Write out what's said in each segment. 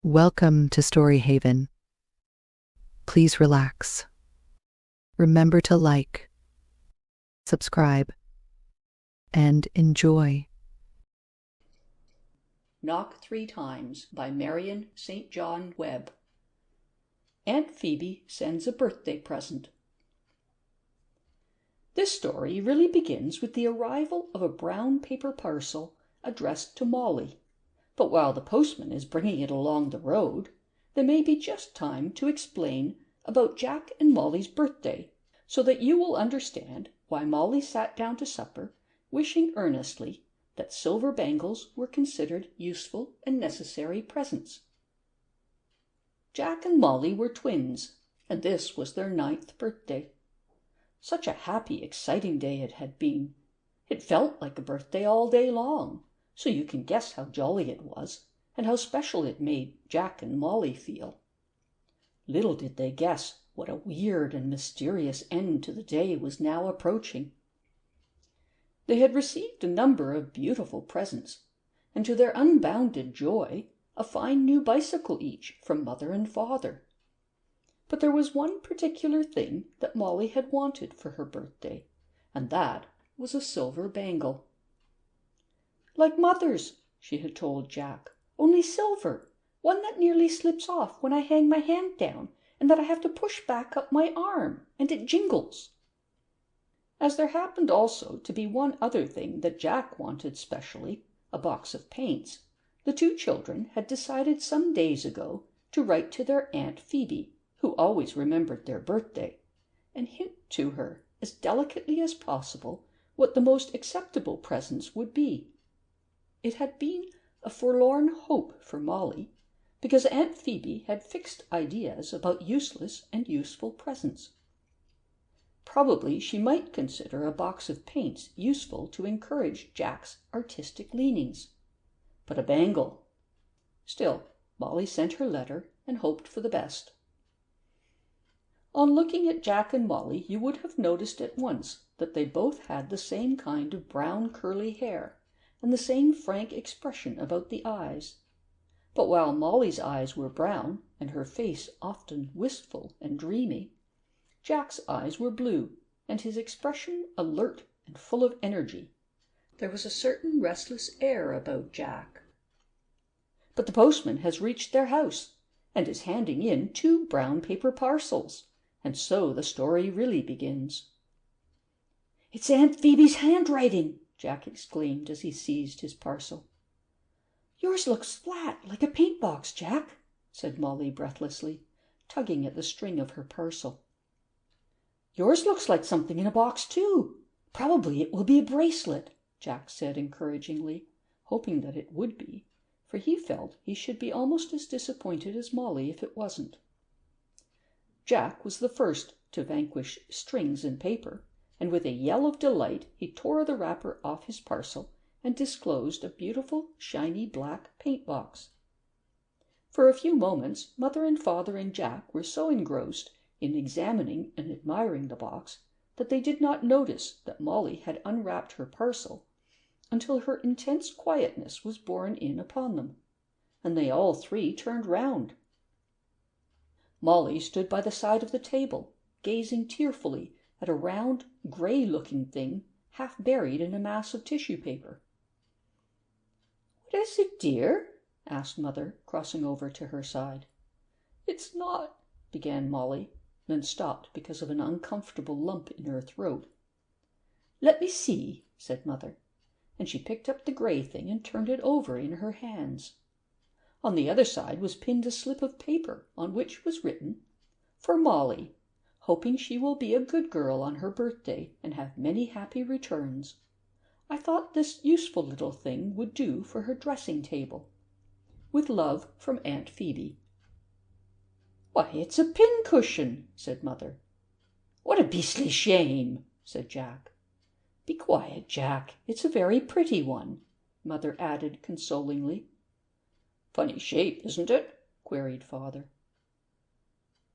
Welcome to Story Haven. Please relax. Remember to like, subscribe, and enjoy. Knock 3 Times by Marion St. John Webb. Aunt Phoebe sends a birthday present. This story really begins with the arrival of a brown paper parcel addressed to Molly. But while the postman is bringing it along the road, there may be just time to explain about Jack and Molly's birthday, so that you will understand why Molly sat down to supper, wishing earnestly that silver bangles were considered useful and necessary presents. Jack and Molly were twins, and this was their 9th birthday. Such a happy, exciting day it had been. It felt like a birthday all day long, so you can guess how jolly it was, and how special it made Jack and Molly feel. Little did they guess what a weird and mysterious end to the day was now approaching. They had received a number of beautiful presents, and to their unbounded joy, a fine new bicycle each from Mother and Father. But there was one particular thing that Molly had wanted for her birthday, and that was a silver bangle. "Like Mother's," she had told Jack, "only silver, one that nearly slips off when I hang my hand down, and that I have to push back up my arm, and it jingles." As there happened also to be one other thing that Jack wanted specially, a box of paints, the two children had decided some days ago to write to their Aunt Phoebe, who always remembered their birthday, and hint to her as delicately as possible what the most acceptable presents would be. It had been a forlorn hope for Molly, because Aunt Phoebe had fixed ideas about useless and useful presents. Probably she might consider a box of paints useful to encourage Jack's artistic leanings. But a bangle! Still, Molly sent her letter and hoped for the best. On looking at Jack and Molly, you would have noticed at once that they both had the same kind of brown curly hair, and the same frank expression about the eyes. But while Molly's eyes were brown, and her face often wistful and dreamy, Jack's eyes were blue, and his expression alert and full of energy. There was a certain restless air about Jack. But the postman has reached their house, and is handing in 2 brown paper parcels, and so the story really begins. "It's Aunt Phoebe's handwriting!" Jack exclaimed as he seized his parcel. "Yours looks flat, like a paint box, Jack," said Molly breathlessly, tugging at the string of her parcel. "Yours looks like something in a box, too. Probably it will be a bracelet," Jack said encouragingly, hoping that it would be, for he felt he should be almost as disappointed as Molly if it wasn't. Jack was the first to vanquish strings and paper, and with a yell of delight he tore the wrapper off his parcel and disclosed a beautiful, shiny black paint box. For a few moments Mother and Father and Jack were so engrossed in examining and admiring the box that they did not notice that Molly had unwrapped her parcel until her intense quietness was borne in upon them, and they all 3 turned round. Molly stood by the side of the table, gazing tearfully at a round, grey-looking thing half buried in a mass of tissue paper. "What is it, dear?" asked Mother, crossing over to her side. "It's not—" began Molly, then stopped because of an uncomfortable lump in her throat. "Let me see," said Mother, and she picked up the grey thing and turned it over in her hands. On the other side was pinned a slip of paper on which was written, "For Molly, hoping she will be a good girl on her birthday and have many happy returns. I thought this useful little thing would do for her dressing table. With love from Aunt Phoebe." "Why, it's a pincushion," said Mother. "What a beastly shame," said Jack. "Be quiet, Jack. It's a very pretty one," Mother added consolingly. "Funny shape, isn't it?" queried Father.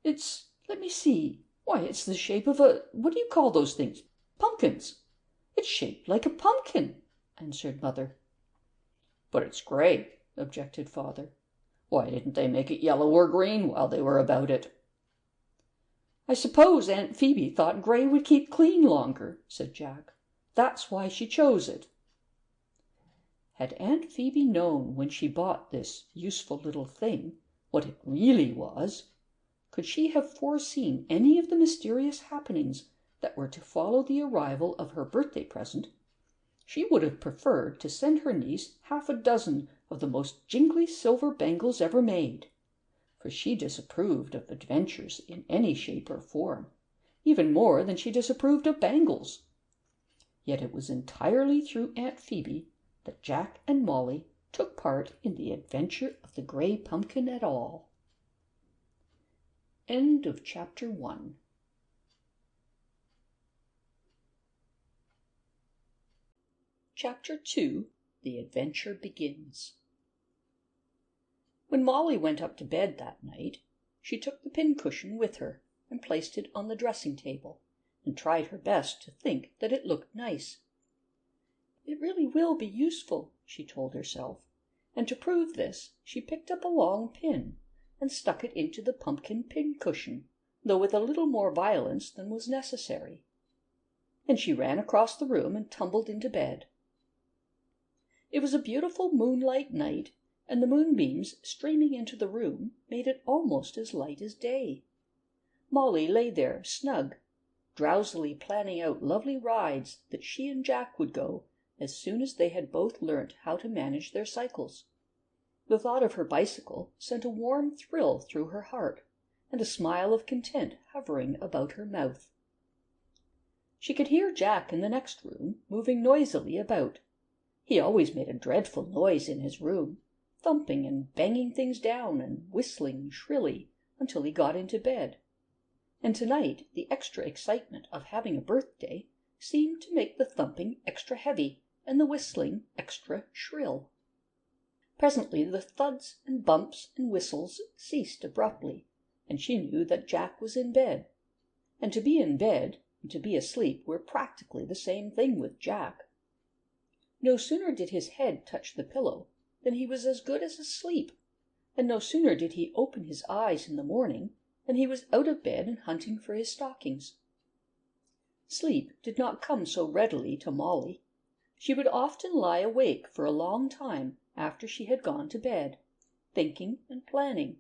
Let me see. Why, it's the shape of what do you call those things? Pumpkins. It's shaped like a pumpkin," answered Mother. "But it's grey," objected Father. Why didn't they make it yellow or green while they were about it?" "I suppose Aunt Phoebe thought gray would keep clean longer," said Jack. "That's why she chose it." Had Aunt Phoebe known when she bought this useful little thing what it really was, could she have foreseen any of the mysterious happenings that were to follow the arrival of her birthday present, she would have preferred to send her niece half a dozen of the most jingly silver bangles ever made, for she disapproved of adventures in any shape or form, even more than she disapproved of bangles. Yet it was entirely through Aunt Phoebe that Jack and Molly took part in the adventure of the gray pumpkin at all. End of chapter 1. Chapter 2. The Adventure Begins. When Molly went up to bed that night, she took the pincushion with her and placed it on the dressing table, and tried her best to think that it looked nice. "It really will be useful," she told herself, and to prove this she picked up a long pin and stuck it into the pumpkin pincushion, though with a little more violence than was necessary. Then she ran across the room and tumbled into bed. It was a beautiful moonlight night, and the moonbeams streaming into the room made it almost as light as day. Molly lay there snug, drowsily planning out lovely rides that she and Jack would go as soon as they had both learnt how to manage their cycles. The thought of her bicycle sent a warm thrill through her heart, and a smile of content hovering about her mouth. She could hear Jack in the next room, moving noisily about. He always made a dreadful noise in his room, thumping and banging things down and whistling shrilly until he got into bed. And tonight the extra excitement of having a birthday seemed to make the thumping extra heavy and the whistling extra shrill. Presently the thuds and bumps and whistles ceased abruptly, and she knew that Jack was in bed. And to be in bed and to be asleep were practically the same thing with Jack. No sooner did his head touch the pillow than he was as good as asleep, and no sooner did he open his eyes in the morning than he was out of bed and hunting for his stockings. Sleep did not come so readily to Molly. She would often lie awake for a long time after she had gone to bed, thinking and planning,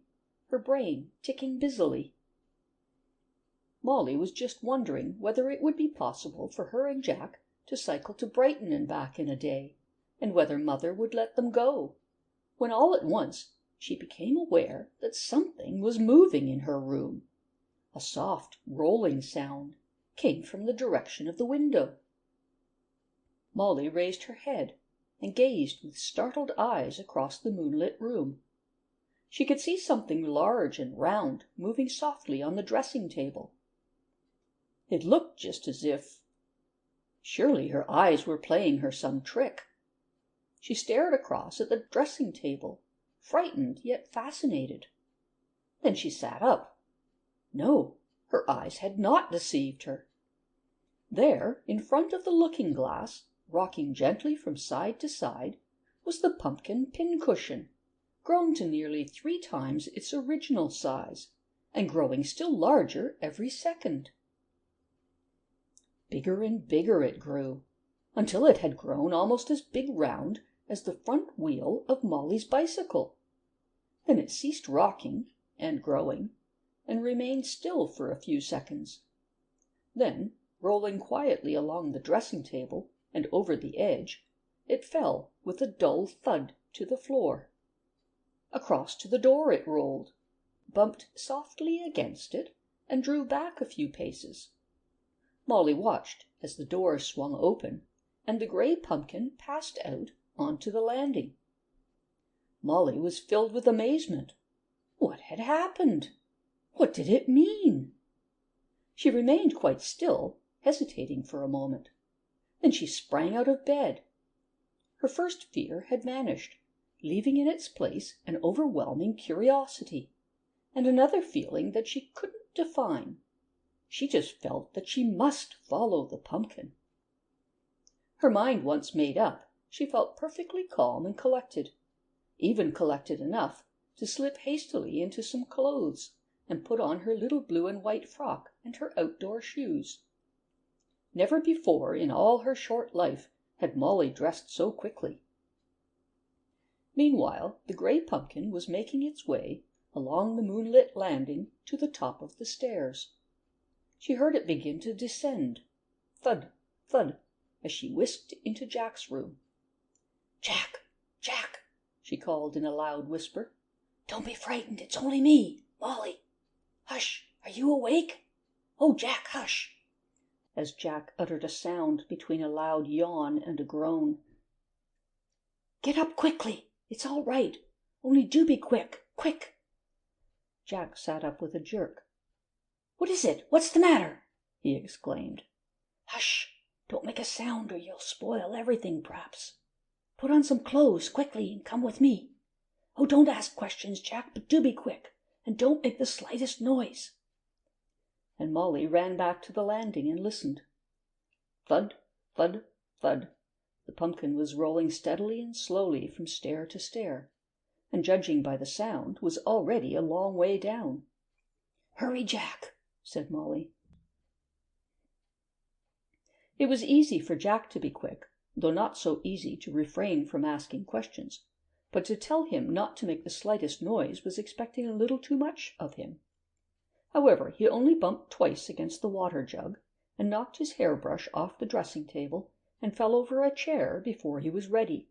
her brain ticking busily. Molly was just wondering whether it would be possible for her and Jack to cycle to Brighton and back in a day, and whether Mother would let them go, when all at once she became aware that something was moving in her room. A soft, rolling sound came from the direction of the window. Molly raised her head and gazed with startled eyes across the moonlit room. She could see something large and round moving softly on the dressing table. It looked just as if... Surely her eyes were playing her some trick. She stared across at the dressing table, frightened yet fascinated. Then she sat up. No, her eyes had not deceived her. There, in front of the looking-glass, rocking gently from side to side, was the pumpkin pincushion, grown to nearly 3 times its original size, and growing still larger every second. Bigger and bigger it grew, until it had grown almost as big round as the front wheel of Molly's bicycle. Then it ceased rocking and growing, and remained still for a few seconds. Then, rolling quietly along the dressing table and over the edge, it fell with a dull thud to the floor. Across to the door it rolled, bumped softly against it, and drew back a few paces. Molly watched as the door swung open, and the gray pumpkin passed out onto the landing. Molly was filled with amazement. What had happened? What did it mean? She remained quite still, hesitating for a moment. Then she sprang out of bed. Her first fear had vanished, leaving in its place an overwhelming curiosity, and another feeling that she couldn't define. She just felt that she must follow the pumpkin. Her mind once made up, she felt perfectly calm and collected, even collected enough to slip hastily into some clothes and put on her little blue and white frock and her outdoor shoes. Never before in all her short life had Molly dressed so quickly. Meanwhile, the grey pumpkin was making its way along the moonlit landing to the top of the stairs. She heard it begin to descend, thud, thud, as she whisked into Jack's room. "Jack, Jack," she called in a loud whisper. "Don't be frightened, it's only me, Molly. Hush, are you awake? Oh, Jack, hush," as Jack uttered a sound between a loud yawn and a groan. "Get up quickly, it's all right, only do be quick, quick." Jack sat up with a jerk. "What is it? What's the matter?" he exclaimed. "Hush, don't make a sound or you'll spoil everything, perhaps. Put on some clothes quickly and come with me. Oh, don't ask questions, Jack, but do be quick, and don't make the slightest noise." And Molly ran back to the landing and listened. Thud, thud, thud. The pumpkin was rolling steadily and slowly from stair to stair, and judging by the sound, was already a long way down. "Hurry, Jack," said Molly. It was easy for Jack to be quick, though not so easy to refrain from asking questions, but to tell him not to make the slightest noise was expecting a little too much of him. However, he only bumped twice against the water jug, and knocked his hairbrush off the dressing table, and fell over a chair before he was ready,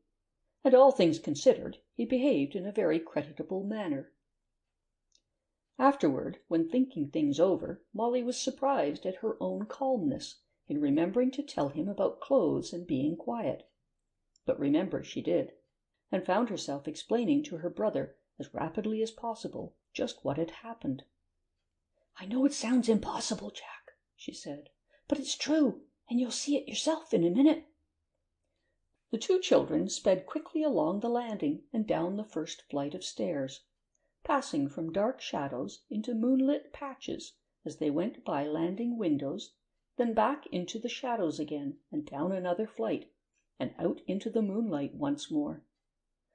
and all things considered, he behaved in a very creditable manner. Afterward, when thinking things over, Molly was surprised at her own calmness in remembering to tell him about clothes and being quiet. But remember she did, and found herself explaining to her brother as rapidly as possible just what had happened. "I know it sounds impossible, Jack," she said, "but it's true, and you'll see it yourself in a minute." The two children sped quickly along the landing and down the first flight of stairs, passing from dark shadows into moonlit patches as they went by landing windows, then back into the shadows again and down another flight, and out into the moonlight once more.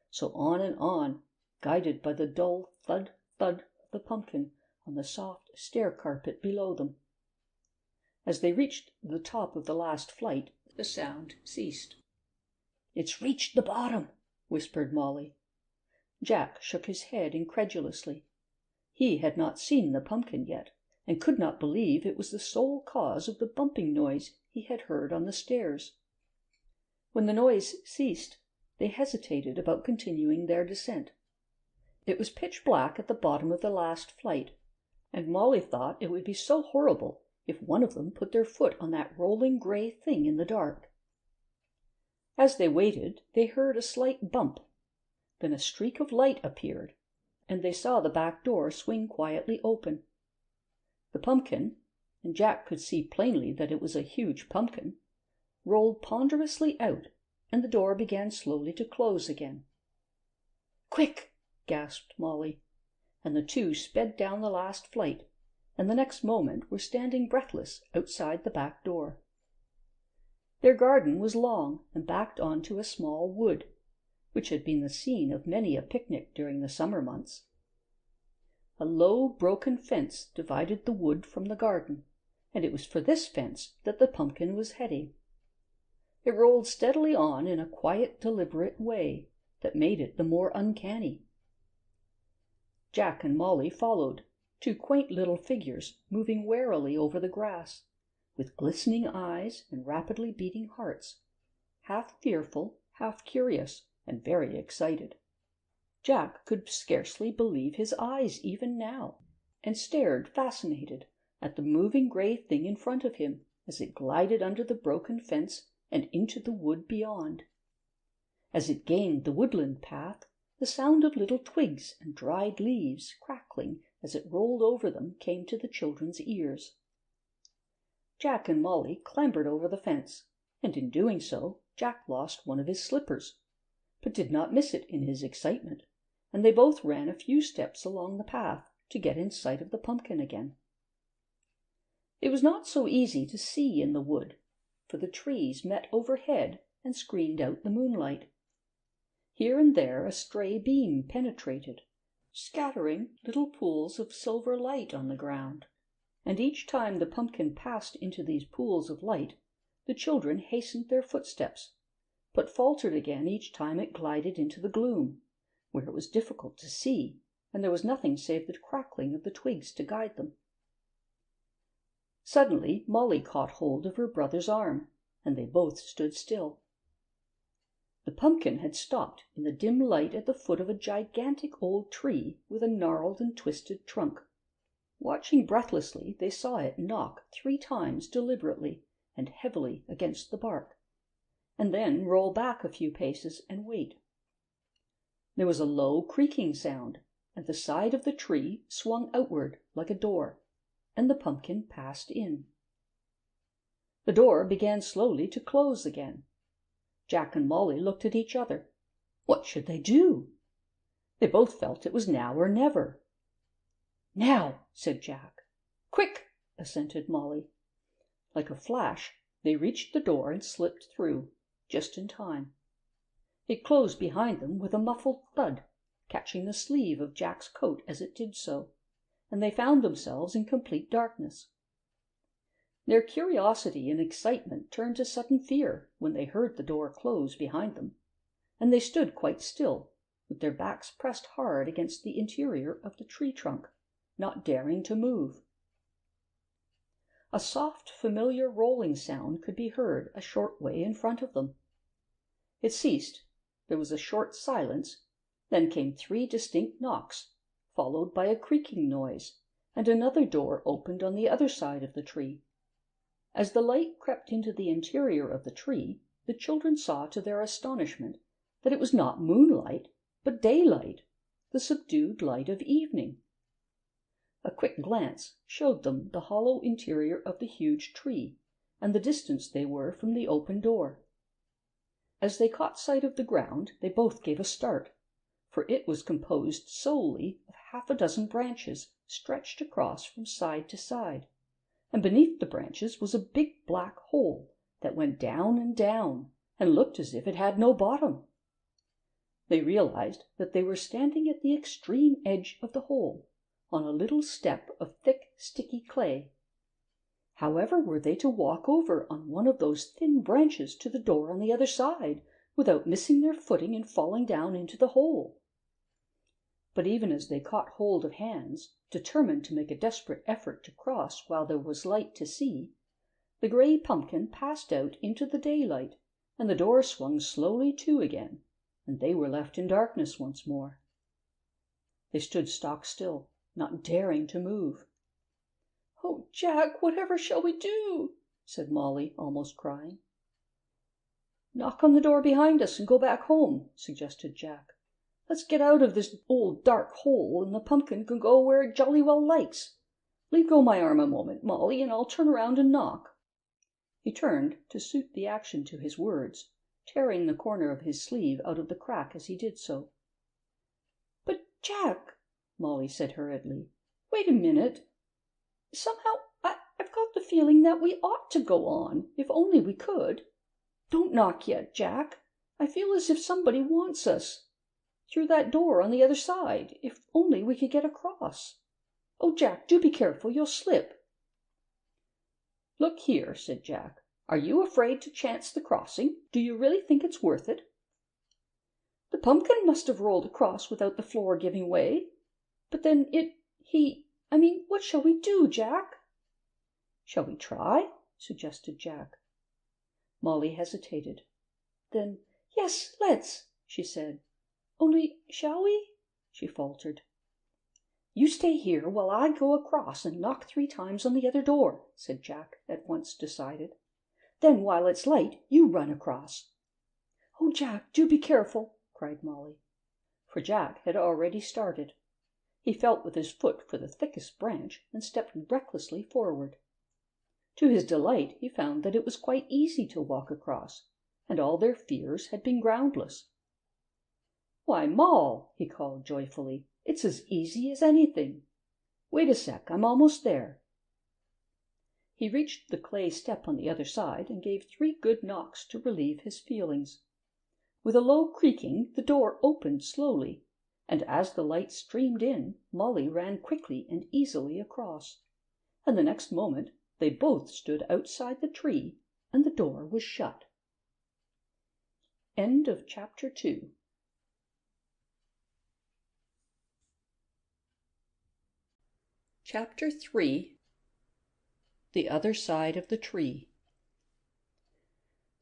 So on and on, guided by the dull thud, thud of the pumpkin on the soft stair carpet below them. As they reached the top of the last flight, the sound ceased. "It's reached the bottom," whispered Molly. Jack shook his head incredulously. He had not seen the pumpkin yet, and could not believe it was the sole cause of the bumping noise he had heard on the stairs. When the noise ceased, they hesitated about continuing their descent. It was pitch black at the bottom of the last flight, and Molly thought it would be so horrible if one of them put their foot on that rolling grey thing in the dark. As they waited, they heard a slight bump. Then a streak of light appeared, and they saw the back door swing quietly open. The pumpkin, and Jack could see plainly that it was a huge pumpkin, rolled ponderously out, and the door began slowly to close again. "Quick!" gasped Molly, and the two sped down the last flight, and the next moment were standing breathless outside the back door. Their garden was long and backed on to a small wood, which had been the scene of many a picnic during the summer months. A low broken fence divided the wood from the garden, and it was for this fence that the pumpkin was heading. It rolled steadily on in a quiet, deliberate way that made it the more uncanny. Jack and Molly followed, two quaint little figures moving warily over the grass, with glistening eyes and rapidly beating hearts, half fearful, half curious, and very excited. Jack could scarcely believe his eyes even now, and stared fascinated at the moving grey thing in front of him as it glided under the broken fence and into the wood beyond. As it gained the woodland path, the sound of little twigs and dried leaves crackling as it rolled over them came to the children's ears. Jack and Molly clambered over the fence, and in doing so Jack lost one of his slippers, but did not miss it in his excitement, and they both ran a few steps along the path to get in sight of the pumpkin again. It was not so easy to see in the wood, for the trees met overhead and screened out the moonlight. Here and there a stray beam penetrated, scattering little pools of silver light on the ground. And each time the pumpkin passed into these pools of light, the children hastened their footsteps, but faltered again each time it glided into the gloom, where it was difficult to see, and there was nothing save the crackling of the twigs to guide them. Suddenly Molly caught hold of her brother's arm, and they both stood still. The pumpkin had stopped in the dim light at the foot of a gigantic old tree with a gnarled and twisted trunk. Watching breathlessly, they saw it knock 3 times deliberately and heavily against the bark, and then roll back a few paces and wait. There was a low creaking sound, and the side of the tree swung outward like a door, and the pumpkin passed in. The door began slowly to close again. Jack and Molly looked at each other. What should they do? They both felt it was now or never. "Now," said Jack. "Quick," assented Molly. Like a flash, they reached the door and slipped through, just in time. It closed behind them with a muffled thud, catching the sleeve of Jack's coat as it did so, and they found themselves in complete darkness. Their curiosity and excitement turned to sudden fear when they heard the door close behind them, and they stood quite still, with their backs pressed hard against the interior of the tree trunk, not daring to move. A soft, familiar rolling sound could be heard a short way in front of them. It ceased, there was a short silence, then came 3 distinct knocks, followed by a creaking noise, and another door opened on the other side of the tree. As the light crept into the interior of the tree, the children saw to their astonishment that it was not moonlight, but daylight, the subdued light of evening. A quick glance showed them the hollow interior of the huge tree, and the distance they were from the open door. As they caught sight of the ground, they both gave a start, for it was composed solely of half a dozen branches stretched across from side to side, and beneath the branches was a big black hole that went down and down, and looked as if it had no bottom. They realized that they were standing at the extreme edge of the hole, on a little step of thick, sticky clay. However were they to walk over on one of those thin branches to the door on the other side, without missing their footing and falling down into the hole? But even as they caught hold of hands, determined to make a desperate effort to cross while there was light to see, the grey pumpkin passed out into the daylight, and the door swung slowly to again, and they were left in darkness once more. They stood stock still, not daring to move. "Oh, Jack, whatever shall we do?" said Molly, almost crying. "Knock on the door behind us and go back home," suggested Jack. "Let's get out of this old dark hole, and the pumpkin can go where it jolly well likes. Leave go my arm a moment, Molly, and I'll turn around and knock." He turned to suit the action to his words, tearing the corner of his sleeve out of the crack as he did so. "But, Jack," Molly said hurriedly, "wait a minute. Somehow I've got the feeling that we ought to go on, if only we could. Don't knock yet, Jack. I feel as if somebody wants us. Through that door on the other side, if only we could get across. Oh, Jack, do be careful, you'll slip." "Look here," said Jack, "are you afraid to chance the crossing? Do you really think it's worth it?" "The pumpkin must have rolled across without the floor giving way. But then what shall we do, Jack?" "Shall we try?" suggested Jack. Molly hesitated. Then, "Yes, let's," she said. "Only, shall we?" she faltered. "You stay here while I go across and knock 3 times on the other door," said Jack, at once decided. "Then, while it's light, you run across." "Oh, Jack, do be careful," cried Molly. For Jack had already started. He felt with his foot for the thickest branch and stepped recklessly forward. To his delight he found that it was quite easy to walk across, and all their fears had been groundless. "Why, Moll," he called joyfully, "it's as easy as anything. Wait a sec, I'm almost there." He reached the clay step on the other side and gave 3 good knocks to relieve his feelings. With a low creaking the door opened slowly, and as the light streamed in, Molly ran quickly and easily across, and the next moment they both stood outside the tree, and the door was shut. End of chapter 2. Chapter 3. The Other Side of the Tree.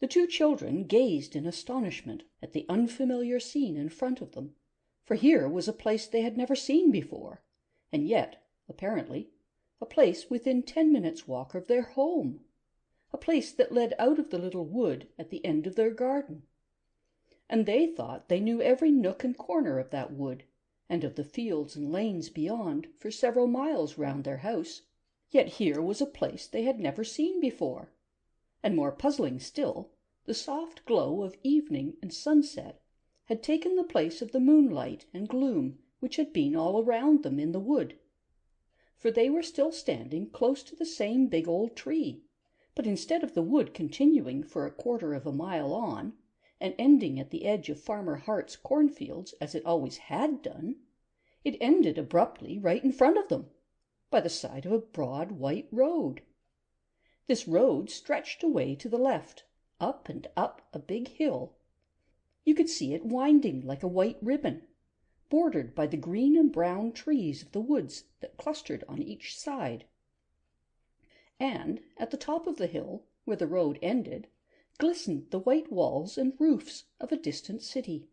The two children gazed in astonishment at the unfamiliar scene in front of them, for here was a place they had never seen before, and yet, apparently, a place within 10 minutes' walk of their home, a place that led out of the little wood at the end of their garden. And they thought they knew every nook and corner of that wood, and of the fields and lanes beyond for several miles round their house, yet here was a place they had never seen before. And more puzzling still, the soft glow of evening and sunset had taken the place of the moonlight and gloom which had been all around them in the wood. For they were still standing close to the same big old tree, but instead of the wood continuing for a quarter of a mile on, and ending at the edge of Farmer Hart's cornfields as it always had done, it ended abruptly right in front of them, by the side of a broad white road. This road stretched away to the left, up and up a big hill. You could see it winding like a white ribbon, bordered by the green and brown trees of the woods that clustered on each side. And at the top of the hill, where the road ended, glistened the white walls and roofs of a distant city.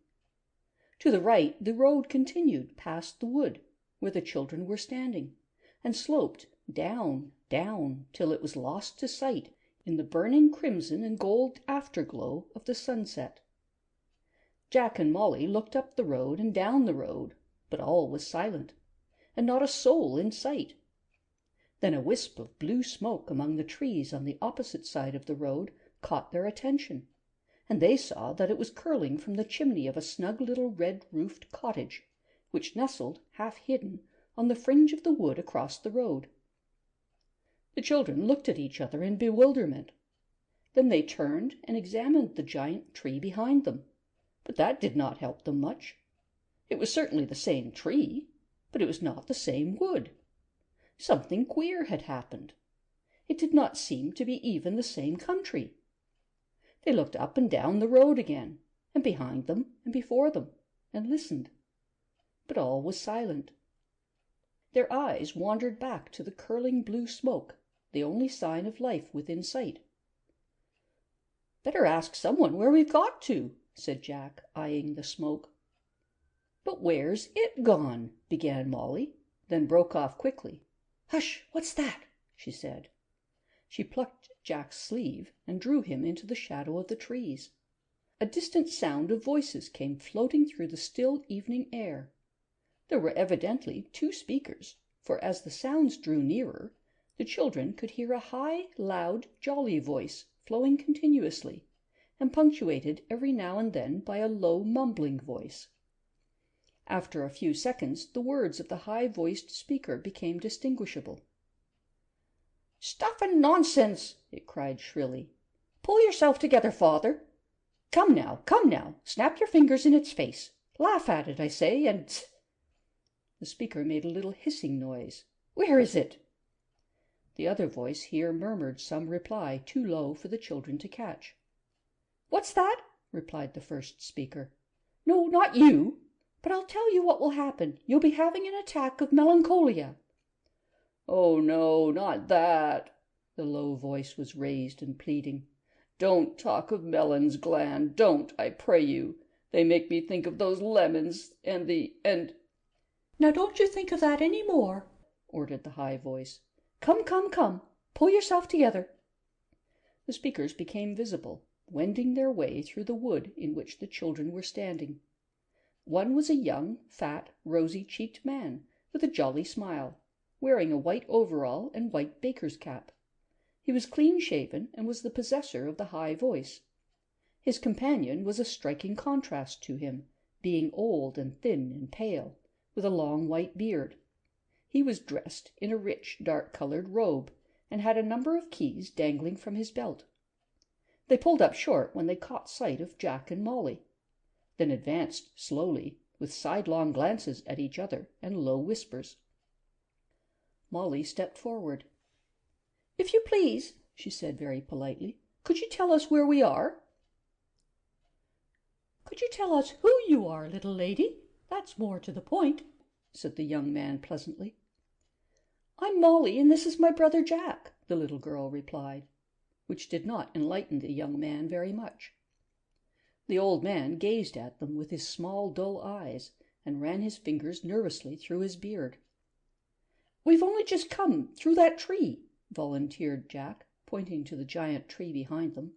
To the right the road continued past the wood, where the children were standing, and sloped down, down, till it was lost to sight in the burning crimson and gold afterglow of the sunset. Jack and Molly looked up the road and down the road, but all was silent, and not a soul in sight. Then a wisp of blue smoke among the trees on the opposite side of the road caught their attention, and they saw that it was curling from the chimney of a snug little red-roofed cottage, which nestled, half hidden, on the fringe of the wood across the road. The children looked at each other in bewilderment. Then they turned and examined the giant tree behind them, but that did not help them much. It was certainly the same tree, but it was not the same wood. Something queer had happened. It did not seem to be even the same country. They looked up and down the road again, and behind them and before them, and listened. But all was silent. Their eyes wandered back to the curling blue smoke, the only sign of life within sight. "Better ask someone where we've got to," said Jack, eyeing the smoke. "But where's it gone?" began Molly, then broke off quickly. "Hush! What's that?" she said. She plucked Jack's sleeve and drew him into the shadow of the trees. A distant sound of voices came floating through the still evening air. There were evidently two speakers, for as the sounds drew nearer, the children could hear a high, loud, jolly voice flowing continuously, and punctuated every now and then by a low, mumbling voice. After a few seconds the words of the high-voiced speaker became distinguishable. "Stuff and nonsense!" it cried shrilly. "Pull yourself together, father. Come now, snap your fingers in its face. Laugh at it, I say, and—" The speaker made a little hissing noise. "Where is it?" The other voice here murmured some reply too low for the children to catch. "What's that?" replied the first speaker. "No, not you. But I'll tell you what will happen. You'll be having an attack of melancholia." "Oh, no, not that." The low voice was raised and pleading. "Don't talk of Melon's gland. Don't, I pray you. They make me think of those lemons and—" "Now don't you think of that any more," ordered the high voice. Come. Pull yourself together." The speakers became visible, wending their way through the wood in which the children were standing. One was a young, fat, rosy-cheeked man with a jolly smile, wearing a white overall and white baker's cap. He was clean-shaven and was the possessor of the high voice. His companion was a striking contrast to him, being old and thin and pale, with a long white beard. He was dressed in a rich, dark-colored robe, and had a number of keys dangling from his belt. They pulled up short when they caught sight of Jack and Molly, then advanced slowly, with sidelong glances at each other and low whispers. Molly stepped forward. "If you please," she said very politely, "could you tell us where we are?" "Could you tell us who you are, little lady? That's more to the point," said the young man pleasantly. "I'm Molly, and this is my brother Jack," the little girl replied, which did not enlighten the young man very much. The old man gazed at them with his small dull eyes, and ran his fingers nervously through his beard. "We've only just come through that tree," volunteered Jack, pointing to the giant tree behind them.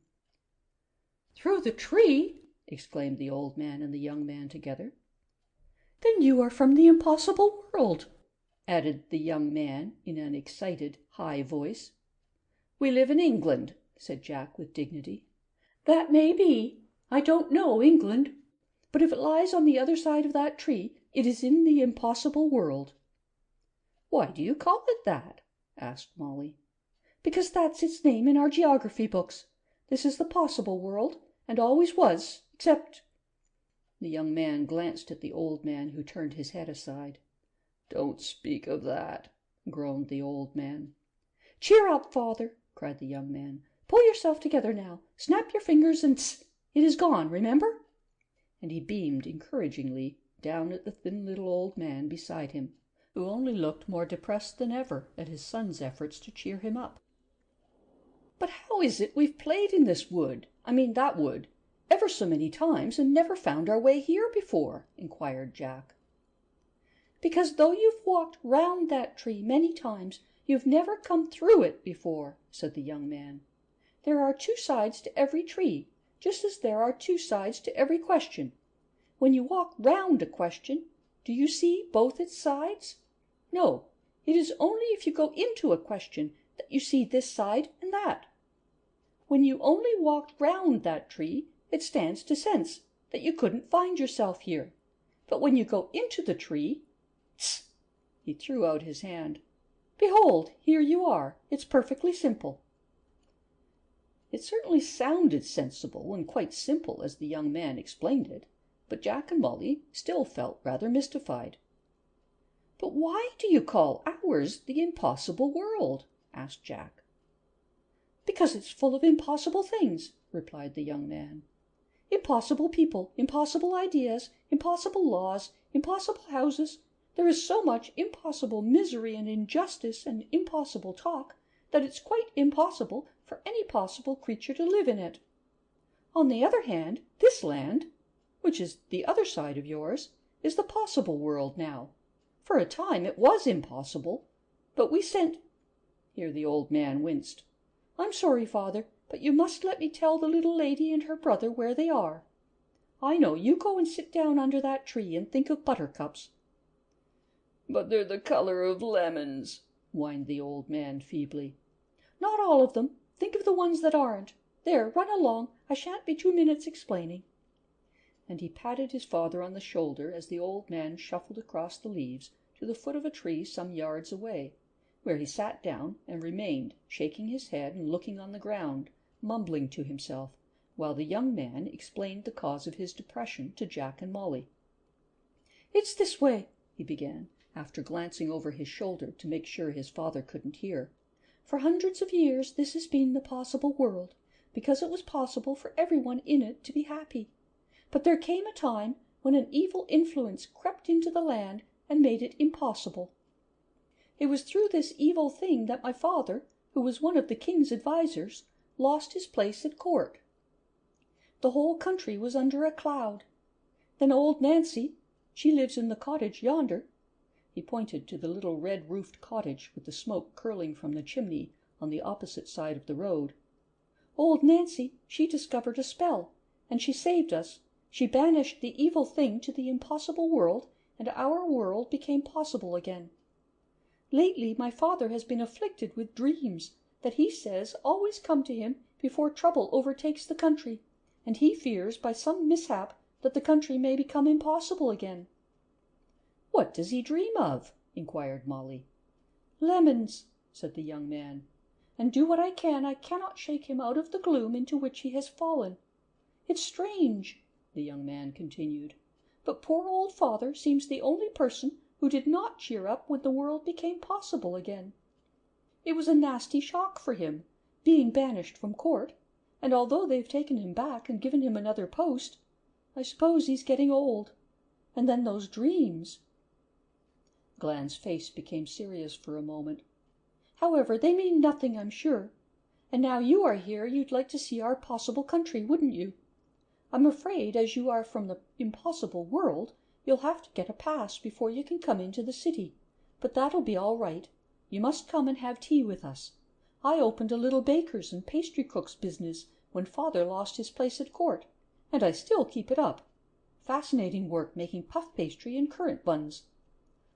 "Through the tree!" exclaimed the old man and the young man together. "Then you are from the impossible world," added the young man in an excited, high voice. "We live in England," said Jack with dignity. "That may be. I don't know England. But if it lies on the other side of that tree, it is in the impossible world." "Why do you call it that?" asked Molly. "Because that's its name in our geography books. This is the possible world, and always was, except—" The young man glanced at the old man, who turned his head aside. "Don't speak of that," groaned the old man. "Cheer up, father," cried the young man. "Pull yourself together now. Snap your fingers and tss! It is gone, remember." And he beamed encouragingly down at the thin little old man beside him, who only looked more depressed than ever at his son's efforts to cheer him up. "But how is it we've played in this wood, that wood, ever so many times and never found our way here before?" inquired Jack. "Because though you've walked round that tree many times, you've never come through it before," said the young man. "There are two sides to every tree, just as there are two sides to every question. When you walk round a question, do you see both its sides? No, it is only if you go into a question that you see this side and that. When you only walked round that tree, it stands to sense that you couldn't find yourself here. But when you go into the tree, tss!" He threw out his hand. "Behold, here you are. It's perfectly simple." It certainly sounded sensible and quite simple as the young man explained it, but Jack and Molly still felt rather mystified. "But why do you call ours the impossible world?" asked Jack. "Because it's full of impossible things," replied the young man. "Impossible people, impossible ideas, impossible laws, impossible houses. There is so much impossible misery and injustice and impossible talk that it's quite impossible for any possible creature to live in it. On the other hand, this land, which is the other side of yours, is the possible world now. For a time it was impossible, but we sent—" Here the old man winced. "I'm sorry, father, but you must let me tell the little lady and her brother where they are. I know, you go and sit down under that tree and think of buttercups." "But they're the color of lemons," whined the old man feebly. "Not all of them. Think of the ones that aren't. There, run along. I shan't be 2 minutes explaining." And he patted his father on the shoulder as the old man shuffled across the leaves to the foot of a tree some yards away, where he sat down and remained, shaking his head and looking on the ground, mumbling to himself, while the young man explained the cause of his depression to Jack and Molly. "It's this way," he began, after glancing over his shoulder to make sure his father couldn't hear. "For hundreds of years this has been the possible world, because it was possible for everyone in it to be happy. But there came a time when an evil influence crept into the land and made it impossible. It was through this evil thing that my father, who was one of the king's advisers, lost his place at court. The whole country was under a cloud. Then old Nancy, she lives in the cottage yonder." He pointed to the little red-roofed cottage with the smoke curling from the chimney on the opposite side of the road. "Old Nancy, she discovered a spell, and she saved us. She banished the evil thing to the impossible world, and our world became possible again. Lately my father has been afflicted with dreams that he says always come to him before trouble overtakes the country, and he fears by some mishap that the country may become impossible again." "What does he dream of?" inquired Molly. "Lemons," said the young man, "and do what I cannot shake him out of the gloom into which he has fallen. It's strange," the young man continued, But poor old father seems the only person who did not cheer up when the world became possible again. It was a nasty shock for him, being banished from court, and although they've taken him back and given him another post, I suppose he's getting old. And then those dreams." Glan's face became serious for a moment. "However, they mean nothing, I'm sure. And now you are here, you'd like to see our possible country, wouldn't you? I'm afraid, as you are from the impossible world, you'll have to get a pass before you can come into the city. But that'll be all right. You must come and have tea with us. I opened a little baker's and pastry cook's business when father lost his place at court, and I still keep it up. Fascinating work making puff pastry and currant buns.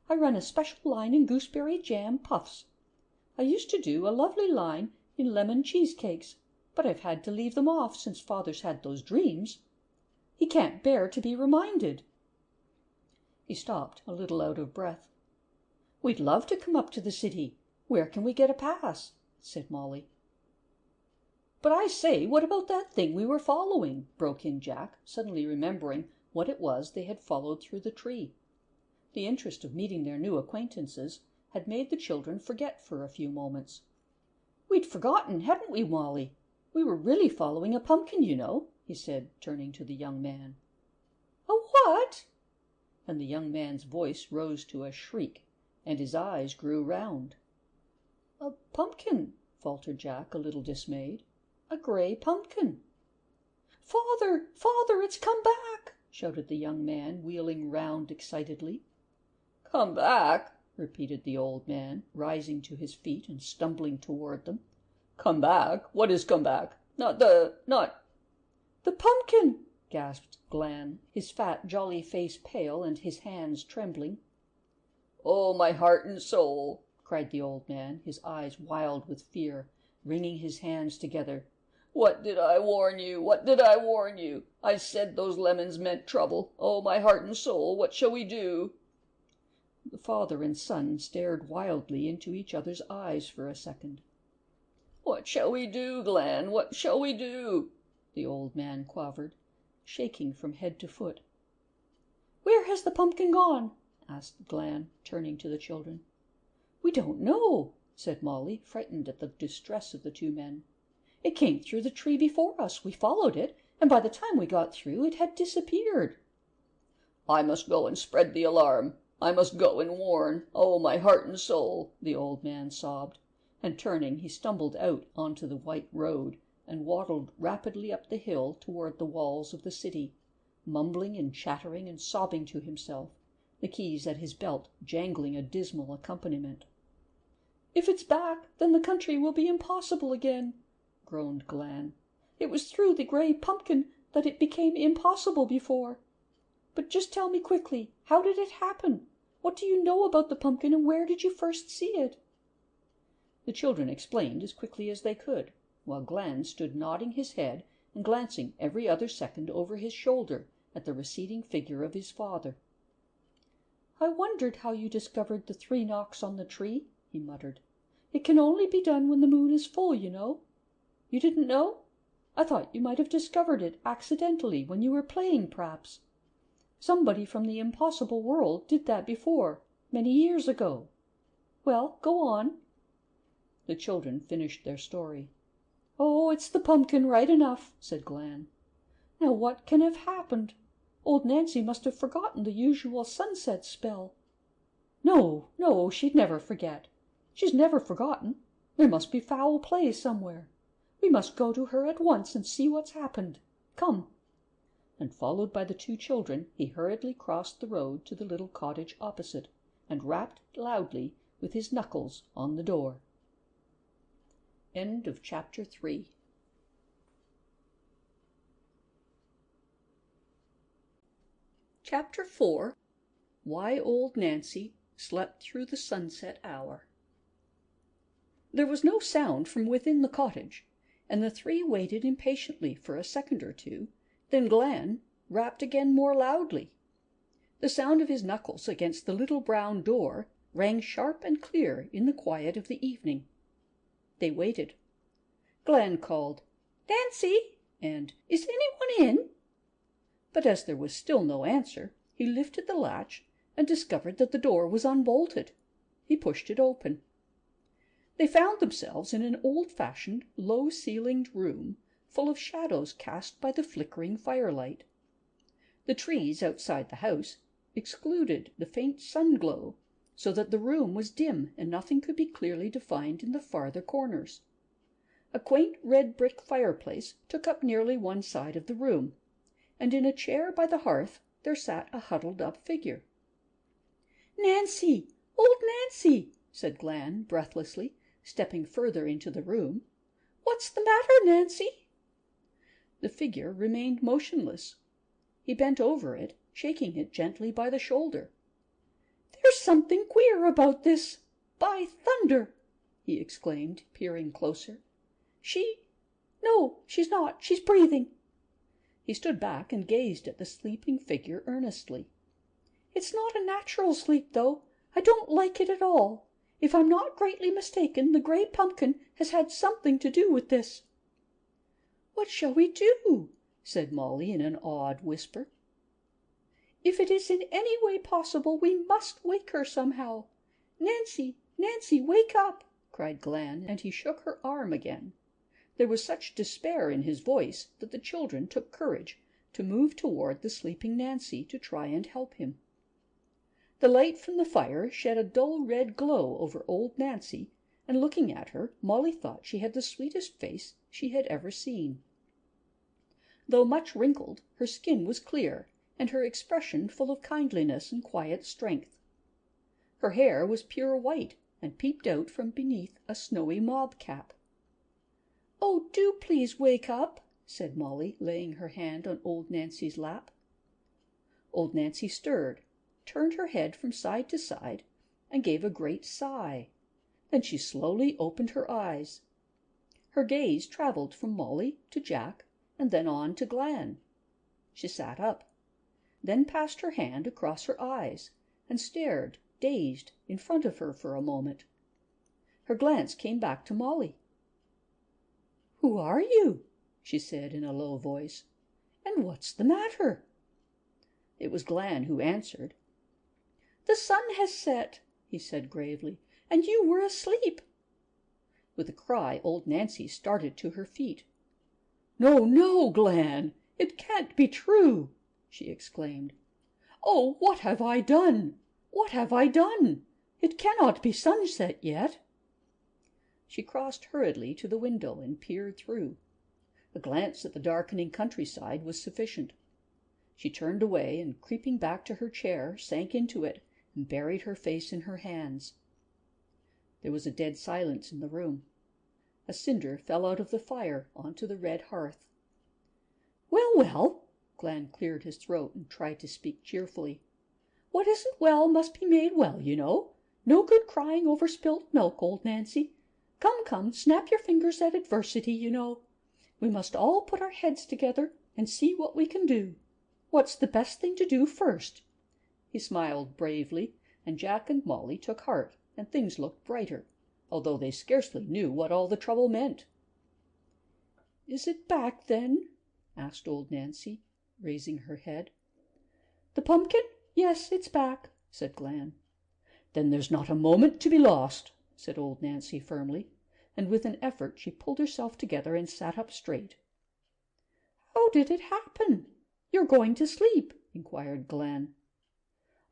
I run a special line in gooseberry jam puffs. I used to do a lovely line in lemon cheesecakes, but I've had to leave them off since father's had those dreams. He can't bear to be reminded." He stopped, a little out of breath. "We'd love to come up to the city. Where can we get a pass?" said Molly. "But I say, what about that thing we were following?" broke in Jack, suddenly remembering what it was they had followed through the tree. The interest of meeting their new acquaintances had made the children forget for a few moments. "We'd forgotten, hadn't we, Molly? We were really following a pumpkin, you know," he said, turning to the young man. "A what?" And the young man's voice rose to a shriek, and his eyes grew round. "A pumpkin," faltered Jack, a little dismayed. "A grey pumpkin." "Father, father, it's come back!" shouted the young man, wheeling round excitedly. "Come back!" repeated the old man, rising to his feet and stumbling toward them. "Come back? What is come back? Not "The pumpkin!" gasped Glan, his fat, jolly face pale and his hands trembling. "Oh, my heart and soul!" cried the old man, his eyes wild with fear, wringing his hands together. "What did I warn you? What did I warn you? I said those lemons meant trouble. Oh, my heart and soul, what shall we do?" The father and son stared wildly into each other's eyes for a second. "What shall we do, Glan? What shall we do?" the old man quavered, shaking from head to foot. "Where has the pumpkin gone?" asked Glan, turning to the children. "We don't know," said Molly, frightened at the distress of the two men. "It came through the tree before us. We followed it, and by the time we got through it had disappeared." "I must go and spread the alarm. I must go and warn. Oh, my heart and soul!" the old man sobbed, and turning, he stumbled out onto the white road and waddled rapidly up the hill toward the walls of the city, mumbling and chattering and sobbing to himself, the keys at his belt jangling a dismal accompaniment. "If it's back, then the country will be impossible again," groaned Glan. "It was through the grey pumpkin that it became impossible before. But just tell me quickly, how did it happen? What do you know about the pumpkin, and where did you first see it?" The children explained as quickly as they could, while Glan stood nodding his head and glancing every other second over his shoulder at the receding figure of his father. "I wondered how you discovered the 3 knocks on the tree," he muttered. "It can only be done when the moon is full, you know. You didn't know? I thought you might have discovered it accidentally when you were playing, perhaps. Somebody from the impossible world did that before, many years ago. Well, go on." The children finished their story. "Oh, it's the pumpkin, right enough," said Glan. "Now what can have happened? Old Nancy must have forgotten the usual sunset spell." "No, no, she'd never forget. She's never forgotten. There must be foul play somewhere. We must go to her at once and see what's happened. Come." And followed by the 2 children, he hurriedly crossed the road to the little cottage opposite, and rapped loudly with his knuckles on the door. End of chapter 3. Chapter 4. Why Old Nancy Slept Through the Sunset Hour. There was no sound from within the cottage, and the 3 waited impatiently for a second or two. Then Glan rapped again more loudly. The sound of his knuckles against the little brown door rang sharp and clear in the quiet of the evening. They waited. Glan called, "Nancy!" and "Is anyone in?" But as there was still no answer, He lifted the latch and discovered that the door was unbolted. He pushed it open. They found themselves in an old-fashioned, low-ceilinged room full of shadows cast by the flickering firelight. The trees outside the house excluded the faint sun-glow, so that the room was dim and nothing could be clearly defined in the farther corners. A quaint red-brick fireplace took up nearly one side of the room, and in a chair by the hearth there sat a huddled-up figure. "Nancy! Old Nancy!" said Glan, breathlessly, stepping further into the room. "What's the matter, Nancy?" The figure remained motionless. He bent over it, shaking it gently by the shoulder. "There's something queer about this. By thunder!" he exclaimed, peering closer. No, she's not. She's breathing." He stood back and gazed at the sleeping figure earnestly. "It's not a natural sleep, though. I don't like it at all. If I'm not greatly mistaken, the grey pumpkin has had something to do with this." "What shall we do?" said Molly in an awed whisper. "If it is in any way possible, we must wake her somehow. Nancy, Nancy, wake up!" cried Glan, and he shook her arm again. There was such despair in his voice that the children took courage to move toward the sleeping Nancy to try and help him. The light from the fire shed a dull red glow over old Nancy, and looking at her, Molly thought she had the sweetest face she had ever seen. Though much wrinkled, her skin was clear, and her expression full of kindliness and quiet strength. Her hair was pure white, and peeped out from beneath a snowy mob cap. "Oh, do please wake up," said Molly, laying her hand on old Nancy's lap. Old Nancy stirred, turned her head from side to side, and gave a great sigh. Then she slowly opened her eyes. Her gaze travelled from Molly to Jack, and then on to Glan. She sat up, then passed her hand across her eyes, and stared, dazed, in front of her for a moment. Her glance came back to Molly. "Who are you?" she said in a low voice. "And what's the matter?" It was Glan who answered. "The sun has set," he said gravely, "and you were asleep." With a cry, old Nancy started to her feet. "No, no, Glan! It can't be true!" she exclaimed. "Oh, what have I done? What have I done? It cannot be sunset yet." She crossed hurriedly to the window and peered through. A glance at the darkening countryside was sufficient. She turned away, and creeping back to her chair, sank into it and buried her face in her hands. There was a dead silence in the room. A cinder fell out of the fire onto the red hearth. "Well, well," Glan cleared his throat and tried to speak cheerfully. "What isn't well must be made well, you know. No good crying over spilt milk, old Nancy. Come, come, snap your fingers at adversity, you know. We must all put our heads together and see what we can do. What's the best thing to do first?" He smiled bravely, and Jack and Molly took heart, and things looked brighter, although they scarcely knew what all the trouble meant. "Is it back, then?" asked old Nancy, raising her head. "The pumpkin? Yes, it's back," said Glan. "Then there's not a moment to be lost," said old Nancy firmly, and with an effort she pulled herself together and sat up straight. "How did it happen? You're going to sleep?" inquired Glan.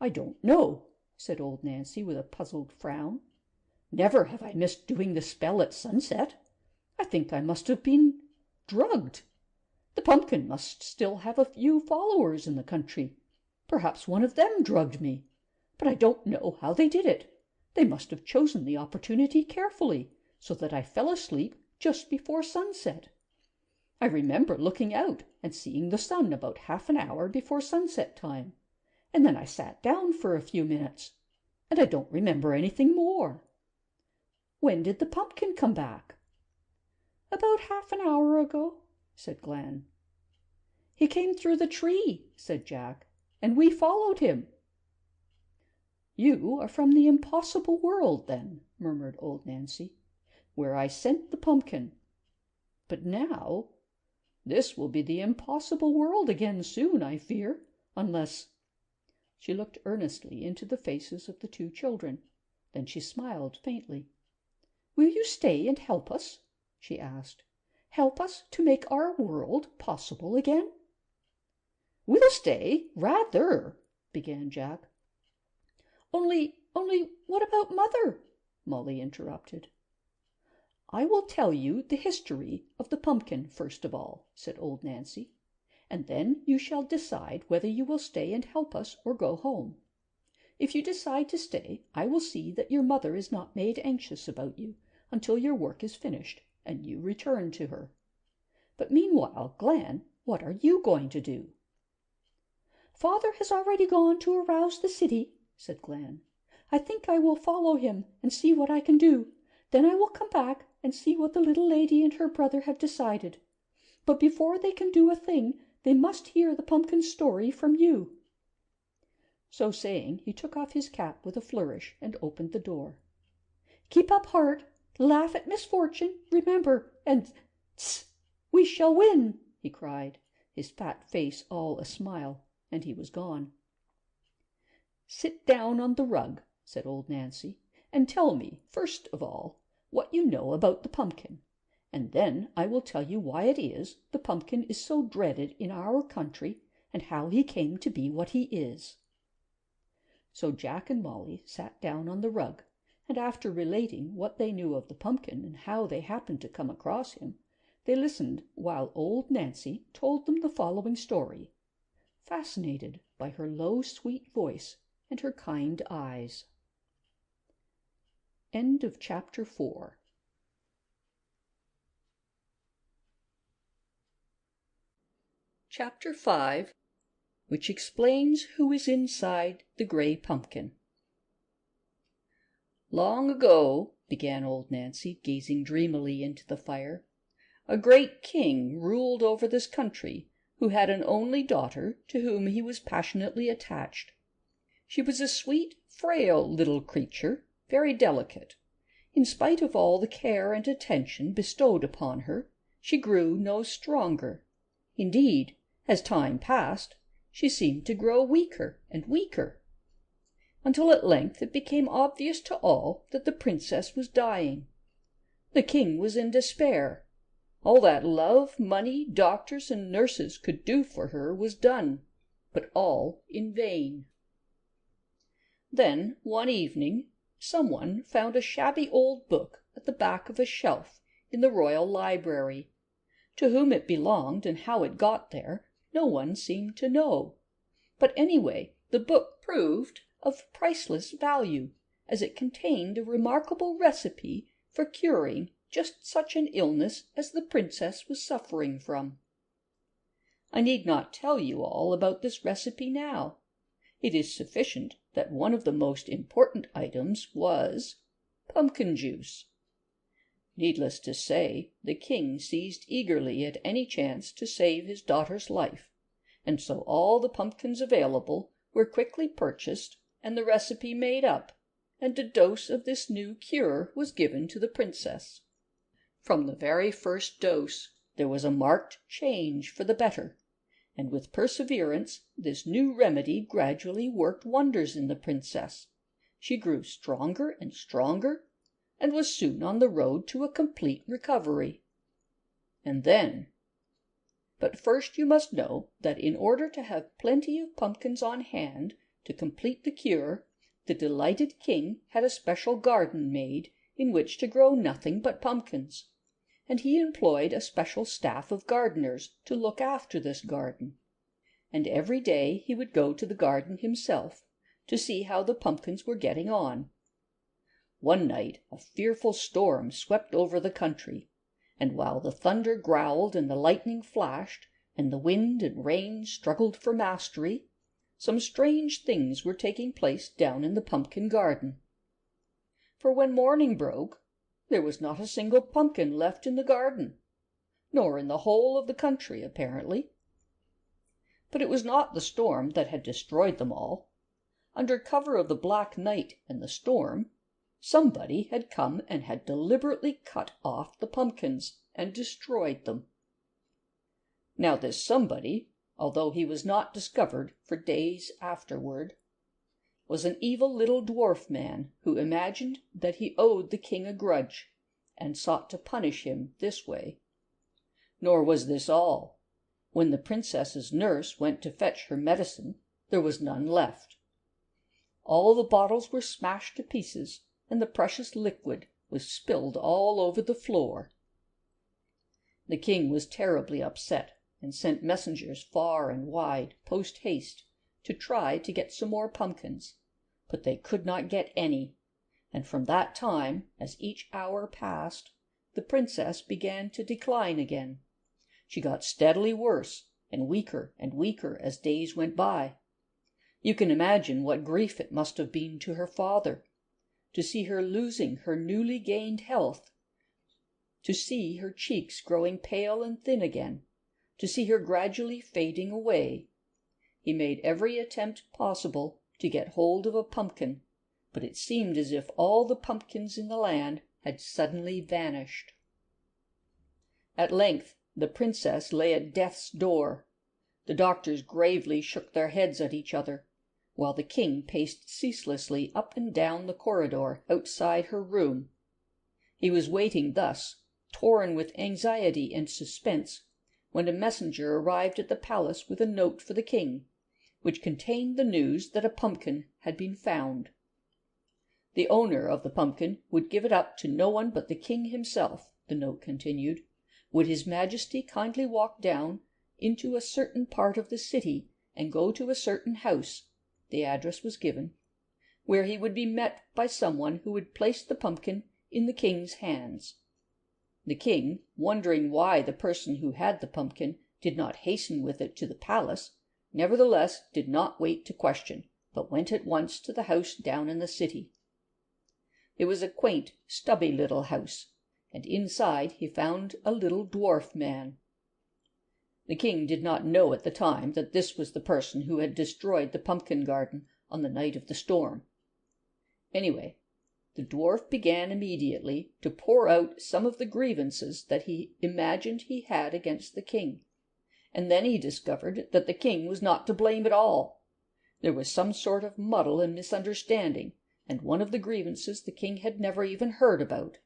"I don't know," said old Nancy with a puzzled frown. "Never have I missed doing the spell at sunset. I think I must have been drugged. The pumpkin must still have a few followers in the country. Perhaps one of them drugged me. But I don't know how they did it. They must have chosen the opportunity carefully, so that I fell asleep just before sunset. I remember looking out and seeing the sun about half an hour before sunset time, and then I sat down for a few minutes, and I don't remember anything more." "When did the pumpkin come back?" "About half an hour ago," said Glan. "He came through the tree," said Jack, "and we followed him." "You are from the impossible world, then," murmured old Nancy, "where I sent the pumpkin. But now this will be the impossible world again soon, I fear, unless She looked earnestly into the faces of the two children. Then she smiled faintly. "Will you stay and help us?" she asked. "Help us to make our world possible again?" "We'll stay, rather," began Jack. Only, what about Mother?" Molly interrupted. "I will tell you the history of the pumpkin first of all," said old Nancy, "and then you shall decide whether you will stay and help us or go home. If you decide to stay, I will see that your mother is not made anxious about you until your work is finished and you return to her. But meanwhile, Glen, what are you going to do?" "Father has already gone to arouse the city," said Glen. "I think I will follow him and see what I can do. Then I will come back and see what the little lady and her brother have decided. But before they can do a thing, they must hear the pumpkin's story from you." So saying, he took off his cap with a flourish and opened the door. "Keep up heart, laugh at misfortune, remember, and tss, we shall win," he cried, his fat face all a smile, and he was gone. "Sit down on the rug," said old Nancy, "and tell me, first of all, what you know about the pumpkin, and then I will tell you why it is the pumpkin is so dreaded in our country and how he came to be what he is." So Jack and Molly sat down on the rug, and after relating what they knew of the pumpkin and how they happened to come across him, they listened while old Nancy told them the following story, fascinated by her low, sweet voice and her kind eyes. End of chapter 4. Chapter 5, which explains who is inside the gray pumpkin. "Long ago," began old Nancy, gazing dreamily into the fire, "a great king ruled over this country who had an only daughter to whom he was passionately attached. She was a sweet, frail little creature, very delicate. In spite of all the care and attention bestowed upon her, she grew no stronger. Indeed, as time passed, she seemed to grow weaker and weaker, until at length it became obvious to all that the princess was dying. The king was in despair. All that love, money, doctors, and nurses could do for her was done, but all in vain. Then, one evening, someone found a shabby old book at the back of a shelf in the royal library. To whom it belonged and how it got there, no one seemed to know. But anyway, the book proved of priceless value, as it contained a remarkable recipe for curing just such an illness as the princess was suffering from. I need not tell you all about this recipe now. It is sufficient that one of the most important items was pumpkin juice. Needless to say, the king seized eagerly at any chance to save his daughter's life, and so all the pumpkins available were quickly purchased and the recipe made up, and a dose of this new cure was given to the princess. From the very first dose there was a marked change for the better, and with perseverance this new remedy gradually worked wonders in the princess. She grew stronger and stronger, and was soon on the road to a complete recovery. And then... But first you must know that in order to have plenty of pumpkins on hand to complete the cure, the delighted king had a special garden made in which to grow nothing but pumpkins, and he employed a special staff of gardeners to look after this garden, and every day he would go to the garden himself to see how the pumpkins were getting on. One night a fearful storm swept over the country, and while the thunder growled and the lightning flashed, and the wind and rain struggled for mastery, some strange things were taking place down in the pumpkin garden. For when morning broke, there was not a single pumpkin left in the garden, nor in the whole of the country, apparently. But it was not the storm that had destroyed them all. Under cover of the black night and the storm, somebody had come and had deliberately cut off the pumpkins and destroyed them. Now this somebody, although he was not discovered for days afterward, was an evil little dwarf man who imagined that he owed the king a grudge, and sought to punish him this way. Nor was this all. When the princess's nurse went to fetch her medicine, there was none left. All the bottles were smashed to pieces, and the precious liquid was spilled all over the floor. The king was terribly upset, and sent messengers far and wide, post haste, to try to get some more pumpkins, but they could not get any, and from that time, as each hour passed, the princess began to decline again. She got steadily worse, and weaker as days went by. You can imagine what grief it must have been to her father, to see her losing her newly gained health, to see her cheeks growing pale and thin again, to see her gradually fading away. He made every attempt possible to get hold of a pumpkin, but it seemed as if all the pumpkins in the land had suddenly vanished. At length the princess lay at death's door. The doctors gravely shook their heads at each other, while the king paced ceaselessly up and down the corridor outside her room. He was waiting thus, torn with anxiety and suspense, when a messenger arrived at the palace with a note for the king, which contained the news that a pumpkin had been found. The owner of the pumpkin would give it up to no one but the king himself, the note continued. Would his majesty kindly walk down into a certain part of the city and go to a certain house, the address was given, where he would be met by someone who would place the pumpkin in the king's hands. The king, wondering why the person who had the pumpkin did not hasten with it to the palace, nevertheless did not wait to question, but went at once to the house down in the city. It was a quaint, stubby little house, and inside he found a little dwarf man. The king did not know at the time that this was the person who had destroyed the pumpkin garden on the night of the storm. Anyway, the dwarf began immediately to pour out some of the grievances that he imagined he had against the king, and then he discovered that the king was not to blame at all. There was some sort of muddle and misunderstanding, and one of the grievances the king had never even heard about.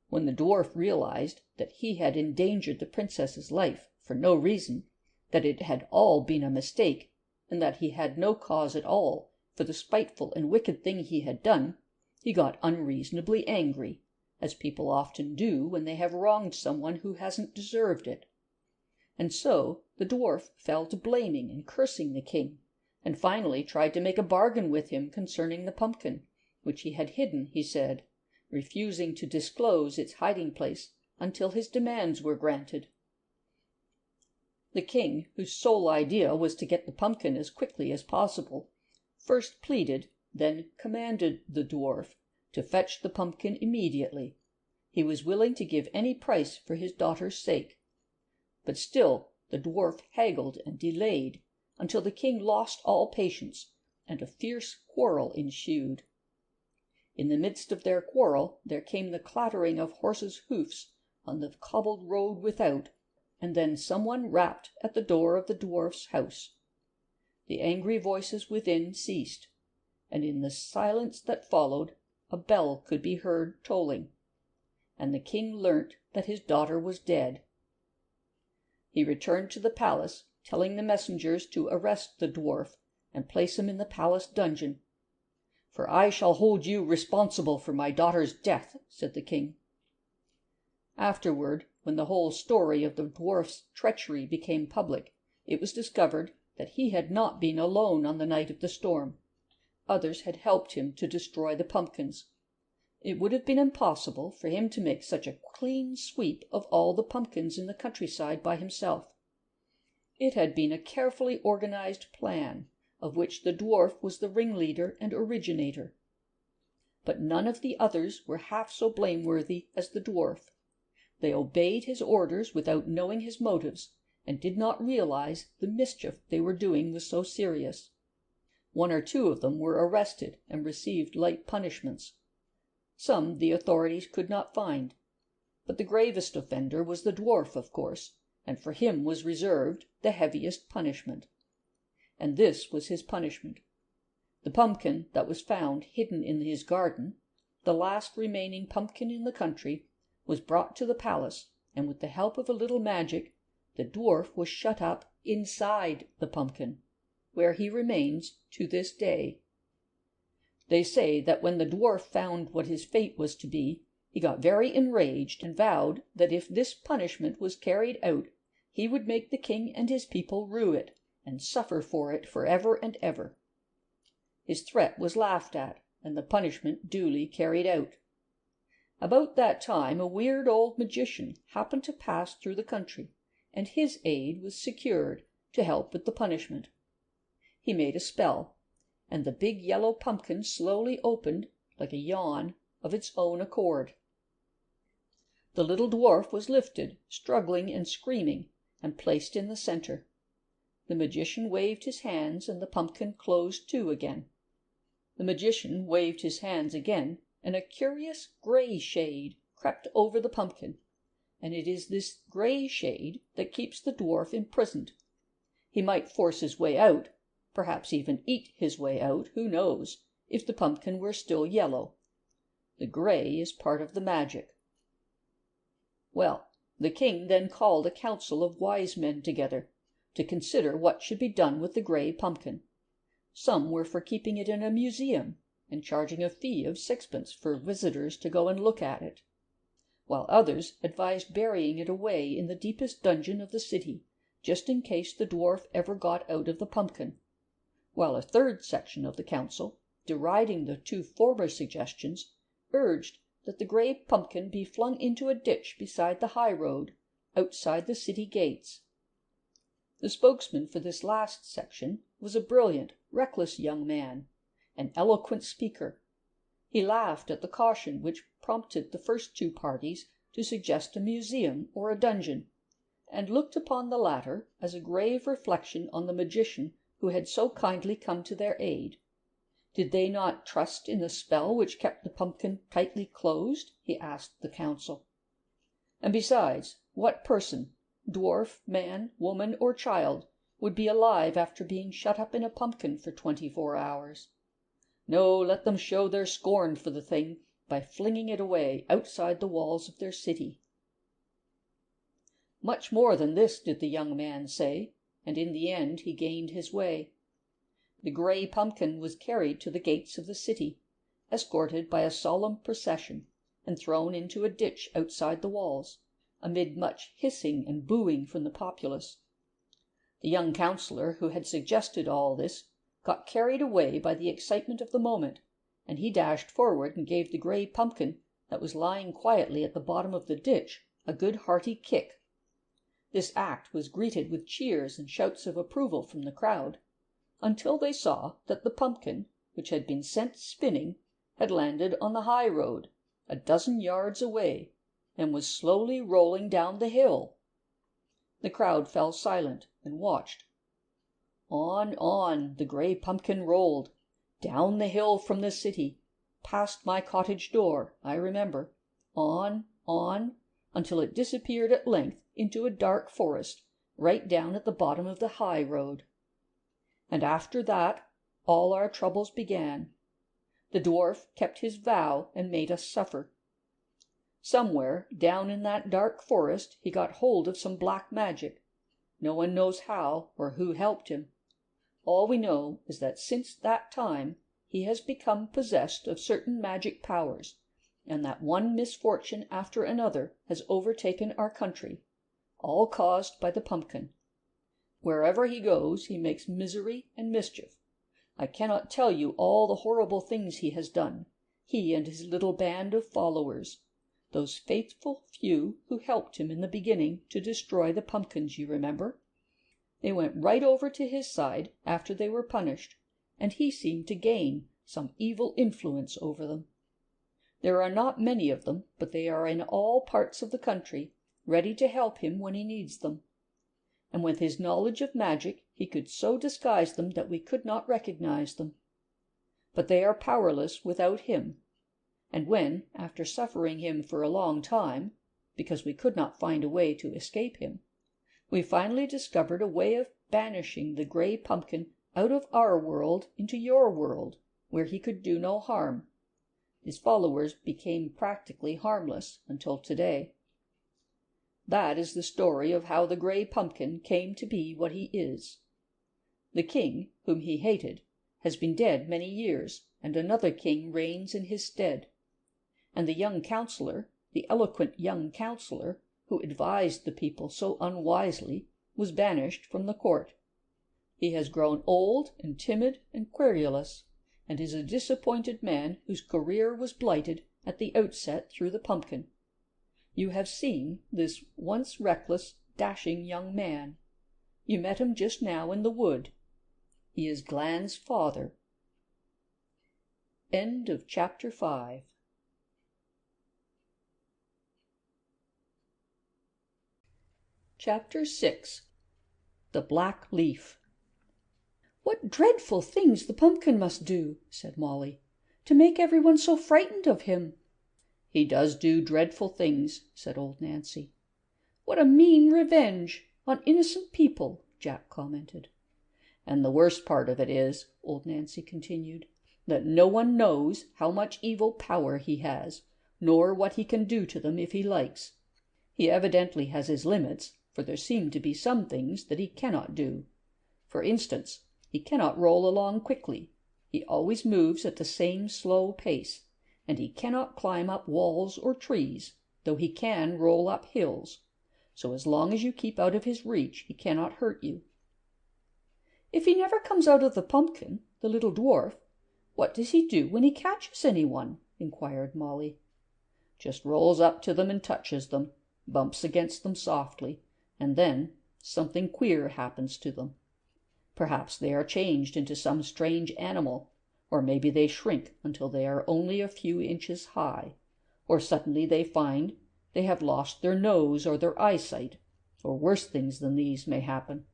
When the dwarf realized that he had endangered the princess's life for no reason, that it had all been a mistake, and that he had no cause at all for the spiteful and wicked thing he had done, he got unreasonably angry, as people often do when they have wronged someone who hasn't deserved it. And so the dwarf fell to blaming and cursing the king, and finally tried to make a bargain with him concerning the pumpkin, which he had hidden, he said, refusing to disclose its hiding place until his demands were granted. The king, whose sole idea was to get the pumpkin as quickly as possible, first pleaded, then commanded the dwarf to fetch the pumpkin immediately. He was willing to give any price for his daughter's sake. But still the dwarf haggled and delayed until the king lost all patience, and a fierce quarrel ensued. In the midst of their quarrel there came the clattering of horses' hoofs on the cobbled road without, and then someone rapped at the door of the dwarf's house. The angry voices within ceased, and in the silence that followed a bell could be heard tolling, and the king learnt that his daughter was dead. He returned to the palace, telling the messengers to arrest the dwarf and place him in the palace dungeon. "For I shall hold you responsible for my daughter's death," said the king. Afterward, when the whole story of the dwarf's treachery became public, it was discovered that he had not been alone on the night of the storm. Others had helped him to destroy the pumpkins. It would have been impossible for him to make such a clean sweep of all the pumpkins in the countryside by himself. It had been a carefully organized plan, of which the dwarf was the ringleader and originator. But none of the others were half so blameworthy as the dwarf. They obeyed his orders without knowing his motives, and did not realize the mischief they were doing was so serious. One or two of them were arrested and received light punishments. Some the authorities could not find. But the gravest offender was the dwarf, of course, and for him was reserved the heaviest punishment. And this was his punishment. The pumpkin that was found hidden in his garden, the last remaining pumpkin in the country, was brought to the palace, and with the help of a little magic, the dwarf was shut up inside the pumpkin, where he remains to this day. They say that when the dwarf found what his fate was to be, he got very enraged and vowed that if this punishment was carried out, he would make the king and his people rue it and suffer for it for ever and ever. His threat was laughed at, and the punishment duly carried out. About that time a weird old magician happened to pass through the country, and his aid was secured to help with the punishment. He made a spell, and the big yellow pumpkin slowly opened, like a yawn, of its own accord. The little dwarf was lifted, struggling and screaming, and placed in the center. The magician waved his hands, and the pumpkin closed to again. The magician waved his hands again, and a curious gray shade crept over the pumpkin, and it is this gray shade that keeps the dwarf imprisoned. He might force his way out, perhaps even eat his way out, who knows, if the pumpkin were still yellow. The gray is part of the magic. Well, the king then called a council of wise men together to consider what should be done with the gray pumpkin. Some were for keeping it in a museum and charging a fee of 6 for visitors to go and look at it, while others advised burying it away in the deepest dungeon of the city, just in case the dwarf ever got out of the pumpkin, while a third section of the council, deriding the 2 former suggestions, urged that the gray pumpkin be flung into a ditch beside the high road, outside the city gates. The spokesman for this last section was a brilliant, reckless young man, an eloquent speaker. He laughed at the caution which prompted the first 2 parties to suggest a museum or a dungeon, and looked upon the latter as a grave reflection on the magician who had so kindly come to their aid. Did they not trust in the spell which kept the pumpkin tightly closed? He asked the council. And besides, what person, dwarf, man, woman, or child, would be alive after being shut up in a pumpkin for 24 hours? No, let them show their scorn for the thing by flinging it away outside the walls of their city. Much more than this did the young man say, and in the end he gained his way. The gray pumpkin was carried to the gates of the city, escorted by a solemn procession, and thrown into a ditch outside the walls, amid much hissing and booing from the populace. The young councillor who had suggested all this got carried away by the excitement of the moment, and he dashed forward and gave the gray pumpkin that was lying quietly at the bottom of the ditch a good hearty kick. This act was greeted with cheers and shouts of approval from the crowd, until they saw that the pumpkin, which had been sent spinning, had landed on the high road, a dozen yards away, and was slowly rolling down the hill. The crowd fell silent and watched. On, the gray pumpkin rolled, down the hill from the city, past my cottage door, I remember, on, until it disappeared at length into a dark forest, right down at the bottom of the high road. And after that, all our troubles began. The dwarf kept his vow and made us suffer. Somewhere down in that dark forest he got hold of some black magic. No one knows how or who helped him. All we know is that since that time he has become possessed of certain magic powers, and that one misfortune after another has overtaken our country, all caused by the pumpkin. Wherever he goes he makes misery and mischief. I cannot tell you all the horrible things he has done, he and his little band of followers, those faithful few who helped him in the beginning to destroy the pumpkins, you remember. They went right over to his side after they were punished, and he seemed to gain some evil influence over them. There are not many of them, but they are in all parts of the country, ready to help him when he needs them. And with his knowledge of magic he could so disguise them that we could not recognize them. But they are powerless without him, and when, after suffering him for a long time, because we could not find a way to escape him, we finally discovered a way of banishing the gray pumpkin out of our world into your world, where he could do no harm. His followers became practically harmless until today. That is the story of how the gray pumpkin came to be what he is. The king, whom he hated, has been dead many years, and another king reigns in his stead. And the young counselor, the eloquent young counselor, who advised the people so unwisely, was banished from the court. He has grown old and timid and querulous, and is a disappointed man whose career was blighted at the outset through the pumpkin. You have seen this once reckless, dashing young man. You met him just now in the wood. He is Glan's father. End of chapter 5. Chapter 6. The Black Leaf. "What dreadful things the pumpkin must do," said Molly, "to make everyone so frightened of him." "He does do dreadful things," said old Nancy. "What a mean revenge on innocent people," Jack commented. "And the worst part of it is," old Nancy continued, "that no one knows how much evil power he has, nor what he can do to them if he likes. He evidently has his limits, for there seem to be some things that he cannot do. For instance, he cannot roll along quickly. He always moves at the same slow pace, and he cannot climb up walls or trees, though he can roll up hills. So as long as you keep out of his reach, he cannot hurt you." "If he never comes out of the pumpkin, the little dwarf, what does he do when he catches anyone?" inquired Molly. "Just rolls up to them and touches them, bumps against them softly, and then something queer happens to them. Perhaps they are changed into some strange animal, or maybe they shrink until they are only a few inches high, or suddenly they find they have lost their nose or their eyesight, or worse things than these may happen.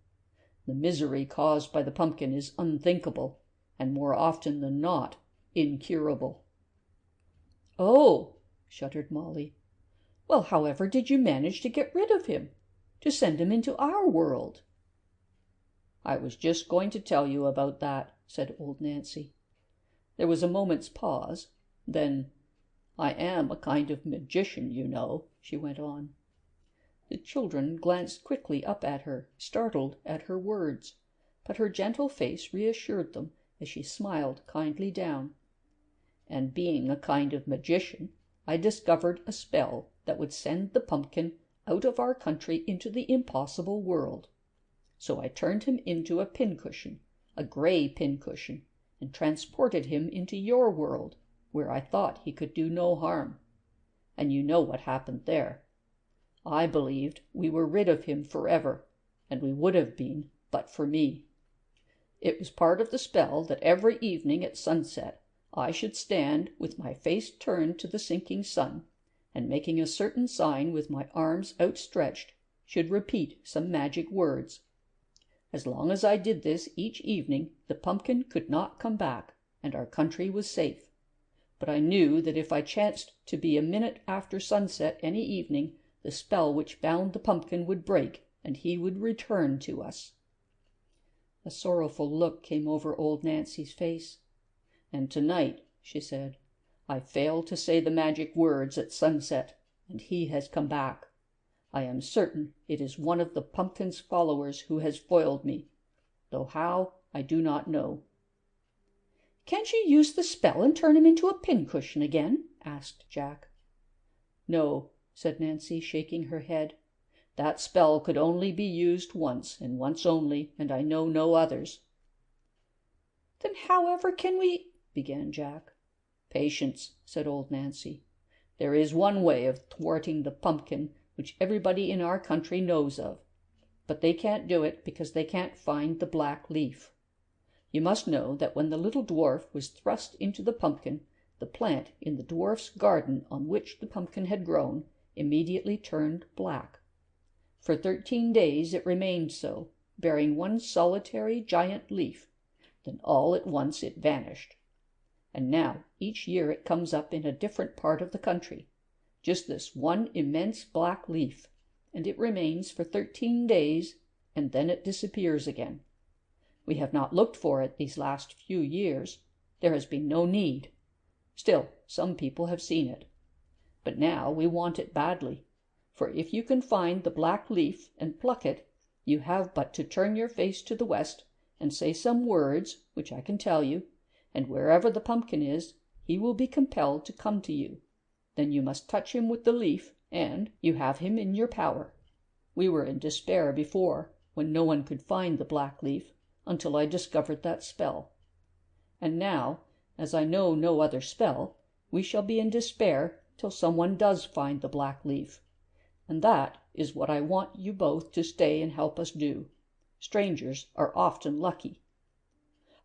The misery caused by the pumpkin is unthinkable, and more often than not, incurable." "Oh," shuddered Molly. "Well, however did you manage to get rid of him, to send him into our world?" "I was just going to tell you about that," said old Nancy. There was a moment's pause. Then, "I am a kind of magician, you know," she went on. The children glanced quickly up at her, startled at her words, but her gentle face reassured them as she smiled kindly down. "And being a kind of magician, I discovered a spell that would send the pumpkin out of our country into the impossible world. So I turned him into a pincushion, a gray pincushion, and transported him into your world, where I thought he could do no harm. And you know what happened there. I believed we were rid of him forever, and we would have been but for me. It was part of the spell that every evening at sunset I should stand with my face turned to the sinking sun, and making a certain sign with my arms outstretched, should repeat some magic words. As long as I did this each evening, the pumpkin could not come back, and our country was safe. But I knew that if I chanced to be a minute after sunset any evening, the spell which bound the pumpkin would break, and he would return to us." A sorrowful look came over old Nancy's face. "And tonight," she said, "I failed to say the magic words at sunset, and he has come back. I am certain it is one of the pumpkin's followers who has foiled me, though how I do not know." "Can't you use the spell and turn him into a pincushion again?" asked Jack. "No," said Nancy, shaking her head. "That spell could only be used once, and once only, and I know no others." "Then however can we—" began Jack. "Patience," said old Nancy. "There is one way of thwarting the pumpkin which everybody in our country knows of, but they can't do it because they can't find the black leaf. You must know that when the little dwarf was thrust into the pumpkin, the plant in the dwarf's garden on which the pumpkin had grown immediately turned black. For 13 days it remained so, bearing one solitary giant leaf. Then all at once it vanished. And now each year it comes up in a different part of the country, just this one immense black leaf, and it remains for 13 days, and then it disappears again. We have not looked for it these last few years. There has been no need. Still, some people have seen it. But now we want it badly, for if you can find the black leaf and pluck it, you have but to turn your face to the west and say some words, which I can tell you, and wherever the pumpkin is, he will be compelled to come to you. Then you must touch him with the leaf, and you have him in your power. We were in despair before, when no one could find the black leaf, until I discovered that spell. And now, as I know no other spell, we shall be in despair till someone does find the black leaf. And that is what I want you both to stay and help us do. Strangers are often lucky."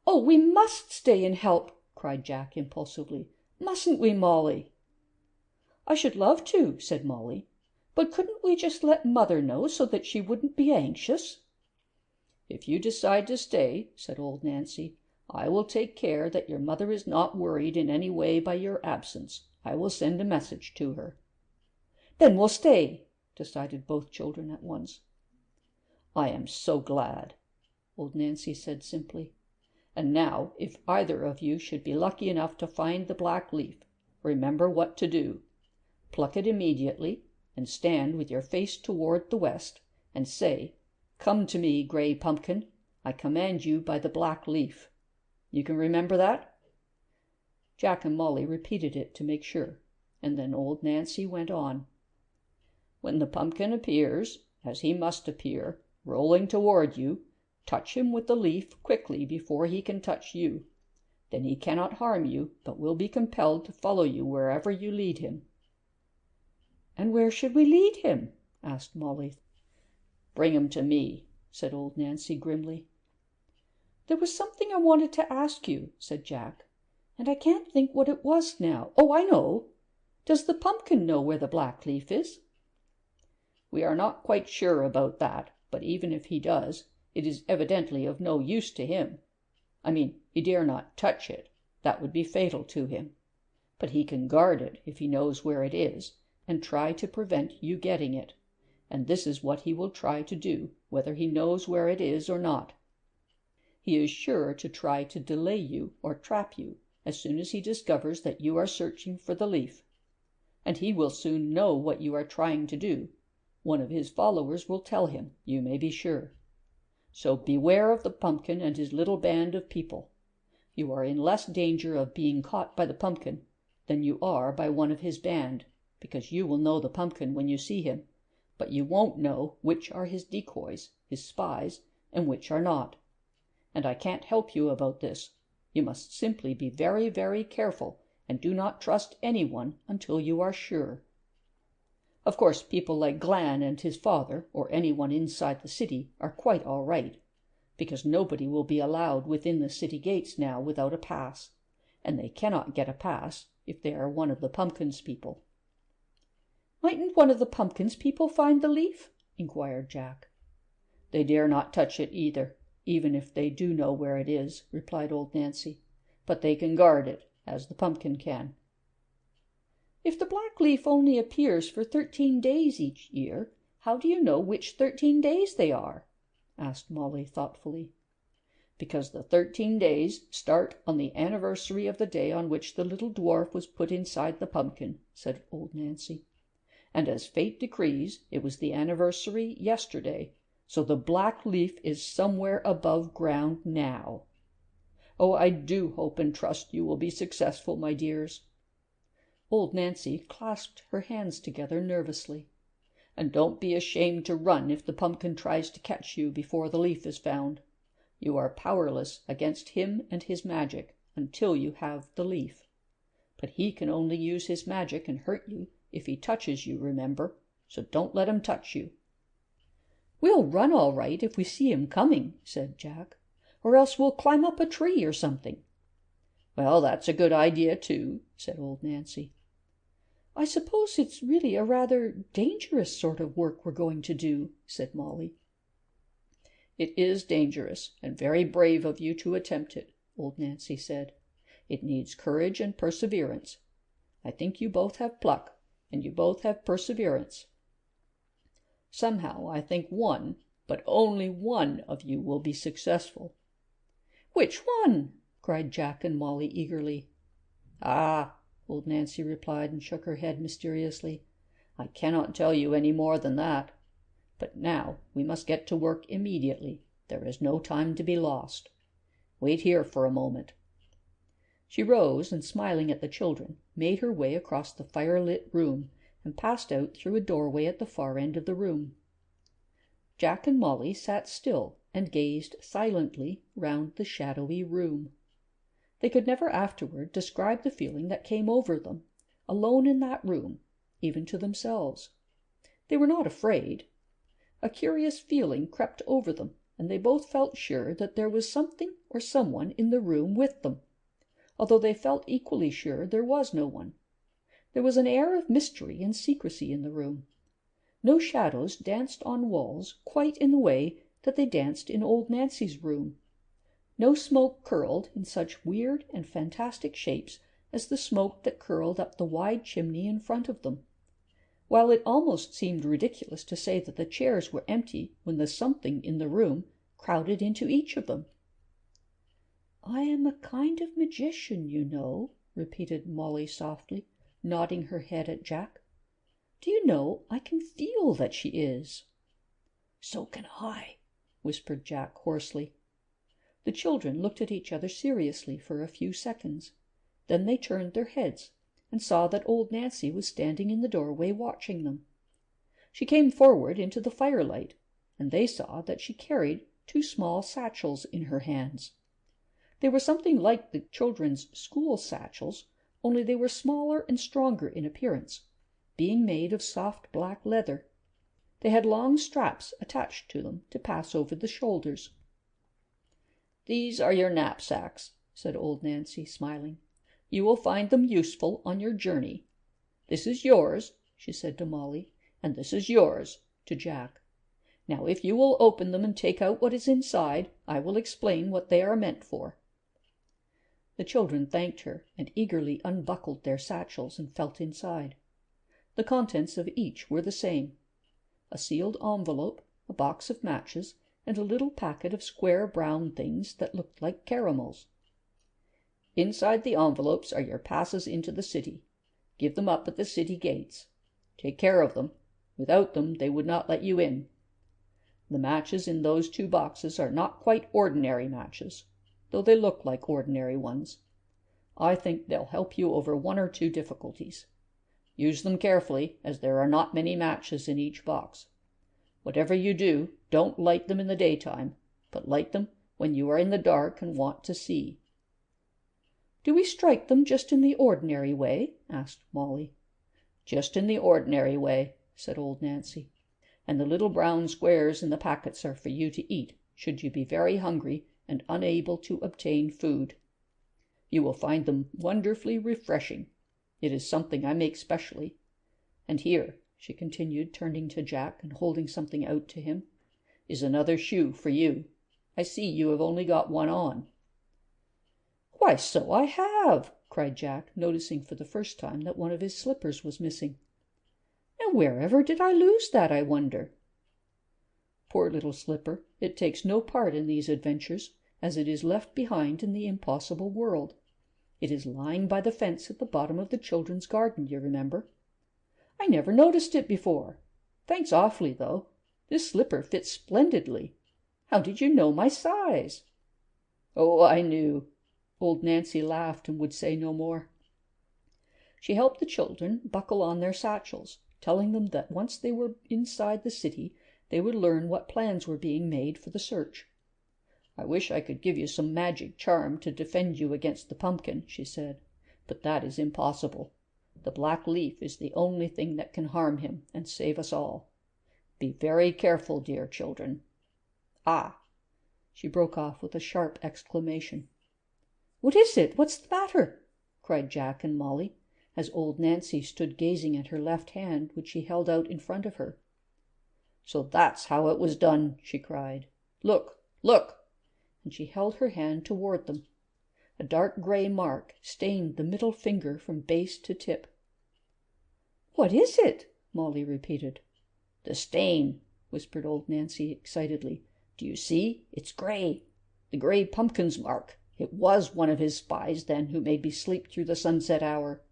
"Oh, we must stay and help," cried Jack impulsively. "Mustn't we, Molly?" "I should love to," said Molly. "But couldn't we just let Mother know so that she wouldn't be anxious?" "If you decide to stay," said old Nancy, "I will take care that your mother is not worried in any way by your absence. I will send a message to her." "Then we'll stay," decided both children at once. "I am so glad," old Nancy said simply. "And now, if either of you should be lucky enough to find the black leaf, remember what to do. Pluck it immediately, and stand with your face toward the west, and say, 'Come to me, gray pumpkin. I command you by the black leaf.' You can remember that?" Jack and Molly repeated it to make sure, and then old Nancy went on. "When the pumpkin appears, as he must appear, rolling toward you, touch him with the leaf quickly before he can touch you. Then he cannot harm you, but will be compelled to follow you wherever you lead him." "And where should we lead him?" asked Molly. "Bring him to me," said old Nancy grimly. "There was something I wanted to ask you," said Jack, "and I can't think what it was now. Oh, I know. Does the pumpkin know where the black leaf is?" "We are not quite sure about that, but even if he does, it is evidently of no use to him. I mean, he dare not touch it. That would be fatal to him. But he can guard it if he knows where it is, and try to prevent you getting it. And this is what he will try to do, whether he knows where it is or not. He is sure to try to delay you or trap you as soon as he discovers that you are searching for the leaf. And he will soon know what you are trying to do. One of his followers will tell him, you may be sure. So beware of the pumpkin and his little band of people. You are in less danger of being caught by the pumpkin than you are by one of his band, because you will know the pumpkin when you see him, but you won't know which are his decoys, his spies, and which are not. And I can't help you about this. You must simply be very, very careful, and do not trust anyone until you are sure. Of course, people like Glan and his father, or anyone inside the city, are quite all right, because nobody will be allowed within the city gates now without a pass, and they cannot get a pass if they are one of the pumpkin's people." "Mightn't one of the pumpkin's people find the leaf?" inquired Jack. "They dare not touch it either, even if they do know where it is," replied old Nancy, "but they can guard it, as the pumpkin can." "If the black leaf only appears for 13 days each year, how do you know which 13 days they are?" asked Molly thoughtfully. "Because the 13 days start on the anniversary of the day on which the little dwarf was put inside the pumpkin," said old Nancy. "And as fate decrees, it was the anniversary yesterday, so the black leaf is somewhere above ground now. Oh, I do hope and trust you will be successful, my dears." Old Nancy clasped her hands together nervously. "And don't be ashamed to run if the pumpkin tries to catch you before the leaf is found. You are powerless against him and his magic until you have the leaf. But he can only use his magic and hurt you if he touches you, remember, so don't let him touch you." "We'll run all right if we see him coming," said Jack, "or else we'll climb up a tree or something." "Well, that's a good idea, too," said old Nancy. "I suppose it's really a rather dangerous sort of work we're going to do," said Molly. "It is dangerous, and very brave of you to attempt it," old Nancy said. "It needs courage and perseverance. I think you both have pluck, and you both have perseverance. Somehow I think one, but only one of you will be successful. "Which one?" cried Jack and Molly eagerly. "Ah," old Nancy replied, and shook her head mysteriously. "I cannot tell you any more than that. But now we must get to work immediately. There is no time to be lost. Wait here for a moment." She rose and, smiling at the children, made her way across the fire-lit room and passed out through a doorway at the far end of the room. Jack and Molly sat still and gazed silently round the shadowy room. They could never afterward describe the feeling that came over them, alone in that room, even to themselves. They were not afraid. A curious feeling crept over them, and they both felt sure that there was something or someone in the room with them, although they felt equally sure there was no one. There was an air of mystery and secrecy in the room. No shadows danced on walls quite in the way that they danced in old Nancy's room. No smoke curled in such weird and fantastic shapes as the smoke that curled up the wide chimney in front of them, while it almost seemed ridiculous to say that the chairs were empty when the something in the room crowded into each of them. "I am a kind of magician, you know," repeated Molly softly, nodding her head at Jack. "Do you know, I can feel that she is." "So can I," whispered Jack hoarsely. The children looked at each other seriously for a few seconds. Then they turned their heads and saw that old Nancy was standing in the doorway watching them. She came forward into the firelight, and they saw that she carried 2 small satchels in her hands. They were something like the children's school satchels, only they were smaller and stronger in appearance, being made of soft black leather. They had long straps attached to them to pass over the shoulders. "These are your knapsacks," said old Nancy, smiling. "You will find them useful on your journey. This is yours," she said to Molly, "and this is yours," to Jack. "Now, if you will open them and take out what is inside, I will explain what they are meant for." The children thanked her and eagerly unbuckled their satchels and felt inside. The contents of each were the same: a sealed envelope, a box of matches, and a little packet of square brown things that looked like caramels. "Inside the envelopes are your passes into the city. Give them up at the city gates. Take care of them. Without them they would not let you in. The matches in those 2 boxes are not quite ordinary matches, though they look like ordinary ones. I think they'll help you over 1 or 2 difficulties. Use them carefully, as there are not many matches in each box. Whatever you do, don't light them in the daytime, but light them when you are in the dark and want to see." "Do we strike them just in the ordinary way?" asked Molly. "Just in the ordinary way," said old Nancy. "And the little brown squares in the packets are for you to eat, should you be very hungry and unable to obtain food. You will find them wonderfully refreshing. It is something I make specially. And here," she continued, turning to Jack and holding something out to him, "is another shoe for you. I see you have only got one on." "Why, so I have!" cried Jack, noticing for the first time that one of his slippers was missing. "Now wherever did I lose that, I wonder?" Poor little slipper, it takes no part in these adventures, as it is left behind in the impossible world. It is lying by the fence at the bottom of the children's garden, you remember. I never noticed it before. Thanks awfully, though. This slipper fits splendidly. How did you know my size?" "Oh, I knew." Old Nancy laughed and would say no more. She helped the children buckle on their satchels, telling them that once they were inside the city they would learn what plans were being made for the search. "I wish I could give you some magic charm to defend you against the pumpkin," she said, "but that is impossible. The black leaf is the only thing that can harm him and save us all. Be very careful, dear children. Ah!" She broke off with a sharp exclamation. "What is it? What's the matter?" cried Jack and Molly, as old Nancy stood gazing at her left hand, which she held out in front of her. "So that's how it was done," she cried. "Look, look!" And she held her hand toward them. A dark gray mark stained the middle finger from base to tip. "What is it?" Molly repeated. "The stain," whispered old Nancy excitedly. "Do you see? It's gray. The gray pumpkin's mark. It was one of his spies, then, who made me sleep through the sunset hour.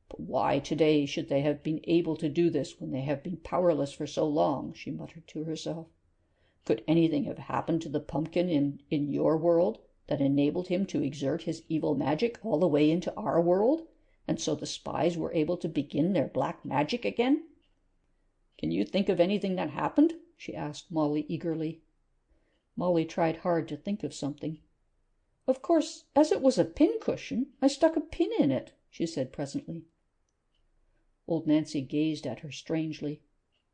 But why today should they have been able to do this when they have been powerless for so long? She muttered to herself. Could anything have happened to the pumpkin in your world that enabled him to exert his evil magic all the way into our world, and so the spies were able to begin their black magic again? Can you think of anything that happened? She asked Molly eagerly. Molly tried hard to think of something. Of course, as it was a pincushion, I stuck a pin in it, she said presently. Old Nancy gazed at her strangely.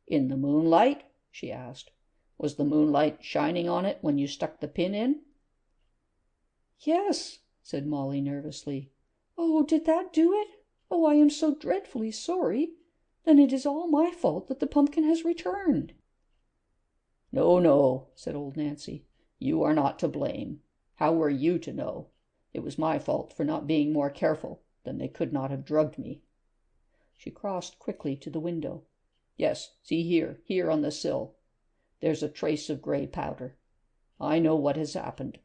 In the moonlight? She asked. Was the moonlight shining on it when you stuck the pin in? Yes, said Molly nervously. Oh, did that do it? Oh, I am so dreadfully sorry. Then it is all my fault that the pumpkin has returned. No, no, said old Nancy. You are not to blame. How were you to know? It was my fault for not being more careful. Then they could not have drugged me. She crossed quickly to the window. Yes, see here on the sill. There's a trace of gray powder. I know what has happened.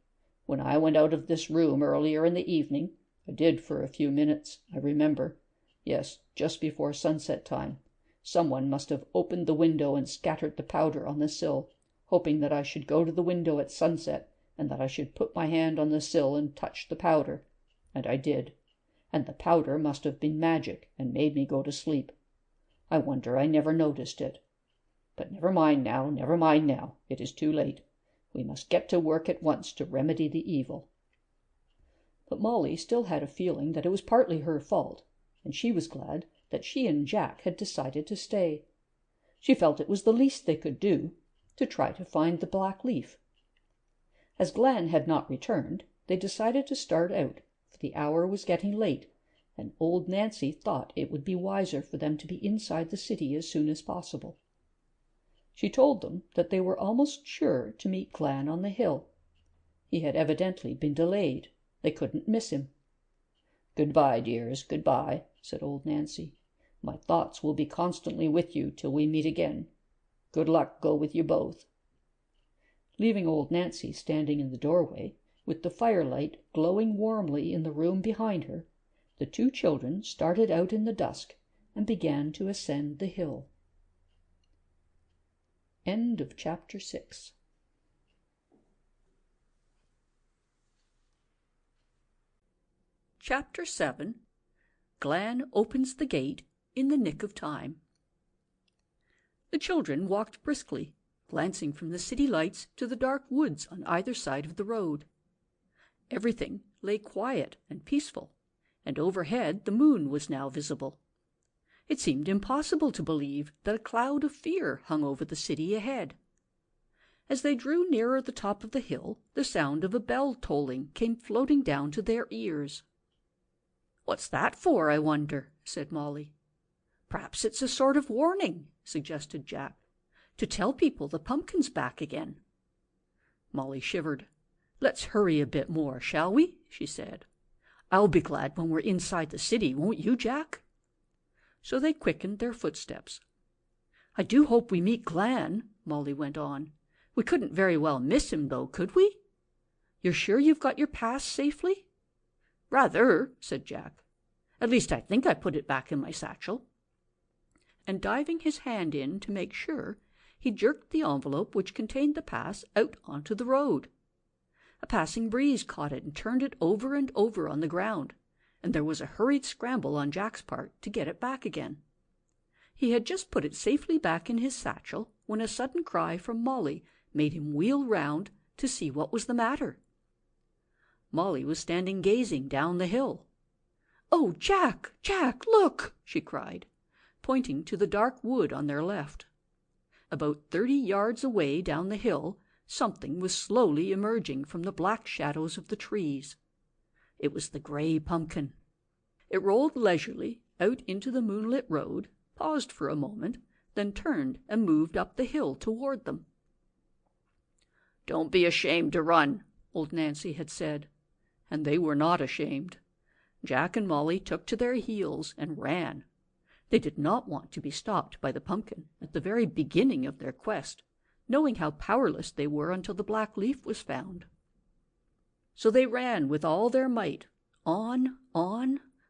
When I went out of this room earlier in the evening, I did for a few minutes, I remember. Yes, just before sunset time. Someone must have opened the window and scattered the powder on the sill, hoping that I should go to the window at sunset and that I should put my hand on the sill and touch the powder. And I did. And the powder must have been magic and made me go to sleep. I wonder I never noticed it. But never mind now. It is too late. We must get to work at once to remedy the evil. But Molly still had a feeling that it was partly her fault, and she was glad that she and Jack had decided to stay. She felt it was the least they could do, to try to find the black leaf. As Glenn had not returned, they decided to start out, for the hour was getting late, and old Nancy thought it would be wiser for them to be inside the city as soon as possible. She told them that they were almost sure to meet Glenn on the hill. He had evidently been delayed. They couldn't miss him. Goodbye, dears, goodbye, said old Nancy. My thoughts will be constantly with you till we meet again. Good luck go with you both. Leaving old Nancy standing in the doorway, with the firelight glowing warmly in the room behind her, the two children started out in the dusk and began to ascend the hill. End of chapter 6. Chapter 7. Glenn opens the gate in the nick of time. The children walked briskly, glancing from the city lights to the dark woods on either side of the road. Everything lay quiet and peaceful, and overhead the moon was now visible. It seemed impossible to believe that a cloud of fear hung over the city ahead. As they drew nearer the top of the hill, the sound of a bell tolling came floating down to their ears. "What's that for, I wonder?" said Molly. "Perhaps it's a sort of warning," suggested Jack, "to tell people the pumpkin's back again." Molly shivered. "Let's hurry a bit more, shall we?" she said. "I'll be glad when we're inside the city, won't you, Jack?" So they quickened their footsteps. "I do hope we meet Glenn," Molly went on. "We couldn't very well miss him, though, could we? You're sure you've got your pass safely?" "Rather," said Jack. "At least I think I put it back in my satchel." And diving his hand in to make sure, he jerked the envelope which contained the pass out onto the road. A passing breeze caught it and turned it over and over on the ground, and there was a hurried scramble on Jack's part to get it back again. He had just put it safely back in his satchel when a sudden cry from Molly made him wheel round to see what was the matter. Molly was standing gazing down the hill. "Oh, Jack, Jack, look!" she cried, pointing to the dark wood on their left. About 30 yards away down the hill, something was slowly emerging from the black shadows of the trees. It was the gray pumpkin. It rolled leisurely out into the moonlit road, paused for a moment, then turned and moved up the hill toward them. "Don't be ashamed to run," old Nancy had said. And they were not ashamed. Jack and Molly took to their heels and ran. They did not want to be stopped by the pumpkin at the very beginning of their quest, knowing how powerless they were until the black leaf was found. So they ran with all their might, on,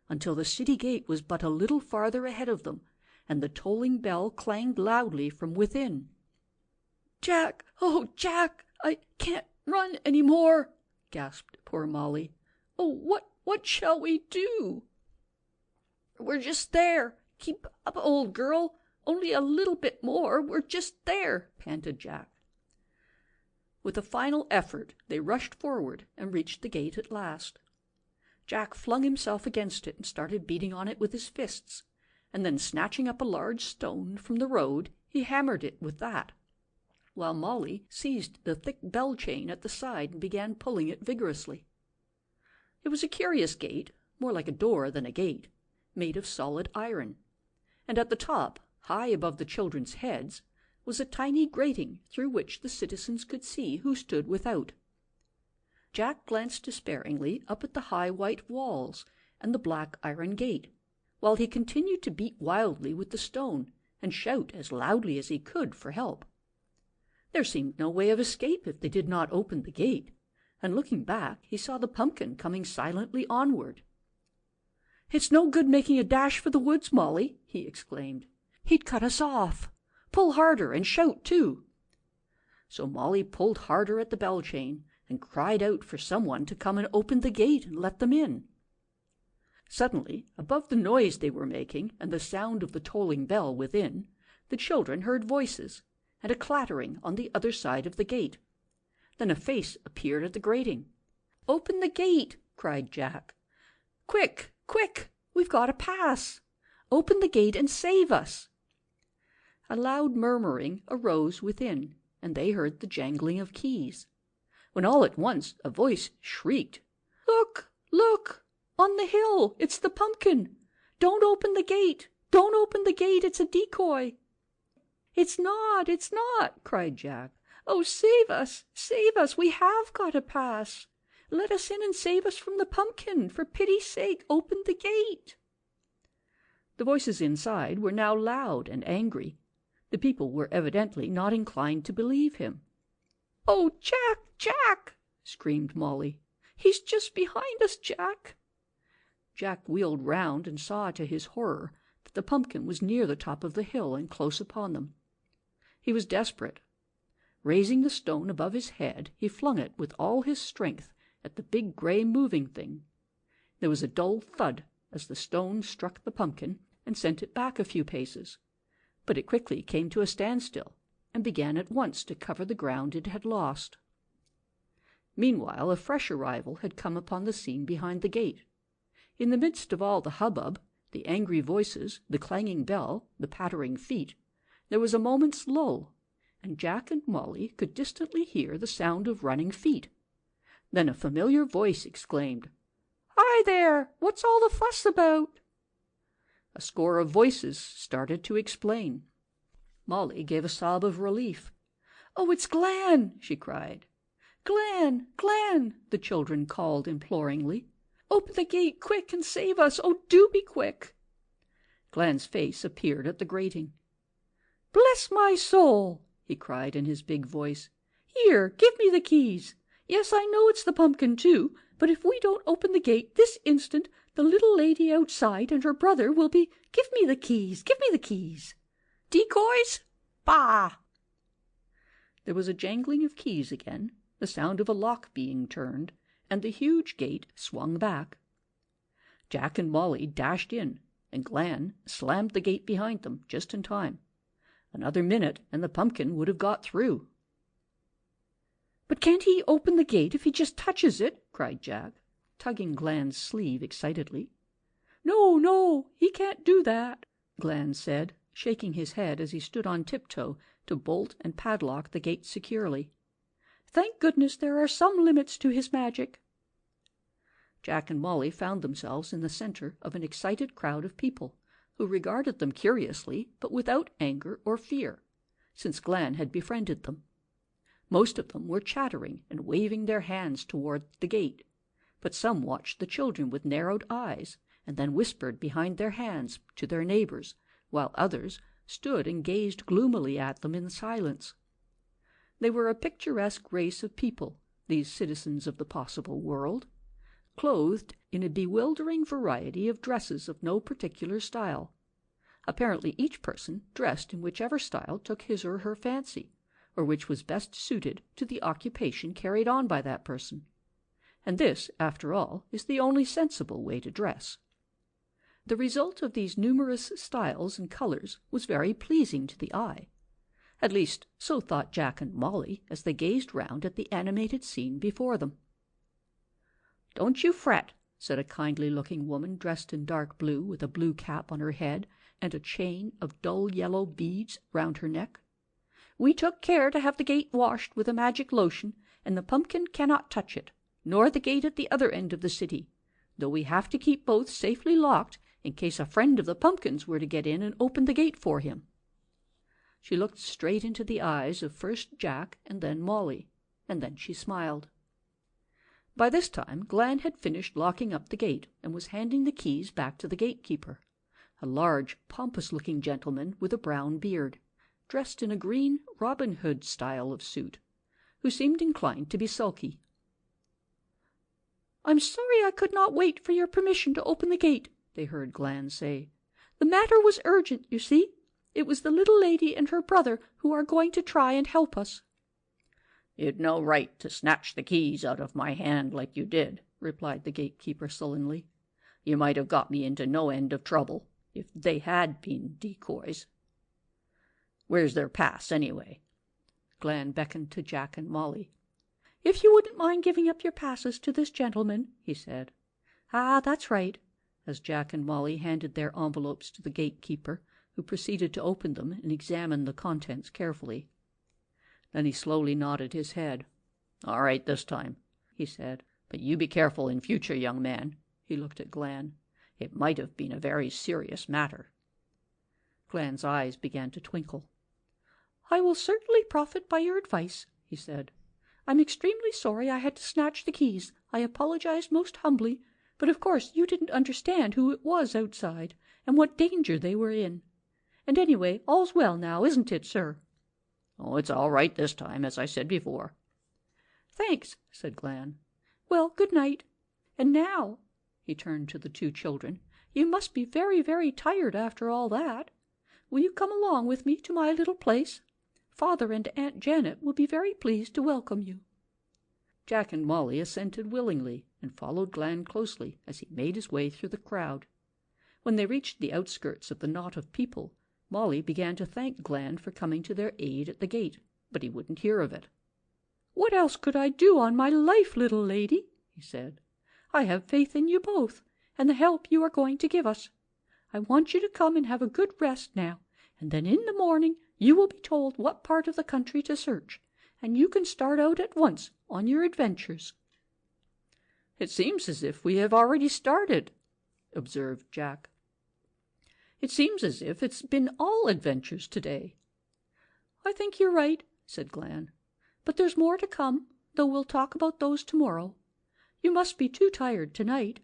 until the city gate was but a little farther ahead of them, and the tolling bell clanged loudly from within. "Jack! Oh, Jack! I can't run any more!" gasped poor Molly. "Oh, what shall we do?" "We're just there. Keep up, old girl. Only a little bit more. We're just there," panted Jack. With a final effort, they rushed forward and reached the gate at last. Jack flung himself against it and started beating on it with his fists, and then snatching up a large stone from the road, he hammered it with that, while Molly seized the thick bell chain at the side and began pulling it vigorously. It was a curious gate, more like a door than a gate, made of solid iron, and at the top, high above the children's heads, was a tiny grating through which the citizens could see who stood without. Jack glanced despairingly up at the high white walls and the black iron gate, while he continued to beat wildly with the stone and shout as loudly as he could for help. There seemed no way of escape if they did not open the gate, and looking back he saw the pumpkin coming silently onward. "It's no good making a dash for the woods, Molly," he exclaimed. "He'd cut us off. Pull harder and shout too." So Molly pulled harder at the bell chain and cried out for someone to come and open the gate and let them in. Suddenly, above the noise they were making and the sound of the tolling bell within, the children heard voices and a clattering on the other side of the gate. Then a face appeared at the grating. "Open the gate!" cried Jack. "Quick, quick! We've got to pass! Open the gate and save us!" A loud murmuring arose within, and they heard the jangling of keys, when all at once a voice shrieked, "Look, look! On the hill! It's the pumpkin! Don't open the gate! Don't open the gate! It's a decoy!" It's not! It's not!" cried Jack. "Oh, save us! Save us! We have got to pass! Let us in and save us from the pumpkin! For pity's sake, open the gate!" The voices inside were now loud and angry. The people were evidently not inclined to believe him. "Oh, Jack, Jack!" screamed Molly. "He's just behind us, Jack!" Jack wheeled round and saw to his horror that the pumpkin was near the top of the hill and close upon them. He was desperate. Raising the stone above his head, he flung it with all his strength at the big grey moving thing. There was a dull thud as the stone struck the pumpkin and sent it back a few paces, but it quickly came to a standstill and began at once to cover the ground it had lost. Meanwhile a fresh arrival had come upon the scene behind the gate. In the midst of all the hubbub, the angry voices, the clanging bell, the pattering feet, there was a moment's lull, and Jack and Molly could distantly hear the sound of running feet. Then a familiar voice exclaimed, "Hi there! What's all the fuss about?" A score of voices started to explain. Molly gave a sob of relief. "Oh, it's Glen!" she cried. "Glen! Glen!" the children called imploringly. "Open the gate quick and save us! Oh, do be quick!" Glen's face appeared at the grating. "Bless my soul!" he cried in his big voice. "Here, give me the keys. Yes, I know it's the pumpkin too, but if we don't open the gate this instant, the little lady outside and her brother will be— Give me the keys! Give me the keys! Decoys? Bah!" There was a jangling of keys again, the sound of a lock being turned, and the huge gate swung back. Jack and Molly dashed in, and Glen slammed the gate behind them just in time. Another minute and the pumpkin would have got through. "But can't he open the gate if he just touches it?" cried Jack, tugging Glen's sleeve excitedly. "No, no, he can't do that," Glen said, shaking his head as he stood on tiptoe to bolt and padlock the gate securely. "Thank goodness there are some limits to his magic." Jack and Molly found themselves in the center of an excited crowd of people, who regarded them curiously but without anger or fear, since Glen had befriended them. Most of them were chattering and waving their hands toward the gate, but some watched the children with narrowed eyes and then whispered behind their hands to their neighbors, while others stood and gazed gloomily at them in silence. They were a picturesque race of people, these citizens of the possible world, clothed in a bewildering variety of dresses of no particular style. Apparently each person dressed in whichever style took his or her fancy, or which was best suited to the occupation carried on by that person. And this, after all, is the only sensible way to dress. The result of these numerous styles and colours was very pleasing to the eye. At least, so thought Jack and Molly as they gazed round at the animated scene before them. "Don't you fret," said a kindly-looking woman dressed in dark blue, with a blue cap on her head and a chain of dull yellow beads round her neck. "We took care to have the gate washed with a magic lotion, and the pumpkin cannot touch it, nor the gate at the other end of the city, though we have to keep both safely locked in case a friend of the pumpkin's were to get in and open the gate for him." She looked straight into the eyes of first Jack and then Molly, and then she smiled. By this time Glen had finished locking up the gate and was handing the keys back to the gatekeeper, a large, pompous-looking gentleman with a brown beard, dressed in a green Robin Hood style of suit, who seemed inclined to be sulky. "I'm sorry I could not wait for your permission to open the gate," they heard Glen say. "The matter was urgent, you see. It was the little lady and her brother who are going to try and help us." "You'd no right to snatch the keys out of my hand like you did," replied the gatekeeper sullenly. "You might have got me into no end of trouble, if they had been decoys. Where's their pass, anyway?" Glen beckoned to Jack and Molly. "If you wouldn't mind giving up your passes to this gentleman," he said. "Ah, that's right," as Jack and Molly handed their envelopes to the gatekeeper, who proceeded to open them and examine the contents carefully. Then he slowly nodded his head. "All right this time," he said. "But you be careful in future, young man." He looked at Glen. "It might have been a very serious matter." Glen's eyes began to twinkle. "I will certainly profit by your advice," he said. "I'm extremely sorry I had to snatch the keys. I apologize most humbly, but of course you didn't understand who it was outside, and what danger they were in. And anyway, all's well now, isn't it, sir?" "Oh, it's all right this time, as I said before." "Thanks," said Glen. "Well, good night. And now," he turned to the two children, "you must be very, very tired after all that. Will you come along with me to my little place? Father and Aunt Janet will be very pleased to welcome you." Jack and Molly assented willingly, and followed Glen closely as he made his way through the crowd. When they reached the outskirts of the knot of people, Molly began to thank Glen for coming to their aid at the gate, but he wouldn't hear of it. "What else could I do on my life, little lady?" he said. "I have faith in you both, and the help you are going to give us. I want you to come and have a good rest now, and then in the morning you will be told what part of the country to search, and you can start out at once on your adventures." "It seems as if we have already started," observed Jack. "It seems as if it's been all adventures today." "I think you're right," said Glen. "But there's more to come, though we'll talk about those tomorrow. You must be too tired tonight.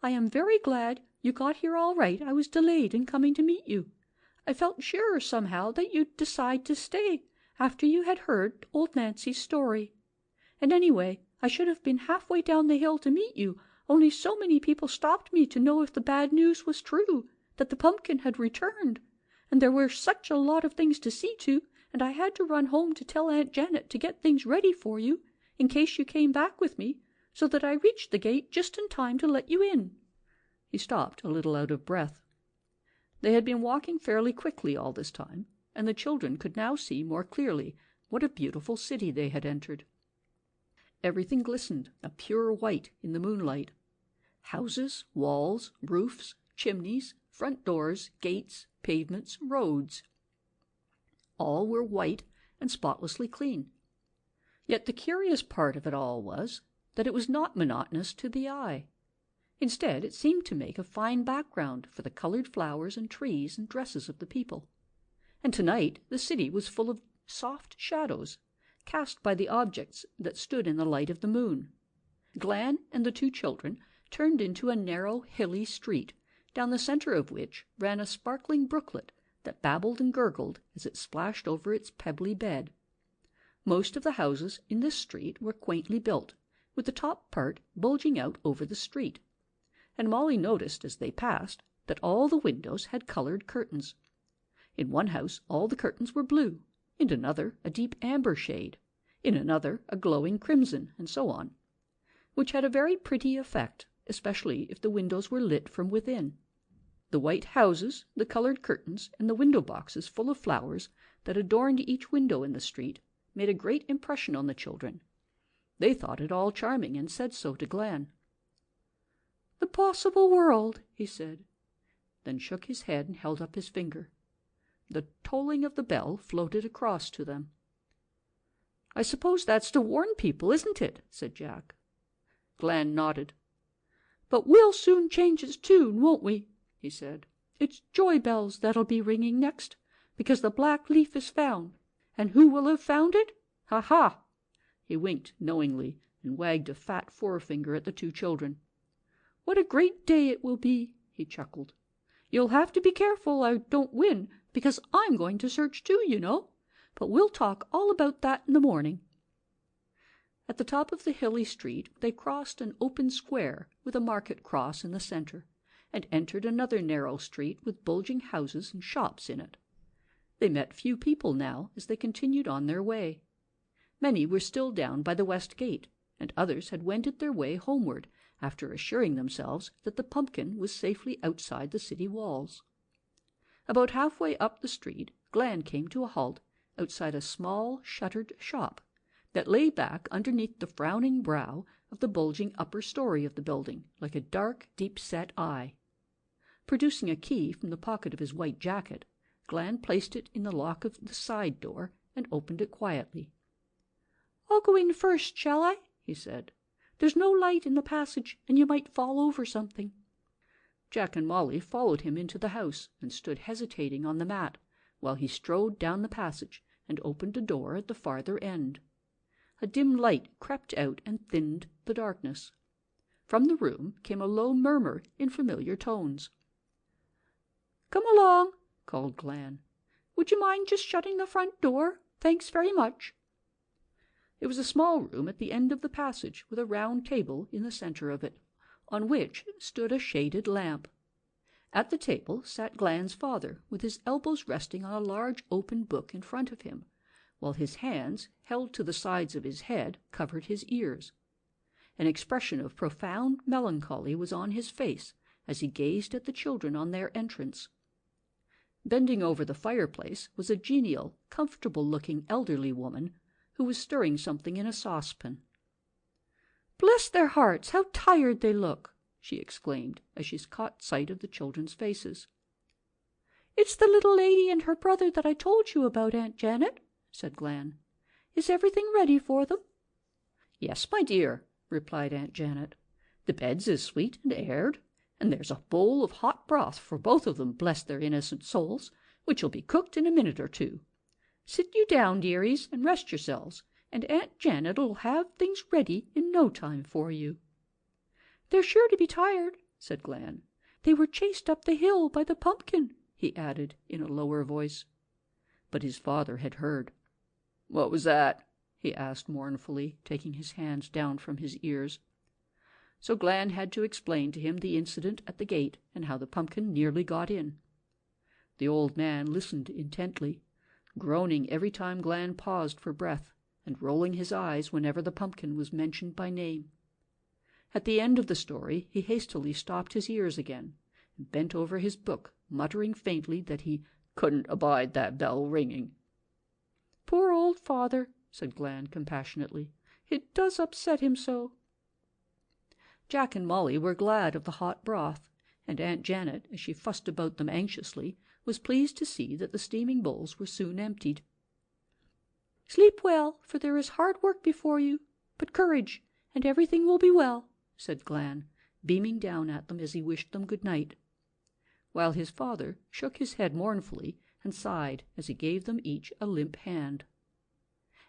I am very glad you got here all right. I was delayed in coming to meet you. I felt sure somehow that you'd decide to stay after you had heard old Nancy's story. And anyway, I should have been halfway down the hill to meet you, only so many people stopped me to know if the bad news was true, that the pumpkin had returned, and there were such a lot of things to see to, and I had to run home to tell Aunt Janet to get things ready for you, in case you came back with me, so that I reached the gate just in time to let you in." He stopped, a little out of breath. They had been walking fairly quickly all this time, and the children could now see more clearly what a beautiful city they had entered. Everything glistened a pure white in the moonlight. Houses, walls, roofs, chimneys, front doors, gates, pavements, roads. All were white and spotlessly clean. Yet the curious part of it all was that it was not monotonous to the eye. Instead, it seemed to make a fine background for the colored flowers and trees and dresses of the people. And tonight the city was full of soft shadows, cast by the objects that stood in the light of the moon. Glen and the two children turned into a narrow, hilly street, down the center of which ran a sparkling brooklet that babbled and gurgled as it splashed over its pebbly bed. Most of the houses in this street were quaintly built, with the top part bulging out over the street, and Molly noticed as they passed that all the windows had coloured curtains. In one house all the curtains were blue, in another a deep amber shade, in another a glowing crimson, and so on, which had a very pretty effect, especially if the windows were lit from within. The white houses, the coloured curtains, and the window boxes full of flowers that adorned each window in the street made a great impression on the children. They thought it all charming, and said so to Glen. "The possible world," he said, then shook his head and held up his finger. The tolling of the bell floated across to them. "I suppose that's to warn people, isn't it?" said Jack. Glen nodded. "But we'll soon change its tune, won't we?" he said. "It's joy bells that'll be ringing next, because the black leaf is found. And who will have found it? Ha ha!" He winked knowingly and wagged a fat forefinger at the two children. "What a great day it will be!" he chuckled. "You'll have to be careful I don't win, because I'm going to search too, you know. But we'll talk all about that in the morning." At the top of the hilly street they crossed an open square with a market cross in the centre, and entered another narrow street with bulging houses and shops in it. They met few people now as they continued on their way. Many were still down by the west gate, and others had wended their way homeward after assuring themselves that the pumpkin was safely outside the city walls. About halfway up the street Glen came to a halt outside a small shuttered shop that lay back underneath the frowning brow of the bulging upper story of the building like a dark, deep-set eye. Producing a key from the pocket of his white jacket, Glen placed it in the lock of the side door and opened it quietly. "I'll go in first, shall I?" he said. "There's no light in the passage, and you might fall over something." Jack and Molly followed him into the house and stood hesitating on the mat while he strode down the passage and opened a door at the farther end. A dim light crept out and thinned the darkness. From the room came a low murmur in familiar tones. "Come along," called Glen. "Would you mind just shutting the front door? Thanks very much." It was a small room at the end of the passage, with a round table in the centre of it, on which stood a shaded lamp. At the table sat Glen's father, with his elbows resting on a large open book in front of him, while his hands, held to the sides of his head, covered his ears. An expression of profound melancholy was on his face as he gazed at the children on their entrance. Bending over the fireplace was a genial, comfortable-looking elderly woman who was stirring something in a saucepan. "Bless their hearts, how tired they look!" she exclaimed as she caught sight of the children's faces. "It's the little lady and her brother that I told you about, Aunt Janet," said Glen. "Is everything ready for them?" "Yes, my dear," replied Aunt Janet. "The beds is sweet and aired, and there's a bowl of hot broth for both of them, bless their innocent souls, which'll be cooked in a minute or two. Sit you down, dearies, and rest yourselves, and Aunt Janet'll have things ready in no time for you." "They're sure to be tired," said Glen. "They were chased up the hill by the pumpkin," he added in a lower voice. But his father had heard. "What was that?" he asked mournfully, taking his hands down from his ears. So Glen had to explain to him the incident at the gate and how the pumpkin nearly got in. The old man listened intently, groaning every time Glen paused for breath, and rolling his eyes whenever the pumpkin was mentioned by name. At the end of the story he hastily stopped his ears again, and bent over his book, muttering faintly that he couldn't abide that bell ringing. "Poor old father," said Glen compassionately. "It does upset him so." Jack and Molly were glad of the hot broth, and Aunt Janet, as she fussed about them anxiously, was pleased to see that the steaming bowls were soon emptied. "Sleep well, for there is hard work before you, but courage, and everything will be well," said Glen, beaming down at them as he wished them good night, while his father shook his head mournfully and sighed as he gave them each a limp hand.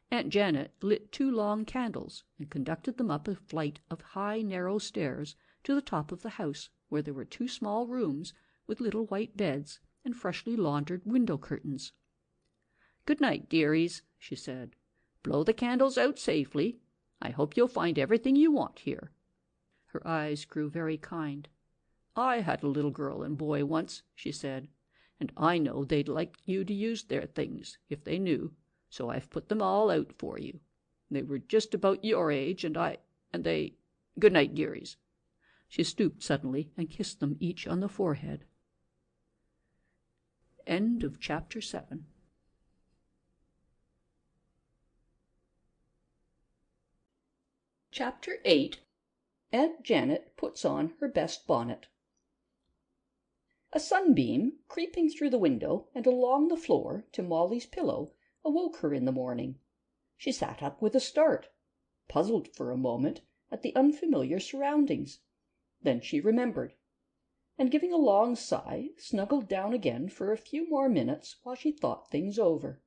Aunt Janet lit 2 long candles and conducted them up a flight of high, narrow stairs to the top of the house, where there were 2 small rooms with little white beds and freshly laundered window curtains. "Good night, dearies," she said. Blow the candles out safely. I hope you'll find everything you want here." Her eyes grew very kind. "I had a little girl and boy once," she said, "and I know they'd like you to use their things, if they knew, so I've put them all out for you. They were just about your age, and they— Good night, dearies." She stooped suddenly and kissed them each on the forehead. End of chapter 7. Chapter 8. Aunt Janet puts on her best bonnet. A sunbeam, creeping through the window and along the floor to Molly's pillow, awoke her in the morning. She sat up with a start, puzzled for a moment at the unfamiliar surroundings. Then she remembered, and giving a long sigh, snuggled down again for a few more minutes while she thought things over.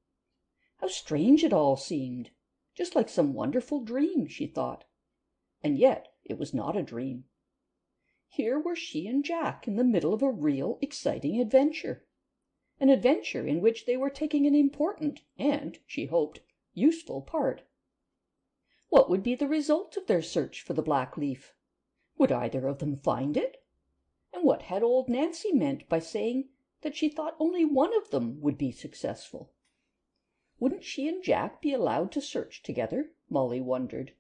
How strange it all seemed! Just like some wonderful dream, she thought. And yet it was not a dream. Here were she and Jack in the middle of a real exciting adventure. An adventure in which they were taking an important and, she hoped, useful part. What would be the result of their search for the black leaf? Would either of them find it? And what had old Nancy meant by saying that she thought only one of them would be successful? Wouldn't she and Jack be allowed to search together? Molly wondered.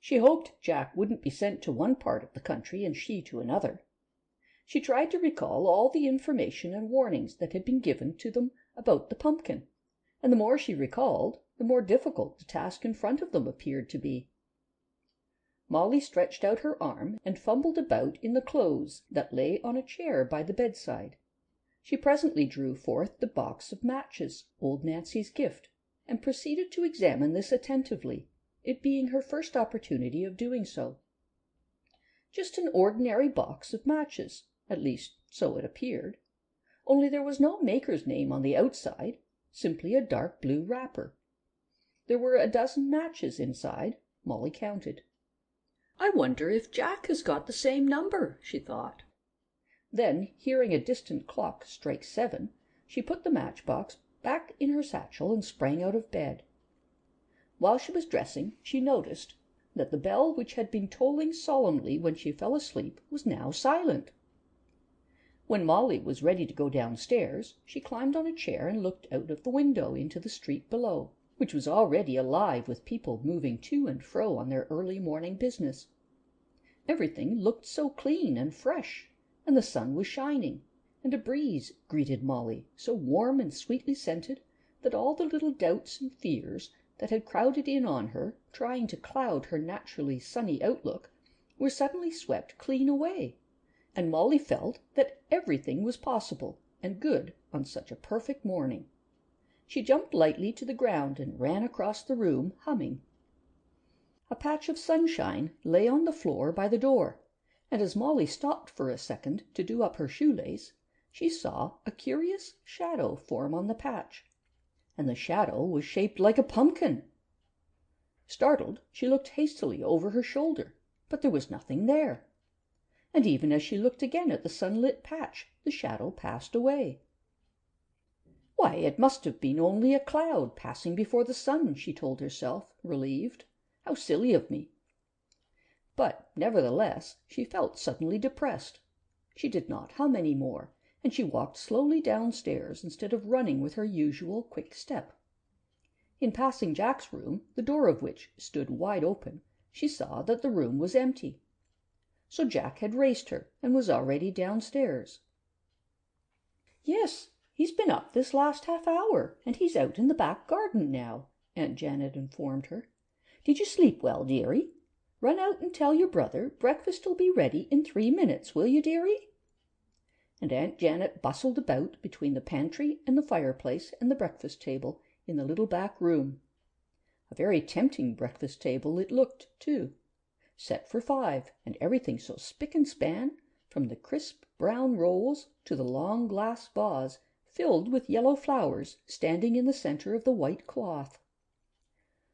She hoped Jack wouldn't be sent to one part of the country and she to another. She tried to recall all the information and warnings that had been given to them about the pumpkin, and the more she recalled, the more difficult the task in front of them appeared to be. Molly stretched out her arm and fumbled about in the clothes that lay on a chair by the bedside. She presently drew forth the box of matches, old Nancy's gift, and proceeded to examine this attentively, it being her first opportunity of doing so. Just an ordinary box of matches, at least so it appeared, only there was no maker's name on the outside, simply a dark blue wrapper. There were a dozen matches inside, Molly counted. "I wonder if Jack has got the same number," she thought. Then, hearing a distant clock strike 7, she put the matchbox back in her satchel and sprang out of bed. While she was dressing, she noticed that the bell which had been tolling solemnly when she fell asleep was now silent. When Molly was ready to go downstairs, she climbed on a chair and looked out of the window into the street below, which was already alive with people moving to and fro on their early morning business. Everything looked so clean and fresh, and the sun was shining, and a breeze greeted Molly, so warm and sweetly scented that all the little doubts and fears that had crowded in on her, trying to cloud her naturally sunny outlook, were suddenly swept clean away, and Molly felt that everything was possible and good on such a perfect morning. She jumped lightly to the ground and ran across the room, humming. A patch of sunshine lay on the floor by the door, and as Molly stopped for a second to do up her shoelace, she saw a curious shadow form on the patch, and the shadow was shaped like a pumpkin. Startled, she looked hastily over her shoulder, but there was nothing there. And even as she looked again at the sunlit patch, the shadow passed away. "Why, it must have been only a cloud passing before the sun," she told herself, relieved. "How silly of me!" But, nevertheless, she felt suddenly depressed. She did not hum any more, and she walked slowly downstairs instead of running with her usual quick step. In passing Jack's room, the door of which stood wide open, she saw that the room was empty. So Jack had raced her and was already downstairs. "Yes, he's been up this last half-hour, and he's out in the back garden now," Aunt Janet informed her. "Did you sleep well, dearie? Run out and tell your brother breakfast'll be ready in 3 minutes, will you, dearie?" And Aunt Janet bustled about between the pantry and the fireplace and the breakfast table in the little back room. A very tempting breakfast table it looked, too, set for 5, and everything so spick and span, from the crisp brown rolls to the long glass vase filled with yellow flowers standing in the center of the white cloth.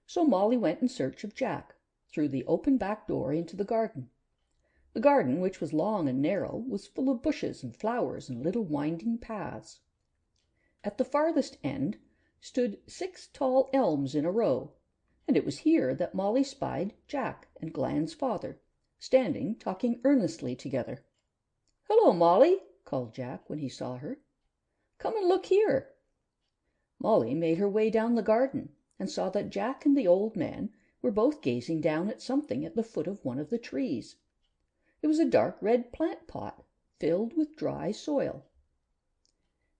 So Molly went in search of Jack, through the open back door into the garden. The garden, which was long and narrow, was full of bushes and flowers and little winding paths. At the farthest end stood 6 tall elms in a row, and it was here that Molly spied Jack and Glen's father, standing talking earnestly together. "Hello, Molly," called Jack when he saw her. "Come and look here." Molly made her way down the garden and saw that Jack and the old man were both gazing down at something at the foot of one of the trees. It was a dark red plant pot filled with dry soil.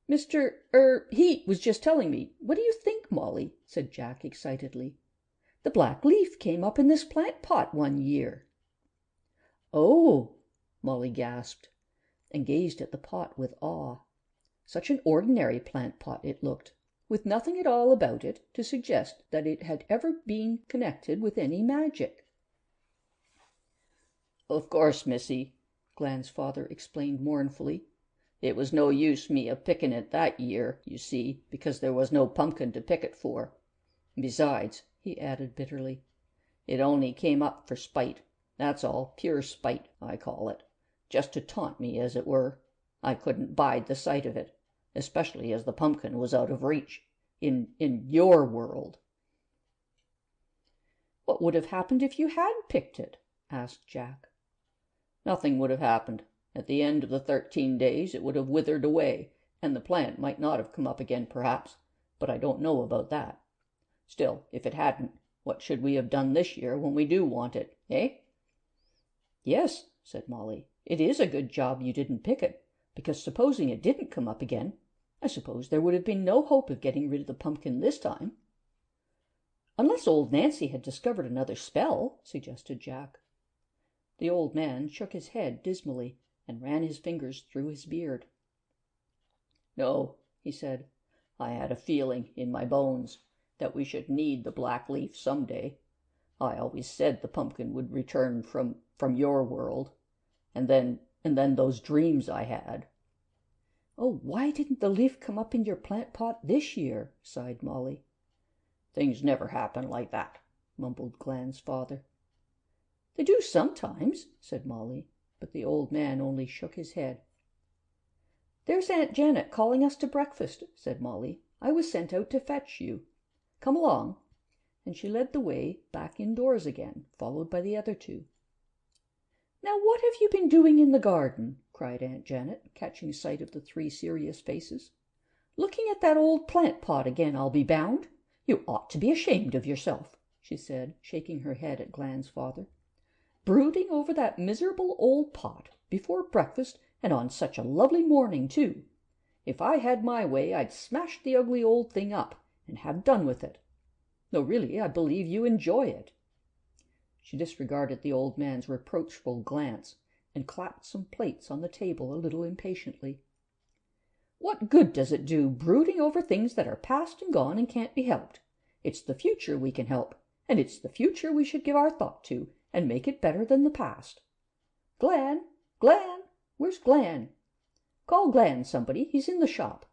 "He was just telling me. What do you think, Molly?" said Jack excitedly. "The black leaf came up in this plant pot one year." "Oh!" Molly gasped, and gazed at the pot with awe. Such an ordinary plant pot it looked, with nothing at all about it to suggest that it had ever been connected with any magic. "Of course, missy," Glen's father explained mournfully, "it was no use me a-picking it that year, you see, because there was no pumpkin to pick it for. Besides," he added bitterly, "it only came up for spite. That's all, pure spite, I call it. Just to taunt me, as it were. I couldn't bide the sight of it, especially as the pumpkin was out of reach. In your world." "What would have happened if you had picked it?" asked Jack. "Nothing would have happened. At the end of the 13 days it would have withered away, and the plant might not have come up again, perhaps, but I don't know about that. Still, if it hadn't, what should we have done this year when we do want it, eh?" "Yes," said Molly, "it is a good job you didn't pick it, because supposing it didn't come up again, I suppose there would have been no hope of getting rid of the pumpkin this time." "Unless old Nancy had discovered another spell," suggested Jack. The old man shook his head dismally and ran his fingers through his beard. "No," he said, "I had a feeling in my bones that we should need the black leaf some day. I always said the pumpkin would return from your world. And then those dreams I had." "Oh, why didn't the leaf come up in your plant pot this year?" sighed Molly. "Things never happen like that," mumbled Glen's father. "They do sometimes," said Molly, but the old man only shook his head. "There's Aunt Janet calling us to breakfast," said Molly. "I was sent out to fetch you. Come along." And she led the way back indoors again, followed by the other two. "Now what have you been doing in the garden?" cried Aunt Janet, catching sight of the three serious faces. "Looking at that old plant pot again, I'll be bound. You ought to be ashamed of yourself," she said, shaking her head at Glen's father. "Brooding over that miserable old pot before breakfast, and on such a lovely morning, too. If I had my way, I'd smash the ugly old thing up and have done with it. Though really, I believe you enjoy it." She disregarded the old man's reproachful glance and clapped some plates on the table a little impatiently. "What good does it do brooding over things that are past and gone and can't be helped? It's the future we can help, and it's the future we should give our thought to and make it better than the past. Glen! Glen! Where's Glen? Call Glen, somebody. He's in the shop."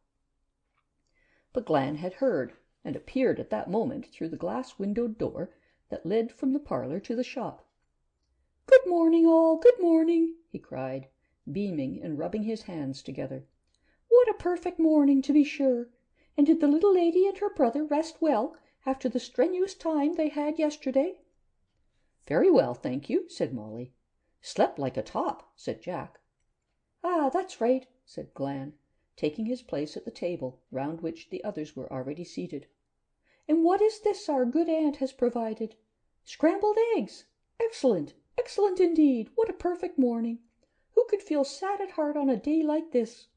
But Glen had heard, and appeared at that moment through the glass-windowed door that led from the parlor to the shop. "Good morning, all, good morning," he cried, beaming and rubbing his hands together. "What a perfect morning, to be sure! And did the little lady and her brother rest well after the strenuous time they had yesterday?" "Very well, thank you," said Molly. "Slept like a top," said Jack. "Ah, that's right," said Glen, taking his place at the table, round which the others were already seated. "And what is this our good aunt has provided? Scrambled eggs! Excellent, excellent indeed! What a perfect morning! Who could feel sad at heart on a day like this?"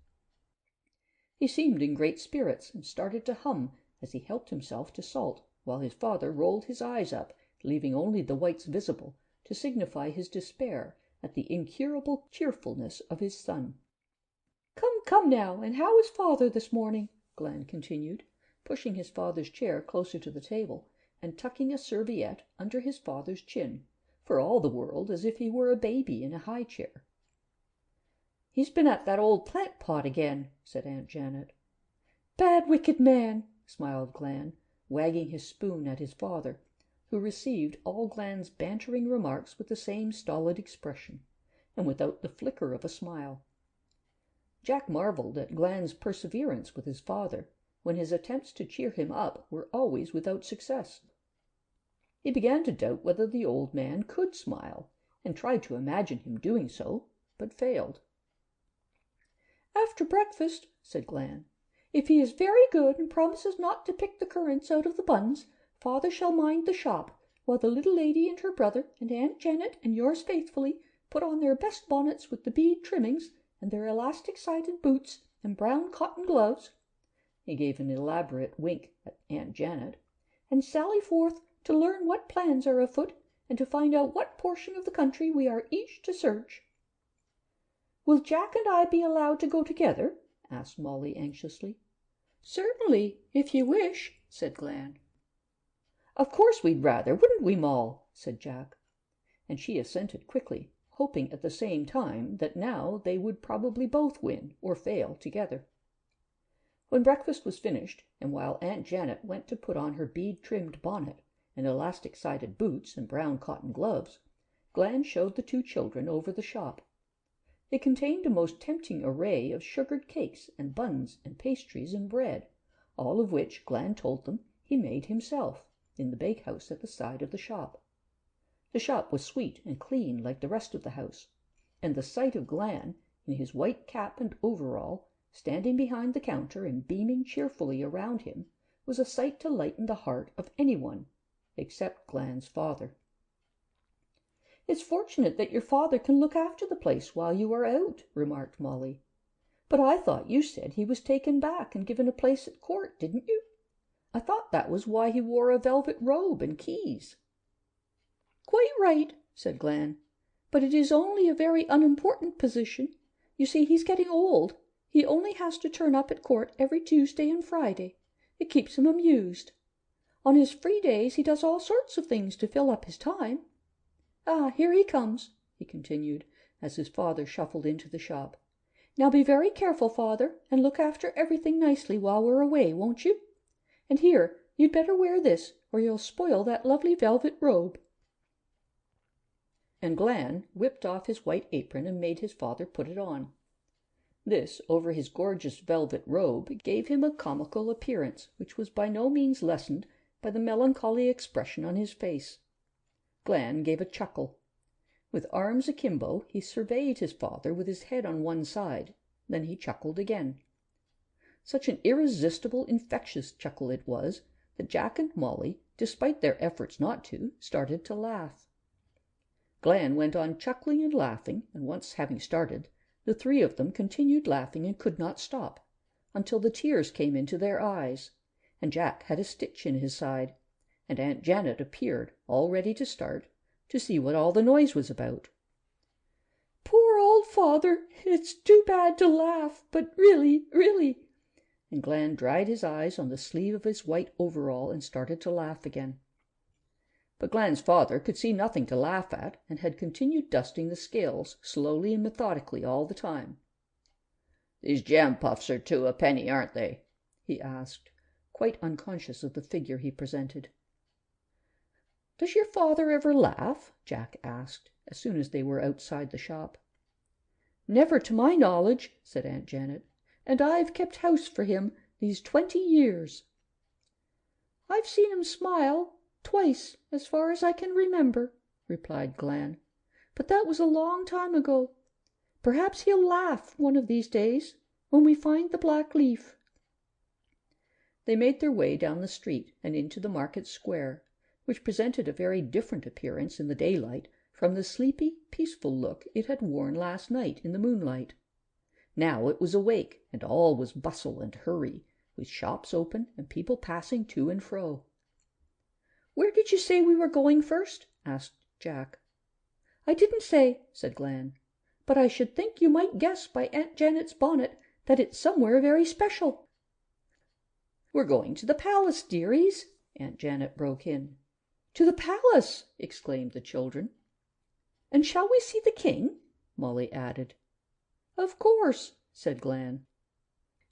He seemed in great spirits and started to hum as he helped himself to salt, while his father rolled his eyes up, leaving only the whites visible, to signify his despair at the incurable cheerfulness of his son. "Come, come now, and how is father this morning?" Glen continued, pushing his father's chair closer to the table and tucking a serviette under his father's chin, for all the world as if he were a baby in a high chair. "He's been at that old plant pot again," said Aunt Janet. "Bad, wicked man," smiled Glen, wagging his spoon at his father, who received all Glen's bantering remarks with the same stolid expression, and without the flicker of a smile. Jack marvelled at Glen's perseverance with his father, when his attempts to cheer him up were always without success. He began to doubt whether the old man could smile, and tried to imagine him doing so, but failed. "After breakfast," said Glan, "if he is very good and promises not to pick the currants out of the buns, father shall mind the shop, while the little lady and her brother and Aunt Janet and yours faithfully put on their best bonnets with the bead trimmings and their elastic-sided boots and brown cotton gloves," he gave an elaborate wink at Aunt Janet, "and sally forth to learn what plans are afoot and to find out what portion of the country we are each to search." "Will Jack and I be allowed to go together?" asked Molly anxiously. "Certainly, if you wish," said Glan. "Of course we'd rather, wouldn't we, Moll?" said Jack. And she assented quickly, hoping at the same time that now they would probably both win or fail together. When breakfast was finished, and while Aunt Janet went to put on her bead-trimmed bonnet and elastic-sided boots and brown cotton gloves, Glan showed the two children over the shop. It contained a most tempting array of sugared cakes and buns and pastries and bread, all of which, Glan told them, he made himself, in the bakehouse at the side of the shop. The shop was sweet and clean like the rest of the house, and the sight of Glan, in his white cap and overall, standing behind the counter and beaming cheerfully around him, was a sight to lighten the heart of anyone, except Glan's father. "It's fortunate that your father can look after the place while you are out," remarked Molly. "But I thought you said he was taken back and given a place at court, didn't you? I thought that was why he wore a velvet robe and keys." "Quite right," said Glan, "but it is only a very unimportant position. You see, he's getting old. He only has to turn up at court every Tuesday and Friday. It keeps him amused. On his free days he does all sorts of things to fill up his time. Ah, here he comes," he continued, as his father shuffled into the shop. "Now be very careful, father, and look after everything nicely while we're away, won't you? And here, you'd better wear this, or you'll spoil that lovely velvet robe." And Glan whipped off his white apron and made his father put it on. This, over his gorgeous velvet robe, gave him a comical appearance, which was by no means lessened by the melancholy expression on his face. Glan gave a chuckle. With arms akimbo, he surveyed his father with his head on one side. Then he chuckled again. Such an irresistible, infectious chuckle it was that Jack and Molly, despite their efforts not to, started to laugh. Glan went on chuckling and laughing, and once having started, the three of them continued laughing and could not stop, until the tears came into their eyes, and Jack had a stitch in his side, and Aunt Janet appeared, all ready to start, to see what all the noise was about. "Poor old father! It's too bad to laugh, but really—" And Glan dried his eyes on the sleeve of his white overall and started to laugh again. But Glan's father could see nothing to laugh at, and had continued dusting the scales slowly and methodically all the time. "These jam puffs are 2 a penny, aren't they?" he asked, quite unconscious of the figure he presented. "Does your father ever laugh?" Jack asked, as soon as they were outside the shop. "Never to my knowledge," said Aunt Janet, "and I've kept house for him these 20 years. "I've seen him smile twice, as far as I can remember," replied Glan, "but that was a long time ago. Perhaps he'll laugh one of these days, when we find the black leaf." They made their way down the street and into the market square, which presented a very different appearance in the daylight from the sleepy, peaceful look it had worn last night in the moonlight. Now it was awake, and all was bustle and hurry, with shops open and people passing to and fro. "Where did you say we were going first?" asked Jack. "I didn't say," said Glan, "but I should think you might guess by Aunt Janet's bonnet that it's somewhere very special." "We're going to the palace, dearies," Aunt Janet broke in. "To the palace!" exclaimed the children. "And shall we see the king?" Molly added. "Of course," said Glan.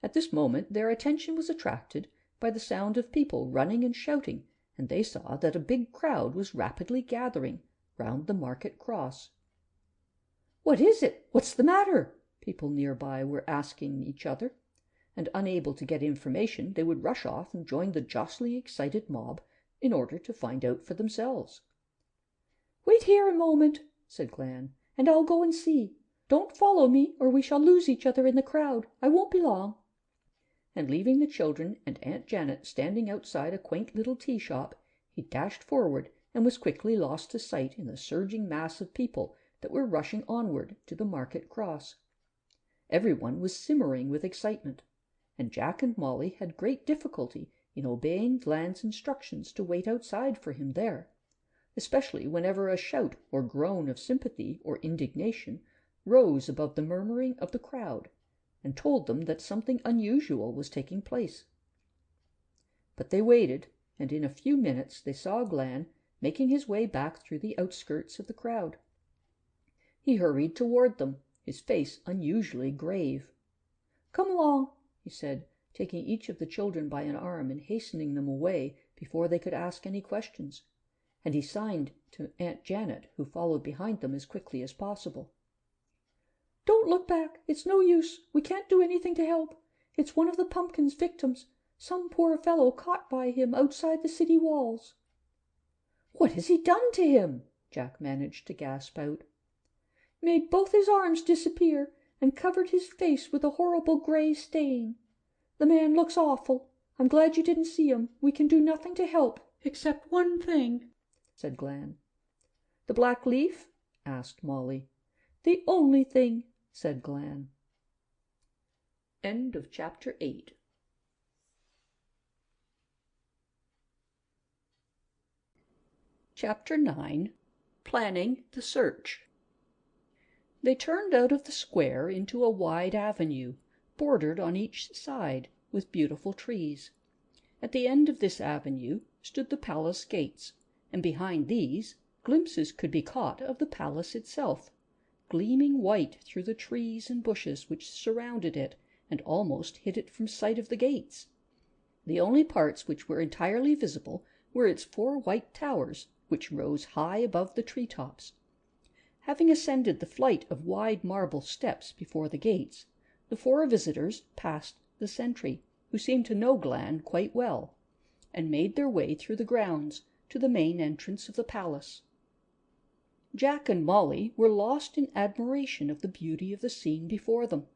At this moment their attention was attracted by the sound of people running and shouting, and they saw that a big crowd was rapidly gathering round the market cross. "What is it? What's the matter?" people nearby were asking each other, and unable to get information, they would rush off and join the jostling, excited mob in order to find out for themselves. "Wait here a moment," said Glan, "and I'll go and see. Don't follow me, or we shall lose each other in the crowd. I won't be long." And leaving the children and Aunt Janet standing outside a quaint little tea shop, he dashed forward and was quickly lost to sight in the surging mass of people that were rushing onward to the market cross. Everyone was simmering with excitement, and Jack and Molly had great difficulty in obeying Glan's instructions to wait outside for him there, especially whenever a shout or groan of sympathy or indignation rose above the murmuring of the crowd and told them that something unusual was taking place. But they waited, and in a few minutes they saw Glan making his way back through the outskirts of the crowd. He hurried toward them, his face unusually grave. "Come along," he said, taking each of the children by an arm and hastening them away before they could ask any questions, and he signed to Aunt Janet, who followed behind them as quickly as possible. "Don't look back. It's no use. We can't do anything to help. It's one of the pumpkin's victims, some poor fellow caught by him outside the city walls." "What has he done to him?" Jack managed to gasp out. "Made both his arms disappear and covered his face with a horrible gray stain. The man looks awful. I'm glad you didn't see him. We can do nothing to help, except one thing," said Glan. "The black leaf?" asked Molly. "The only thing," said Glan. End of chapter 8. Chapter 9. Planning the Search. They turned out of the square into a wide avenue, bordered on each side with beautiful trees. At the end of this avenue stood the palace gates, and behind these glimpses could be caught of the palace itself, gleaming white through the trees and bushes which surrounded it and almost hid it from sight of the gates. The only parts which were entirely visible were its 4 white towers, which rose high above the tree-tops. Having ascended the flight of wide marble steps before the gates, the 4 visitors passed the sentry, who seemed to know Glan quite well, and made their way through the grounds to the main entrance of the palace. Jack and Molly were lost in admiration of the beauty of the scene before them.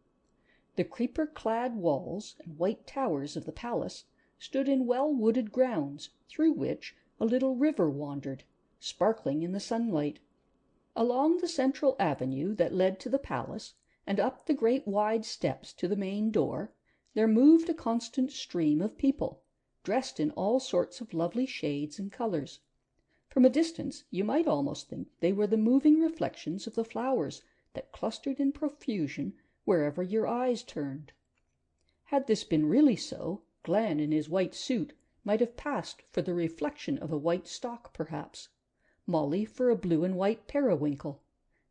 The creeper-clad walls and white towers of the palace stood in well-wooded grounds, through which a little river wandered, sparkling in the sunlight. Along the central avenue that led to the palace, and up the great wide steps to the main door, there moved a constant stream of people, dressed in all sorts of lovely shades and colors. From a distance you might almost think they were the moving reflections of the flowers that clustered in profusion wherever your eyes turned. Had this been really so, Glan in his white suit might have passed for the reflection of a white stock, perhaps, Molly for a blue and white periwinkle,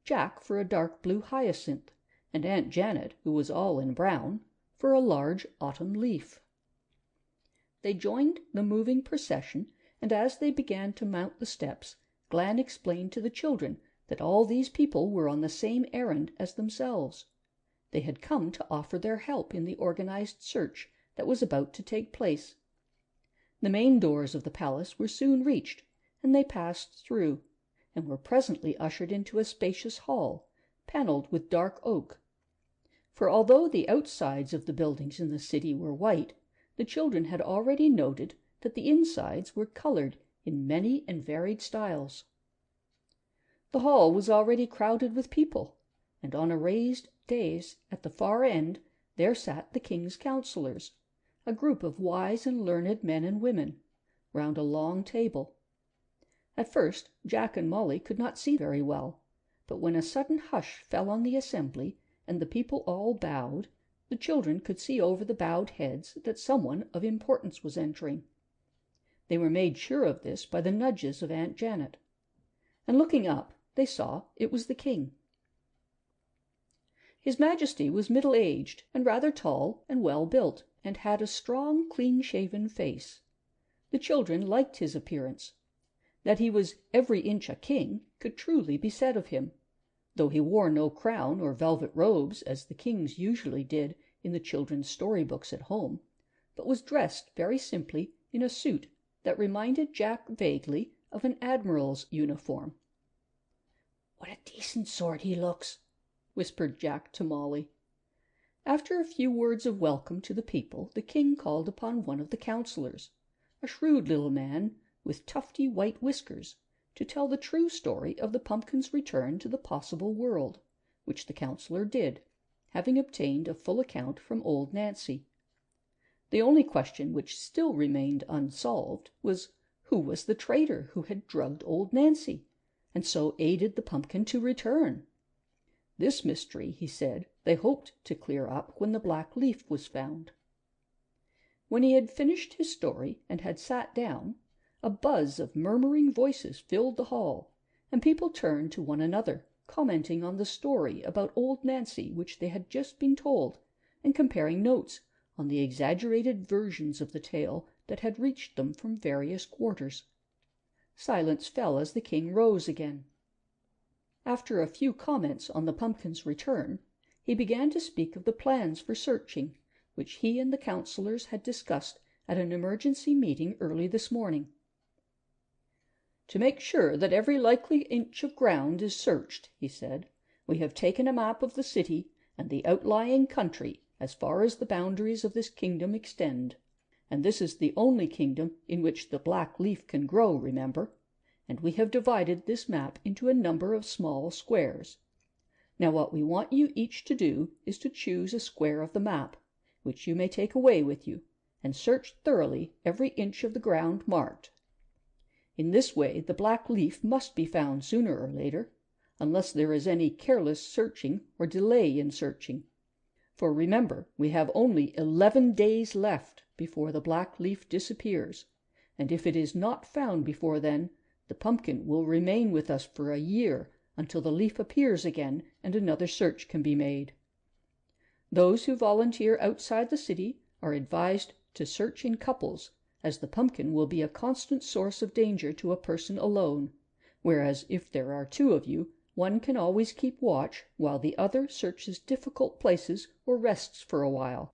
Jack for a dark blue hyacinth, and Aunt Janet, who was all in brown, for a large autumn leaf. They joined the moving procession, and as they began to mount the steps, Glan explained to the children that all these people were on the same errand as themselves. They had come to offer their help in the organized search that was about to take place. The main doors of the palace were soon reached, and they passed through, and were presently ushered into a spacious hall, panelled with dark oak. For although the outsides of the buildings in the city were white, the children had already noted that the insides were colored in many and varied styles. The hall was already crowded with people, and on a raised dais at the far end there sat the king's counselors, a group of wise and learned men and women, round a long table. At first Jack and Molly could not see very well, but when a sudden hush fell on the assembly, and the people all bowed, the children could see over the bowed heads that someone of importance was entering. They were made sure of this by the nudges of Aunt Janet, and looking up, they saw it was the king. His Majesty was middle-aged and rather tall and well-built, and had a strong, clean-shaven face. The children liked his appearance. That he was every inch a king could truly be said of him, though he wore no crown or velvet robes as the kings usually did in the children's story-books at home, but was dressed very simply in a suit that reminded Jack vaguely of an admiral's uniform. "What a decent sort he looks," whispered Jack to Molly. After a few words of welcome to the people, the king called upon one of the counselors, a shrewd little man with tufty white whiskers, to tell the true story of the pumpkin's return to the possible world, which the counselor did, having obtained a full account from old Nancy. The only question which still remained unsolved was who was the traitor who had drugged old Nancy, and so aided the pumpkin to return. This mystery, he said, they hoped to clear up when the black leaf was found. When he had finished his story and had sat down, a buzz of murmuring voices filled the hall, and people turned to one another, commenting on the story about old Nancy which they had just been told, and comparing notes on the exaggerated versions of the tale that had reached them from various quarters. Silence fell as the king rose again. After a few comments on the pumpkin's return, he began to speak of the plans for searching, which he and the counselors had discussed at an emergency meeting early this morning. "To make sure that every likely inch of ground is searched," he said, "we have taken a map of the city and the outlying country as far as the boundaries of this kingdom extend. And this is the only kingdom in which the black leaf can grow, remember. And we have divided this map into a number of small squares. Now what we want you each to do is to choose a square of the map, which you may take away with you, and search thoroughly every inch of the ground marked. In this way the black leaf must be found sooner or later, unless there is any careless searching or delay in searching. For remember, we have only 11 days left before the black leaf disappears, and if it is not found before then, the pumpkin will remain with us for a year until the leaf appears again and another search can be made. Those who volunteer outside the city are advised to search in couples, as the pumpkin will be a constant source of danger to a person alone, whereas if there are 2 of you, one can always keep watch while the other searches difficult places or rests for a while."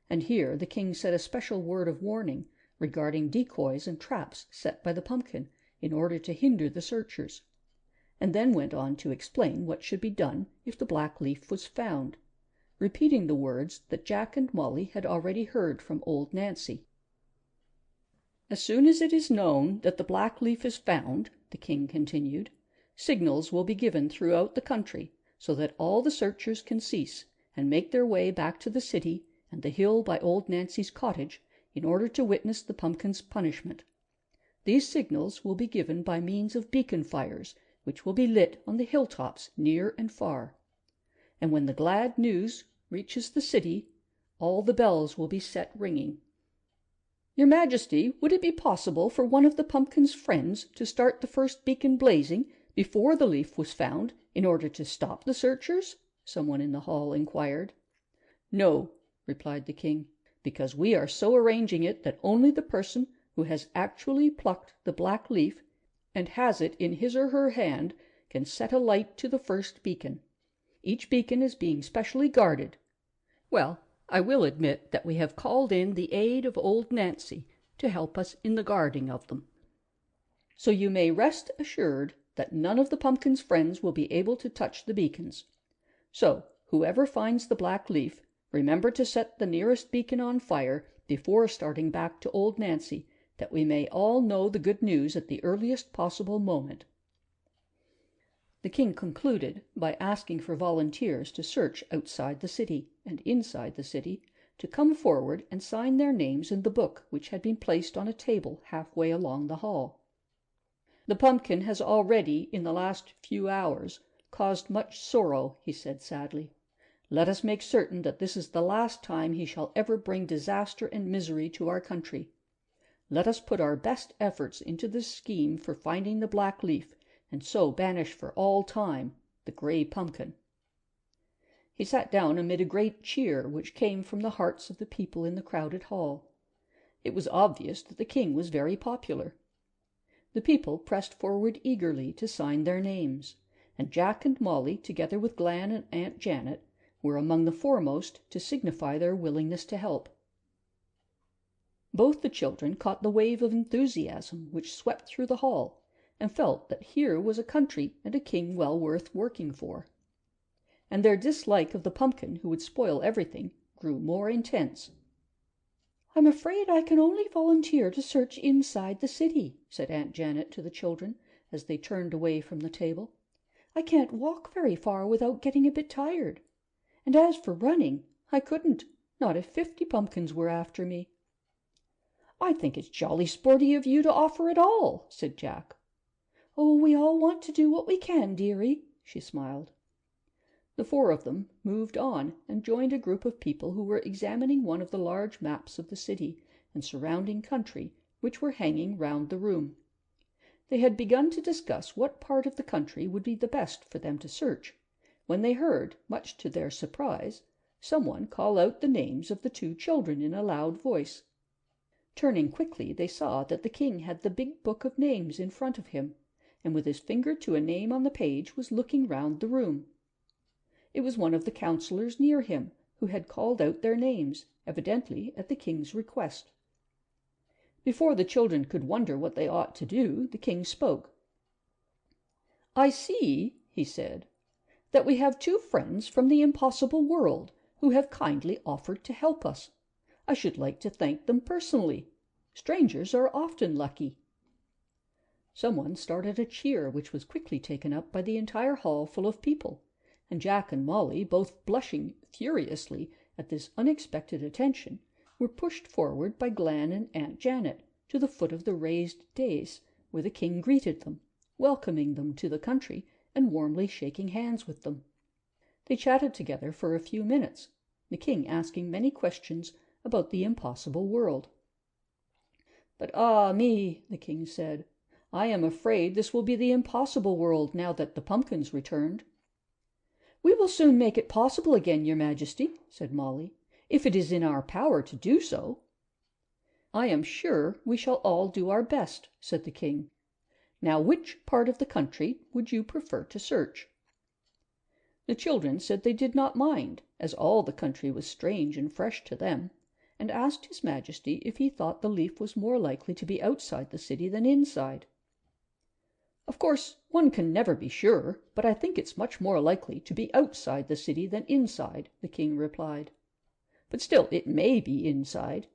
And here the king said a special word of warning regarding decoys and traps set by the pumpkin in order to hinder the searchers, and then went on to explain what should be done if the black leaf was found, repeating the words that Jack and Molly had already heard from old Nancy. "As soon as it is known that the black leaf is found," the king continued, "signals will be given throughout the country, so that all the searchers can cease and make their way back to the city and the hill by old Nancy's cottage in order to witness the pumpkin's punishment. These signals will be given by means of beacon fires, which will be lit on the hilltops near and far. And when the glad news reaches the city, all the bells will be set ringing. Your Majesty, would it be possible for one of the pumpkin's friends to start the first beacon blazing before the leaf was found, in order to stop the searchers?" someone in the hall inquired. "No," replied the king, "because we are so arranging it that only the person who has actually plucked the black leaf and has it in his or her hand can set a light to the first beacon. Each beacon is being specially guarded. Well, I will admit that we have called in the aid of old Nancy to help us in the guarding of them. So you may rest assured that none of the pumpkin's friends will be able to touch the beacons. So, whoever finds the black leaf, remember to set the nearest beacon on fire before starting back to old Nancy, that we may all know the good news at the earliest possible moment." The king concluded by asking for volunteers to search outside the city and inside the city, to come forward and sign their names in the book which had been placed on a table halfway along the hall. "The pumpkin has already, in the last few hours, caused much sorrow," he said sadly. "Let us make certain that this is the last time he shall ever bring disaster and misery to our country. Let us put our best efforts into this scheme for finding the black leaf, and so banish for all time the gray pumpkin." He sat down amid a great cheer which came from the hearts of the people in the crowded hall. It was obvious that the king was very popular. The people pressed forward eagerly to sign their names, and Jack and Molly, together with Glan and Aunt Janet, were among the foremost to signify their willingness to help. Both the children caught the wave of enthusiasm which swept through the hall, and felt that here was a country and a king well worth working for. And their dislike of the pumpkin who would spoil everything grew more intense. "I'm afraid I can only volunteer to search inside the city," said Aunt Janet to the children as they turned away from the table. "I can't walk very far without getting a bit tired. And as for running, I couldn't, not if 50 pumpkins were after me." "I think it's jolly sporty of you to offer it all," said Jack. "Oh, we all want to do what we can, dearie," she smiled. The 4 of them moved on and joined a group of people who were examining one of the large maps of the city and surrounding country which were hanging round the room. They had begun to discuss what part of the country would be the best for them to search, when they heard, much to their surprise, someone call out the names of the 2 children in a loud voice. Turning quickly, they saw that the king had the big book of names in front of him, and with his finger to a name on the page was looking round the room. It was one of the councillors near him, who had called out their names, evidently at the king's request. Before the children could wonder what they ought to do, the king spoke. "I see," he said, "that we have 2 friends from the impossible world who have kindly offered to help us. I should like to thank them personally. Strangers are often lucky." Someone started a cheer which was quickly taken up by the entire hall full of people, and Jack and Molly, both blushing furiously at this unexpected attention, were pushed forward by Glen and Aunt Janet to the foot of the raised dais, where the king greeted them, welcoming them to the country and warmly shaking hands with them. They chatted together for a few minutes, the king asking many questions about the impossible world. "But ah me," the king said, "I am afraid this will be the impossible world now that the pumpkins returned." "We will soon make it possible again, your majesty," said Molly, "if it is in our power to do so." "I am sure we shall all do our best," said the king. "Now, which part of the country would you prefer to search?" The children said they did not mind, as all the country was strange and fresh to them, and asked his majesty if he thought the leaf was more likely to be outside the city than inside. "Of course, one can never be sure, but I think it's much more likely to be outside the city than inside," the king replied. "But still, it may be inside.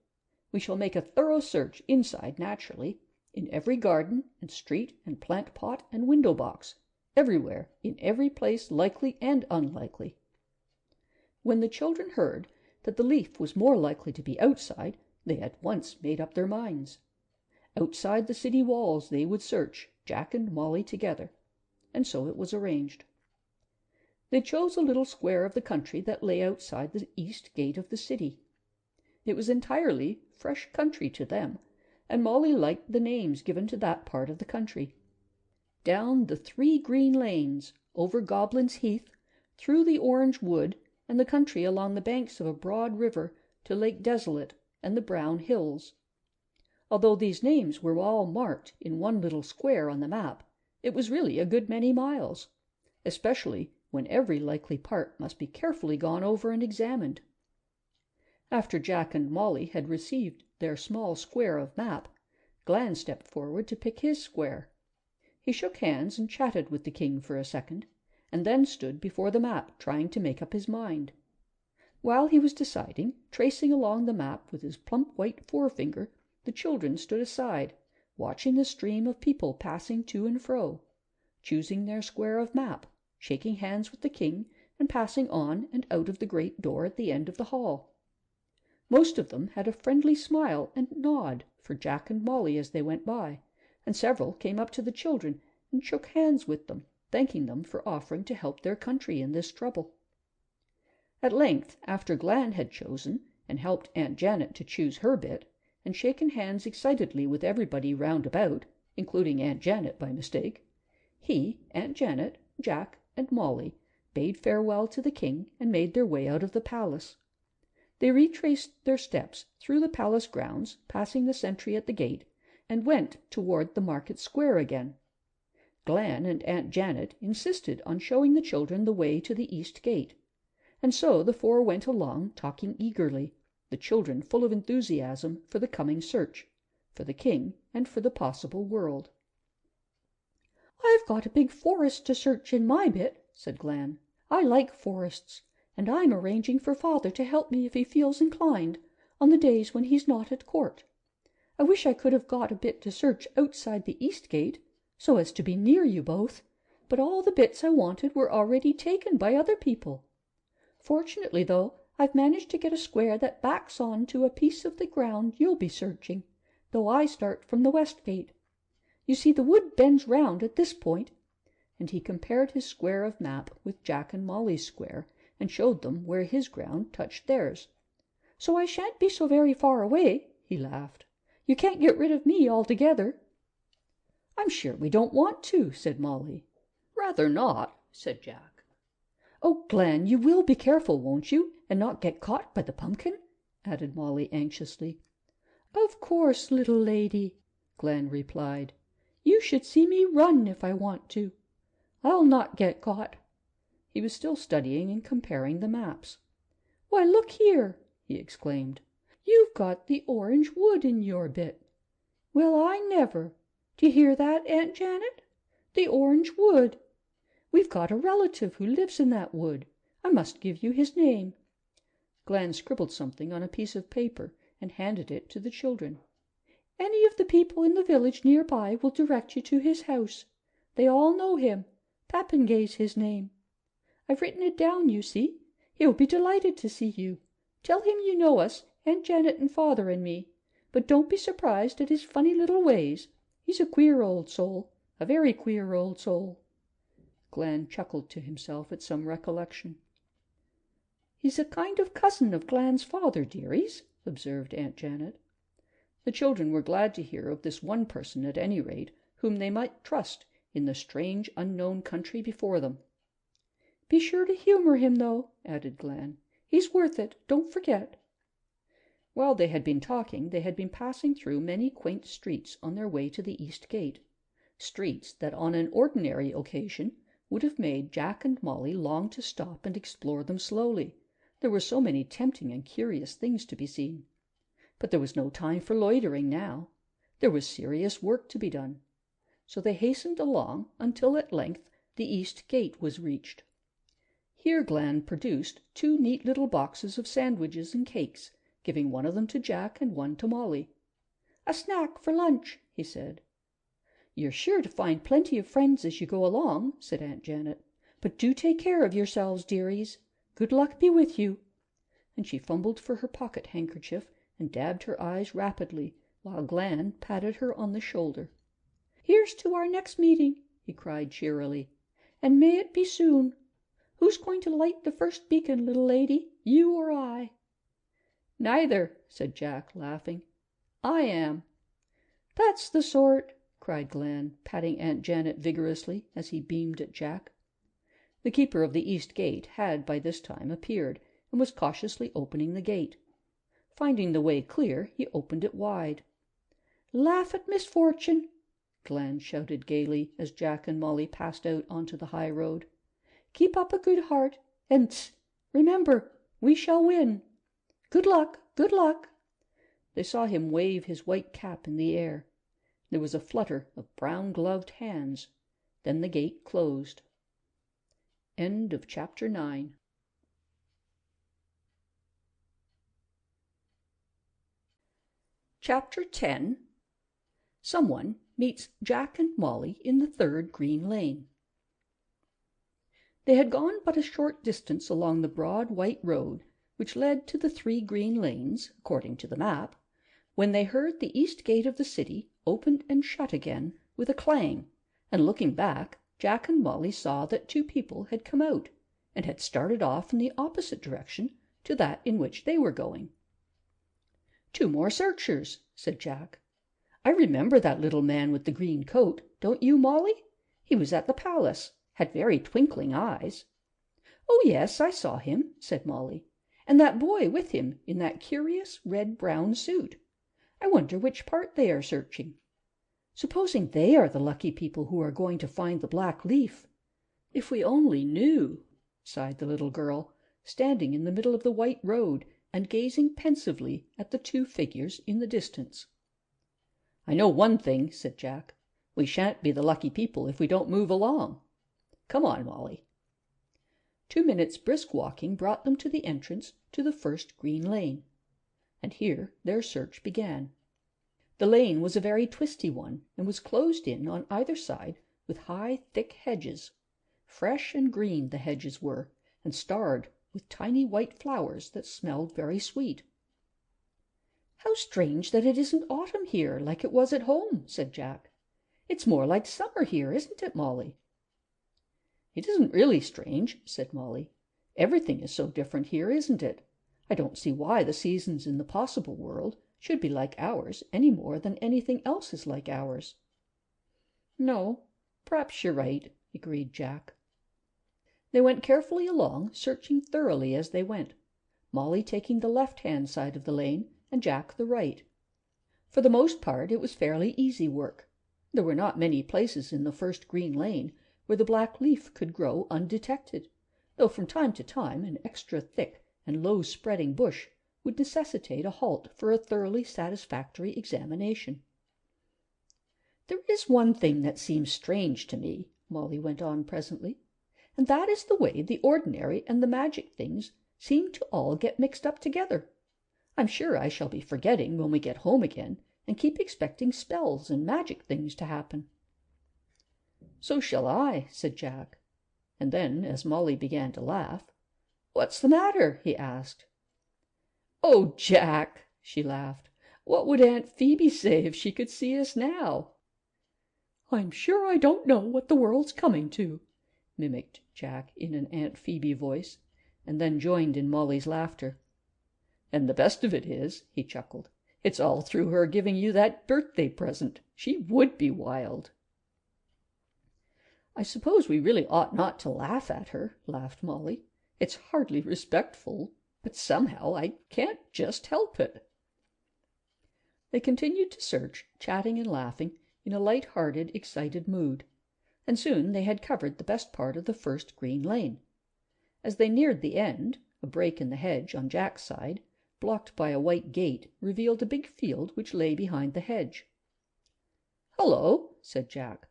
We shall make a thorough search inside, naturally, in every garden and street and plant pot and window box, everywhere, in every place likely and unlikely." When the children heard that the leaf was more likely to be outside, they at once made up their minds. Outside the city walls they would search, Jack and Molly together, and so it was arranged. They chose a little square of the country that lay outside the east gate of the city. It was entirely fresh country to them, and Molly liked the names given to that part of the country. Down the 3 green lanes, over Goblin's Heath, through the orange wood, and the country along the banks of a broad river to Lake Desolate and the Brown Hills. Although these names were all marked in one little square on the map, it was really a good many miles, especially when every likely part must be carefully gone over and examined. After Jack and Molly had received their small square of map, Glen stepped forward to pick his square. He shook hands and chatted with the king for a second, and then stood before the map trying to make up his mind. While he was deciding, tracing along the map with his plump white forefinger, the children stood aside, watching the stream of people passing to and fro, choosing their square of map, shaking hands with the king, and passing on and out of the great door at the end of the hall. Most of them had a friendly smile and nod for Jack and Molly as they went by, and several came up to the children and shook hands with them, thanking them for offering to help their country in this trouble. At length, after Glen had chosen, and helped Aunt Janet to choose her bit, and shaken hands excitedly with everybody round about, including Aunt Janet by mistake, he, Aunt Janet, Jack, and Molly bade farewell to the king and made their way out of the palace. They retraced their steps through the palace grounds, passing the sentry at the gate, and went toward the market square again. Glen and Aunt Janet insisted on showing the children the way to the east gate, and so the 4 went along, talking eagerly, the children full of enthusiasm for the coming search, for the king and for the possible world. "I've got a big forest to search in my bit," said Glan. "I like forests, and I'm arranging for Father to help me if he feels inclined, on the days when he's not at court. I wish I could have got a bit to search outside the east gate, so as to be near you both, but all the bits I wanted were already taken by other people. Fortunately, though, I've managed to get a square that backs on to a piece of the ground you'll be searching, though I start from the west gate. You see, the wood bends round at this point," and he compared his square of map with Jack and Molly's square, and showed them where his ground touched theirs. "So I shan't be so very far away," he laughed. "You can't get rid of me altogether." "I'm sure we don't want to," said Molly. "Rather not," said Jack. "Oh, Glan, you will be careful, won't you, and not get caught by the pumpkin?" added Molly anxiously. "Of course, little lady," Glan replied. "You should see me run if I want to. I'll not get caught." He was still studying and comparing the maps. "Why, look here!" he exclaimed. "You've got the orange wood in your bit. Well, I never! Do you hear that, Aunt Janet? The orange wood! We've got a relative who lives in that wood. I must give you his name." Glan scribbled something on a piece of paper and handed it to the children. "Any of the people in the village near by will direct you to his house. They all know him. Papengay's his name. I've written it down, you see. He'll be delighted to see you. Tell him you know us, Aunt Janet and Father and me. But don't be surprised at his funny little ways. He's a queer old soul, a very queer old soul." Glan chuckled to himself at some recollection. "He's a kind of cousin of Glan's father, dearies," observed Aunt Janet. The children were glad to hear of this one person, at any rate, whom they might trust in the strange, unknown country before them. "Be sure to humour him, though," added Glan. "He's worth it, don't forget." While they had been talking, they had been passing through many quaint streets on their way to the east gate, streets that on an ordinary occasion would have made Jack and Molly long to stop and explore them slowly, there were so many tempting and curious things to be seen. But there was no time for loitering now. There was serious work to be done. So they hastened along until at length the east gate was reached. Here Glan produced 2 neat little boxes of sandwiches and cakes, giving one of them to Jack and one to Molly. "A snack for lunch," he said. "You're sure to find plenty of friends as you go along," said Aunt Janet. "But do take care of yourselves, dearies. Good luck be with you." And she fumbled for her pocket handkerchief and dabbed her eyes rapidly, while Glan patted her on the shoulder. "Here's to our next meeting," he cried cheerily, "and may it be soon. Who's going to light the first beacon, little lady, you or I?" "Neither," said Jack, laughing. "I am." "That's the sort!" cried Glan, patting Aunt Janet vigorously as he beamed at Jack. The keeper of the east gate had by this time appeared and was cautiously opening the gate. Finding the way clear, he opened it wide. "Laugh at misfortune!" Glan shouted gaily as Jack and Molly passed out onto the high road. "Keep up a good heart, and remember, we shall win. Good luck, good luck." They saw him wave his white cap in the air. There was a flutter of brown-gloved hands. Then the gate closed. End of chapter 9. Chapter 10. Someone meets Jack and Molly in the 3rd green lane. They had gone but a short distance along the broad white road which led to the 3 green lanes, according to the map, when they heard the east gate of the city opened and shut again with a clang, and looking back, Jack and Molly saw that 2 people had come out and had started off in the opposite direction to that in which they were going. "2 more searchers," said Jack. "I remember that little man with the green coat, don't you, Molly? He was at the palace, had very twinkling eyes." "Oh, yes, I saw him," said Molly, "and that boy with him in that curious red-brown suit. I wonder which part they are searching. Supposing they are the lucky people who are going to find the black leaf. If we only knew," sighed the little girl, standing in the middle of the white road and gazing pensively at the two figures in the distance. "I know one thing," said Jack. "We shan't be the lucky people if we don't move along. Come on, Molly." 2 minutes' brisk walking brought them to the entrance to the first green lane, and here their search began. The lane was a very twisty one, and was closed in on either side with high, thick hedges. Fresh and green the hedges were, and starred with tiny white flowers that smelled very sweet. "How strange that it isn't autumn here, like it was at home," said Jack. "It's more like summer here, isn't it, Molly?" "It isn't really strange," said Molly. "Everything is so different here, isn't it? I don't see why the seasons in the possible world should be like ours any more than anything else is like ours." "No, perhaps you're right," agreed Jack. They went carefully along, searching thoroughly as they went, Molly taking the left-hand side of the lane and Jack the right. For the most part it was fairly easy work. There were not many places in the first green lane where the black leaf could grow undetected, though from time to time an extra thick and low-spreading bush would necessitate a halt for a thoroughly satisfactory examination. "There is one thing that seems strange to me," Molly went on presently, "and that is the way the ordinary and the magic things seem to all get mixed up together. I'm sure I shall be forgetting when we get home again, and keep expecting spells and magic things to happen." "So shall I," said Jack, and then, as Molly began to laugh, "What's the matter?" he asked. "Oh, Jack," she laughed, "what would Aunt Phoebe say if she could see us now?" "I'm sure I don't know what the world's coming to," mimicked Jack in an Aunt Phoebe voice, and then joined in Molly's laughter. "And the best of it is," he chuckled, "it's all through her giving you that birthday present. She would be wild." "I suppose we really ought not to laugh at her," laughed Molly. "It's hardly respectful, but somehow I can't just help it." They continued to search, chatting and laughing, in a light-hearted, excited mood, and soon they had covered the best part of the first green lane. As they neared the end, a break in the hedge on Jack's side, blocked by a white gate, revealed a big field which lay behind the hedge. "Hullo," said Jack.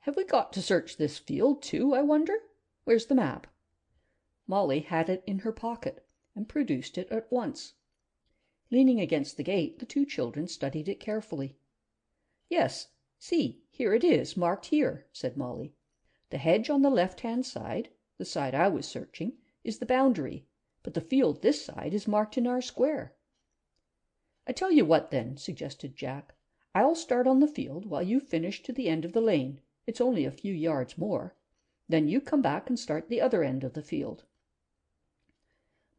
"Have we got to search this field, too, I wonder? Where's the map?" Molly had it in her pocket, and produced it at once. Leaning against the gate, the two children studied it carefully. "Yes, see, here it is, marked here," said Molly. "The hedge on the left-hand side, the side I was searching, is the boundary, but the field this side is marked in our square." "I tell you what, then," suggested Jack. "I'll start on the field while you finish to the end of the lane. It's only a few yards more. Then you come back and start the other end of the field."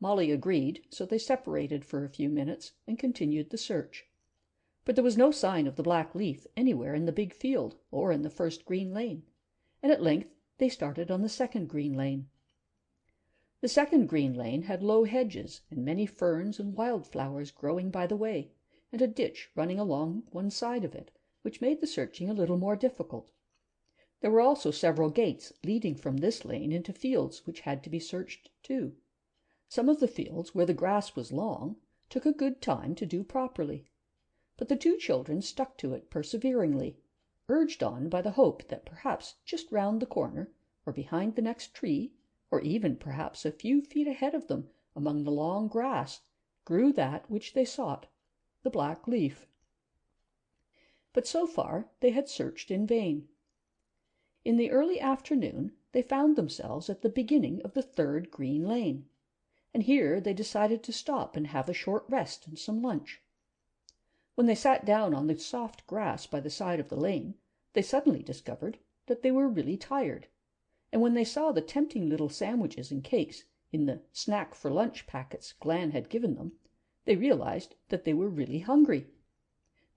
Molly agreed, so they separated for a few minutes and continued the search. But there was no sign of the black leaf anywhere in the big field or in the first green lane, and at length they started on the second green lane. The second green lane had low hedges and many ferns and wild flowers growing by the way, and a ditch running along one side of it, which made the searching a little more difficult. There were also several gates leading from this lane into fields which had to be searched too. Some of the fields, where the grass was long, took a good time to do properly, but the two children stuck to it perseveringly, urged on by the hope that perhaps just round the corner, or behind the next tree, or even perhaps a few feet ahead of them among the long grass, grew that which they sought, the black leaf. But so far they had searched in vain. In the early afternoon they found themselves at the beginning of the third green lane, and here they decided to stop and have a short rest and some lunch. When they sat down on the soft grass by the side of the lane, they suddenly discovered that they were really tired, and when they saw the tempting little sandwiches and cakes in the snack for lunch packets Glan had given them, they realized that they were really hungry.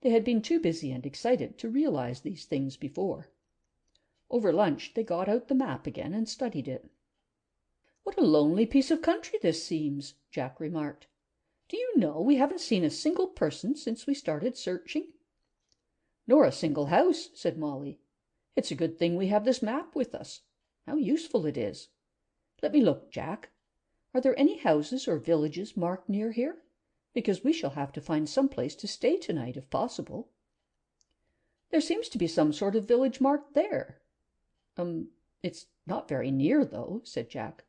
They had been too busy and excited to realize these things before. Over lunch they got out the map again and studied it. "What a lonely piece of country this seems," Jack remarked. "Do you know we haven't seen a single person since we started searching?" "Nor a single house," said Molly. "It's a good thing we have this map with us. How useful it is! Let me look, Jack. Are there any houses or villages marked near here? Because we shall have to find some place to stay tonight, if possible." "There seems to be some sort of village marked there." It's not very near, though," said Jack.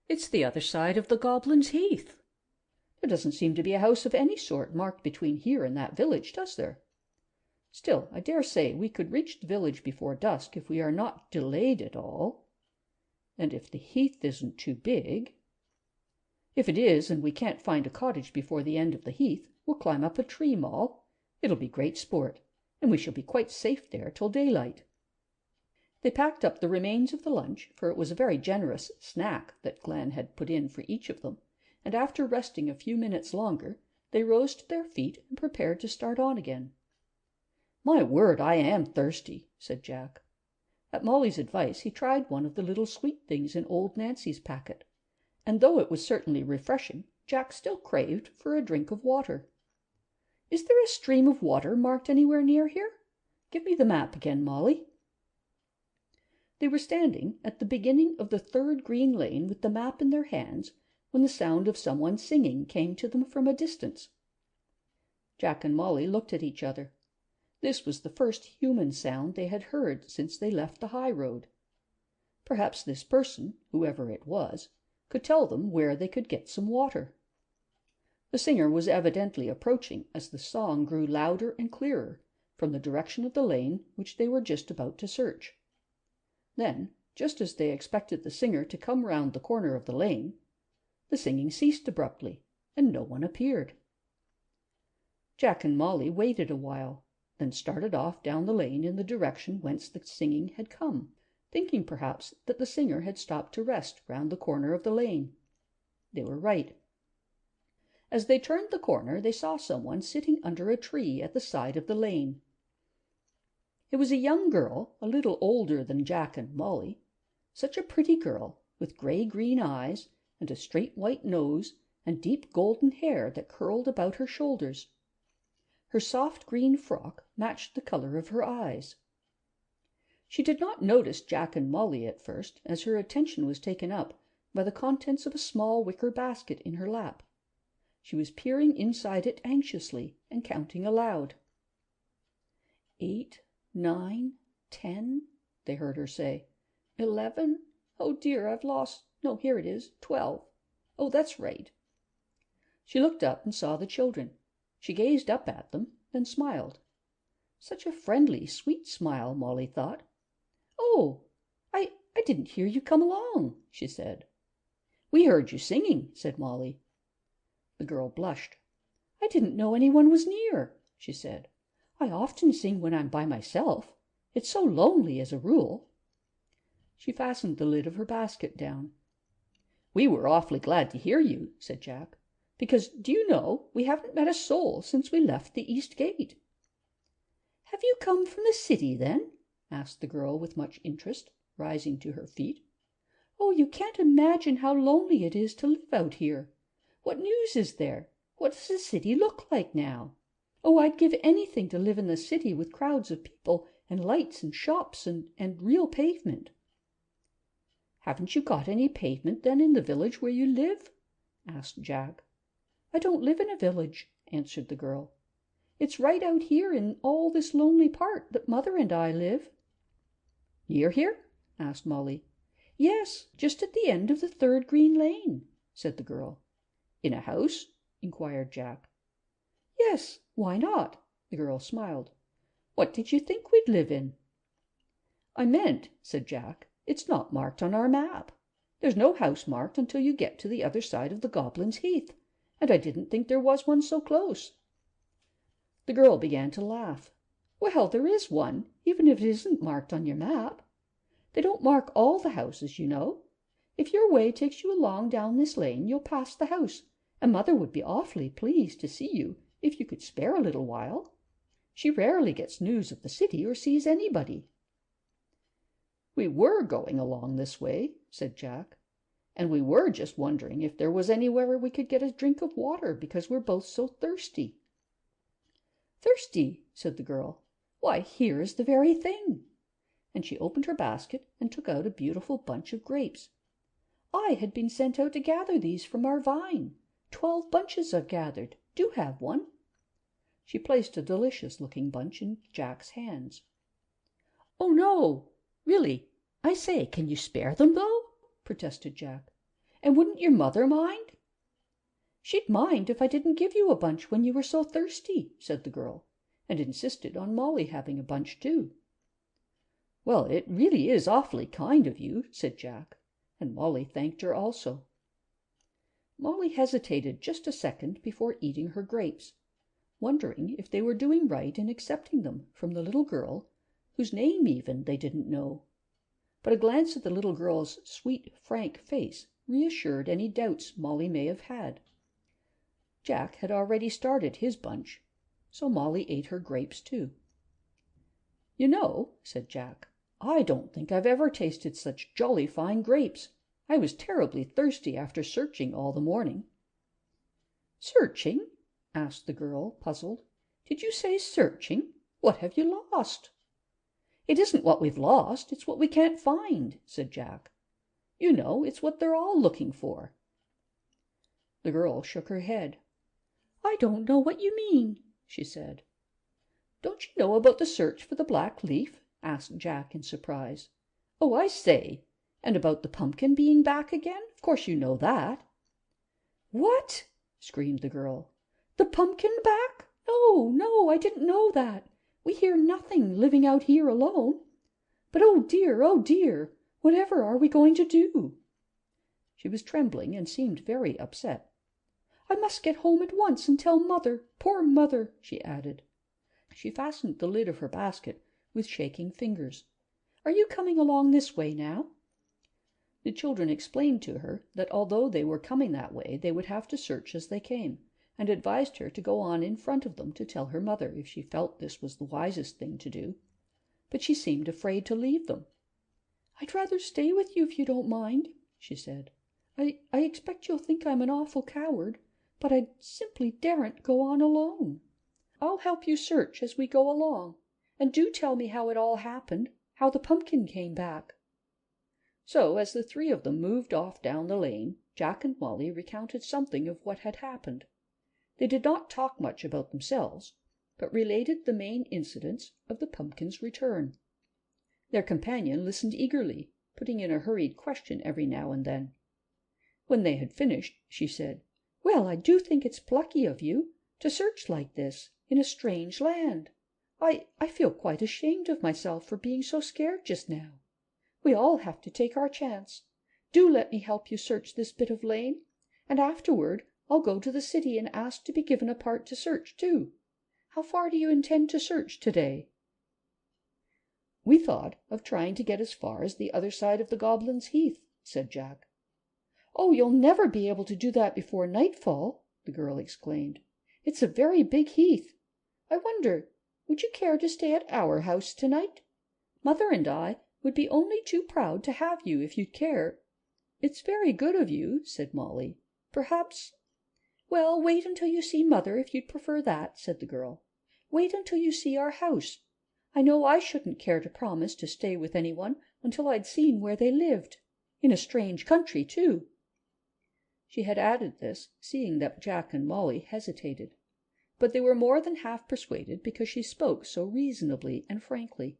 "It's the other side of the Goblin's Heath. There doesn't seem to be a house of any sort marked between here and that village, does there? Still, I dare say we could reach the village before dusk if we are not delayed at all. And if the heath isn't too big. If it is, and we can't find a cottage before the end of the heath, we'll climb up a tree, Moll. It'll be great sport, and we shall be quite safe there till daylight." They packed up the remains of the lunch, for it was a very generous snack that Glen had put in for each of them, and after resting a few minutes longer, they rose to their feet and prepared to start on again. "My word, I am thirsty," said Jack. At Molly's advice, he tried one of the little sweet things in old Nancy's packet, and though it was certainly refreshing, Jack still craved for a drink of water. "Is there a stream of water marked anywhere near here? Give me the map again, Molly." They were standing at the beginning of the 3rd green lane with the map in their hands when the sound of someone singing came to them from a distance. Jack and Molly looked at each other. This was the first human sound they had heard since they left the high road. Perhaps this person, whoever it was, could tell them where they could get some water. The singer was evidently approaching as the song grew louder and clearer from the direction of the lane which they were just about to search. Then, just as they expected the singer to come round the corner of the lane, the singing ceased abruptly, and no one appeared. Jack and Molly waited a while, then started off down the lane in the direction whence the singing had come, thinking perhaps that the singer had stopped to rest round the corner of the lane. They were right. As they turned the corner, they saw someone sitting under a tree at the side of the lane. It was a young girl, a little older than Jack and Molly. Such a pretty girl, with grey-green eyes, and a straight white nose, and deep golden hair that curled about her shoulders. Her soft green frock matched the color of her eyes. She did not notice Jack and Molly at first, as her attention was taken up by the contents of a small wicker basket in her lap. She was peering inside it anxiously and counting aloud. 8, 9, 10, they heard her say. 11. Oh dear, I've lost. No, here it is. 12. Oh, that's right. She looked up and saw the children. She gazed up at them, then smiled. Such a friendly, sweet smile, Molly thought. "Oh, I didn't hear you come along," she said. "We heard you singing," said Molly. The girl blushed. "I didn't know anyone was near," she said. "I often sing when I'm by myself. It's so lonely as a rule." She fastened the lid of her basket down. "We were awfully glad to hear you," said Jack, "because, do you know, we haven't met a soul since we left the East Gate." "Have you come from the city, then?" asked the girl with much interest, rising to her feet. "Oh, you can't imagine how lonely it is to live out here. What news is there? What does the city look like now? Oh, I'd give anything to live in the city with crowds of people and lights and shops and real pavement." "Haven't you got any pavement, then, in the village where you live?" asked Jack. "I don't live in a village," answered the girl. "It's right out here in all this lonely part that Mother and I live." "Near here?" asked Molly. "Yes, just at the end of the 3rd green lane," said the girl. "In a house?" inquired Jack. "Yes, why not?" The girl smiled. "What did you think we'd live in?" "I meant," said Jack, "it's not marked on our map. There's no house marked until you get to the other side of the Goblin's Heath, and I didn't think there was one so close." The girl began to laugh. "Well, there is one, even if it isn't marked on your map. They don't mark all the houses, you know. If your way takes you along down this lane, you'll pass the house, and Mother would be awfully pleased to see you if you could spare a little while. She rarely gets news of the city or sees anybody." "We were going along this way," said Jack, "and we were just wondering if there was anywhere we could get a drink of water because we're both so thirsty." "Thirsty?" said the girl. "Why, here is the very thing." And she opened her basket and took out a beautiful bunch of grapes. I had been sent out to gather these from our vine. 12 bunches I've gathered. Do have one." She placed a delicious-looking bunch in Jack's hands. "Oh, no, really. I say, can you spare them, though?" protested Jack. "And wouldn't your mother mind?" "She'd mind if I didn't give you a bunch when you were so thirsty," said the girl, and insisted on Molly having a bunch too. "Well, it really is awfully kind of you," said Jack, and Molly thanked her also. Molly hesitated just a second before eating her grapes, wondering if they were doing right in accepting them from the little girl, whose name even they didn't know. But a glance at the little girl's sweet, frank face reassured any doubts Molly may have had. Jack had already started his bunch, so Molly ate her grapes too. "You know," said Jack, "I don't think I've ever tasted such jolly fine grapes. I was terribly thirsty after searching all the morning." "Searching?" asked the girl, puzzled. "Did you say searching? What have you lost?" "It isn't what we've lost, it's what we can't find," said Jack. "You know, it's what they're all looking for." The girl shook her head. "I don't know what you mean," she said. "Don't you know about the search for the black leaf?" asked Jack in surprise. "Oh, I say! And about the pumpkin being back again? Of course you know that." "What?" screamed the girl. "The pumpkin back? No, no, I didn't know that. We hear nothing, living out here alone. But oh dear, whatever are we going to do?" She was trembling and seemed very upset. "I must get home at once and tell Mother, poor Mother," she added. She fastened the lid of her basket with shaking fingers. "Are you coming along this way now?" The children explained to her that although they were coming that way, they would have to search as they came, and advised her to go on in front of them to tell her mother if she felt this was the wisest thing to do. But she seemed afraid to leave them. "I'd rather stay with you if you don't mind," she said. I expect you'll think I'm an awful coward, but I simply daren't go on alone. I'll help you search as we go along, and do tell me how it all happened, how the pumpkin came back." So, as the three of them moved off down the lane, Jack and Molly recounted something of what had happened. They did not talk much about themselves, but related the main incidents of the pumpkin's return. Their companion listened eagerly, putting in a hurried question every now and then. When they had finished, she said, "Well, I do think it's plucky of you to search like this in a strange land. I feel quite ashamed of myself for being so scared just now. We all have to take our chance. Do let me help you search this bit of lane, and afterward I'll go to the city and ask to be given a part to search too. How far do you intend to search today?" "We thought of trying to get as far as the other side of the Goblin's Heath," said Jack. "Oh, you'll never be able to do that before nightfall," the girl exclaimed. "It's a very big heath. I wonder, would you care to stay at our house tonight? Mother and I would be only too proud to have you if you'd care." "It's very good of you," said Molly. "Perhaps—" "Well, wait until you see Mother if you'd prefer that," said the girl. "Wait until you see our house. I know I shouldn't care to promise to stay with anyone until I'd seen where they lived. In a strange country, too." She had added this, seeing that Jack and Molly hesitated, but they were more than half persuaded because she spoke so reasonably and frankly.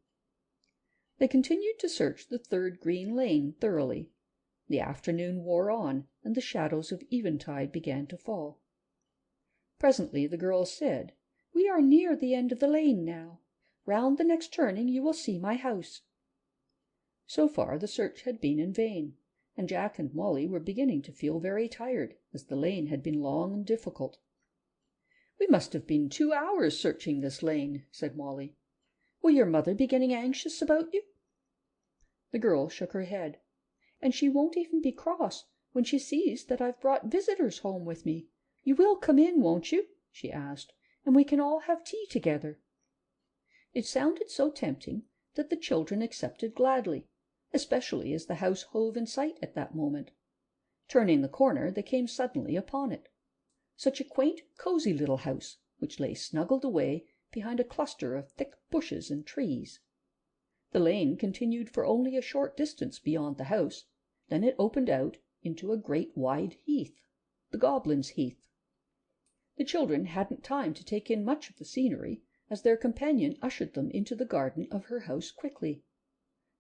They continued to search the third green lane thoroughly. The afternoon wore on, and the shadows of eventide began to fall. Presently the girl said, "We are near the end of the lane now. Round the next turning you will see my house." So far the search had been in vain, and Jack and Molly were beginning to feel very tired, as the lane had been long and difficult. "We must have been 2 hours searching this lane," said Molly. "Will your mother be getting anxious about you?" The girl shook her head. "And she won't even be cross when she sees that I've brought visitors home with me. You will come in, won't you?" she asked, "and we can all have tea together." It sounded so tempting that the children accepted gladly, especially as the house hove in sight at that moment. Turning the corner, they came suddenly upon it. Such a quaint, cosy little house, which lay snuggled away behind a cluster of thick bushes and trees. The lane continued for only a short distance beyond the house, then it opened out into a great wide heath, the Goblin's Heath. The children hadn't time to take in much of the scenery, as their companion ushered them into the garden of her house quickly.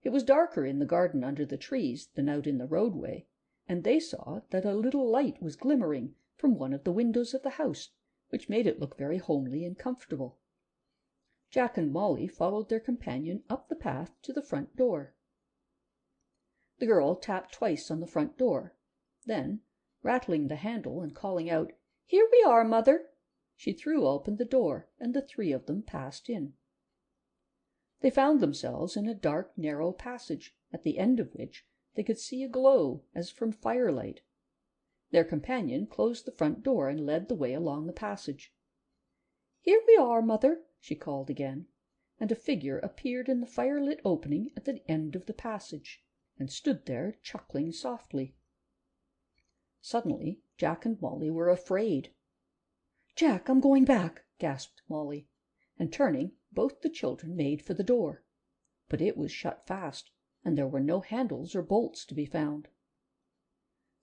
It was darker in the garden under the trees than out in the roadway, and they saw that a little light was glimmering from one of the windows of the house, which made it look very homely and comfortable. Jack and Molly followed their companion up the path to the front door. The girl tapped twice on the front door. Then, rattling the handle and calling out, "Here we are, Mother," she threw open the door, and the three of them passed in. They found themselves in a dark, narrow passage, at the end of which they could see a glow as from firelight. Their companion closed the front door and led the way along the passage. "Here we are, Mother," she called again, and a figure appeared in the firelit opening at the end of the passage, and stood there chuckling softly. Suddenly Jack and Molly were afraid. "Jack, I'm going back," gasped Molly, and turning, both the children made for the door. But it was shut fast, and there were no handles or bolts to be found.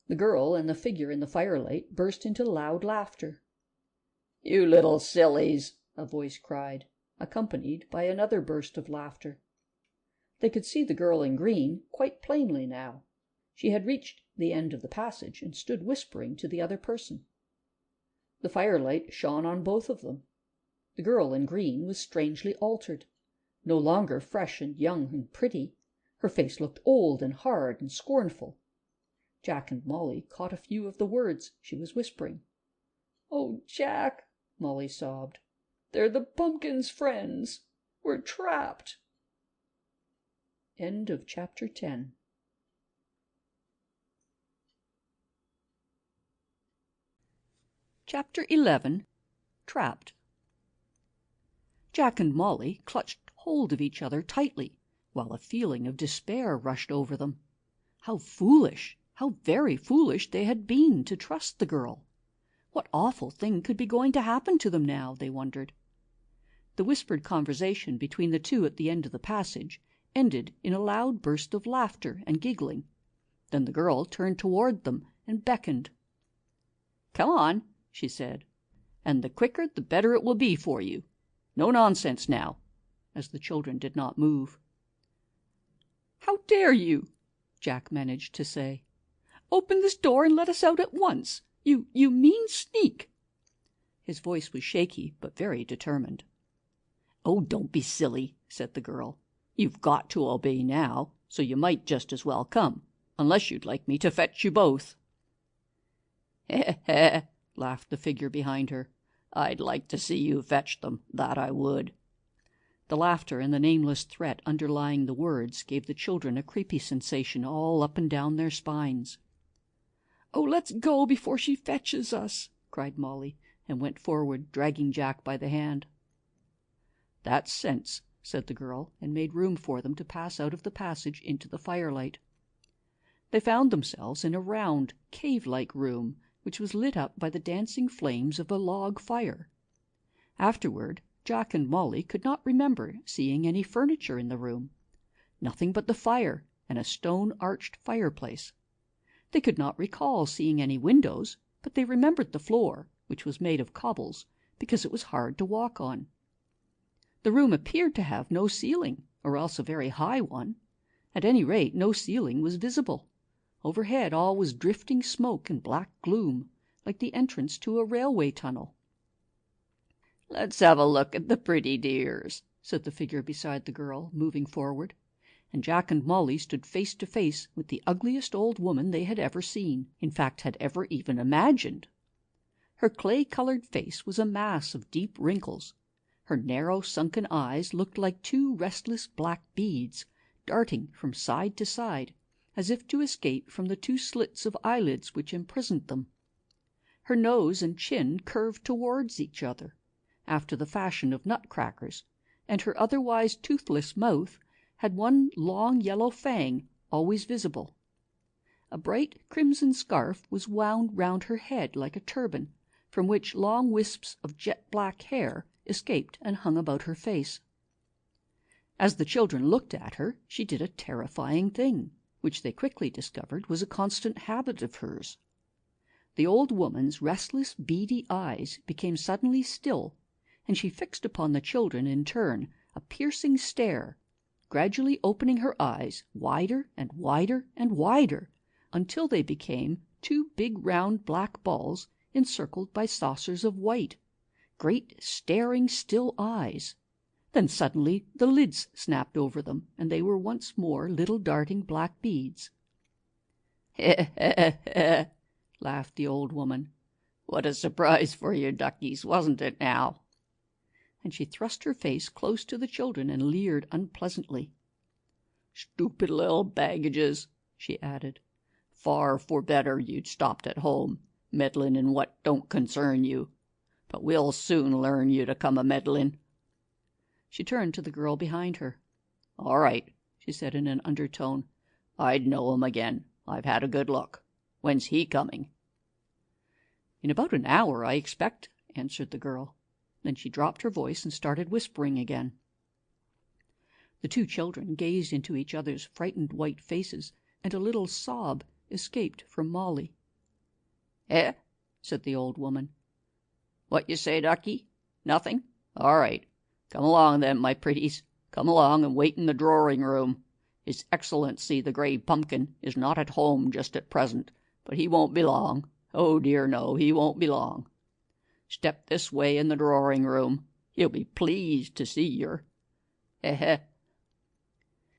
The girl and the figure in the firelight burst into loud laughter. "You little sillies!" a voice cried, accompanied by another burst of laughter. They could see the girl in green quite plainly now. She had reached the end of the passage and stood whispering to the other person. The firelight shone on both of them. The girl in green was strangely altered. No longer fresh and young and pretty. Her face looked old and hard and scornful. Jack and Molly caught a few of the words she was whispering. "Oh, Jack," Molly sobbed, "they're the pumpkin's friends. We're trapped." End of chapter 10. Chapter 11. Trapped. Jack and Molly clutched hold of each other tightly, while a feeling of despair rushed over them. How foolish, how very foolish they had been to trust the girl. What awful thing could be going to happen to them now, they wondered. The whispered conversation between the two at the end of the passage ended in a loud burst of laughter and giggling. Then the girl turned toward them and beckoned. "Come on," she said, "and the quicker the better it will be for you. No nonsense now," as the children did not move. "How dare you?" Jack managed to say. "Open this door and let us out at once. You mean sneak." His voice was shaky, but very determined. "Oh, don't be silly," said the girl. "You've got to obey now, so you might just as well come, unless you'd like me to fetch you both." "Heh heh," laughed the figure behind her. "I'd like to see you fetch them, that I would." The laughter and the nameless threat underlying the words gave the children a creepy sensation all up and down their spines. "Oh, let's go before she fetches us," cried Molly, and went forward, dragging Jack by the hand. "That's sense," said the girl, and made room for them to pass out of the passage into the firelight. They found themselves in a round, cave-like room, which was lit up by the dancing flames of a log fire. Afterward, Jack and Molly could not remember seeing any furniture in the room. Nothing but the fire and a stone-arched fireplace. They could not recall seeing any windows, but they remembered the floor, which was made of cobbles, because it was hard to walk on. The room appeared to have no ceiling, or else a very high one. At any rate, no ceiling was visible. Overhead all was drifting smoke and black gloom, like the entrance to a railway tunnel. "Let's have a look at the pretty dears," said the figure beside the girl, moving forward, and Jack and Molly stood face to face with the ugliest old woman they had ever seen, in fact had ever even imagined. Her clay-coloured face was a mass of deep wrinkles. Her narrow sunken eyes looked like two restless black beads, darting from side to side, as if to escape from the two slits of eyelids which imprisoned them. Her nose and chin curved towards each other, after the fashion of nutcrackers, and her otherwise toothless mouth had one long yellow fang always visible. A bright crimson scarf was wound round her head like a turban, from which long wisps of jet-black hair escaped and hung about her face. As the children looked at her, she did a terrifying thing. which they quickly discovered was a constant habit of hers. The old woman's restless, beady eyes became suddenly still, and she fixed upon the children in turn a piercing stare, gradually opening her eyes wider and wider and wider, until they became two big round black balls encircled by saucers of white, great staring still eyes. Then suddenly the lids snapped over them, and they were once more little darting black beads. "Heh, heh, heh," laughed the old woman. "What a surprise for you duckies, wasn't it now?" And she thrust her face close to the children and leered unpleasantly. "Stupid little baggages," she added. "Far for better you'd stopped at home, meddlin' in what don't concern you. But we'll soon learn you to come a-meddlin'." She turned to the girl behind her. "All right," she said in an undertone. "I'd know him again. I've had a good look. When's he coming?" "In about an hour, I expect," answered the girl. Then she dropped her voice and started whispering again. The two children gazed into each other's frightened white faces, and a little sob escaped from Molly. "Eh?" said the old woman. "What you say, ducky? Nothing? All right. Come along then, my pretties. Come along and wait in the drawing-room. His Excellency the Grey Pumpkin is not at home just at present, but he won't be long. Oh dear no, he won't be long. Step this way in the drawing-room. He'll be pleased to see yer. Eh.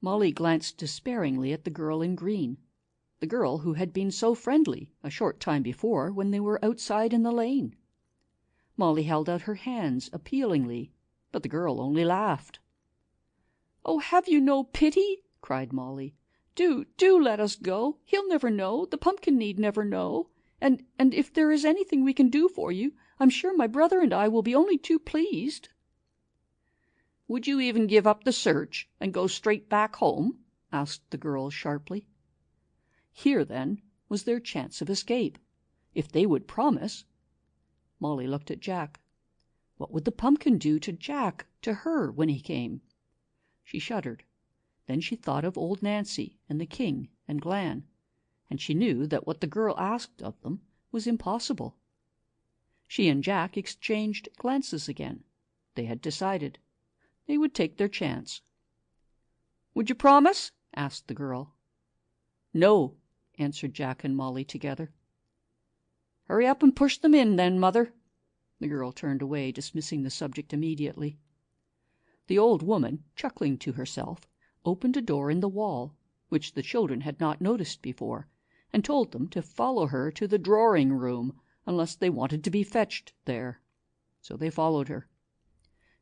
Molly glanced despairingly at the girl in green, the girl who had been so friendly a short time before when they were outside in the lane. Molly held out her hands appealingly, but the girl only laughed. "Oh, have you no pity?" cried Molly. Do let us go. He'll never know. The pumpkin need never know. And if there is anything we can do for you, I'm sure my brother and I will be only too pleased." "Would you even give up the search and go straight back home?" asked the girl sharply. Here, then, was their chance of escape. If they would promise. Molly looked at Jack. What would the pumpkin do to Jack, to her, when he came? She shuddered. Then she thought of old Nancy and the king and Glan, and she knew that what the girl asked of them was impossible. She and Jack exchanged glances again. They had decided. They would take their chance. "Would you promise?" asked the girl. "No," answered Jack and Molly together. "Hurry up and push them in, then, mother." The girl turned away, dismissing the subject immediately. The old woman, chuckling to herself, opened a door in the wall, which the children had not noticed before, and told them to follow her to the drawing-room unless they wanted to be fetched there. So they followed her.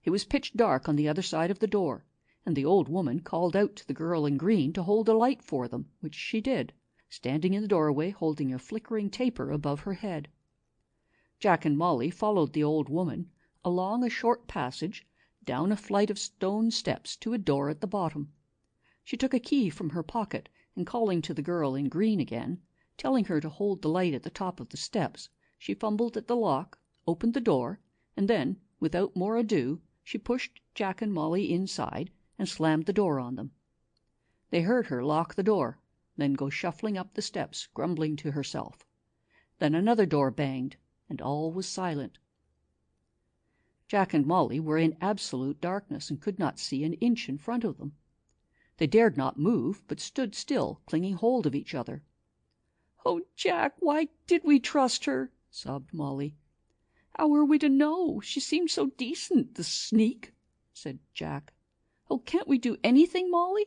It was pitch dark on the other side of the door, and the old woman called out to the girl in green to hold a light for them, which she did, standing in the doorway holding a flickering taper above her head. Jack and Molly followed the old woman along a short passage, down a flight of stone steps to a door at the bottom. She took a key from her pocket, and calling to the girl in green again, telling her to hold the light at the top of the steps, she fumbled at the lock, opened the door, and then, without more ado, she pushed Jack and Molly inside and slammed the door on them. They heard her lock the door, then go shuffling up the steps, grumbling to herself. Then another door banged, and all was silent. Jack and Molly were in absolute darkness and could not see an inch in front of them. They dared not move, but stood still, clinging hold of each other. "Oh, Jack, why did we trust her?" sobbed Molly. "How were we to know? She seemed so decent, the sneak," said Jack. "Oh, can't we do anything, Molly?"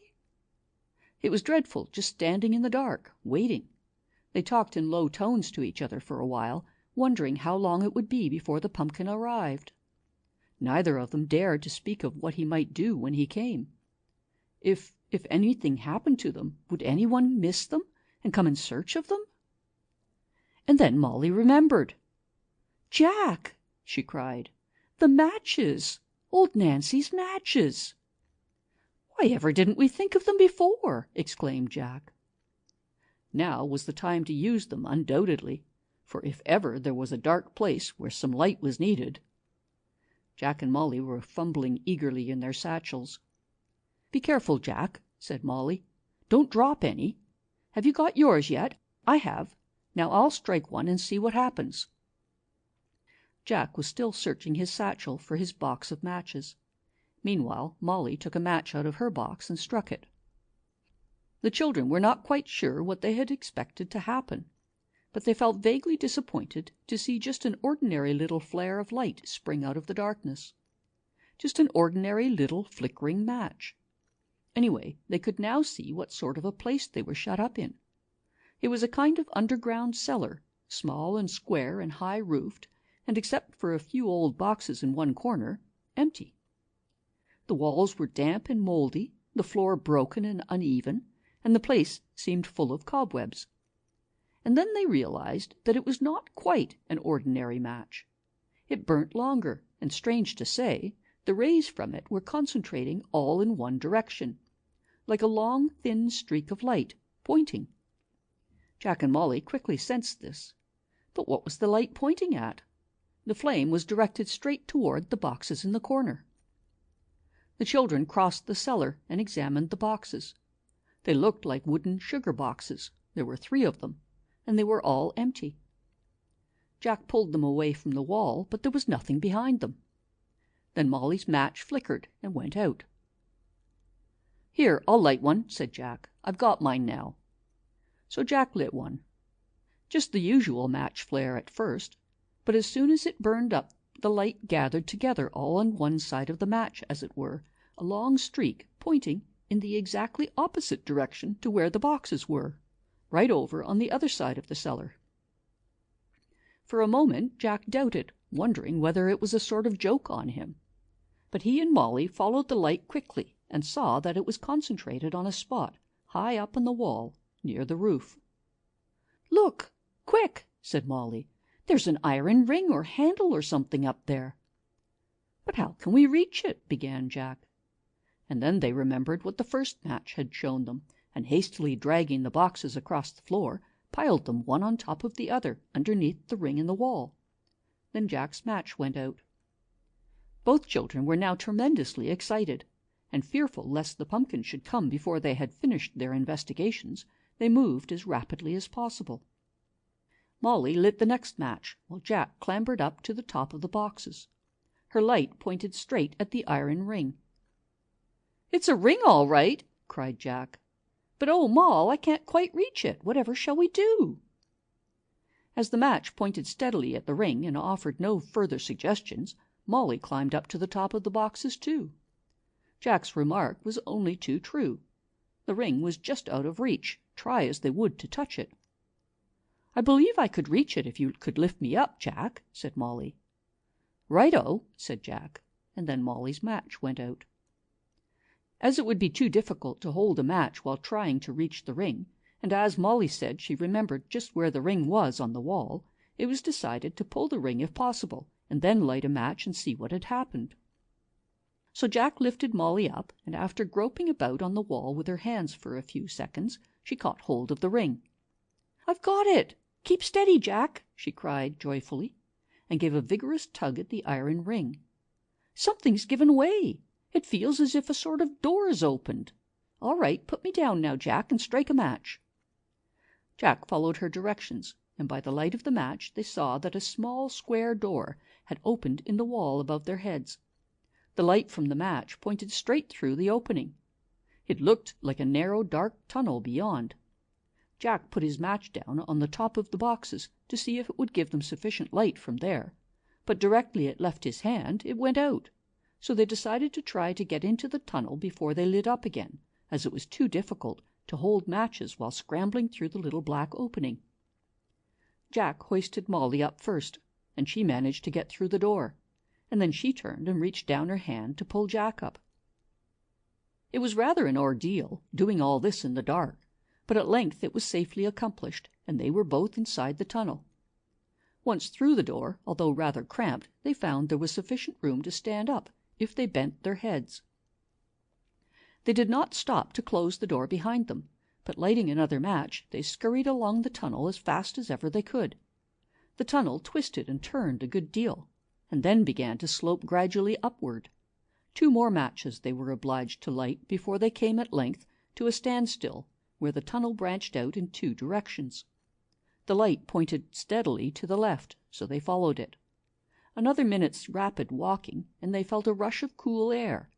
It was dreadful, just standing in the dark, waiting. They talked in low tones to each other for a while, wondering how long it would be before the pumpkin arrived. Neither of them dared to speak of what he might do when he came. If anything happened to them, would anyone miss them and come in search of them? And then Molly remembered. "Jack!" she cried. "The matches! Old Nancy's matches!" "Why ever didn't we think of them before?" exclaimed Jack. Now was the time to use them, undoubtedly, for if ever there was a dark place where some light was needed. Jack and Molly were fumbling eagerly in their satchels. "Be careful, Jack," said Molly. "Don't drop any." Have you got yours yet? I have. Now I'll strike one and see what happens." Jack was still searching his satchel for his box of matches. Meanwhile, Molly took a match out of her box and struck it. The children were not quite sure what they had expected to happen, but they felt vaguely disappointed to see just an ordinary little flare of light spring out of the darkness. Just an ordinary little flickering match. Anyway, they could now see what sort of a place they were shut up in. It was a kind of underground cellar, small and square and high-roofed, and except for a few old boxes in one corner, empty. The walls were damp and mouldy, the floor broken and uneven, and the place seemed full of cobwebs. And then they realized that it was not quite an ordinary match. It burnt longer, and strange to say, the rays from it were concentrating all in one direction, like a long thin streak of light, pointing. Jack and Molly quickly sensed this. But what was the light pointing at? The flame was directed straight toward the boxes in the corner. The children crossed the cellar and examined the boxes. They looked like wooden sugar boxes. There were 3 of them, and they were all empty. Jack pulled them away from the wall, but there was nothing behind them. Then Molly's match flickered and went out. "Here, I'll light one," said Jack. "I've got mine now." So Jack lit one. Just the usual match flare at first, but as soon as it burned up, the light gathered together all on one side of the match, as it were, a long streak pointing in the exactly opposite direction to where the boxes were, right over on the other side of the cellar. For a moment Jack doubted, wondering whether it was a sort of joke on him. But he and Molly followed the light quickly and saw that it was concentrated on a spot high up on the wall near the roof. "Look, quick!" said Molly. "There's an iron ring or handle or something up there." "But how can we reach it?" began Jack. And then they remembered what the first match had shown them, and hastily dragging the boxes across the floor, piled them one on top of the other underneath the ring in the wall. Then Jack's match went out. Both children were now tremendously excited, and fearful lest the pumpkin should come before they had finished their investigations, they moved as rapidly as possible. Molly lit the next match, while Jack clambered up to the top of the boxes. Her light pointed straight at the iron ring. "It's a ring, all right!" cried Jack. "But oh, Moll, I can't quite reach it. Whatever shall we do?" As the match pointed steadily at the ring and offered no further suggestions, Molly climbed up to the top of the boxes too. Jack's remark was only too true. The ring was just out of reach, try as they would to touch it. "I believe I could reach it if you could lift me up, Jack," said Molly. "Right-o," said Jack, and then Molly's match went out. As it would be too difficult to hold a match while trying to reach the ring, and as Molly said she remembered just where the ring was on the wall, it was decided to pull the ring if possible, and then light a match and see what had happened. So Jack lifted Molly up, and after groping about on the wall with her hands for a few seconds, she caught hold of the ring. "I've got it! Keep steady, Jack!" she cried joyfully, and gave a vigorous tug at the iron ring. "Something's given way! It feels as if a sort of door is opened. All right, put me down now, Jack, and strike a match." Jack followed her directions, and by the light of the match they saw that a small square door had opened in the wall above their heads. The light from the match pointed straight through the opening. It looked like a narrow dark tunnel beyond. Jack put his match down on the top of the boxes to see if it would give them sufficient light from there, but directly it left his hand it went out, so they decided to try to get into the tunnel before they lit up again, as it was too difficult to hold matches while scrambling through the little black opening. Jack hoisted Molly up first, and she managed to get through the door, and then she turned and reached down her hand to pull Jack up. It was rather an ordeal, doing all this in the dark, but at length it was safely accomplished, and they were both inside the tunnel. Once through the door, although rather cramped, they found there was sufficient room to stand up if they bent their heads. They did not stop to close the door behind them, but lighting another match, they scurried along the tunnel as fast as ever they could. The tunnel twisted and turned a good deal, and then began to slope gradually upward. 2 more matches they were obliged to light before they came at length to a standstill, where the tunnel branched out in two directions. The light pointed steadily to the left, so they followed it. Another minute's rapid walking, and they felt a rush of cool air,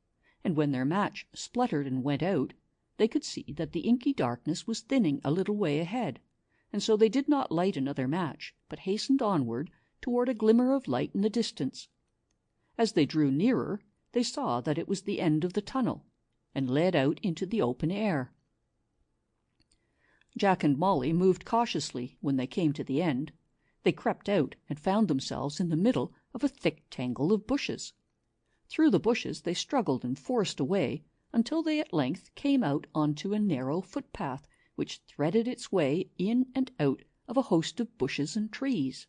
and when their match spluttered and went out, they could see that the inky darkness was thinning a little way ahead, and so they did not light another match, but hastened onward toward a glimmer of light in the distance. As they drew nearer, they saw that it was the end of the tunnel, and led out into the open air. Jack and Molly moved cautiously when they came to the end. They crept out and found themselves in the middle of a thick tangle of bushes. Through the bushes they struggled and forced a way until they at length came out onto a narrow footpath which threaded its way in and out of a host of bushes and trees.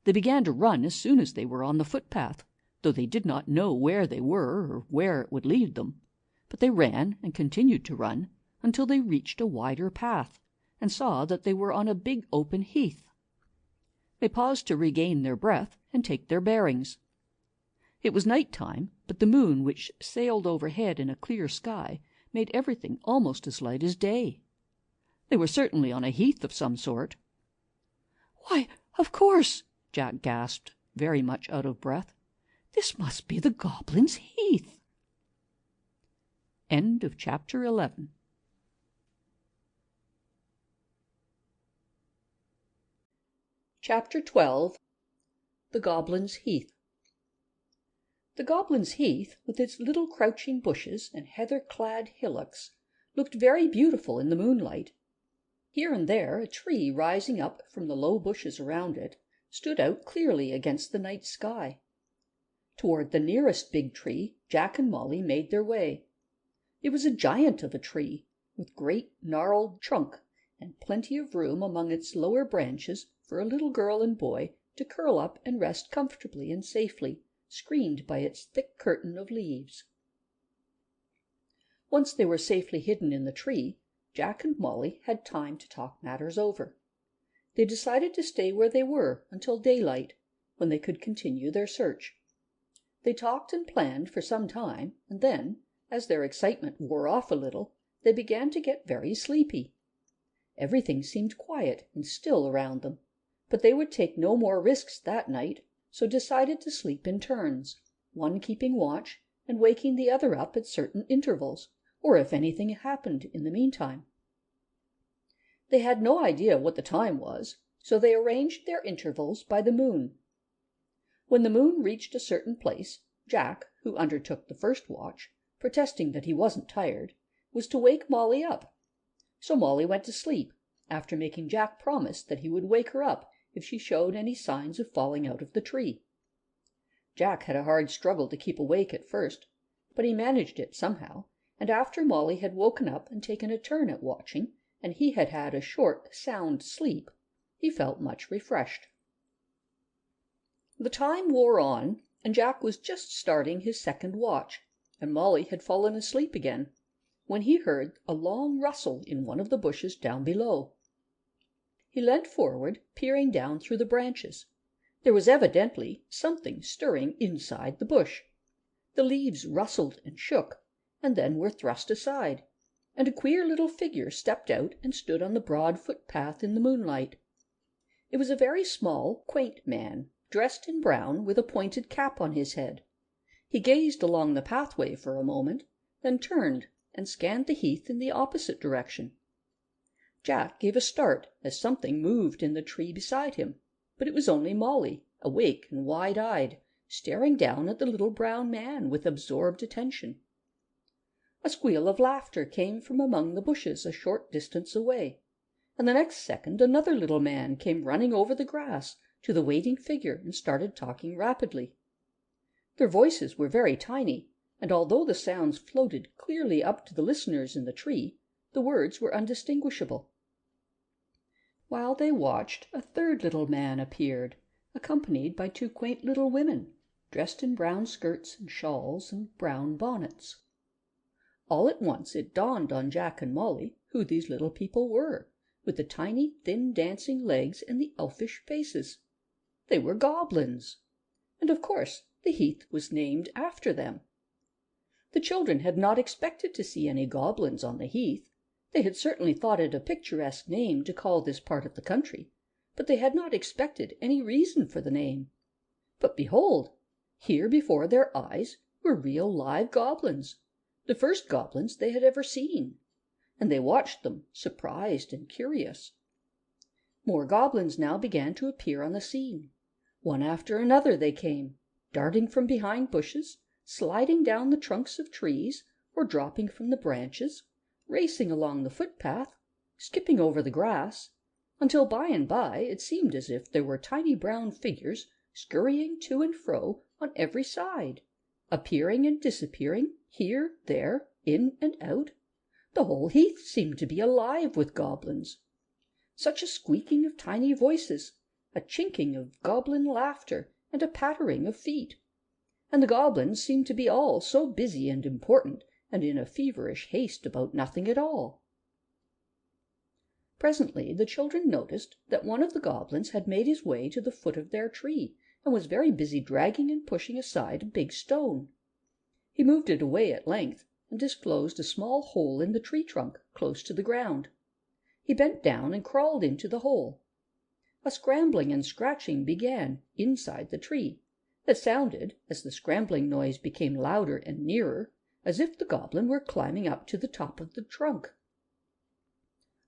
They began to run as soon as they were on the footpath, though they did not know where they were or where it would lead them. But they ran and continued to run until they reached a wider path, and saw that they were on a big open heath. They paused to regain their breath and take their bearings. It was night time, but the moon, which sailed overhead in a clear sky, made everything almost as light as day. They were certainly on a heath of some sort. "Why, of course," Jack gasped, very much out of breath. "This must be the Goblin's Heath." End of chapter 11. Chapter 12. The Goblin's Heath. The Goblin's Heath, with its little crouching bushes and heather-clad hillocks, looked very beautiful in the moonlight. Here and there a tree rising up from the low bushes around it stood out clearly against the night sky. Toward the nearest big tree Jack and Molly made their way. It was a giant of a tree, with great gnarled trunk and plenty of room among its lower branches for a little girl and boy to curl up and rest comfortably and safely, screened by its thick curtain of leaves. Once they were safely hidden in the tree, Jack and Molly had time to talk matters over. They decided to stay where they were until daylight, when they could continue their search. They talked and planned for some time, and then, as their excitement wore off a little, they began to get very sleepy. Everything seemed quiet and still around them, but they would take no more risks that night, so decided to sleep in turns, one keeping watch and waking the other up at certain intervals, or if anything happened in the meantime. They had no idea what the time was, so they arranged their intervals by the moon. When the moon reached a certain place, Jack, who undertook the first watch, protesting that he wasn't tired, was to wake Molly up. So Molly went to sleep, after making Jack promise that he would wake her up if she showed any signs of falling out of the tree. Jack had a hard struggle to keep awake at first, but he managed it somehow, and after Molly had woken up and taken a turn at watching, and he had had a short, sound sleep, he felt much refreshed. The time wore on, and Jack was just starting his second watch, and Molly had fallen asleep again, when he heard a long rustle in one of the bushes down below. He leant forward, peering down through the branches. There was evidently something stirring inside the bush. The leaves rustled and shook, and then were thrust aside, and a queer little figure stepped out and stood on the broad footpath in the moonlight. It was a very small, quaint man, dressed in brown, with a pointed cap on his head. He gazed along the pathway for a moment, then turned and scanned the heath in the opposite direction. Jack gave a start as something moved in the tree beside him, but it was only Molly, awake and wide-eyed, staring down at the little brown man with absorbed attention. A squeal of laughter came from among the bushes a short distance away, and the next second another little man came running over the grass to the waiting figure and started talking rapidly. Their voices were very tiny, and although the sounds floated clearly up to the listeners in the tree, the words were undistinguishable. While they watched, a third little man appeared, accompanied by two quaint little women, dressed in brown skirts and shawls and brown bonnets. All at once it dawned on Jack and Molly who these little people were, with the tiny, thin, dancing legs and the elfish faces. They were goblins, and of course the heath was named after them. The children had not expected to see any goblins on the heath. They had certainly thought it a picturesque name to call this part of the country, but they had not expected any reason for the name. But behold, here before their eyes were real live goblins, the first goblins they had ever seen, and they watched them, surprised and curious. More goblins now began to appear on the scene. One after another they came, darting from behind bushes, sliding down the trunks of trees, or dropping from the branches, racing along the footpath, skipping over the grass, until by and by it seemed as if there were tiny brown figures scurrying to and fro on every side, appearing and disappearing here, there, in and out. The whole heath seemed to be alive with goblins. Such a squeaking of tiny voices, a chinking of goblin laughter, and a pattering of feet. And the goblins seemed to be all so busy and important, and in a feverish haste about nothing at all. Presently the children noticed that one of the goblins had made his way to the foot of their tree, and was very busy dragging and pushing aside a big stone. He moved it away at length, and disclosed a small hole in the tree trunk, close to the ground. He bent down and crawled into the hole. A scrambling and scratching began inside the tree, that sounded, as the scrambling noise became louder and nearer, as if the goblin were climbing up to the top of the trunk.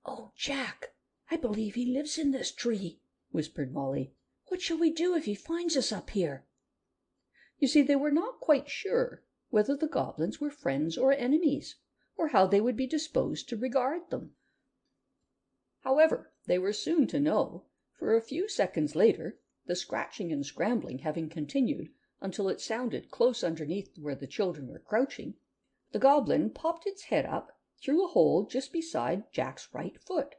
"Oh, Jack, I believe he lives in this tree," whispered Molly. "What shall we do if he finds us up here?" You see, they were not quite sure whether the goblins were friends or enemies, or how they would be disposed to regard them. However, they were soon to know, for a few seconds later, the scratching and scrambling having continued until it sounded close underneath where the children were crouching, the goblin popped its head up through a hole just beside Jack's right foot.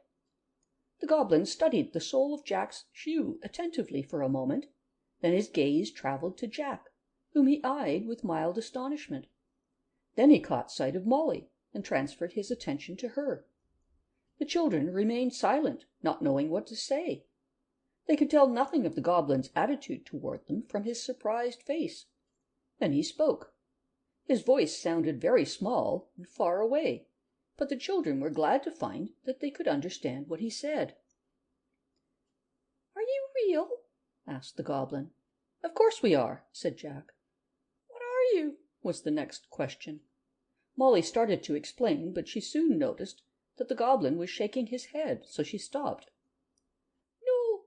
The goblin studied the sole of Jack's shoe attentively for a moment, then his gaze travelled to Jack, whom he eyed with mild astonishment. Then he caught sight of Molly, and transferred his attention to her. The children remained silent, not knowing what to say. They could tell nothing of the goblin's attitude toward them from his surprised face. Then he spoke. His voice sounded very small and far away, but the children were glad to find that they could understand what he said. "Are you real?" asked the goblin. "Of course we are," said Jack. "What are you?" was the next question. Molly started to explain, but she soon noticed that the goblin was shaking his head, so she stopped. "No,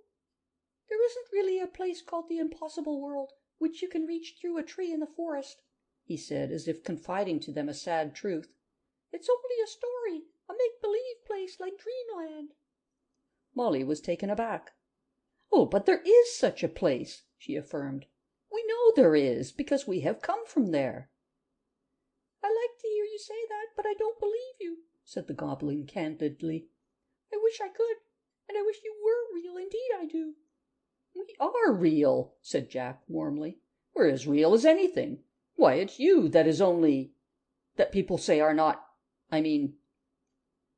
there isn't really a place called the Impossible World, which you can reach through a tree in the forest," he said, as if confiding to them a sad truth. "It's only a story, a make-believe place like Dreamland." Molly was taken aback. "Oh, but there is such a place," she affirmed. "We know there is, because we have come from there." "I like to hear you say that, but I don't believe you," said the goblin candidly. "I wish I could, and I wish you were real, indeed I do." "We are real," said Jack warmly. "We're as real as anything. Why, it's you that is only... that people say are not... I mean..."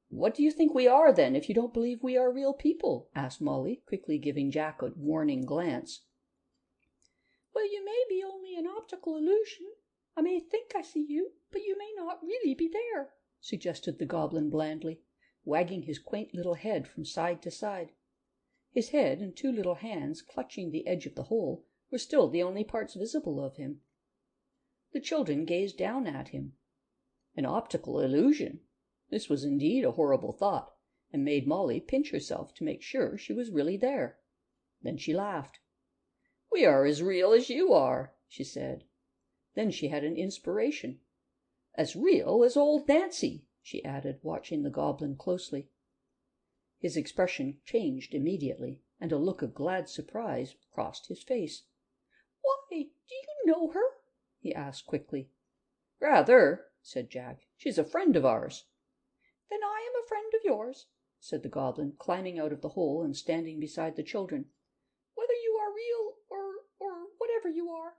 "What do you think we are, then, if you don't believe we are real people?" asked Molly, quickly giving Jack a warning glance. "Well, you may be only an optical illusion. I may think I see you, but you may not really be there," suggested the goblin blandly, wagging his quaint little head from side to side. His head and two little hands clutching the edge of the hole were still the only parts visible of him. The children gazed down at him. An optical illusion! This was indeed a horrible thought, and made Molly pinch herself to make sure she was really there. Then she laughed. "We are as real as you are," she said. Then she had an inspiration. "As real as old Nancy," she added, watching the goblin closely. His expression changed immediately, and a look of glad surprise crossed his face. "Why, do you know her?" he asked quickly. "Rather," said Jack. "She's a friend of ours." "Then I am a friend of yours," said the goblin, climbing out of the hole and standing beside the children, "whether you are real or whatever you are."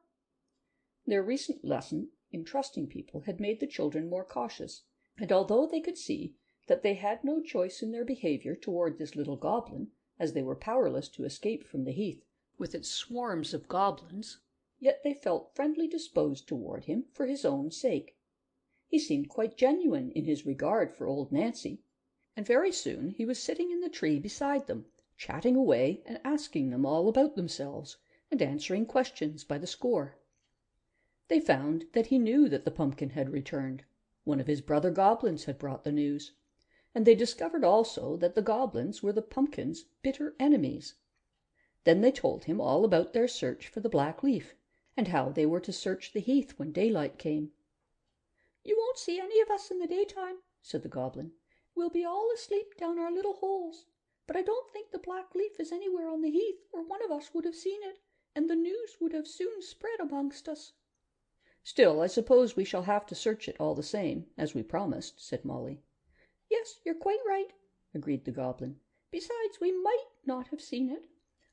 Their recent lesson in trusting people had made the children more cautious, and although they could see that they had no choice in their behavior toward this little goblin, as they were powerless to escape from the heath with its swarms of goblins, yet they felt friendly disposed toward him for his own sake. He seemed quite genuine in his regard for old Nancy, and very soon he was sitting in the tree beside them, chatting away and asking them all about themselves, and answering questions by the score. They found that he knew that the pumpkin had returned. One of his brother goblins had brought the news, and they discovered also that the goblins were the pumpkin's bitter enemies. Then they told him all about their search for the black leaf, and how they were to search the heath when daylight came. "You won't see any of us in the daytime," said the goblin. "We'll be all asleep down our little holes. But I don't think the black leaf is anywhere on the heath, or one of us would have seen it, and the news would have soon spread amongst us." "Still, I suppose we shall have to search it all the same, as we promised," said Molly. "Yes, you're quite right," agreed the goblin. "Besides, we might not have seen it.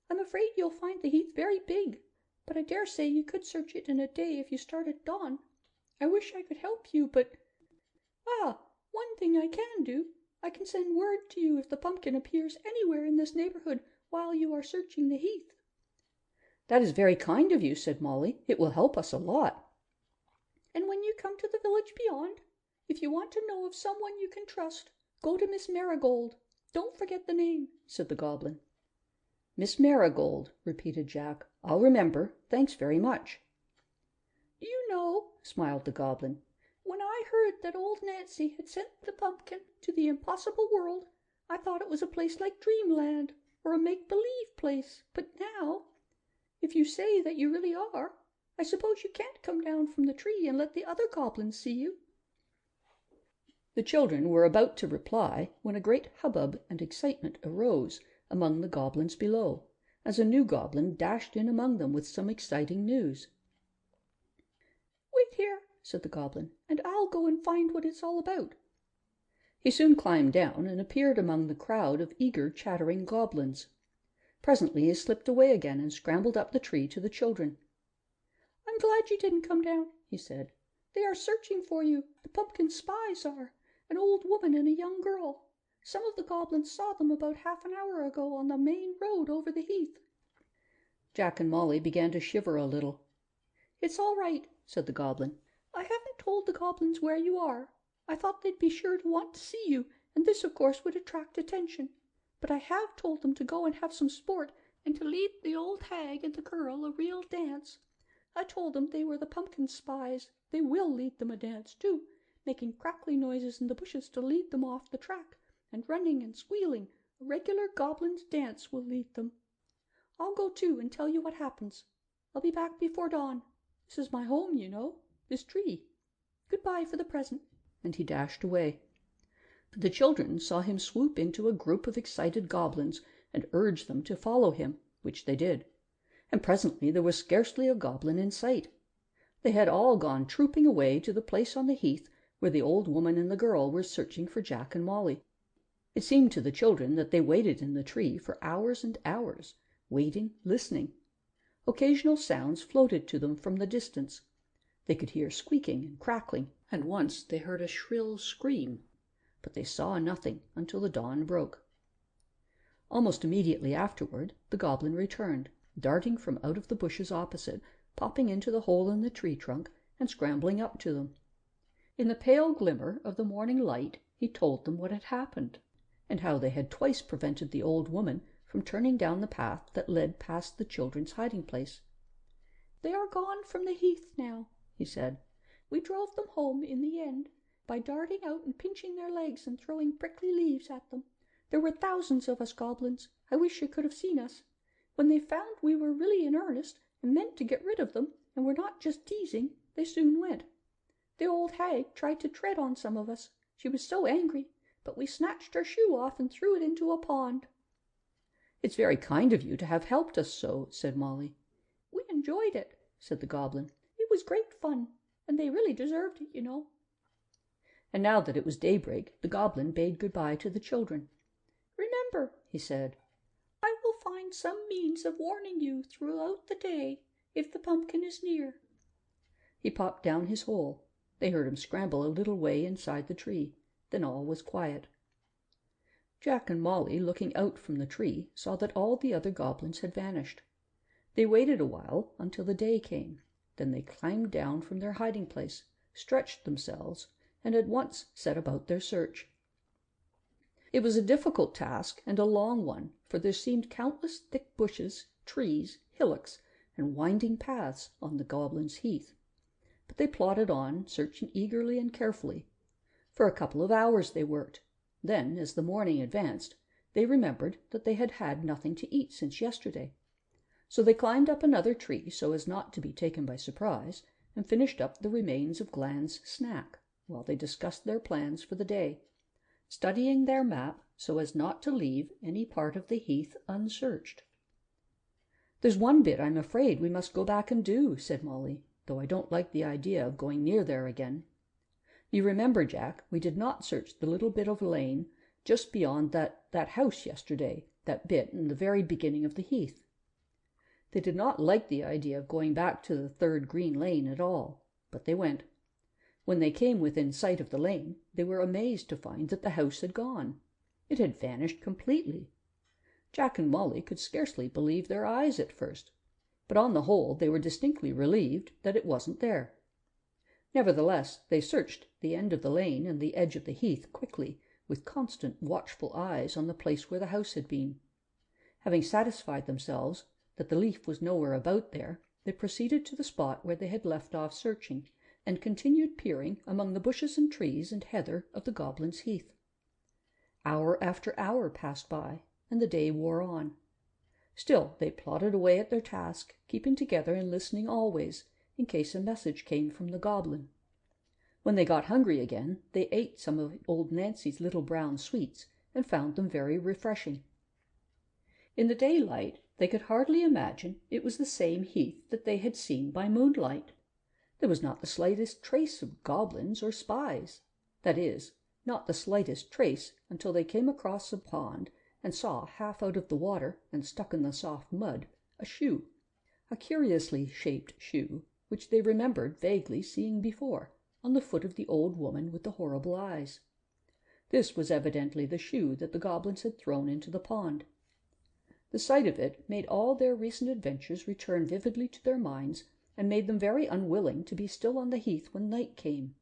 I'm afraid you'll find the heath very big, but I dare say you could search it in a day if you start at dawn. I wish I could help you, but... one thing I can do. I can send word to you if the pumpkin appears anywhere in this neighborhood while you are searching the heath." "That is very kind of you," said Molly. "It will help us a lot." "And when you come to the village beyond, if you want to know of someone you can trust, go to Miss Marigold. Don't forget the name," said the goblin. "Miss Marigold," repeated Jack. "I'll remember. Thanks very much." "Do you know," smiled the goblin, "when I heard that old Nancy had sent the pumpkin to the impossible world, I thought it was a place like Dreamland, or a make-believe place. But now, if you say that you really are, I suppose you can't come down from the tree and let the other goblins see you." The children were about to reply when a great hubbub and excitement arose among the goblins below, as a new goblin dashed in among them with some exciting news. "Wait here," said the goblin, "and I'll go and find what it's all about." He soon climbed down and appeared among the crowd of eager, chattering goblins. Presently he slipped away again and scrambled up the tree to the children. "I'm glad you didn't come down," he said. "They are searching for you. The pumpkin spies are. An old woman and a young girl. Some of the goblins saw them about half an hour ago on the main road over the heath." Jack and Molly began to shiver a little. "It's all right," said the goblin. "I haven't told the goblins where you are. I thought they'd be sure to want to see you, and this, of course, would attract attention. But I have told them to go and have some sport, and to lead the old hag and the girl a real dance. I told them they were the pumpkin spies. They will lead them a dance, too, making crackly noises in the bushes to lead them off the track, and running and squealing. A regular goblin's dance will lead them. I'll go too and tell you what happens. I'll be back before dawn. This is my home, you know, this tree. Goodbye for the present." And he dashed away. The children saw him swoop into a group of excited goblins and urge them to follow him, which they did. And presently there was scarcely a goblin in sight. They had all gone trooping away to the place on the heath where the old woman and the girl were searching for Jack and Molly. It seemed to the children that they waited in the tree for hours and hours, waiting, listening. Occasional sounds floated to them from the distance. They could hear squeaking and crackling, and once they heard a shrill scream, but they saw nothing until the dawn broke. Almost immediately afterward the goblin returned, darting from out of the bushes opposite, popping into the hole in the tree trunk, and scrambling up to them. In the pale glimmer of the morning light he told them what had happened, and how they had twice prevented the old woman from turning down the path that led past the children's hiding place. "They are gone from the heath now," he said. "We drove them home in the end by darting out and pinching their legs and throwing prickly leaves at them. There were thousands of us goblins. I wish you could have seen us. When they found we were really in earnest and meant to get rid of them, and were not just teasing, they soon went. The old hag tried to tread on some of us. She was so angry, but we snatched her shoe off and threw it into a pond." "It's very kind of you to have helped us so," said Molly. "We enjoyed it," said the goblin. "It was great fun, and they really deserved it, you know." And now that it was daybreak, the goblin bade goodbye to the children. "Remember," he said, "I will find some means of warning you throughout the day if the pumpkin is near." He popped down his hole. They heard him scramble a little way inside the tree. Then all was quiet. Jack and Molly, looking out from the tree, saw that all the other goblins had vanished. They waited a while until the day came. Then they climbed down from their hiding place, stretched themselves, and at once set about their search. It was a difficult task and a long one, for there seemed countless thick bushes, trees, hillocks, and winding paths on the Goblin's Heath. But they plodded on, searching eagerly and carefully. For a couple of hours they worked. Then, as the morning advanced, they remembered that they had had nothing to eat since yesterday. So they climbed up another tree so as not to be taken by surprise, and finished up the remains of Glan's snack, while they discussed their plans for the day, studying their map so as not to leave any part of the heath unsearched. "There's one bit I'm afraid we must go back and do," said Molly, "though I don't like the idea of going near there again. You remember, Jack, we did not search the little bit of lane just beyond that house yesterday, that bit in the very beginning of the heath." They did not like the idea of going back to the third green lane at all, but they went. When they came within sight of the lane, they were amazed to find that the house had gone. It had vanished completely. Jack and Molly could scarcely believe their eyes at first, but on the whole they were distinctly relieved that it wasn't there. Nevertheless, they searched the end of the lane and the edge of the heath quickly, with constant watchful eyes on the place where the house had been. Having satisfied themselves that the leaf was nowhere about there, they proceeded to the spot where they had left off searching, and continued peering among the bushes and trees and heather of the Goblin's Heath. Hour after hour passed by, and the day wore on. Still they plodded away at their task, keeping together and listening always, in case a message came from the Goblin. When they got hungry again, they ate some of old Nancy's little brown sweets, and found them very refreshing. In the daylight they could hardly imagine it was the same heath that they had seen by moonlight. There was not the slightest trace of goblins or spies. That is, not the slightest trace until they came across a pond and saw, half out of the water and stuck in the soft mud, a shoe, a curiously shaped shoe, which they remembered vaguely seeing before, on the foot of the old woman with the horrible eyes. This was evidently the shoe that the goblins had thrown into the pond. The sight of it made all their recent adventures return vividly to their minds, and made them very unwilling to be still on the heath when night came.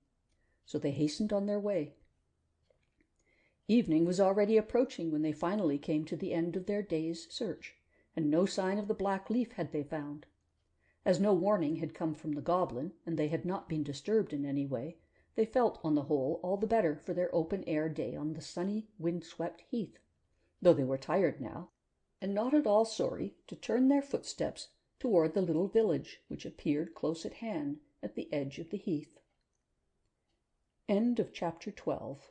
So they hastened on their way. Evening was already approaching when they finally came to the end of their day's search, and no sign of the black leaf had they found. As no warning had come from the Goblin, and they had not been disturbed in any way, they felt on the whole all the better for their open-air day on the sunny, wind-swept heath, though they were tired now, and not at all sorry to turn their footsteps toward the little village which appeared close at hand at the edge of the heath. End of chapter 12.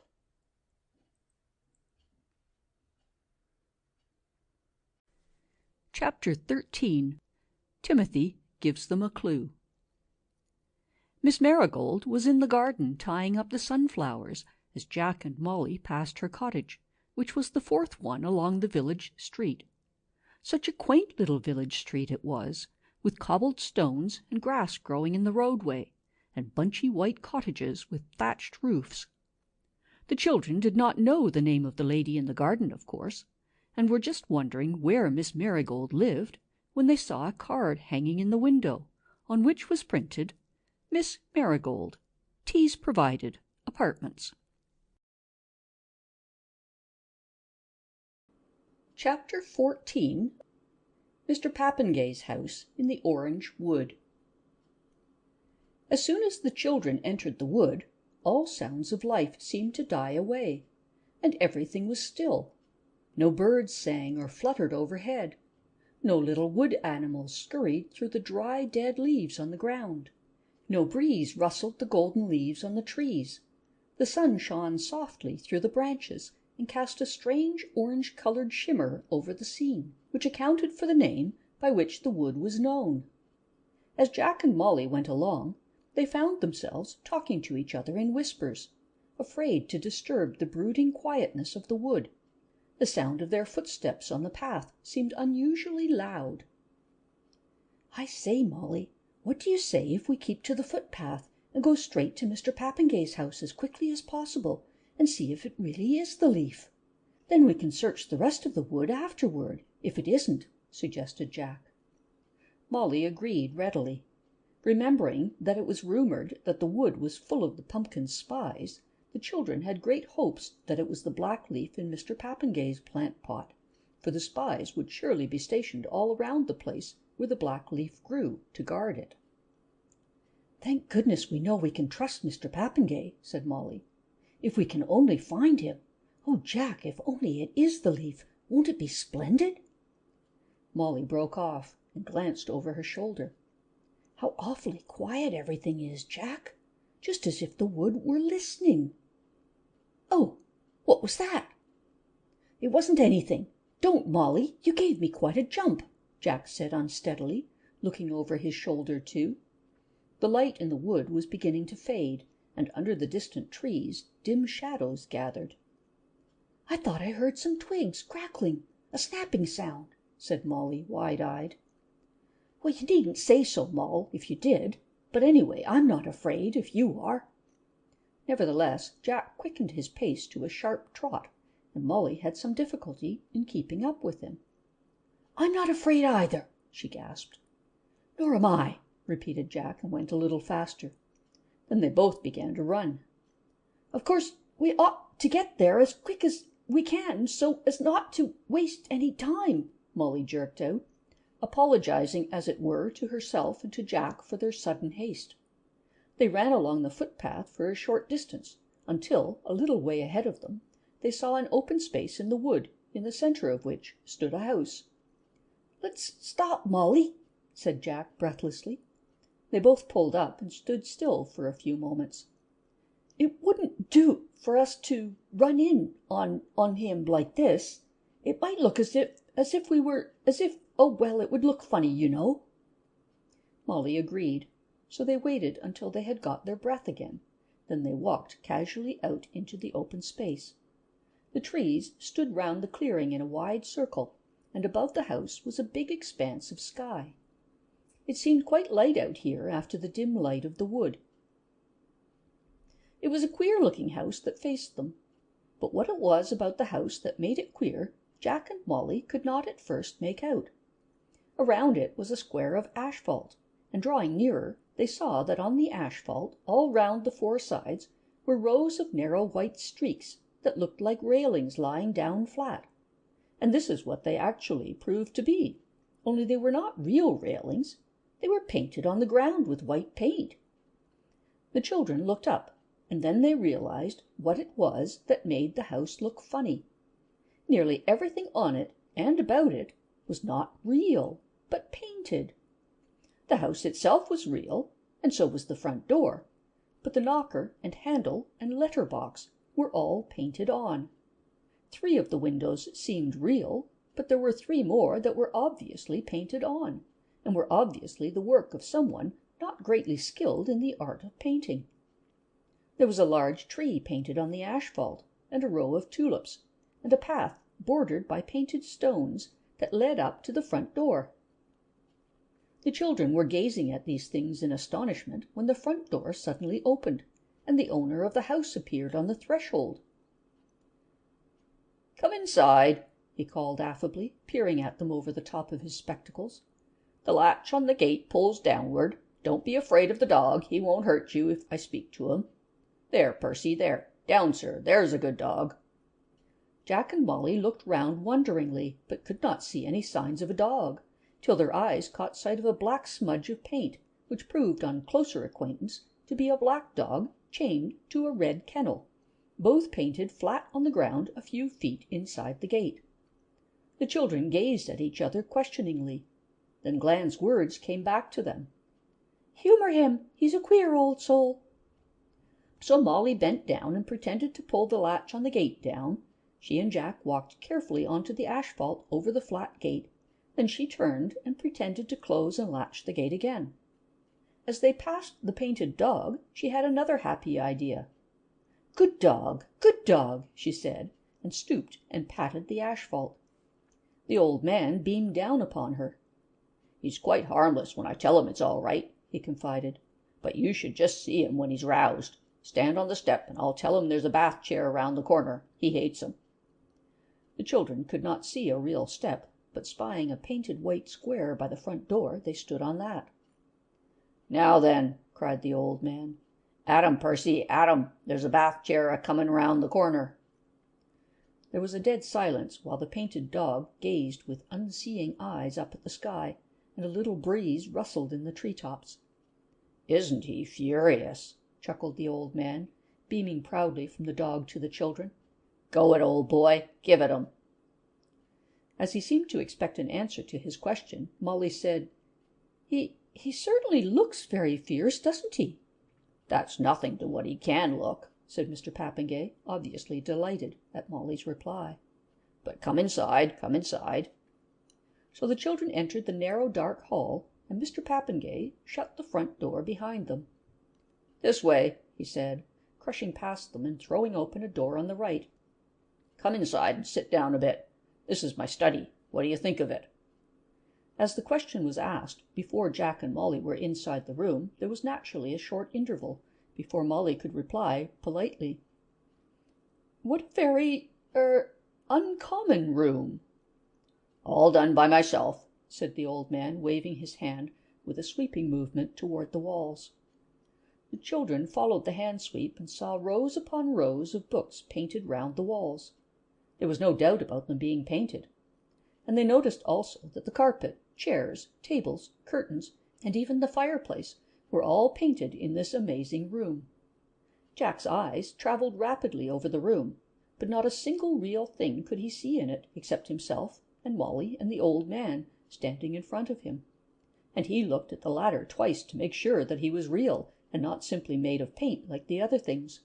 Chapter 13. Timothy gives them a clue. Miss Marigold was in the garden tying up the sunflowers as Jack and Molly passed her cottage, which was the fourth one along the village street. Such a quaint little village street it was, with cobbled stones and grass growing in the roadway, and bunchy white cottages with thatched roofs. The children did not know the name of the lady in the garden, of course, and were just wondering where Miss Marigold lived, when they saw a card hanging in the window, on which was printed, "Miss Marigold, Teas Provided, Apartments." Chapter 14. Mr. Papengay's House in the Orange Wood. As soon as the children entered the wood, all sounds of life seemed to die away, and everything was still. No birds sang or fluttered overhead. No little wood animals scurried through the dry, dead leaves on the ground. No breeze rustled the golden leaves on the trees. The sun shone softly through the branches and cast a strange orange-colored shimmer over the scene, which accounted for the name by which the wood was known. As Jack and Molly went along, they found themselves talking to each other in whispers, afraid to disturb the brooding quietness of the wood. The sound of their footsteps on the path seemed unusually loud. "I say, Molly, what do you say if we keep to the footpath and go straight to Mr. Papengay's house as quickly as possible, and see if it really is the leaf? Then we can search the rest of the wood afterward, if it isn't," suggested Jack. Molly agreed readily. Remembering that it was rumored that the wood was full of the pumpkin spies, The children had great hopes that it was the black leaf in Mr. Pappingay's plant pot, for the spies would surely be stationed all around the place where the black leaf grew to guard it. "Thank goodness we know we can trust Mr. Pappingay," said Molly. "If we can only find him. Oh, Jack, if only it is the leaf, won't it be splendid?" Molly broke off and glanced over her shoulder. "How awfully quiet everything is, Jack, just as if the wood were listening." "Oh, what was that?" "It wasn't anything. Don't, Molly, you gave me quite a jump," Jack said unsteadily, looking over his shoulder too. The light in the wood was beginning to fade, and under the distant trees dim shadows gathered. "I thought I heard some twigs crackling, a snapping sound," said Molly, wide-eyed. "Well, you needn't say so, Moll, if you did. But anyway, I'm not afraid, if you are." Nevertheless, Jack quickened his pace to a sharp trot, and Molly had some difficulty in keeping up with him. "I'm not afraid either," she gasped. "Nor am I," repeated Jack, and went a little faster. Then they both began to run. "Of course, we ought to get there as quick as we can, so as not to waste any time," Molly jerked out, apologizing, as it were, to herself and to Jack for their sudden haste. They ran along the footpath for a short distance, until, a little way ahead of them, they saw an open space in the wood, in the centre of which stood a house. "Let's stop, Molly," said Jack breathlessly. They both pulled up and stood still for a few moments. "It wouldn't do for us to run in on him like this. It might look as if we were, oh, well, it would look funny, you know." Molly agreed, so they waited until they had got their breath again. Then they walked casually out into the open space. The trees stood round the clearing in a wide circle, and above the house was a big expanse of sky. It seemed quite light out here after the dim light of the wood. It was a queer-looking house that faced them, but what it was about the house that made it queer, Jack and Molly could not at first make out. Around it was a square of asphalt, and drawing nearer, they saw that on the asphalt, all round the four sides, were rows of narrow white streaks that looked like railings lying down flat. And this is what they actually proved to be, only they were not real railings. They were painted on the ground with white paint. The children looked up, and then they realized what it was that made the house look funny. Nearly everything on it and about it was not real, but painted. The house itself was real, and so was the front door, but the knocker and handle and letter box were all painted on. 3 of the windows seemed real, but there were 3 more that were obviously painted on, and were obviously the work of someone not greatly skilled in the art of painting. There was a large tree painted on the asphalt, and a row of tulips, and a path bordered by painted stones that led up to the front door. The children were gazing at these things in astonishment when the front door suddenly opened, and the owner of the house appeared on the threshold. "Come inside," he called affably, peering at them over the top of his spectacles. "The latch on the gate pulls downward. Don't be afraid of the dog. He won't hurt you if I speak to him. There, Percy, there. Down, sir. There's a good dog." Jack and Molly looked round wonderingly, but could not see any signs of a dog, till their eyes caught sight of a black smudge of paint, which proved on closer acquaintance to be a black dog chained to a red kennel, both painted flat on the ground a few feet inside the gate. The children gazed at each other questioningly. Then Glan's words came back to them. "Humour him. He's a queer old soul." So Molly bent down and pretended to pull the latch on the gate down. She and Jack walked carefully onto the asphalt over the flat gate. Then she turned and pretended to close and latch the gate again. As they passed the painted dog, she had another happy idea. Good dog, she said, and stooped and patted the asphalt. The old man beamed down upon her. "He's quite harmless when I tell him it's all right," he confided. "But you should just see him when he's roused. Stand on the step and I'll tell him there's a bath chair around the corner. He hates 'em." The children could not see a real step, but spying a painted white square by the front door, they stood on that. "Now then," cried the old man, At 'em, Percy, at 'em. There's a bath chair a-comin' round the corner." There was a dead silence while the painted dog gazed with unseeing eyes up at the sky, and a little breeze rustled in the tree-tops. "Isn't he furious?" chuckled the old man, beaming proudly from the dog to the children. "Go it, old boy. Give it 'em." As he seemed to expect an answer to his question, Molly said, He certainly looks very fierce, doesn't he?" "That's nothing to what he can look," said Mr. Papengay, obviously delighted at Molly's reply. "But come inside, come inside." So the children entered the narrow dark hall, and Mr. Papengay shut the front door behind them. "This way," he said, crushing past them and throwing open a door on the right. "Come inside and sit down a bit. This is my study. What do you think of it?" As the question was asked, before Jack and Molly were inside the room, there was naturally a short interval before Molly could reply politely. "What a very uncommon room." "All done by myself," said the old man, waving his hand with a sweeping movement toward the walls. The children followed the hand sweep and saw rows upon rows of books painted round the walls. There was no doubt about them being painted. And they noticed also that the carpet, chairs, tables, curtains, and even the fireplace were all painted in this amazing room. Jack's eyes traveled rapidly over the room, but not a single real thing could he see in it except himself and Molly and the old man standing in front of him. And he looked at the latter twice to make sure that he was real and not simply made of paint like the other things.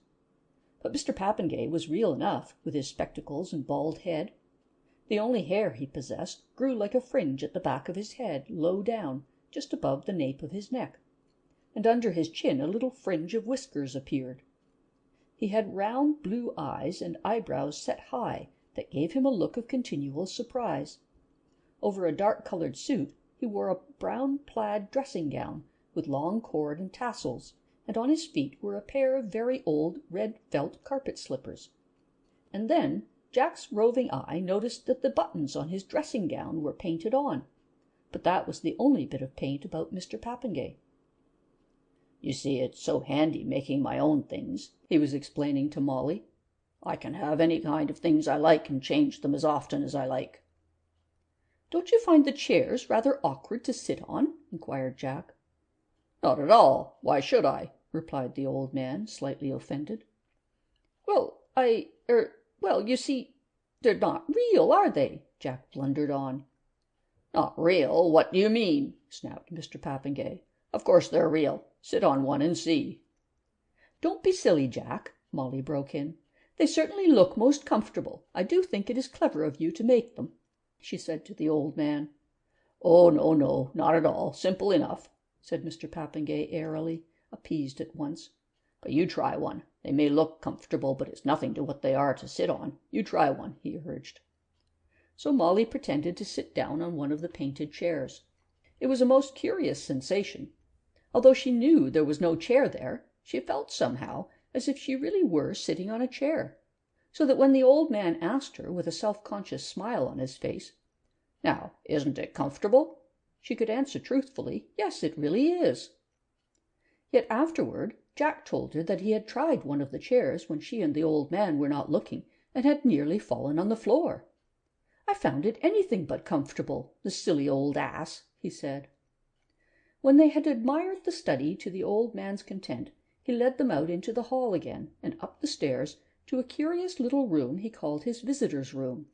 But Mr. Papengay was real enough, with his spectacles and bald head. The only hair he possessed grew like a fringe at the back of his head, low down, just above the nape of his neck, and under his chin a little fringe of whiskers appeared. He had round blue eyes and eyebrows set high that gave him a look of continual surprise. Over a dark-colored suit he wore a brown plaid dressing-gown with long cord and tassels, and on his feet were a pair of very old red felt carpet-slippers. And then Jack's roving eye noticed that the buttons on his dressing-gown were painted on, but that was the only bit of paint about Mr. Papengay. "You see, it's so handy making my own things," he was explaining to Molly. "I can have any kind of things I like and change them as often as I like." "Don't you find the chairs rather awkward to sit on?" inquired Jack. "Not at all. Why should I?" replied the old man, slightly offended. Well, you see, they're not real, are they?" Jack blundered on. "Not real? What do you mean?" snapped Mr. Papengay. "Of course they're real. Sit on one and see." "Don't be silly, Jack," Molly broke in. "They certainly look most comfortable. I do think it is clever of you to make them," she said to the old man. "Oh, no, not at all. Simple enough," said Mr. Papengay airily, appeased at once. "But you try one. They may look comfortable, but it's nothing to what they are to sit on. You try one," he urged. So Molly pretended to sit down on one of the painted chairs. It was a most curious sensation. Although she knew there was no chair there, she felt somehow as if she really were sitting on a chair, so that when the old man asked her with a self-conscious smile on his face, "Now, isn't it comfortable?" she could answer truthfully, "Yes, it really is." Yet afterward Jack told her that he had tried one of the chairs when she and the old man were not looking, and had nearly fallen on the floor. "I found it anything but comfortable, the silly old ass," he said. When they had admired the study to the old man's content, he led them out into the hall again, and up the stairs to a curious little room he called his visitors' room.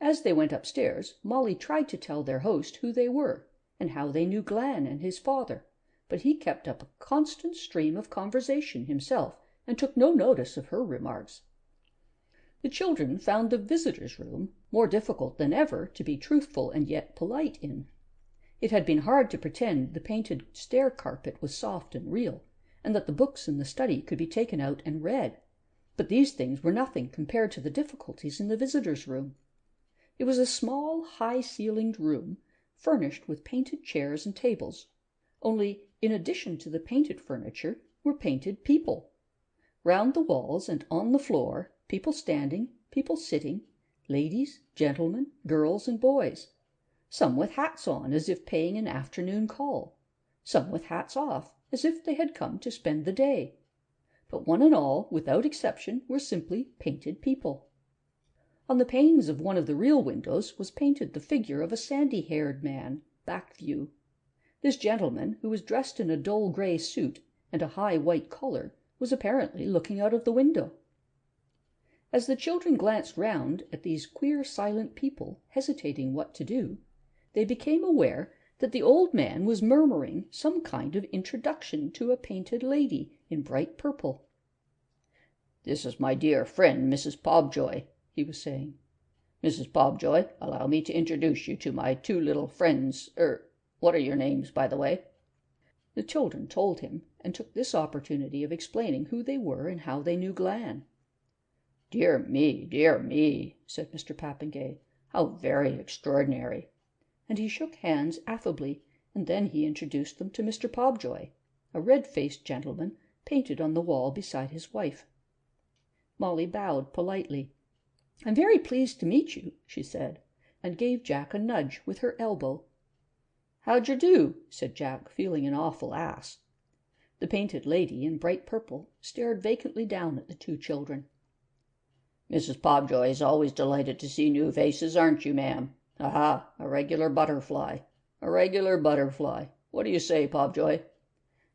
As they went upstairs, Molly tried to tell their host who they were, and how they knew Glenn and his father, but he kept up a constant stream of conversation himself, and took no notice of her remarks. The children found the visitors' room more difficult than ever to be truthful and yet polite in. It had been hard to pretend the painted stair carpet was soft and real, and that the books in the study could be taken out and read, but these things were nothing compared to the difficulties in the visitors' room. It was a small, high-ceilinged room, furnished with painted chairs and tables, only in addition to the painted furniture were painted people. Round the walls and on the floor, people standing, people sitting, ladies, gentlemen, girls, and boys, some with hats on as if paying an afternoon call, some with hats off as if they had come to spend the day, but one and all, without exception, were simply painted people. On the panes of one of the real windows was painted the figure of a sandy-haired man, back view. This gentleman, who was dressed in a dull grey suit and a high white collar, was apparently looking out of the window. As the children glanced round at these queer silent people, hesitating what to do, they became aware that the old man was murmuring some kind of introduction to a painted lady in bright purple. "This is my dear friend, Mrs. Pobjoy," he was saying. "Mrs. Pobjoy, allow me to introduce you to my two little friends. What are your names, by the way?" The children told him, and took this opportunity of explaining who they were and how they knew Glan. Dear me," said Mr. Papengay. "How very extraordinary." And he shook hands affably, and then he introduced them to Mr. Pobjoy, a red-faced gentleman painted on the wall beside his wife. Molly bowed politely. "I'm very pleased to meet you," she said, and gave Jack a nudge with her elbow. "How'd yer do?" said Jack, feeling an awful ass. The painted lady in bright purple stared vacantly down at the two children. "Mrs. Pobjoy is always delighted to see new faces, aren't you, ma'am? Aha, a regular butterfly. A regular butterfly. What do you say, Pobjoy?"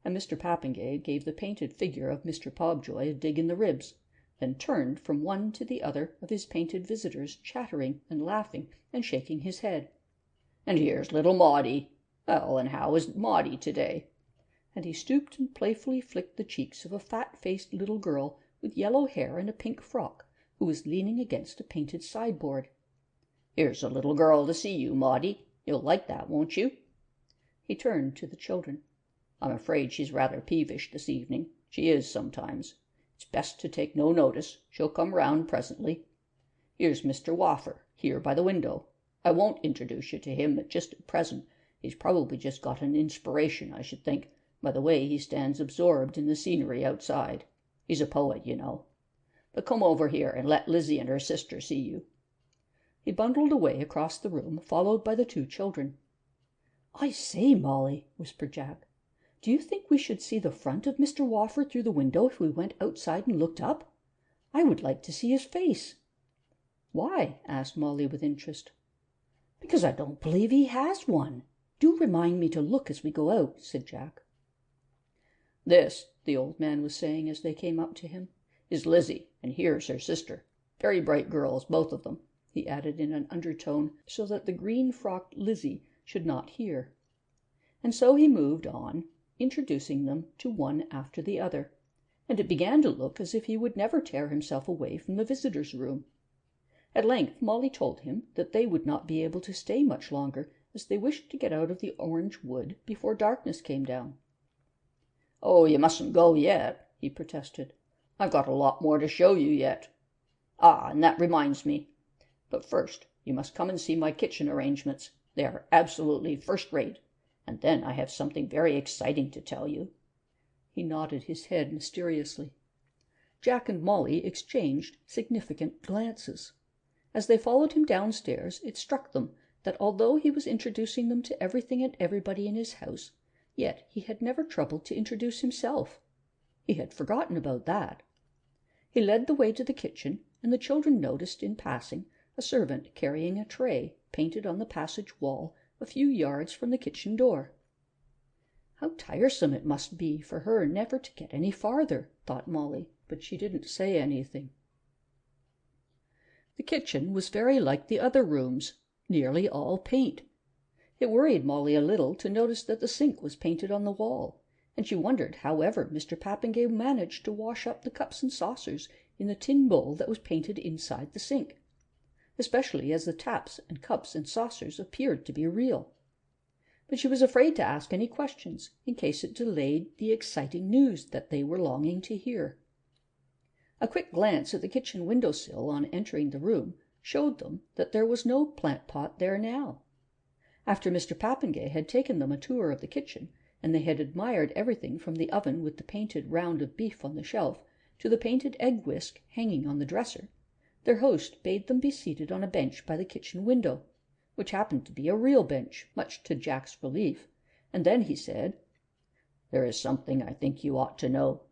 And Mr. Papengay gave the painted figure of Mr. Pobjoy a dig in the ribs, then turned from one to the other of his painted visitors, chattering and laughing and shaking his head. "And here's little Maudie. Well, and how is Maudie today?" And he stooped and playfully flicked the cheeks of a fat-faced little girl with yellow hair and a pink frock, who was leaning against a painted sideboard. "Here's a little girl to see you, Maudie. You'll like that, won't you?" He turned to the children. "I'm afraid she's rather peevish this evening. She is sometimes. It's best to take no notice. She'll come round presently. Here's Mr. Waffer, here by the window. I won't introduce you to him just at present. He's probably just got an inspiration, I should think, by the way he stands absorbed in the scenery outside. He's a poet, you know. But come over here and let Lizzie and her sister see you." He bundled away across the room, followed by the two children. "I say, Molly," whispered Jack, "do you think we should see the front of Mr. Waffer through the window if we went outside and looked up? I would like to see his face." "Why?" asked Molly with interest. "Because I don't believe he has one. Do remind me to look as we go out," said Jack. "This," the old man was saying as they came up to him, "is Lizzie, and here's her sister. Very bright girls, both of them," he added in an undertone, so that the green-frocked Lizzie should not hear. And so he moved on, introducing them to one after the other, and it began to look as if he would never tear himself away from the visitors' room. At length Molly told him that they would not be able to stay much longer, as they wished to get out of the orange wood before darkness came down. "Oh, you mustn't go yet," he protested. "I've got a lot more to show you yet. And that reminds me. But first you must come and see my kitchen arrangements. They are absolutely first-rate. And then I have something very exciting to tell you." He nodded his head mysteriously. Jack and Molly exchanged significant glances. As they followed him downstairs, it struck them that although he was introducing them to everything and everybody in his house, yet he had never troubled to introduce himself. He had forgotten about that. He led the way to the kitchen, and the children noticed in passing a servant carrying a tray painted on the passage wall a few yards from the kitchen door. How tiresome it must be for her never to get any farther, thought Molly, but she didn't say anything. The kitchen was very like the other rooms, nearly all paint. It worried Molly a little to notice that the sink was painted on the wall, and she wondered however Mr. Papengay managed to wash up the cups and saucers in the tin bowl that was painted inside the sink, especially as the taps and cups and saucers appeared to be real. But she was afraid to ask any questions in case it delayed the exciting news that they were longing to hear. A quick glance at the kitchen window-sill on entering the room showed them that there was no plant-pot there now. After Mr. Papengay had taken them a tour of the kitchen, and they had admired everything from the oven with the painted round of beef on the shelf to the painted egg whisk hanging on the dresser, their host bade them be seated on a bench by the kitchen window, which happened to be a real bench, much to Jack's relief, and then he said, "There is something I think you ought to know."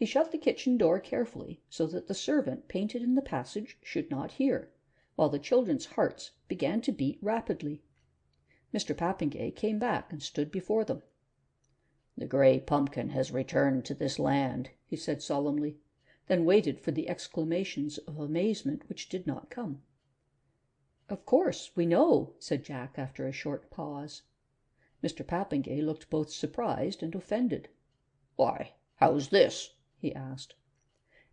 He shut the kitchen door carefully so that the servant painted in the passage should not hear, while the children's hearts began to beat rapidly. Mr. Papengay came back and stood before them. "The gray pumpkin has returned to this land," he said solemnly, then waited for the exclamations of amazement which did not come. "Of course, we know," said Jack after a short pause. Mr. Papengay looked both surprised and offended. "Why, how's this?" he asked.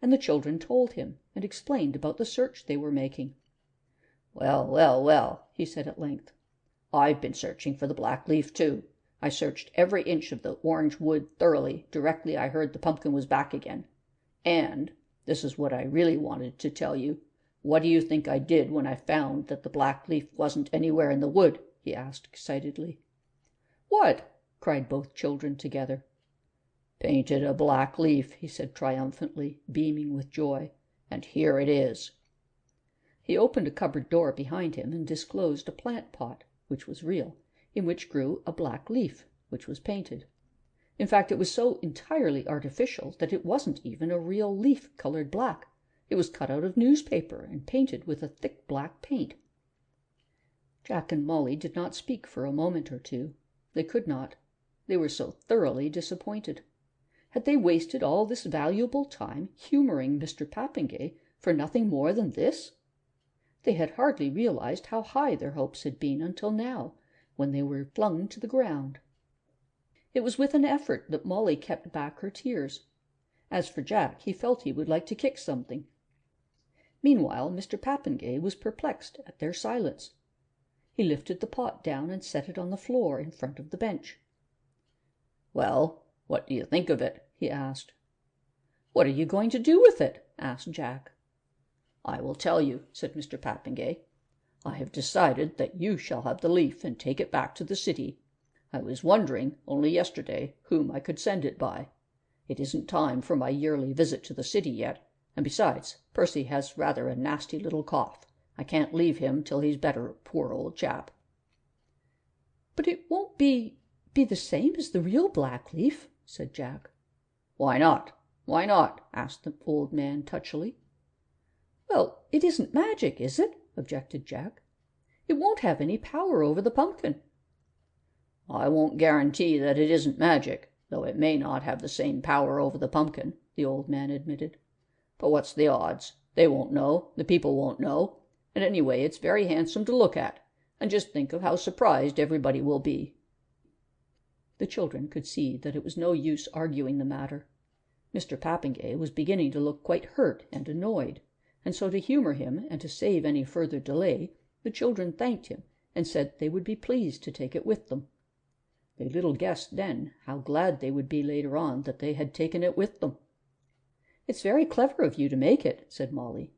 And the children told him and explained about the search they were making. "Well, well, well," he said at length. "I've been searching for the black leaf too. I searched every inch of the orange wood thoroughly directly I heard the pumpkin was back again. And, this is what I really wanted to tell you, what do you think I did when I found that the black leaf wasn't anywhere in the wood?" he asked excitedly. "What?" cried both children together. "Painted a black leaf," he said triumphantly, beaming with joy, "and here it is." He opened a cupboard door behind him and disclosed a plant pot, which was real, in which grew a black leaf, which was painted. In fact, it was so entirely artificial that it wasn't even a real leaf colored black. It was cut out of newspaper and painted with a thick black paint. Jack and Molly did not speak for a moment or two. They could not. They were so thoroughly disappointed. Had they wasted all this valuable time humoring Mr. Papengay for nothing more than this? They had hardly realized how high their hopes had been until now, when they were flung to the ground. It was with an effort that Molly kept back her tears. As for Jack, he felt he would like to kick something. Meanwhile, Mr. Papengay was perplexed at their silence. He lifted the pot down and set it on the floor in front of the bench. "Well, what do you think of it?" he asked. "What are you going to do with it?" asked Jack. "I will tell you," said Mr. Papengay. "I have decided that you shall have the leaf and take it back to the city. I was wondering, only yesterday, whom I could send it by. It isn't time for my yearly visit to the city yet, and besides, Percy has rather a nasty little cough. I can't leave him till he's better, poor old chap." "But it won't be the same as the real black leaf," said Jack. "Why not? Why not?" asked the old man touchily. "Well, it isn't magic, is it?" objected Jack. "It won't have any power over the pumpkin." "I won't guarantee that it isn't magic, though it may not have the same power over the pumpkin," the old man admitted. "But what's the odds? They won't know, the people won't know, and anyway it's very handsome to look at, and just think of how surprised everybody will be." The children could see that it was no use arguing the matter. Mr. Papengay was beginning to look quite hurt and annoyed, and so to humor him and to save any further delay, the children thanked him and said they would be pleased to take it with them. They little guessed then how glad they would be later on that they had taken it with them. "It's very clever of you to make it," said Molly.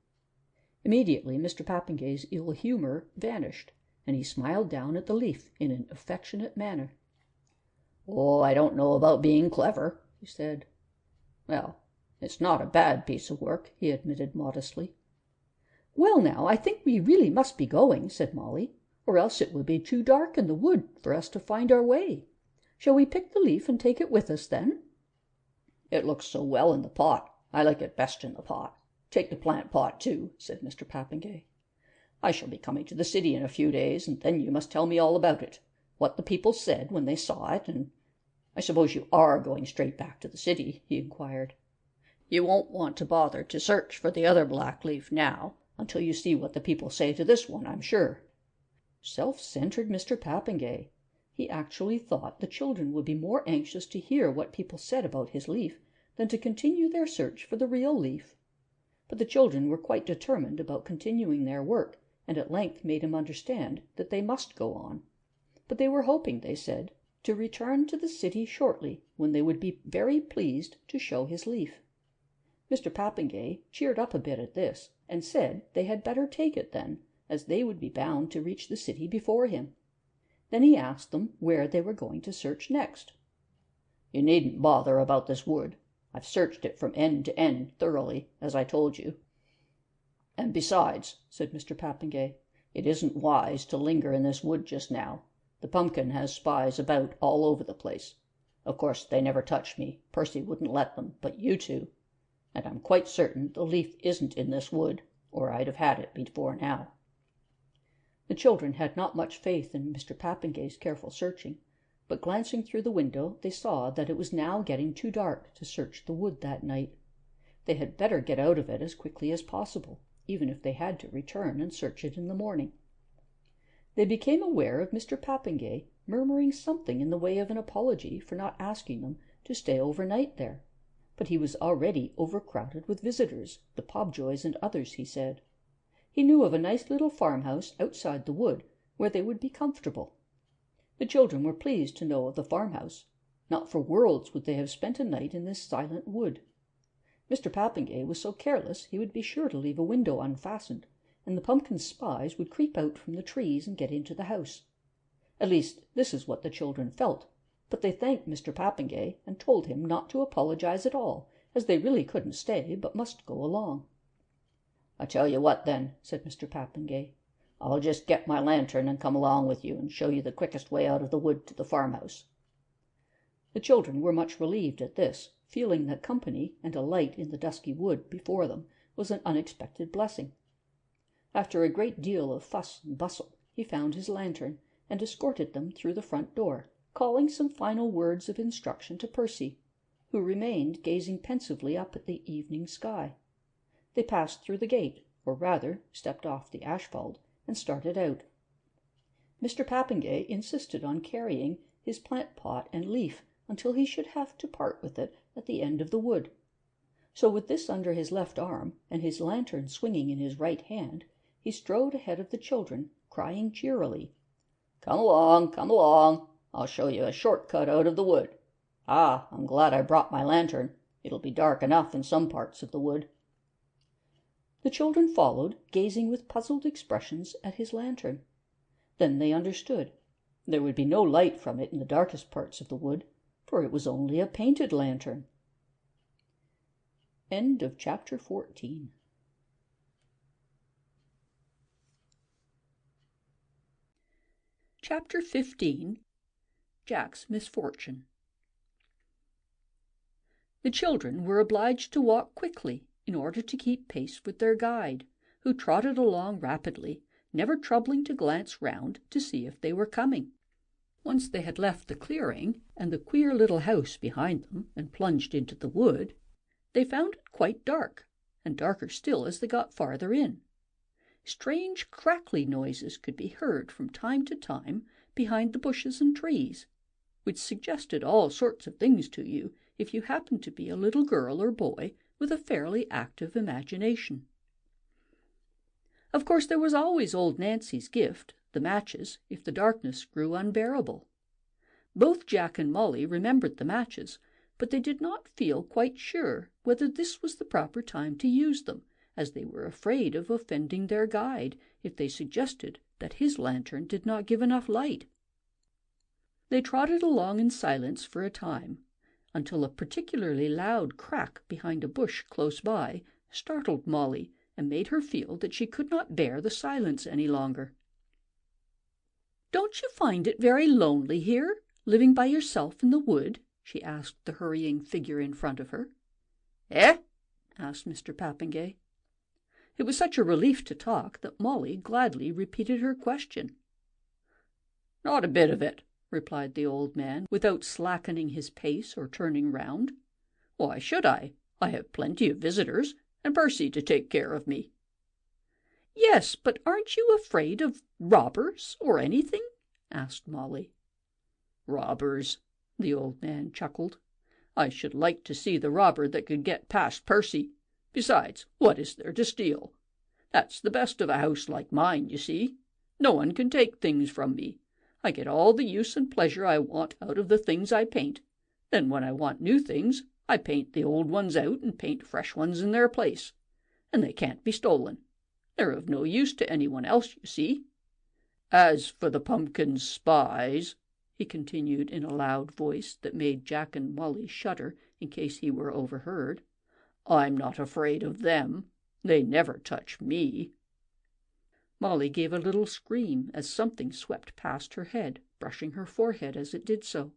Immediately Mr. Papengay's ill humor vanished, and he smiled down at the leaf in an affectionate manner. "Oh, I don't know about being clever," he said. "Well, it's not a bad piece of work," he admitted modestly. "Well, now, I think we really must be going," said Molly, "or else it would be too dark in the wood for us to find our way. Shall we pick the leaf and take it with us, then?" "It looks so well in the pot. I like it best in the pot. Take the plant pot, too," said Mr. Papengay. "I shall be coming to the city in a few days, and then you must tell me all about it, what the people said when they saw it, and I suppose you are going straight back to the city?" he inquired. "You won't want to bother to search for the other black leaf now, until you see what the people say to this one, I'm sure." Self-centered Mr. Papengay! He actually thought the children would be more anxious to hear what people said about his leaf than to continue their search for the real leaf. But the children were quite determined about continuing their work, and at length made him understand that they must go on. But they were hoping, they said, to return to the city shortly, when they would be very pleased to show his leaf. Mr. Papengay cheered up a bit at this, and said they had better take it then, as they would be bound to reach the city before him. Then he asked them where they were going to search next. "You needn't bother about this wood. I've searched it from end to end thoroughly, as I told you. And besides," said Mr. Papengay, "it isn't wise to linger in this wood just now. The pumpkin has spies about all over the place. Of course they never touch me. Percy wouldn't let them, but you two, and I'm quite certain the leaf isn't in this wood, or I'd have had it before now." The children had not much faith in Mr. Pappingay's careful searching, but glancing through the window they saw that it was now getting too dark to search the wood that night. They had better get out of it as quickly as possible, even if they had to return and search it in the morning. They became aware of Mr. Pappingay murmuring something in the way of an apology for not asking them to stay overnight there, but he was already overcrowded with visitors, the Pobjoys and others, he said. He knew of a nice little farmhouse outside the wood where they would be comfortable. The children were pleased to know of the farmhouse. Not for worlds would they have spent a night in this silent wood. Mr. Pappingay was so careless he would be sure to leave a window unfastened, and the pumpkin spies would creep out from the trees and get into the house. At least, this is what the children felt, but they thanked Mr. Pappingay and told him not to apologize at all, as they really couldn't stay, but must go along. "I tell you what, then," said Mr. Pappingay, "I'll just get my lantern and come along with you and show you the quickest way out of the wood to the farmhouse." The children were much relieved at this, feeling that company and a light in the dusky wood before them was an unexpected blessing. After a great deal of fuss and bustle, he found his lantern and escorted them through the front door, calling some final words of instruction to Percy, who remained gazing pensively up at the evening sky. They passed through the gate, or rather stepped off the asphalt, and started out. Mr. Pappingay insisted on carrying his plant pot and leaf until he should have to part with it at the end of the wood. So with this under his left arm, and his lantern swinging in his right hand, he strode ahead of the children, crying cheerily, come along, I'll show you a short cut out of the wood. Ah, I'm glad I brought my lantern. It'll be dark enough in some parts of the wood." The children followed, gazing with puzzled expressions at his lantern. Then they understood. There would be no light from it in the darkest parts of the wood, for it was only a painted lantern. End of chapter 14. Chapter 15. Jack's Misfortune. The children were obliged to walk quickly in order to keep pace with their guide, who trotted along rapidly, never troubling to glance round to see if they were coming. Once they had left the clearing and the queer little house behind them and plunged into the wood, they found it quite dark, and darker still as they got farther in. Strange crackly noises could be heard from time to time behind the bushes and trees, which suggested all sorts of things to you if you happened to be a little girl or boy with a fairly active imagination. Of course, there was always old Nancy's gift, the matches, if the darkness grew unbearable. Both Jack and Molly remembered the matches, but they did not feel quite sure whether this was the proper time to use them, as they were afraid of offending their guide if they suggested that his lantern did not give enough light. They trotted along in silence for a time, until a particularly loud crack behind a bush close by startled Molly and made her feel that she could not bear the silence any longer. "Don't you find it very lonely here, living by yourself in the wood?" she asked the hurrying figure in front of her. "Eh?" asked Mr. Pappingay. It was such a relief to talk that Molly gladly repeated her question. "Not a bit of it," replied the old man, without slackening his pace or turning round. "Why should I? I have plenty of visitors, and Percy to take care of me." "Yes, but aren't you afraid of robbers or anything?" asked Molly. "Robbers," the old man chuckled. "I should like to see the robber that could get past Percy. Besides, what is there to steal? That's the best of a house like mine, you see. No one can take things from me. I get all the use and pleasure I want out of the things I paint. Then when I want new things, I paint the old ones out and paint fresh ones in their place. And they can't be stolen. They're of no use to anyone else, you see. As for the pumpkin spies," he continued in a loud voice that made Jack and Molly shudder in case he were overheard, "I'm not afraid of them. They never touch me." Molly gave a little scream as something swept past her head, brushing her forehead as it did so.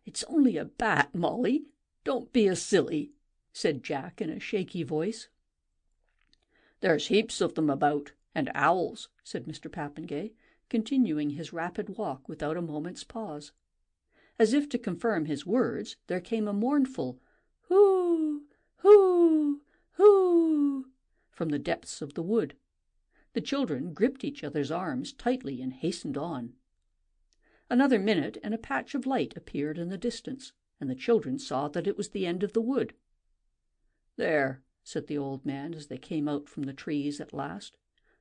"It's only a bat, Molly. Don't be a silly. said Jack in a shaky voice. "There's heaps of them about, and owls," said Mr. Papengay, continuing his rapid walk without a moment's pause. As if to confirm his words, there came a mournful "hoo, hoo, hoo" from the depths of the wood. The children gripped each other's arms tightly and hastened on. Another minute, and a patch of light appeared in the distance, and the children saw that it was the end of the wood. "There," said the old man as they came out from the trees at last.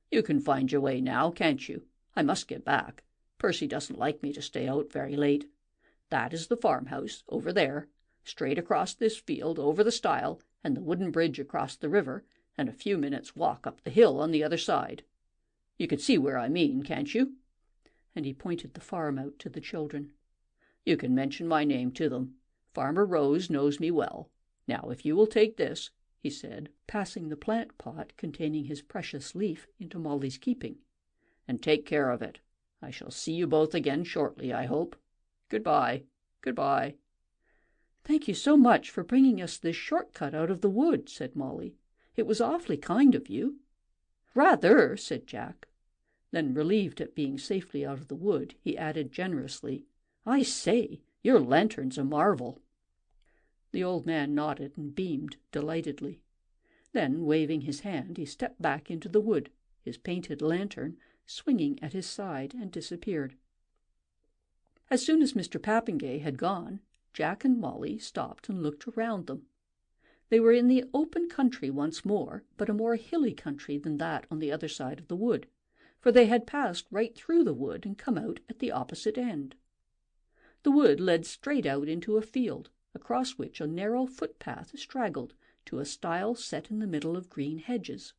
"You can find your way now, can't you? I must get back. Percy doesn't like me to stay out very late. That is the farmhouse, over there, straight across this field, over the stile, and the wooden bridge across the river, and a few minutes' walk up the hill on the other side. You can see where I mean, can't you?" And he pointed the farm out to the children. "You can mention my name to them. Farmer Rose knows me well. Now, if you will take this," he said, passing the plant pot containing his precious leaf into Molly's keeping, "and take care of it. I shall see you both again shortly, I hope. Good-bye, good-bye." "Thank you so much for bringing us this short cut out of the wood," said Molly. "It was awfully kind of you." "Rather," said Jack. Then, relieved at being safely out of the wood, he added generously, "I say, your lantern's a marvel." The old man nodded and beamed delightedly. Then, waving his hand, he stepped back into the wood, his painted lantern swinging at his side, and disappeared. As soon as Mr. Papengay had gone, Jack and Molly stopped and looked around them. They were in the open country once more, but a more hilly country than that on the other side of the wood, for they had passed right through the wood and come out at the opposite end. The wood led straight out into a field, across which a narrow footpath straggled to a stile set in the middle of green hedges.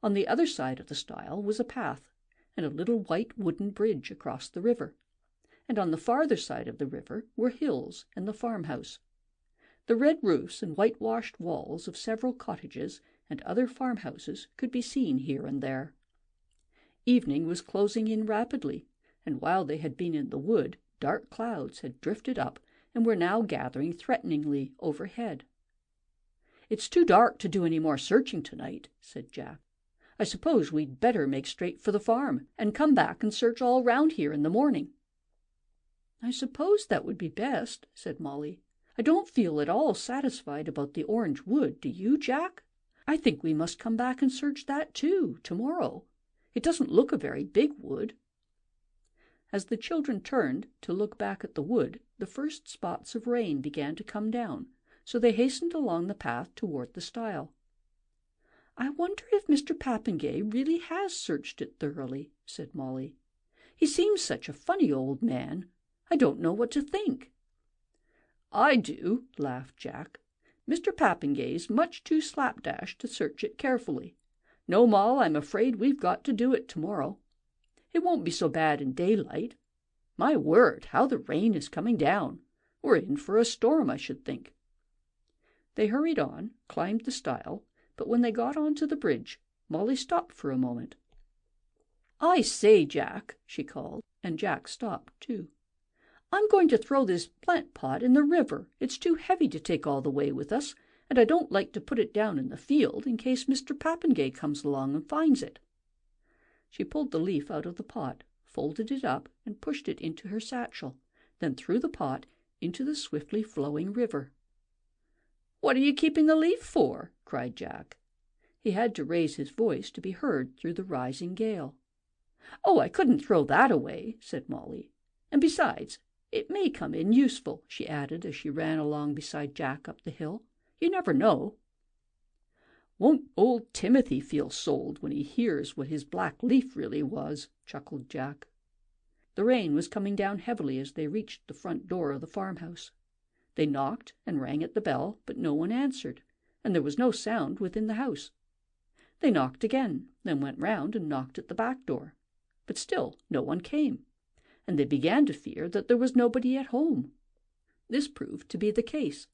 On the other side of the stile was a path, and a little white wooden bridge across the river, and on the farther side of the river were hills and the farmhouse. The red roofs and whitewashed walls of several cottages and other farmhouses could be seen here and there. Evening was closing in rapidly, and while they had been in the wood, dark clouds had drifted up and were now gathering threateningly overhead. "It's too dark to do any more searching tonight," said Jack. "I suppose we'd better make straight for the farm, and come back and search all round here in the morning." "I suppose that would be best," said Molly. "I don't feel at all satisfied about the orange wood, do you, Jack? I think we must come back and search that too, tomorrow. It doesn't look a very big wood." As the children turned to look back at the wood, the first spots of rain began to come down, so they hastened along the path toward the stile. "I wonder if Mr. Papengay really has searched it thoroughly," said Molly. "He seems such a funny old man. I don't know what to think." "I do," laughed Jack. "Mr. Papengay's much too slapdash to search it carefully. No, Moll, I'm afraid we've got to do it tomorrow. It won't be so bad in daylight. My word, how the rain is coming down! We're in for a storm, I should think." They hurried on, climbed the stile, but when they got on to the bridge, Molly stopped for a moment. "I say, Jack," she called, and Jack stopped too. "I'm going to throw this plant pot in the river. It's too heavy to take all the way with us, and I don't like to put it down in the field in case Mr. Papengay comes along and finds it." She pulled the leaf out of the pot, folded it up, and pushed it into her satchel, then threw the pot into the swiftly flowing river. "What are you keeping the leaf for?" cried Jack. He had to raise his voice to be heard through the rising gale. "Oh, I couldn't throw that away," said Molly. "And besides, it may come in useful," she added as she ran along beside Jack up the hill. "You never know." "Won't old Timothy feel sold when he hears what his black leaf really was?" chuckled Jack. The rain was coming down heavily as they reached the front door of the farmhouse. They knocked and rang at the bell, but no one answered, and there was no sound within the house. They knocked again, then went round and knocked at the back door, but still no one came, and they began to fear that there was nobody at home. This proved to be the case.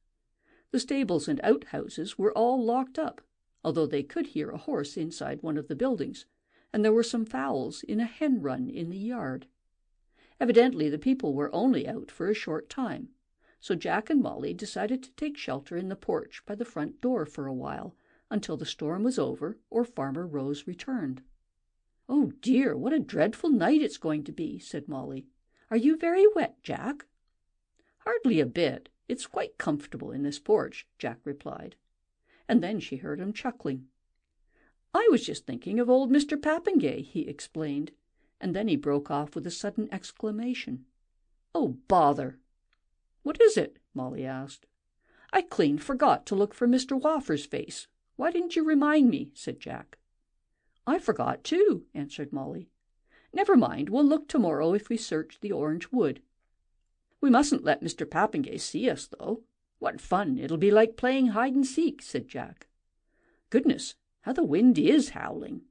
The stables and outhouses were all locked up, although they could hear a horse inside one of the buildings, and there were some fowls in a hen-run in the yard. Evidently the people were only out for a short time, So Jack and Molly decided to take shelter in the porch by the front door for a while, until the storm was over or Farmer Rose returned. "Oh dear, what a dreadful night it's going to be," said Molly. "Are you very wet, Jack?" "Hardly a bit. It's quite comfortable in this porch," Jack replied. And then she heard him chuckling. "I was just thinking of old Mr. Papengay," he explained, and then he broke off with a sudden exclamation. "Oh, bother!" "What is it?" Molly asked. "I clean forgot to look for Mr. Waffer's face. Why didn't you remind me?" said Jack. "I forgot too," answered Molly. "Never mind, we'll look tomorrow if we search the orange wood. We mustn't let Mr. Papengay see us, though. What fun! It'll be like playing hide and seek," said Jack. "Goodness, how the wind is howling!"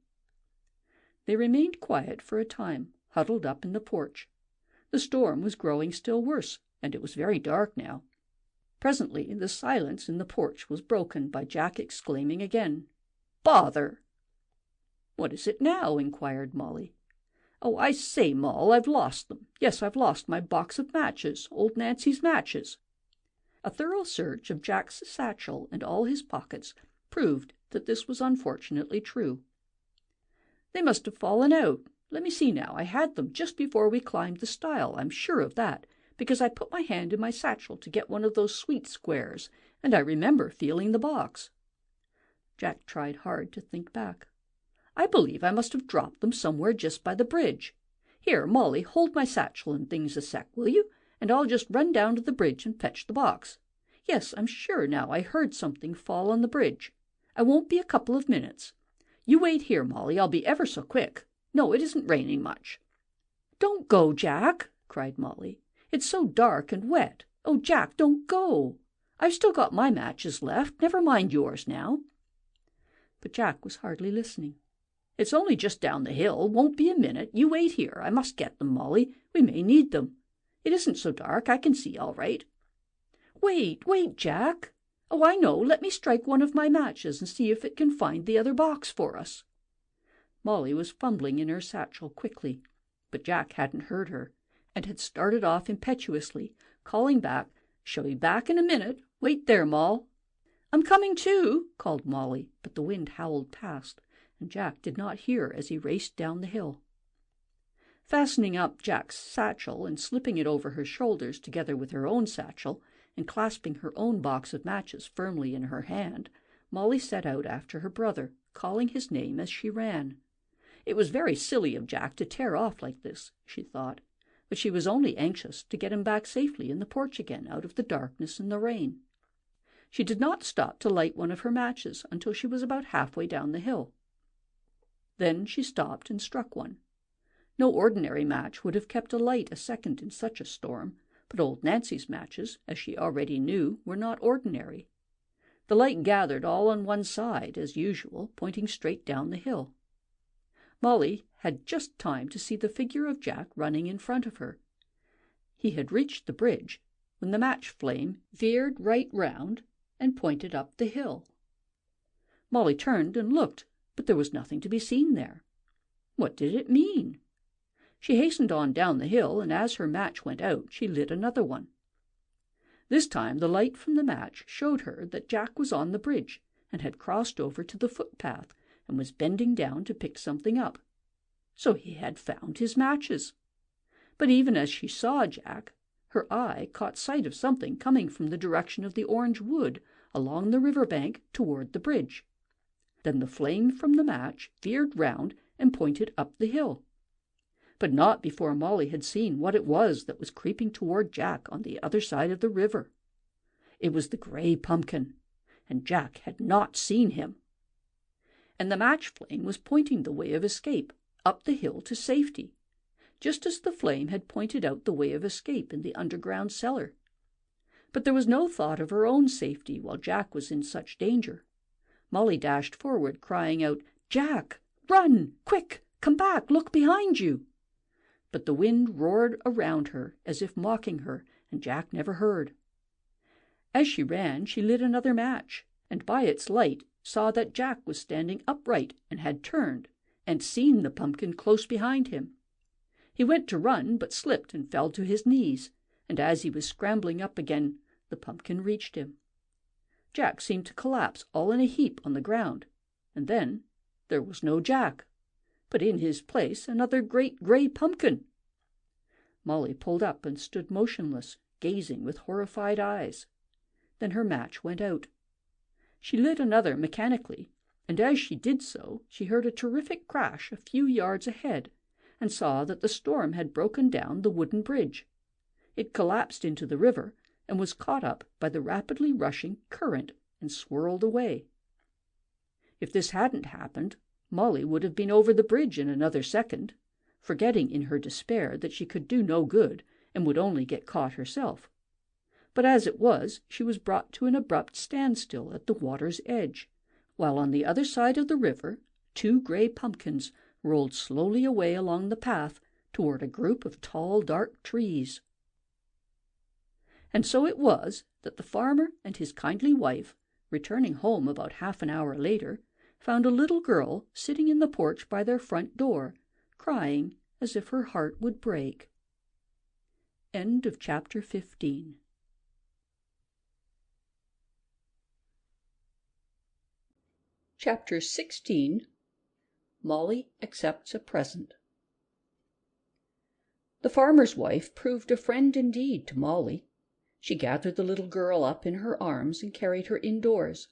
They remained quiet for a time, huddled up in the porch. The storm was growing still worse, and it was very dark now. Presently the silence in the porch was broken by Jack exclaiming again, "Bother!" "What is it now?" inquired Molly. "Oh, I say, Moll, I've lost them. Yes, I've lost my box of matches, old Nancy's matches." A thorough search of Jack's satchel and all his pockets proved that this was unfortunately true. "They must have fallen out. Let me see now. I had them just before we climbed the stile, I'm sure of that, because I put my hand in my satchel to get one of those sweet squares, and I remember feeling the box." Jack tried hard to think back. "I believe I must have dropped them somewhere just by the bridge. Here, Molly, hold my satchel and things a sec, will you? And I'll just run down to the bridge and fetch the box. Yes, I'm sure now I heard something fall on the bridge. I won't be a couple of minutes. You wait here, Molly. I'll be ever so quick. No, it isn't raining much." "Don't go, Jack," cried Molly. "It's so dark and wet. Oh, Jack, don't go. I've still got my matches left. Never mind yours now." But Jack was hardly listening. "It's only just down the hill. Won't be a minute. You wait here. I must get them, Molly. We may need them. It isn't so dark. I can see all right." "Wait, Jack. Oh, I know. Let me strike one of my matches and see if it can find the other box for us." Molly was fumbling in her satchel quickly, but Jack hadn't heard her, and had started off impetuously, calling back, "Shall be back in a minute. Wait there, Moll." "I'm coming too," called Molly, but the wind howled past, and Jack did not hear as he raced down the hill. Fastening up Jack's satchel and slipping it over her shoulders together with her own satchel, and clasping her own box of matches firmly in her hand, Molly set out after her brother, calling his name as she ran. It was very silly of Jack to tear off like this, she thought, but she was only anxious to get him back safely in the porch again out of the darkness and the rain. She did not stop to light one of her matches until she was about halfway down the hill. Then she stopped and struck one. No ordinary match would have kept alight a second in such a storm, but old Nancy's matches, as she already knew, were not ordinary. The light gathered all on one side, as usual, pointing straight down the hill. Molly had just time to see the figure of Jack running in front of her. He had reached the bridge when the match flame veered right round and pointed up the hill. Molly turned and looked, but there was nothing to be seen there. What did it mean? She hastened on down the hill, and as her match went out, she lit another one. This time the light from the match showed her that Jack was on the bridge and had crossed over to the footpath and was bending down to pick something up. So he had found his matches. But even as she saw Jack, her eye caught sight of something coming from the direction of the orange wood along the river bank toward the bridge. Then the flame from the match veered round and pointed up the hill. But not before Molly had seen what it was that was creeping toward Jack on the other side of the river. It was the gray pumpkin, and Jack had not seen him. And the match flame was pointing the way of escape, up the hill to safety, just as the flame had pointed out the way of escape in the underground cellar. But there was no thought of her own safety while Jack was in such danger. Molly dashed forward, crying out, "Jack, run! Quick! Come back! Look behind you!" But the wind roared around her as if mocking her, and Jack never heard. As she ran, she lit another match, and by its light saw that Jack was standing upright and had turned, and seen the pumpkin close behind him. He went to run, but slipped and fell to his knees, and as he was scrambling up again, the pumpkin reached him. Jack seemed to collapse all in a heap on the ground, and then there was no Jack, but in his place another great gray pumpkin. Molly pulled up and stood motionless, gazing with horrified eyes. Then her match went out. She lit another mechanically, and as she did so, she heard a terrific crash a few yards ahead, and saw that the storm had broken down the wooden bridge. It collapsed into the river and was caught up by the rapidly rushing current and swirled away. If this hadn't happened, Molly would have been over the bridge in another second, forgetting in her despair that she could do no good and would only get caught herself. But as it was, she was brought to an abrupt standstill at the water's edge, while on the other side of the river 2 gray pumpkins rolled slowly away along the path toward a group of tall, dark trees. And so it was that the farmer and his kindly wife, returning home about half an hour later, found a little girl sitting in the porch by their front door, crying as if her heart would break. End of chapter 15. Chapter 16. Molly Accepts a Present. The farmer's wife proved a friend indeed to Molly. She gathered the little girl up in her arms and carried her indoors,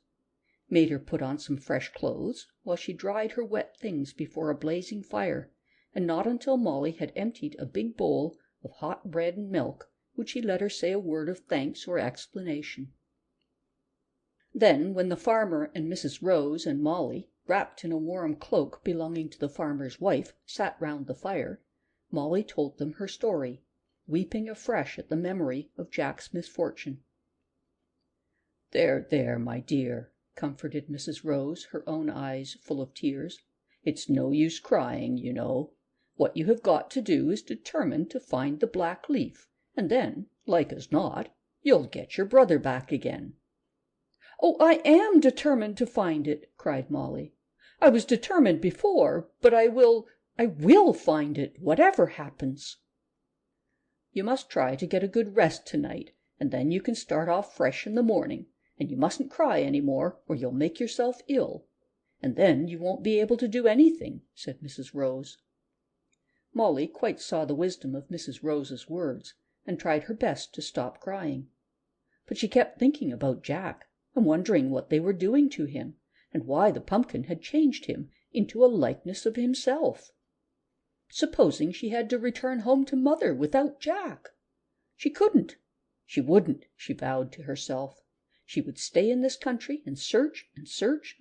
made her put on some fresh clothes while she dried her wet things before a blazing fire, and not until Molly had emptied a big bowl of hot bread and milk would she let her say a word of thanks or explanation. Then, when the farmer and Mrs. Rose and Molly, wrapped in a warm cloak belonging to the farmer's wife, sat round the fire, Molly told them her story, weeping afresh at the memory of Jack's misfortune. There, my dear," comforted Mrs. Rose, her own eyes full of tears. "It's no use crying, you know. What you have got to do is determine to find the black leaf, and then, like as not, you'll get your brother back again." "Oh, I am determined to find it," cried Molly. "I was determined before, but I will find it, whatever happens." "You must try to get a good rest tonight, and then you can start off fresh in the morning, and you mustn't cry any more or you'll make yourself ill, and then you won't be able to do anything," said Mrs. Rose. Molly quite saw the wisdom of Mrs. Rose's words, and tried her best to stop crying. But she kept thinking about Jack, and wondering what they were doing to him, and why the pumpkin had changed him into a likeness of himself. Supposing she had to return home to mother without Jack? She couldn't. She wouldn't, she vowed to herself. She would stay in this country and search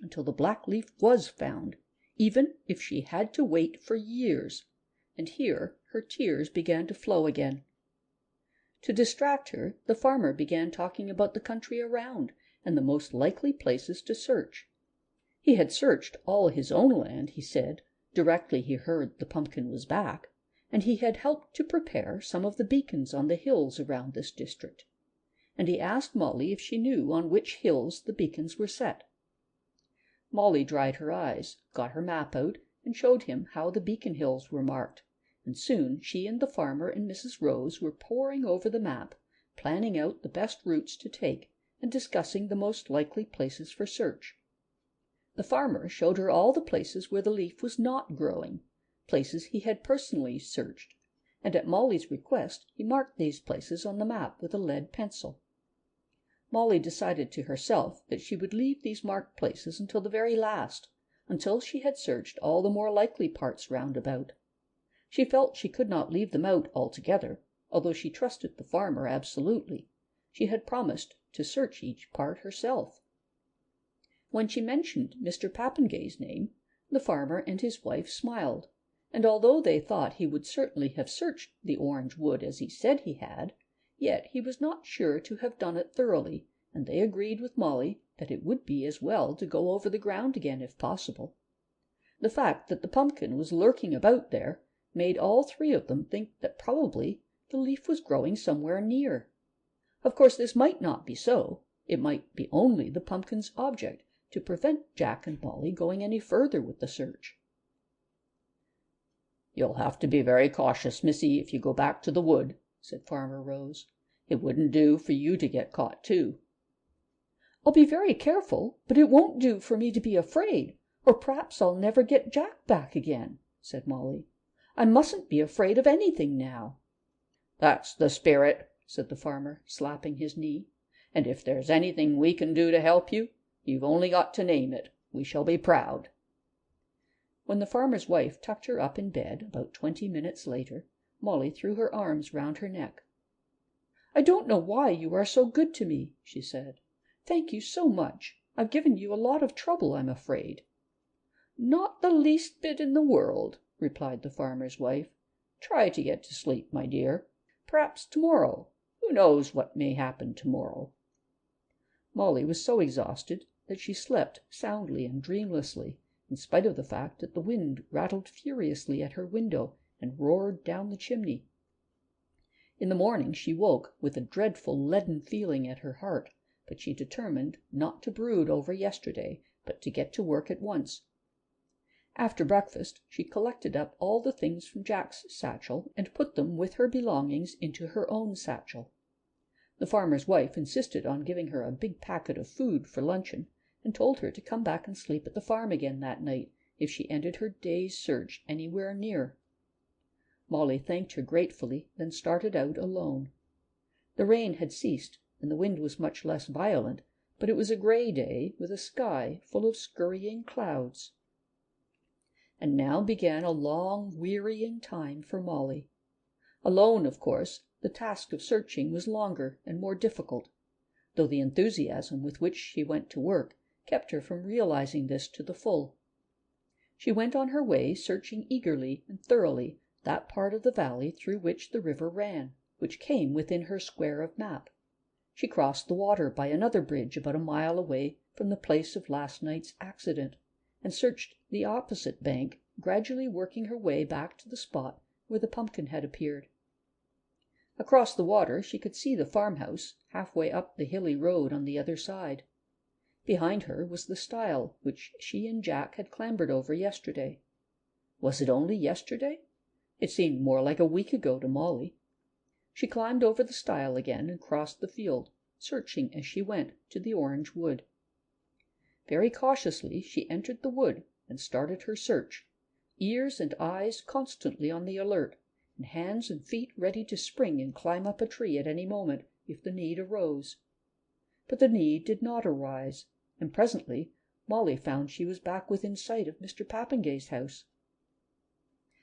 until the black leaf was found, even if she had to wait for years. And here her tears began to flow again. To distract her, the farmer began talking about the country around and the most likely places to search. He had searched all his own land, he said, directly he heard the pumpkin was back, and he had helped to prepare some of the beacons on the hills around this district. And he asked Molly if she knew on which hills the beacons were set. Molly dried her eyes, got her map out, and showed him how the beacon hills were marked, and soon she and the farmer and Mrs. Rose were poring over the map, planning out the best routes to take, and discussing the most likely places for search. The farmer showed her all the places where the leaf was not growing, places he had personally searched, and at Molly's request he marked these places on the map with a lead pencil. Molly decided to herself that she would leave these marked places until the very last, until she had searched all the more likely parts round about. She felt she could not leave them out altogether, although she trusted the farmer absolutely. She had promised to search each part herself. When she mentioned Mr. Papengay's name, the farmer and his wife smiled, and although they thought he would certainly have searched the orange wood as he said he had, yet he was not sure to have done it thoroughly, and they agreed with Molly that it would be as well to go over the ground again if possible. The fact that the pumpkin was lurking about there made all 3 of them think that probably the leaf was growing somewhere near. Of course this might not be so. It might be only the pumpkin's object to prevent Jack and Molly going any further with the search. "You'll have to be very cautious, missy, if you go back to the wood," said Farmer Rose. It wouldn't do for you to get caught, too." "I'll be very careful, but it won't do for me to be afraid, or p'raps I'll never get Jack back again," said Molly. "I mustn't be afraid of anything now." "That's the spirit," said the farmer, slapping his knee. "And if there's anything we can do to help you, you've only got to name it. We shall be proud." When the farmer's wife tucked her up in bed about 20 minutes later, Molly threw her arms round her neck. "I don't know why you are so good to me," she said. "Thank you so much. I've given you a lot of trouble, I'm afraid." "Not the least bit in the world," replied the farmer's wife. "Try to get to sleep, my dear. Perhaps tomorrow. Who knows what may happen tomorrow?" Molly was so exhausted that she slept soundly and dreamlessly, in spite of the fact that the wind rattled furiously at her window and roared down the chimney. In the morning she woke with a dreadful leaden feeling at her heart, but she determined not to brood over yesterday, but to get to work at once. After breakfast she collected up all the things from Jack's satchel and put them with her belongings into her own satchel. The farmer's wife insisted on giving her a big packet of food for luncheon, and told her to come back and sleep at the farm again that night if she ended her day's search anywhere near. Molly thanked her gratefully, then started out alone. The rain had ceased, and the wind was much less violent, but it was a gray day with a sky full of scurrying clouds. And now began a long, wearying time for Molly. Alone, of course, the task of searching was longer and more difficult, though the enthusiasm with which she went to work kept her from realizing this to the full. She went on her way, searching eagerly and thoroughly that part of the valley through which the river ran, which came within her square of map. She crossed the water by another bridge about a mile away from the place of last night's accident, and searched the opposite bank, gradually working her way back to the spot where the pumpkin had appeared. Across the water she could see the farmhouse, halfway up the hilly road on the other side. Behind her was the stile which she and Jack had clambered over yesterday. Was it only yesterday? It seemed more like a week ago to Molly. She climbed over the stile again and crossed the field, searching as she went to the orange wood. Very cautiously she entered the wood and started her search, ears and eyes constantly on the alert, and hands and feet ready to spring and climb up a tree at any moment if the need arose. But the need did not arise, and presently Molly found she was back within sight of Mr. Pappingay's house.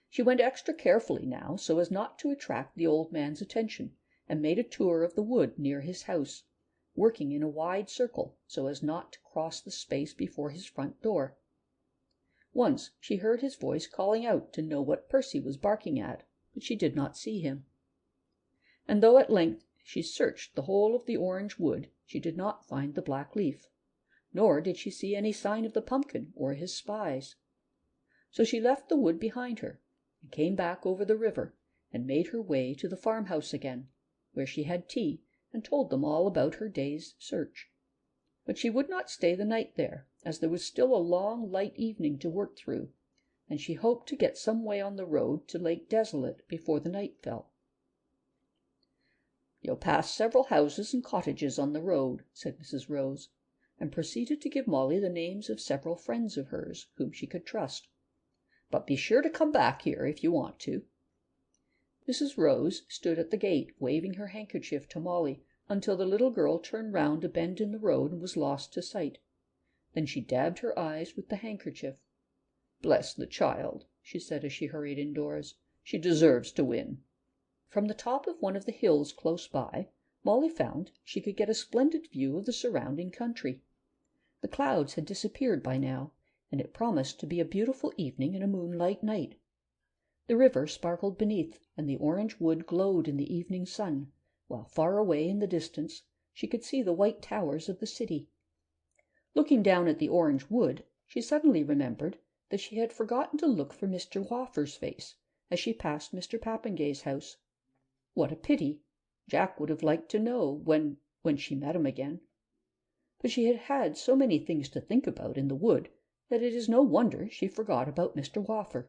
She went extra carefully now so as not to attract the old man's attention, and made a tour of the wood near his house, working in a wide circle so as not to cross the space before his front door. Once she heard his voice calling out to know what Percy was barking at, but she did not see him. And though at length she searched the whole of the orange wood, she did not find the black leaf, nor did she see any sign of the pumpkin or his spies. So she left the wood behind her, and came back over the river, and made her way to the farmhouse again, where she had tea and told them all about her day's search. But she would not stay the night there, as there was still a long, light evening to work through, and she hoped to get some way on the road to Lake Desolate before the night fell. "You'll pass several houses and cottages on the road," said Mrs. Rose, and proceeded to give Molly the names of several friends of hers whom she could trust. "But be sure to come back here if you want to." Mrs. Rose stood at the gate, waving her handkerchief to Molly, until the little girl turned round a bend in the road and was lost to sight. Then she dabbed her eyes with the handkerchief. "Bless the child," she said as she hurried indoors. "She deserves to win." From the top of one of the hills close by, Molly found she could get a splendid view of the surrounding country. The clouds had disappeared by now, and it promised to be a beautiful evening and a moonlight night. The river sparkled beneath, and the orange wood glowed in the evening sun, while far away in the distance she could see the white towers of the city. Looking down at the orange wood, she suddenly remembered that she had forgotten to look for Mr. Whoffer's face as she passed Mr. Pappingay's house. What a pity! Jack would have liked to know when she met him again. But she had had so many things to think about in the wood that it is no wonder she forgot about Mr. Whoffer.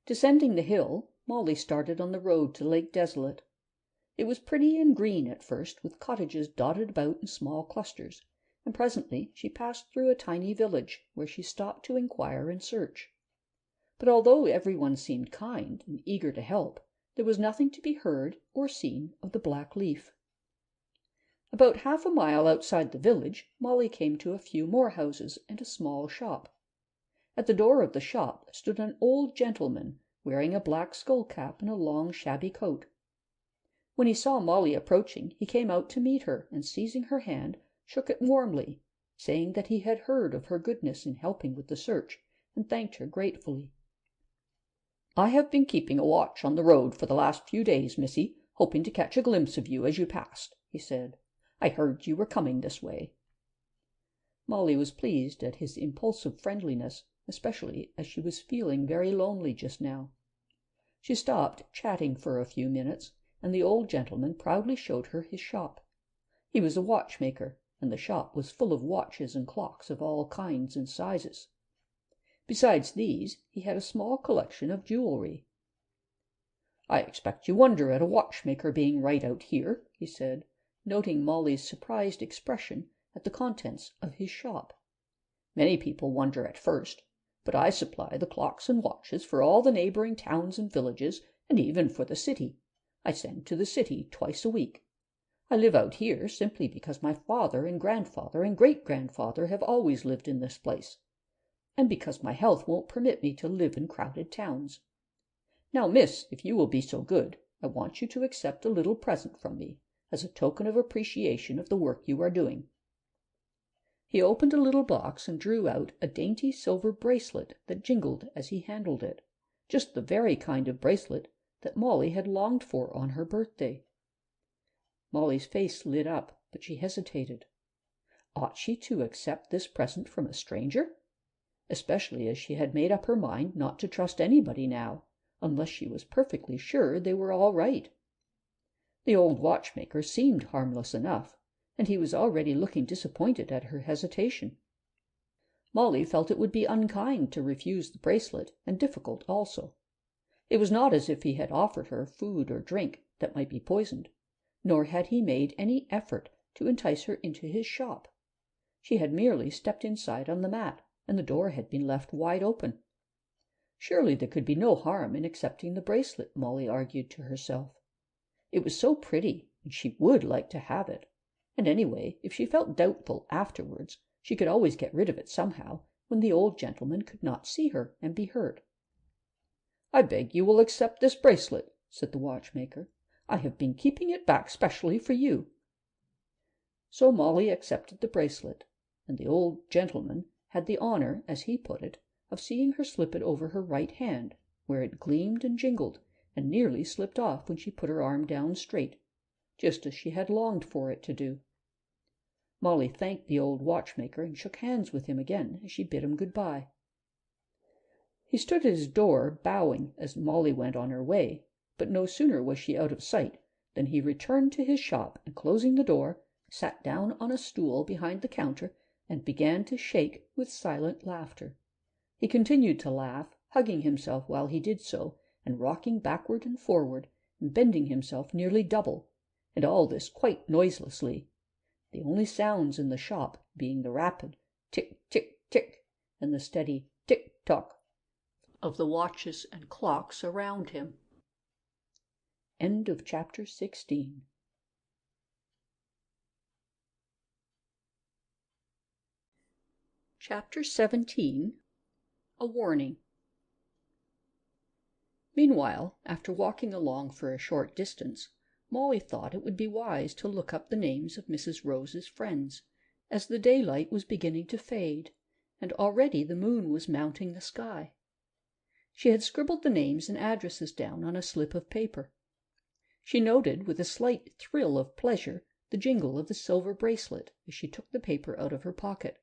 Descending the hill, Molly started on the road to Lake Desolate. It was pretty and green at first, with cottages dotted about in small clusters, and presently she passed through a tiny village, where she stopped to inquire and search. But although everyone seemed kind and eager to help, there was nothing to be heard or seen of the black leaf. About half a mile outside the village, Molly came to a few more houses and a small shop. At the door of the shop stood an old gentleman, wearing a black skull-cap and a long shabby coat. When he saw Molly approaching, he came out to meet her, and seizing her hand, shook it warmly, saying that he had heard of her goodness in helping with the search, and thanked her gratefully. "I have been keeping a watch on the road for the last few days, missy, hoping to catch a glimpse of you as you passed," he said. "I heard you were coming this way." Molly was pleased at his impulsive friendliness, especially as she was feeling very lonely just now. She stopped chatting for a few minutes, and the old gentleman proudly showed her his shop. He was a watchmaker, and the shop was full of watches and clocks of all kinds and sizes. Besides these, he had a small collection of jewelry. "I expect you wonder at a watchmaker being right out here," he said, noting Molly's surprised expression at the contents of his shop. "Many people wonder at first, but I supply the clocks and watches for all the neighboring towns and villages, and even for the city. I send to the city twice a week. I live out here simply because my father and grandfather and great-grandfather have always lived in this place, and because my health won't permit me to live in crowded towns. Now, miss, if you will be so good, I want you to accept a little present from me, as a token of appreciation of the work you are doing." He opened a little box and drew out a dainty silver bracelet that jingled as he handled it, just the very kind of bracelet that Molly had longed for on her birthday. Molly's face lit up, but she hesitated. Ought she to accept this present from a stranger? Especially as she had made up her mind not to trust anybody now, unless she was perfectly sure they were all right. The old watchmaker seemed harmless enough, and he was already looking disappointed at her hesitation. Molly felt it would be unkind to refuse the bracelet, and difficult also. It was not as if he had offered her food or drink that might be poisoned, nor had he made any effort to entice her into his shop. She had merely stepped inside on the mat, and the door had been left wide open. Surely there could be no harm in accepting the bracelet, Molly argued to herself. It was so pretty, and she would like to have it. And anyway, if she felt doubtful afterwards, she could always get rid of it somehow, when the old gentleman could not see her and be hurt. "I beg you will accept this bracelet," said the watchmaker. "I have been keeping it back specially for you." So Molly accepted the bracelet, and the old gentleman had the honor, as he put it, of seeing her slip it over her right hand, where it gleamed and jingled, and nearly slipped off when she put her arm down straight, just as she had longed for it to do. Molly thanked the old watchmaker and shook hands with him again as she bid him good-bye. He stood at his door, bowing as Molly went on her way, but no sooner was she out of sight than he returned to his shop, and closing the door, sat down on a stool behind the counter and began to shake with silent laughter. He continued to laugh, hugging himself while he did so, and rocking backward and forward, and bending himself nearly double, and all this quite noiselessly, the only sounds in the shop being the rapid tick-tick-tick and the steady tick-tock of the watches and clocks around him. End of chapter 16. Chapter 17. A Warning. Meanwhile, after walking along for a short distance, Molly thought it would be wise to look up the names of Mrs. Rose's friends, as the daylight was beginning to fade, and already the moon was mounting the sky. She had scribbled the names and addresses down on a slip of paper. She noted with a slight thrill of pleasure the jingle of the silver bracelet as she took the paper out of her pocket.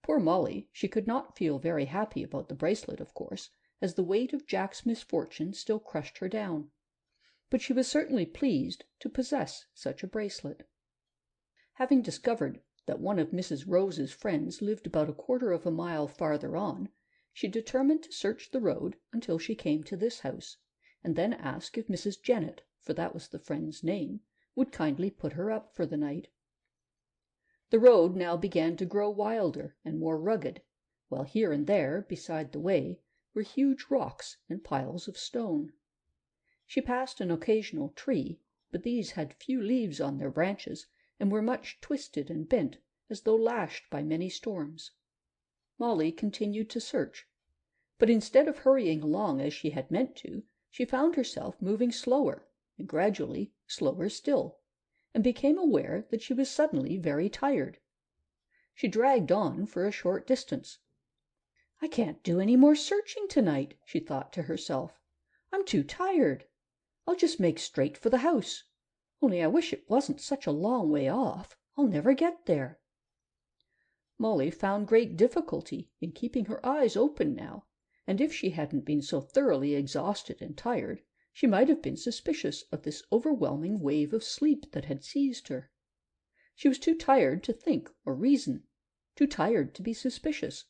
Poor Molly, she could not feel very happy about the bracelet, of course, as the weight of Jack's misfortune still crushed her down. But she was certainly pleased to possess such a bracelet. Having discovered that one of Mrs. Rose's friends lived about a quarter of a mile farther on, she determined to search the road until she came to this house, and then ask if Mrs. Jennett, for that was the friend's name, would kindly put her up for the night. The road now began to grow wilder and more rugged, while here and there, beside the way, were huge rocks and piles of stone. She passed an occasional tree, but these had few leaves on their branches and were much twisted and bent, as though lashed by many storms. Molly continued to search, but instead of hurrying along as she had meant to, she found herself moving slower, and gradually slower still, and became aware that she was suddenly very tired. She dragged on for a short distance. "I can't do any more searching tonight," she thought to herself. "I'm too tired. I'll just make straight for the house. Only I wish it wasn't such a long way off. I'll never get there." Molly found great difficulty in keeping her eyes open now, and if she hadn't been so thoroughly exhausted and tired, she might have been suspicious of this overwhelming wave of sleep that had seized her. She was too tired to think or reason, too tired to be suspicious.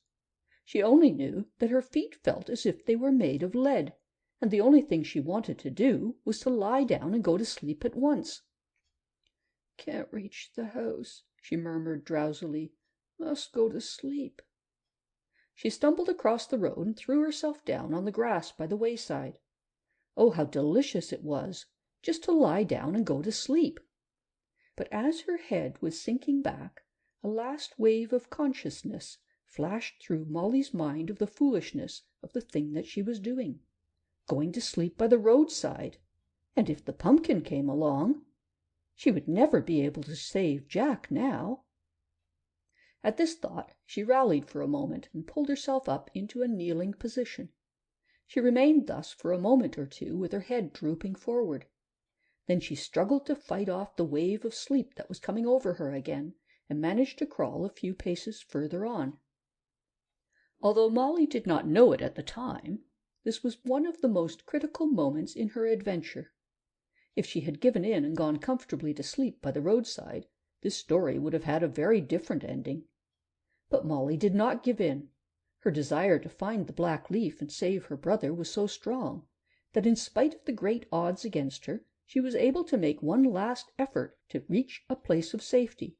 She only knew that her feet felt as if they were made of lead, and the only thing she wanted to do was to lie down and go to sleep at once. "Can't reach the house," she murmured drowsily. "Must go to sleep." She stumbled across the road and threw herself down on the grass by the wayside. Oh, how delicious it was, just to lie down and go to sleep! But as her head was sinking back, a last wave of consciousness flashed through Molly's mind of the foolishness of the thing that she was doing. Going to sleep by the roadside! And if the pumpkin came along! She would never be able to save Jack now. At this thought she rallied for a moment and pulled herself up into a kneeling position. She remained thus for a moment or two with her head drooping forward. Then she struggled to fight off the wave of sleep that was coming over her again, and managed to crawl a few paces further on. Although Molly did not know it at the time, this was one of the most critical moments in her adventure. If she had given in and gone comfortably to sleep by the roadside, this story would have had a very different ending. But Molly did not give in. Her desire to find the black leaf and save her brother was so strong that in spite of the great odds against her, she was able to make one last effort to reach a place of safety.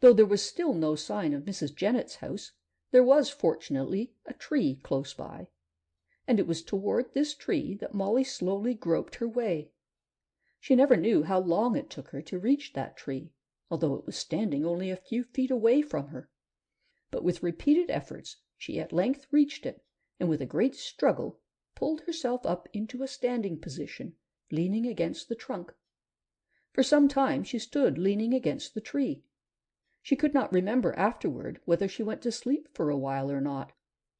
Though there was still no sign of Mrs. Jennet's house, there was fortunately a tree close by, and it was toward this tree that Molly slowly groped her way. She never knew how long it took her to reach that tree, although it was standing only a few feet away from her. But with repeated efforts she at length reached it, and with a great struggle pulled herself up into a standing position, leaning against the trunk. For some time she stood leaning against the tree. She could not remember afterward whether she went to sleep for a while or not.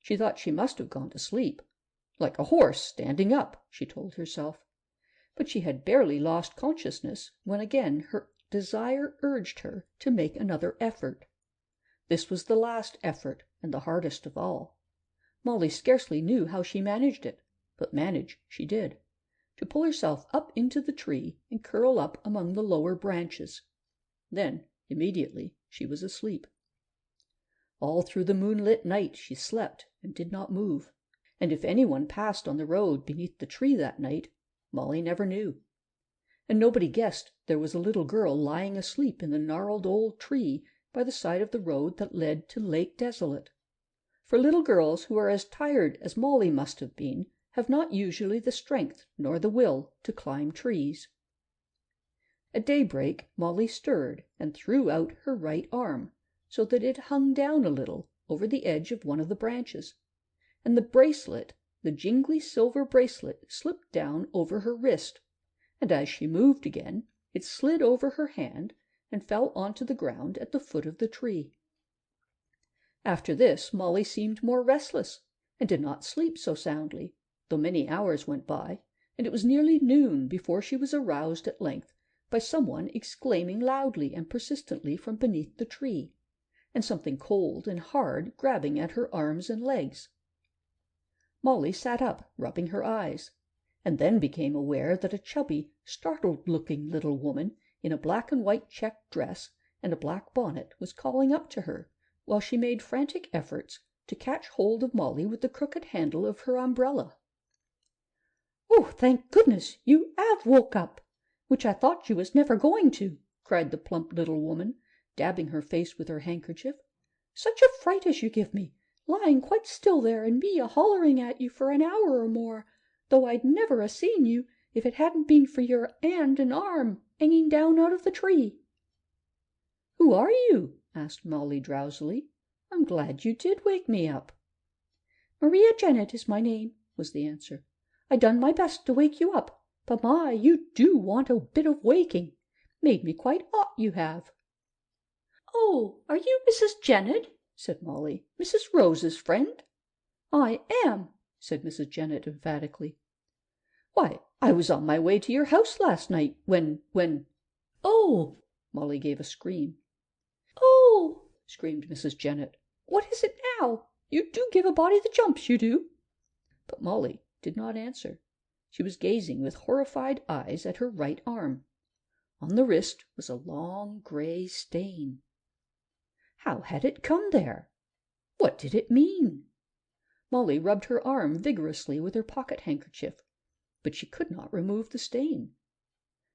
She thought she must have gone to sleep. Like a horse standing up, she told herself. But she had barely lost consciousness when again her desire urged her to make another effort. This was the last effort, and the hardest of all. Molly scarcely knew how she managed it, but manage she did, to pull herself up into the tree and curl up among the lower branches. Then, immediately, she was asleep. All through the moonlit night she slept and did not move, and if anyone passed on the road beneath the tree that night, Molly never knew. And nobody guessed there was a little girl lying asleep in the gnarled old tree by the side of the road that led to Lake Desolate. For little girls who are as tired as Molly must have been have not usually the strength nor the will to climb trees. At daybreak Molly stirred and threw out her right arm, so that it hung down a little over the edge of one of the branches, and the bracelet, the jingly silver bracelet, slipped down over her wrist, and as she moved again, it slid over her hand and fell onto the ground at the foot of the tree. After this Molly seemed more restless, and did not sleep so soundly, though many hours went by, and it was nearly noon before she was aroused at length by someone exclaiming loudly and persistently from beneath the tree, and something cold and hard grabbing at her arms and legs. Molly sat up, rubbing her eyes, and then became aware that a chubby, startled-looking little woman in a black and white checked dress and a black bonnet was calling up to her, while she made frantic efforts to catch hold of Molly with the crooked handle of her umbrella. "Oh, thank goodness, you 'ave woke up, which I thought you was never going to," cried the plump little woman, dabbing her face with her handkerchief. "Such a fright as you give me, lying quite still there, and me a-hollering at you for an hour or more, though I'd never a-seen you if it hadn't been for your 'and and arm hanging down out of the tree." "Who are you?" asked Molly drowsily. "I'm glad you did wake me up." "Maria Jennett is my name," was the answer. "I done my best to wake you up, but my, you do want a bit of waking. Made me quite 'ot, you have." "Oh, are you Mrs. Jennett?" said Molly. "Mrs. Rose's friend?" "I am," said Mrs. Jennett emphatically. "Why, I was on my way to your house last night when—" "Oh!" Molly gave a scream. "Oh!" screamed Mrs. Jennett. "What is it now? You do give a body the jumps, you do." But Molly did not answer. She was gazing with horrified eyes at her right arm. On the wrist was a long gray stain. How had it come there? What did it mean? Molly rubbed her arm vigorously with her pocket handkerchief, but she could not remove the stain.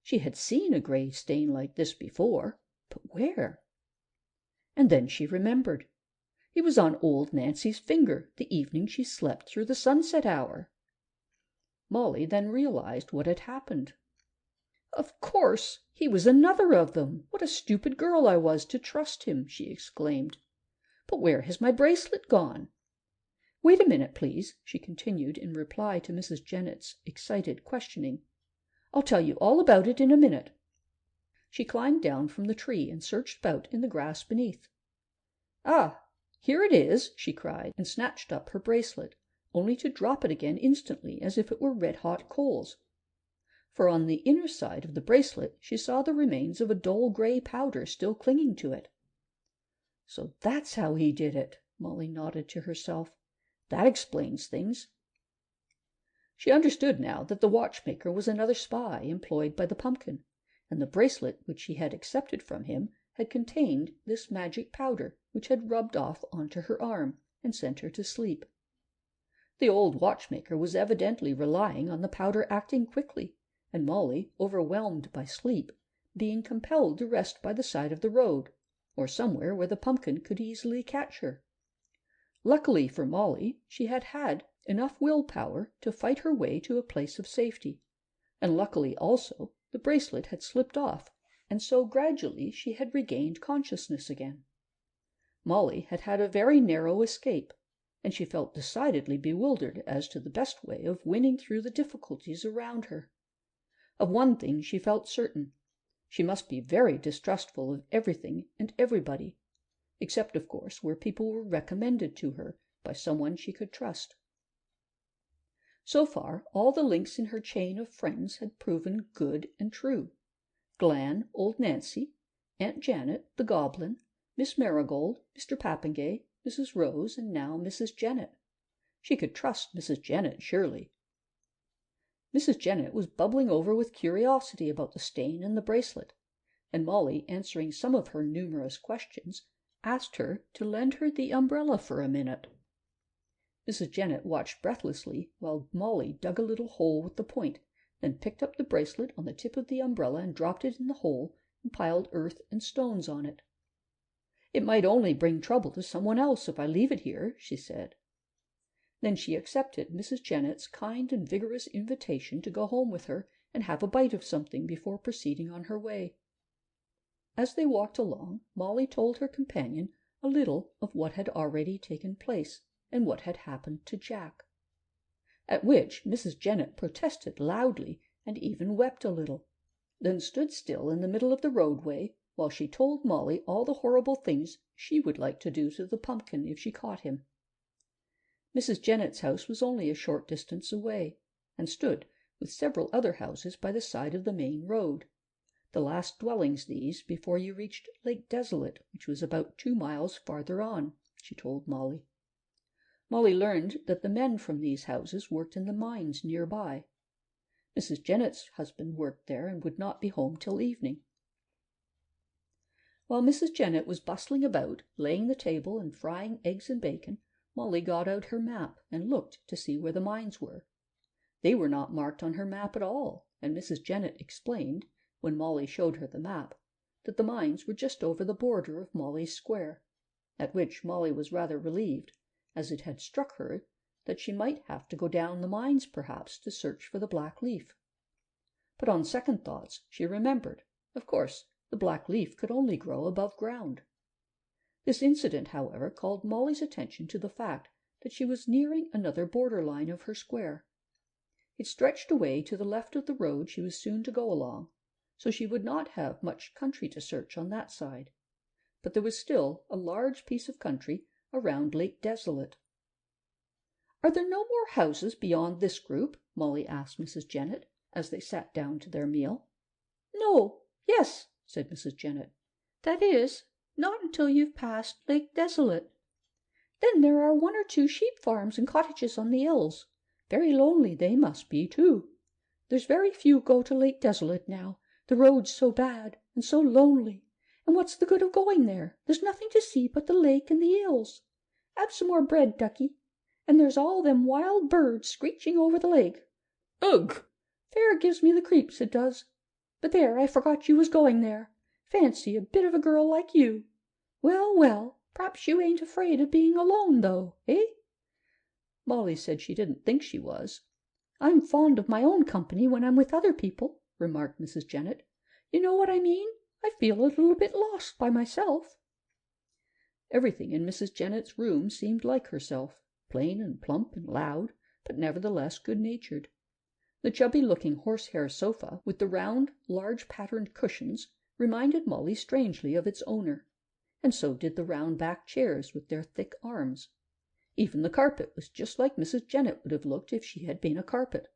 She had seen a gray stain like this before, but where? And then she remembered. It was on old Nancy's finger the evening she slept through the sunset hour. Molly then realized what had happened. "Of course, he was another of them. What a stupid girl I was to trust him," she exclaimed. "But where has my bracelet gone? Wait a minute, please," she continued in reply to Mrs. Jennett's excited questioning. "I'll tell you all about it in a minute." She climbed down from the tree and searched about in the grass beneath. "Ah, here it is!" she cried, and snatched up her bracelet, only to drop it again instantly as if it were red-hot coals. For on the inner side of the bracelet she saw the remains of a dull gray powder still clinging to it. "So that's how he did it," Molly nodded to herself. "That explains things." She understood now that the watchmaker was another spy employed by the pumpkin, and the bracelet which she had accepted from him had contained this magic powder which had rubbed off onto her arm and sent her to sleep. The old watchmaker was evidently relying on the powder acting quickly, and Molly, overwhelmed by sleep, being compelled to rest by the side of the road, or somewhere where the pumpkin could easily catch her. Luckily for Molly, she had had enough will-power to fight her way to a place of safety, and luckily also the bracelet had slipped off, and so gradually she had regained consciousness again. Molly had had a very narrow escape, and she felt decidedly bewildered as to the best way of winning through the difficulties around her. Of one thing she felt certain: she must be very distrustful of everything and everybody, except, of course, where people were recommended to her by someone she could trust. So far, all the links in her chain of friends had proven good and true. Glan, old Nancy, Aunt Janet, the Goblin, Miss Marigold, Mr. Papengay, Mrs. Rose, and now Mrs. Jennett. She could trust Mrs. Jennett, surely. Mrs. Jennett was bubbling over with curiosity about the stain and the bracelet, and Molly, answering some of her numerous questions, asked her to lend her the umbrella for a minute. Mrs. Jennett watched breathlessly while Molly dug a little hole with the point, then picked up the bracelet on the tip of the umbrella and dropped it in the hole and piled earth and stones on it. "It might only bring trouble to someone else if I leave it here," she said. Then she accepted Mrs. Jennett's kind and vigorous invitation to go home with her and have a bite of something before proceeding on her way. As they walked along, Molly told her companion a little of what had already taken place and what had happened to Jack. At which Mrs. Jennett protested loudly and even wept a little, then stood still in the middle of the roadway while she told Molly all the horrible things she would like to do to the pumpkin if she caught him. Mrs. Jennett's house was only a short distance away, and stood with several other houses by the side of the main road. The last dwellings these before you reached Lake Desolate, which was about 2 miles farther on, she told Molly. Molly learned that the men from these houses worked in the mines nearby. Mrs. Jennett's husband worked there and would not be home till evening. While Mrs. Jennett was bustling about, laying the table and frying eggs and bacon, Molly got out her map and looked to see where the mines were. They were not marked on her map at all, and Mrs. Jennett explained, when Molly showed her the map, that the mines were just over the border of Molly's square, at which Molly was rather relieved, as it had struck her that she might have to go down the mines perhaps to search for the black leaf. But on second thoughts she remembered, of course, the black leaf could only grow above ground. This incident, however, called Molly's attention to the fact that she was nearing another border line of her square. It stretched away to the left of the road she was soon to go along, so she would not have much country to search on that side. But there was still a large piece of country around Lake Desolate. "Are there no more houses beyond this group?" Molly asked Mrs. Jennett, as they sat down to their meal. "Yes," said Mrs. Jennett. "That is, not until you've passed Lake Desolate. Then there are 1 or 2 sheep farms and cottages on the hills. Very lonely they must be, too. There's very few go to Lake Desolate now, the road's so bad and so lonely. And what's the good of going there? There's nothing to see but the lake and the hills. Have some more bread, ducky. And there's all them wild birds screeching over the lake. Ugh! Fair gives me the creeps, it does. But there, I forgot you was going there. Fancy a bit of a girl like you. Well, well, p'raps you ain't afraid of being alone, though, eh?" Molly said she didn't think she was. "I'm fond of my own company when I'm with other people," remarked Mrs. Jennett. "You know what I mean? I feel a little bit lost by myself." Everything in Mrs. Jennett's room seemed like herself, plain and plump and loud, but nevertheless good-natured. The chubby-looking horsehair sofa, with the round, large-patterned cushions, reminded Molly strangely of its owner, and so did the round-backed chairs with their thick arms. Even the carpet was just like Mrs. Jennett would have looked if she had been a carpet.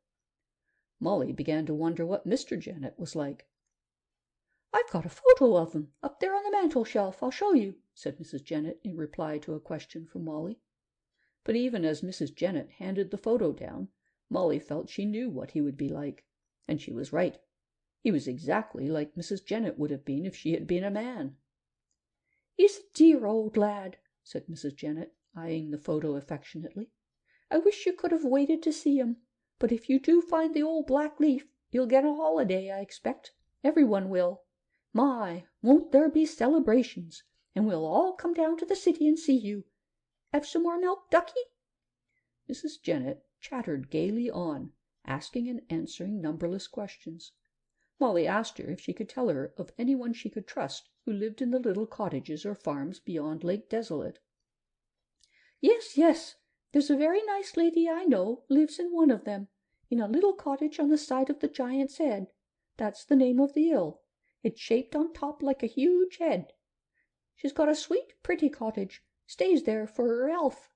Molly began to wonder what Mr. Jennett was like. "I've got a photo of him up there on the mantel-shelf. I'll show you," said Mrs. Jennett in reply to a question from Molly. But even as Mrs. Jennett handed the photo down, Molly felt she knew what he would be like. And she was right. He was exactly like Mrs. Jennett would have been if she had been a man. "He's a dear old lad," said Mrs. Jennett, eyeing the photo affectionately. "I wish you could have waited to see him. But if you do find the old black leaf, you'll get a holiday, I expect. Everyone will. My, won't there be celebrations! And we'll all come down to the city and see you. Have some more milk, ducky?" Mrs. Jennett chattered gaily on, asking and answering numberless questions. Molly asked her if she could tell her of anyone she could trust who lived in the little cottages or farms beyond Lake Desolate. Yes, there's a very nice lady I know lives in one of them, in a little cottage on the side of the Giant's Head. That's the name of the hill. It's shaped on top like a huge head. She's got a sweet, pretty cottage, stays there for her health.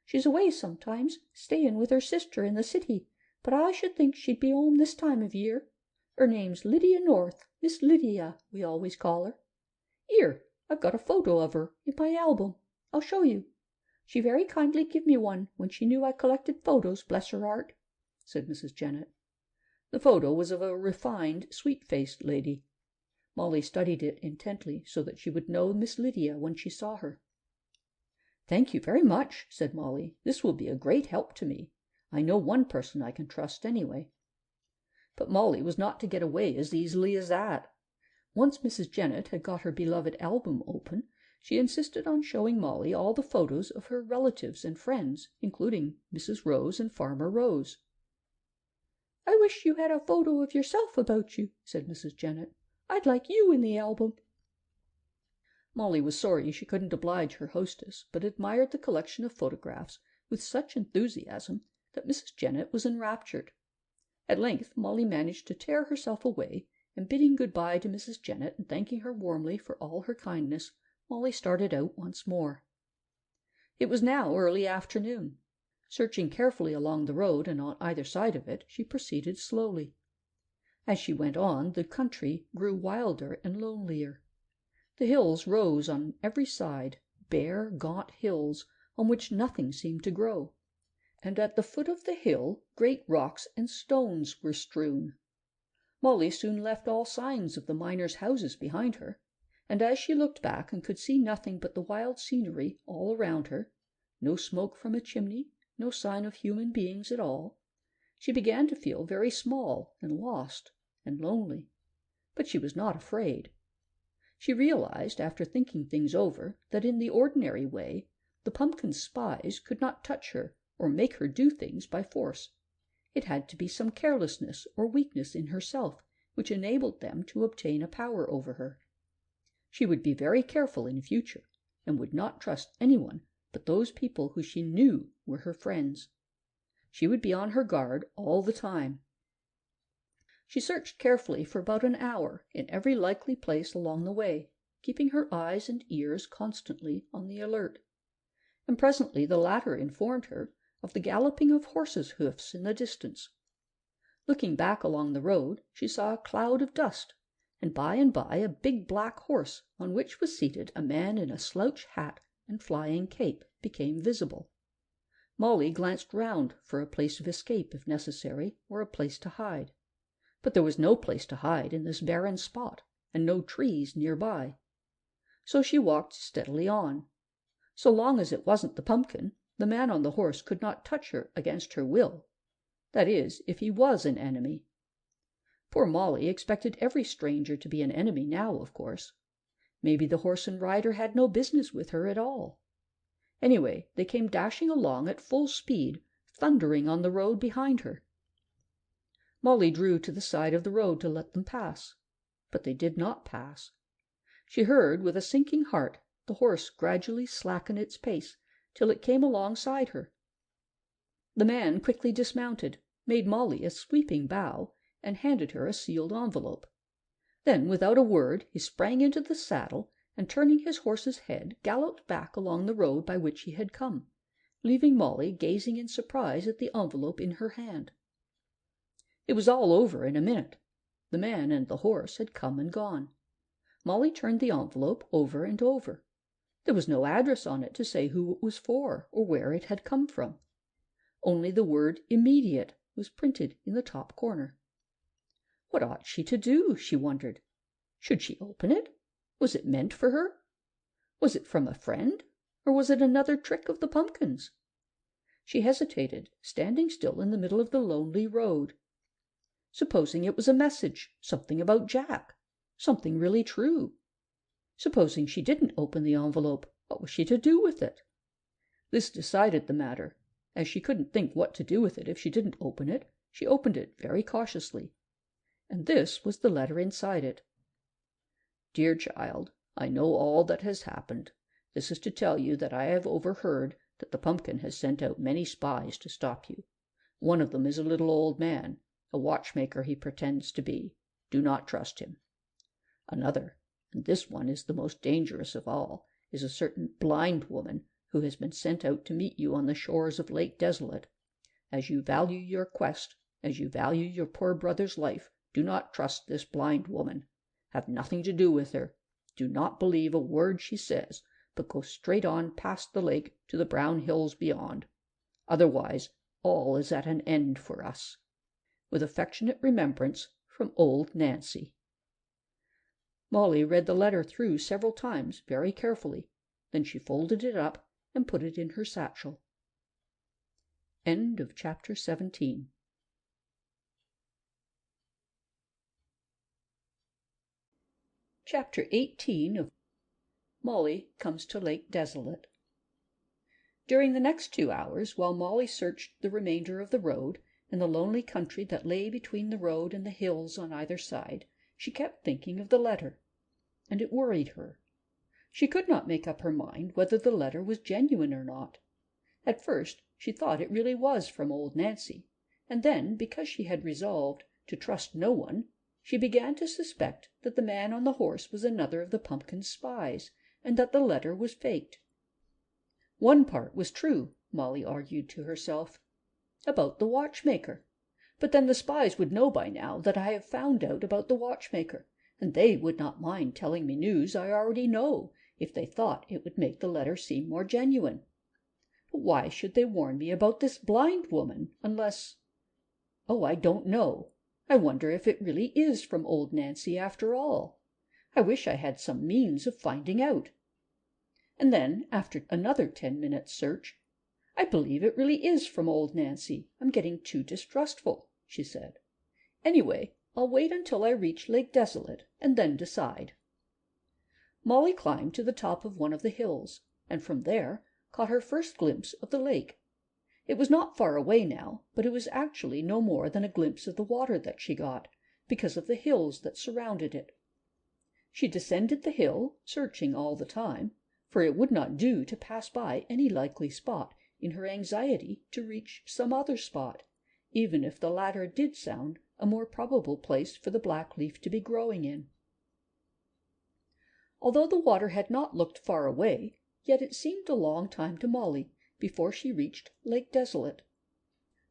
She's away sometimes, stayin' with her sister in the city, but I should think she'd be home this time of year. Her name's Lydia North, Miss Lydia, we always call her. Here, I've got a photo of her in my album. I'll show you. She very kindly give me one when she knew I collected photos, bless her heart," said Mrs. Jennett. The photo was of a refined, sweet-faced lady. Molly studied it intently so that she would know Miss Lydia when she saw her. "Thank you very much," said Molly. "This will be a great help to me. I know one person I can trust anyway." But Molly was not to get away as easily as that. Once Mrs. Jennett had got her beloved album open, she insisted on showing Molly all the photos of her relatives and friends, including Mrs. Rose and Farmer Rose. "I wish you had a photo of yourself about you," said Mrs. Jennett. "I'd like you in the album." Molly was sorry she couldn't oblige her hostess, but admired the collection of photographs with such enthusiasm that Mrs. Jennett was enraptured. At length Molly managed to tear herself away, and bidding good-bye to Mrs. Jennett and thanking her warmly for all her kindness, Molly started out once more. It was now early afternoon. Searching carefully along the road and on either side of it, she proceeded slowly. As she went on, the country grew wilder and lonelier. The hills rose on every side, bare, gaunt hills on which nothing seemed to grow, and at the foot of the hill great rocks and stones were strewn. Molly soon left all signs of the miners' houses behind her, and as she looked back and could see nothing but the wild scenery all around her, no smoke from a chimney, no sign of human beings at all, She began to feel very small and lost and lonely, but she was not afraid. She realized, after thinking things over, that in the ordinary way the pumpkin's spies could not touch her or make her do things by force. It had to be some carelessness or weakness in herself which enabled them to obtain a power over her. She would be very careful in future, and would not trust anyone but those people who she knew were her friends. She would be on her guard all the time. She searched carefully for about an hour in every likely place along the way, keeping her eyes and ears constantly on the alert. And presently the latter informed her of the galloping of horses' hoofs in the distance. Looking back along the road, she saw a cloud of dust, and by a big black horse, on which was seated a man in a slouch hat and flying cape, became visible. Molly glanced round for a place of escape, if necessary, or a place to hide. But there was no place to hide in this barren spot, and no trees near by. So she walked steadily on. So long as it wasn't the pumpkin, the man on the horse could not touch her against her will. That is, if he was an enemy. Poor Molly expected every stranger to be an enemy now, of course. Maybe the horse and rider had no business with her at all. Anyway, they came dashing along at full speed, thundering on the road behind her. Molly drew to the side of the road to let them pass, but they did not pass. She heard, with a sinking heart, the horse gradually slacken its pace till it came alongside her. The man quickly dismounted, made Molly a sweeping bow, and handed her a sealed envelope. Then, without a word, he sprang into the saddle, and turning his horse's head, galloped back along the road by which he had come, leaving Molly gazing in surprise at the envelope in her hand. It was all over in a minute. The man and the horse had come and gone. Molly turned the envelope over and over. There was no address on it to say who it was for or where it had come from. Only the word "immediate" was printed in the top corner. What ought she to do, she wondered. Should she open it? Was it meant for her? Was it from a friend, or was it another trick of the pumpkin's? She hesitated, standing still in the middle of the lonely road. Supposing it was a message, something about Jack, something really true. Supposing she didn't open the envelope, what was she to do with it? This decided the matter. As she couldn't think what to do with it if she didn't open it, she opened it very cautiously. And this was the letter inside it. Dear child, I know all that has happened. This is to tell you that I have overheard that the pumpkin has sent out many spies to stop you. One of them is a little old man, a watchmaker he pretends to be. Do not trust him. Another, and this one is the most dangerous of all, is a certain blind woman who has been sent out to meet you on the shores of Lake Desolate. As you value your quest, as you value your poor brother's life, do not trust this blind woman. Have nothing to do with her. Do not believe a word she says, but go straight on past the lake to the brown hills beyond. Otherwise, all is at an end for us. With affectionate remembrance, from old Nancy. Molly read the letter through several times very carefully. Then she folded it up and put it in her satchel. End of chapter 17. Chapter 18 of Molly Comes to Lake Desolate. During the next 2 hours, while Molly searched the remainder of the road and the lonely country that lay between the road and the hills on either side, she kept thinking of the letter, and it worried her. She could not make up her mind whether the letter was genuine or not. At first she thought it really was from old Nancy, and then, because she had resolved to trust no one, she began to suspect that the man on the horse was another of the pumpkin's spies, and that the letter was faked. One part was true, Molly argued to herself, about the watchmaker. But then the spies would know by now that I have found out about the watchmaker, and they would not mind telling me news I already know, if they thought it would make the letter seem more genuine. But why should they warn me about this blind woman, unless... Oh, I don't know. I wonder if it really is from old Nancy after all. I wish I had some means of finding out. And then, after another 10 minutes' search, I believe it really is from old Nancy. I'm getting too distrustful," she said. "Anyway, I'll wait until I reach Lake Desolate and then decide." Molly climbed to the top of one of the hills, and from there caught her first glimpse of the lake. It was not far away now, but it was actually no more than a glimpse of the water that she got, because of the hills that surrounded it. She descended the hill, searching all the time, for it would not do to pass by any likely spot in her anxiety to reach some other spot, even if the latter did sound a more probable place for the black leaf to be growing in. Although the water had not looked far away, yet it seemed a long time to Molly before she reached Lake Desolate.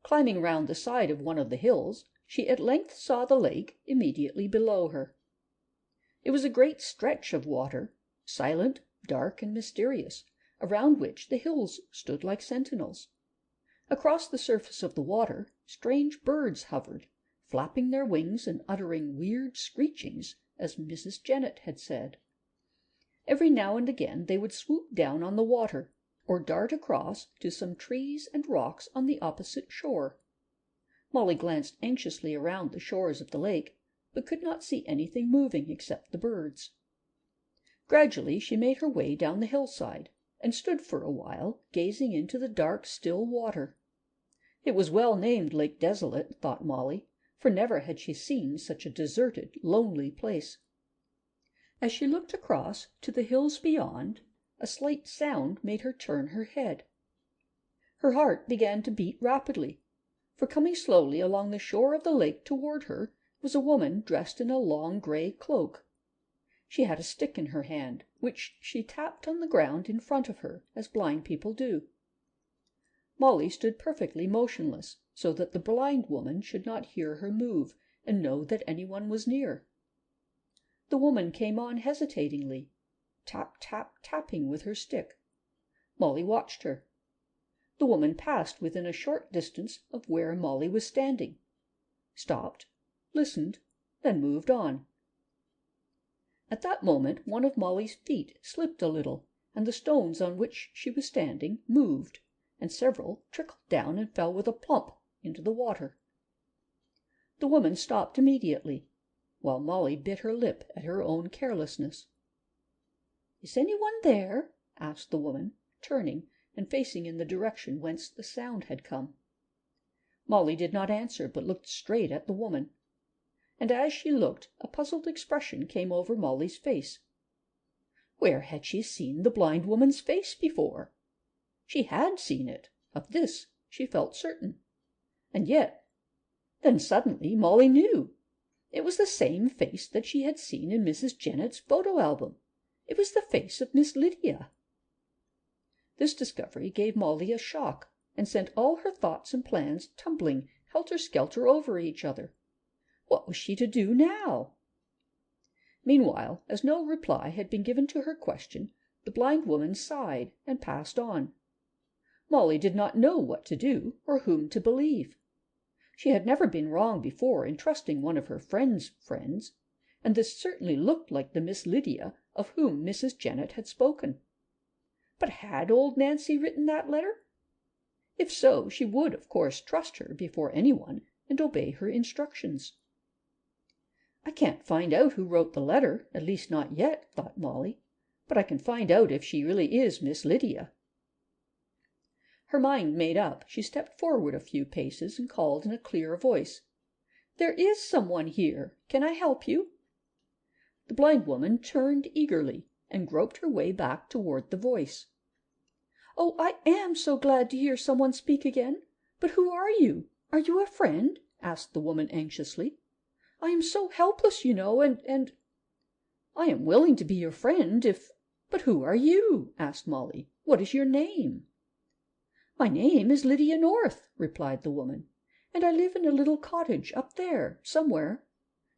Climbing round the side of one of the hills, she at length saw the lake immediately below her. It was a great stretch of water, silent, dark, and mysterious, around which the hills stood like sentinels. Across the surface of the water, strange birds hovered, flapping their wings and uttering weird screechings, as Mrs. Jennett had said. Every now and again they would swoop down on the water, or dart across to some trees and rocks on the opposite shore. Molly glanced anxiously around the shores of the lake, but could not see anything moving except the birds. Gradually she made her way down the hillside, and stood for a while gazing into the dark, still water. It was well named Lake Desolate, thought Molly, for never had she seen such a deserted, lonely place. As she looked across to the hills beyond, a slight sound made her turn her head. Her heart began to beat rapidly, for coming slowly along the shore of the lake toward her was a woman dressed in a long grey cloak. She had a stick in her hand, which she tapped on the ground in front of her, as blind people do. Molly stood perfectly motionless, so that the blind woman should not hear her move and know that anyone was near. The woman came on hesitatingly, tap, tap, tapping with her stick. Molly watched her. The woman passed within a short distance of where Molly was standing, stopped, listened, then moved on. At that moment one of Molly's feet slipped a little, and the stones on which she was standing moved, and several trickled down and fell with a plump into the water. The woman stopped immediately, while Molly bit her lip at her own carelessness. "Is anyone there?" asked the woman, turning and facing in the direction whence the sound had come. Molly did not answer, but looked straight at the woman, and as she looked a puzzled expression came over Molly's face. Where had she seen the blind woman's face before? She had seen it, of this she felt certain. And yet, then suddenly Molly knew. It was the same face that she had seen in Mrs. Jennett's photo album. It was the face of Miss Lydia. This discovery gave Molly a shock, and sent all her thoughts and plans tumbling helter-skelter over each other. What was she to do now? Meanwhile, as no reply had been given to her question, the blind woman sighed and passed on. Molly did not know what to do or whom to believe. She had never been wrong before in trusting one of her friend's friends, and this certainly looked like the Miss Lydia of whom Mrs. Jennett had spoken. But had old Nancy written that letter? If so, she would, of course, trust her before anyone and obey her instructions. "I can't find out who wrote the letter, at least not yet," thought Molly, "but I can find out if she really is Miss Lydia." Her mind made up, she stepped forward a few paces and called in a clear voice, "There is someone here. Can I help you?" The blind woman turned eagerly and groped her way back toward the voice. "Oh, I am so glad to hear someone speak again. But who are you? Are you a friend?" asked the woman anxiously. "I am so helpless, you know, and—" "I am willing to be your friend if—" "But who are you?" asked Molly. "What is your name?" "My name is Lydia North," replied the woman, "and I live in a little cottage up there, somewhere."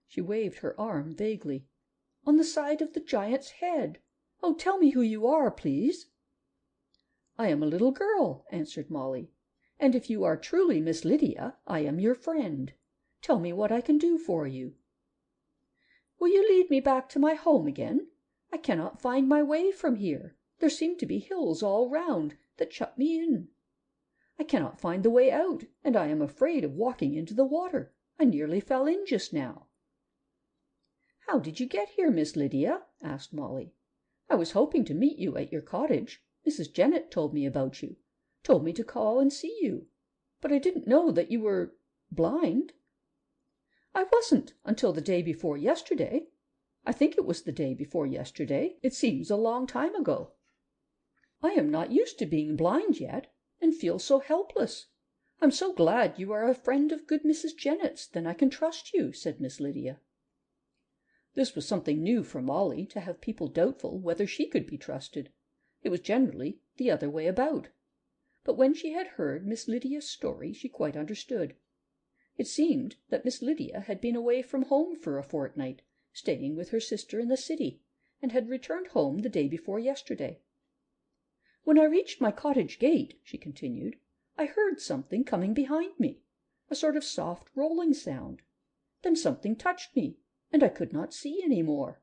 She waved her arm vaguely. "On the side of the Giant's Head. Oh, tell me who you are, please." "I am a little girl," answered Molly, "and if you are truly Miss Lydia, I am your friend. Tell me what I can do for you." "Will you lead me back to my home again? I cannot find my way from here. There seem to be hills all round that shut me in." I cannot find the way out, and I am afraid of walking into the water. I nearly fell in just now." "How did you get here, Miss Lydia?" asked Molly. "I was hoping to meet you at your cottage. Mrs. Jennett told me about you, told me to call and see you. But I didn't know that you were blind." "I wasn't until the day before yesterday. I think it was the day before yesterday. It seems a long time ago. I am not used to being blind yet, and feel so helpless. I'm so glad you are a friend of good Mrs. Jennett's, then I can trust you," said Miss Lydia. This was something new for Molly, to have people doubtful whether she could be trusted. It was generally the other way about. But when she had heard Miss Lydia's story, she quite understood. It seemed that Miss Lydia had been away from home for a fortnight, staying with her sister in the city, and had returned home the day before yesterday. "When I reached my cottage gate," she continued, "I heard something coming behind me, a sort of soft rolling sound. Then something touched me, and I could not see any more.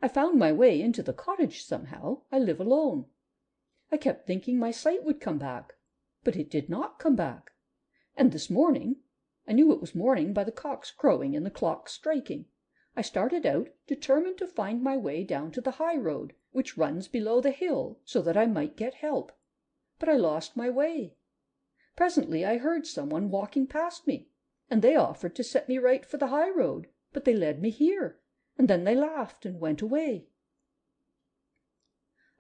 I found my way into the cottage somehow. I live alone. I kept thinking my sight would come back, but it did not come back. And this morning, I knew it was morning by the cocks crowing and the clocks striking, I started out, determined to find my way down to the high road, which runs below the hill, so that I might get help. But I lost my way. Presently I heard someone walking past me, and they offered to set me right for the high road, but they led me here, and then they laughed and went away."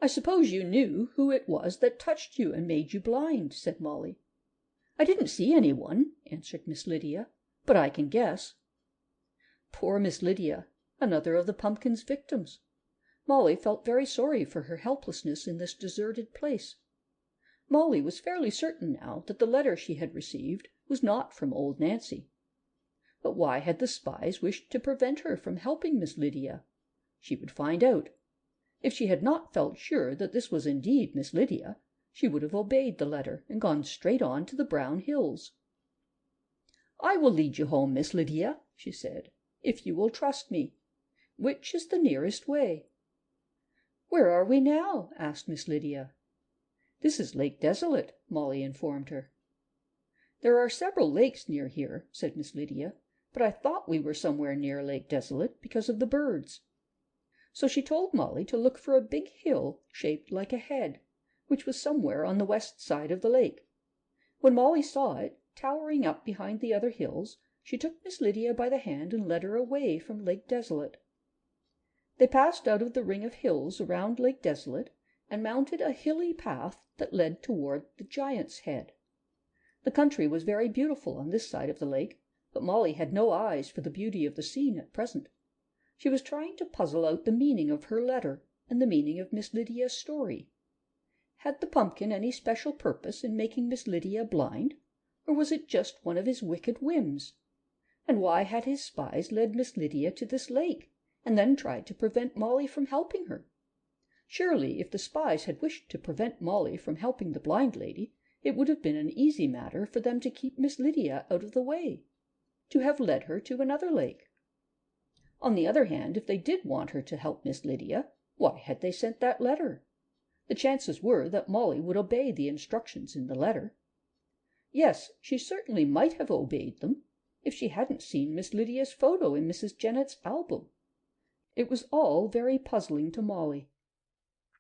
"I suppose you knew who it was that touched you and made you blind," said Molly. "I didn't see anyone," answered Miss Lydia, "but I can guess." Poor Miss Lydia, another of the pumpkin's victims! Molly felt very sorry for her helplessness in this deserted place. Molly was fairly certain now that the letter she had received was not from old Nancy. But why had the spies wished to prevent her from helping Miss Lydia? She would find out. If she had not felt sure that this was indeed Miss Lydia, she would have obeyed the letter and gone straight on to the Brown Hills. "I will lead you home, Miss Lydia," she said, "if you will trust me. Which is the nearest way?" "Where are we now?" asked Miss Lydia. "This is Lake Desolate," Molly informed her. "There are several lakes near here," said Miss Lydia, "but I thought we were somewhere near Lake Desolate because of the birds." So she told Molly to look for a big hill shaped like a head, which was somewhere on the west side of the lake. When Molly saw it, towering up behind the other hills, she took Miss Lydia by the hand and led her away from Lake Desolate. They passed out of the ring of hills around Lake Desolate and mounted a hilly path that led toward the Giant's Head. The country was very beautiful on this side of the lake, but Molly had no eyes for the beauty of the scene at present. She was trying to puzzle out the meaning of her letter and the meaning of Miss Lydia's story. Had the pumpkin any special purpose in making Miss Lydia blind, or was it just one of his wicked whims? And why had his spies led Miss Lydia to this lake, and then tried to prevent Molly from helping her? Surely, if the spies had wished to prevent Molly from helping the blind lady, it would have been an easy matter for them to keep Miss Lydia out of the way, to have led her to another lake. On the other hand, if they did want her to help Miss Lydia, why had they sent that letter? The chances were that Molly would obey the instructions in the letter. Yes, she certainly might have obeyed them if she hadn't seen Miss Lydia's photo in Mrs. Jennett's album. It was all very puzzling to Molly.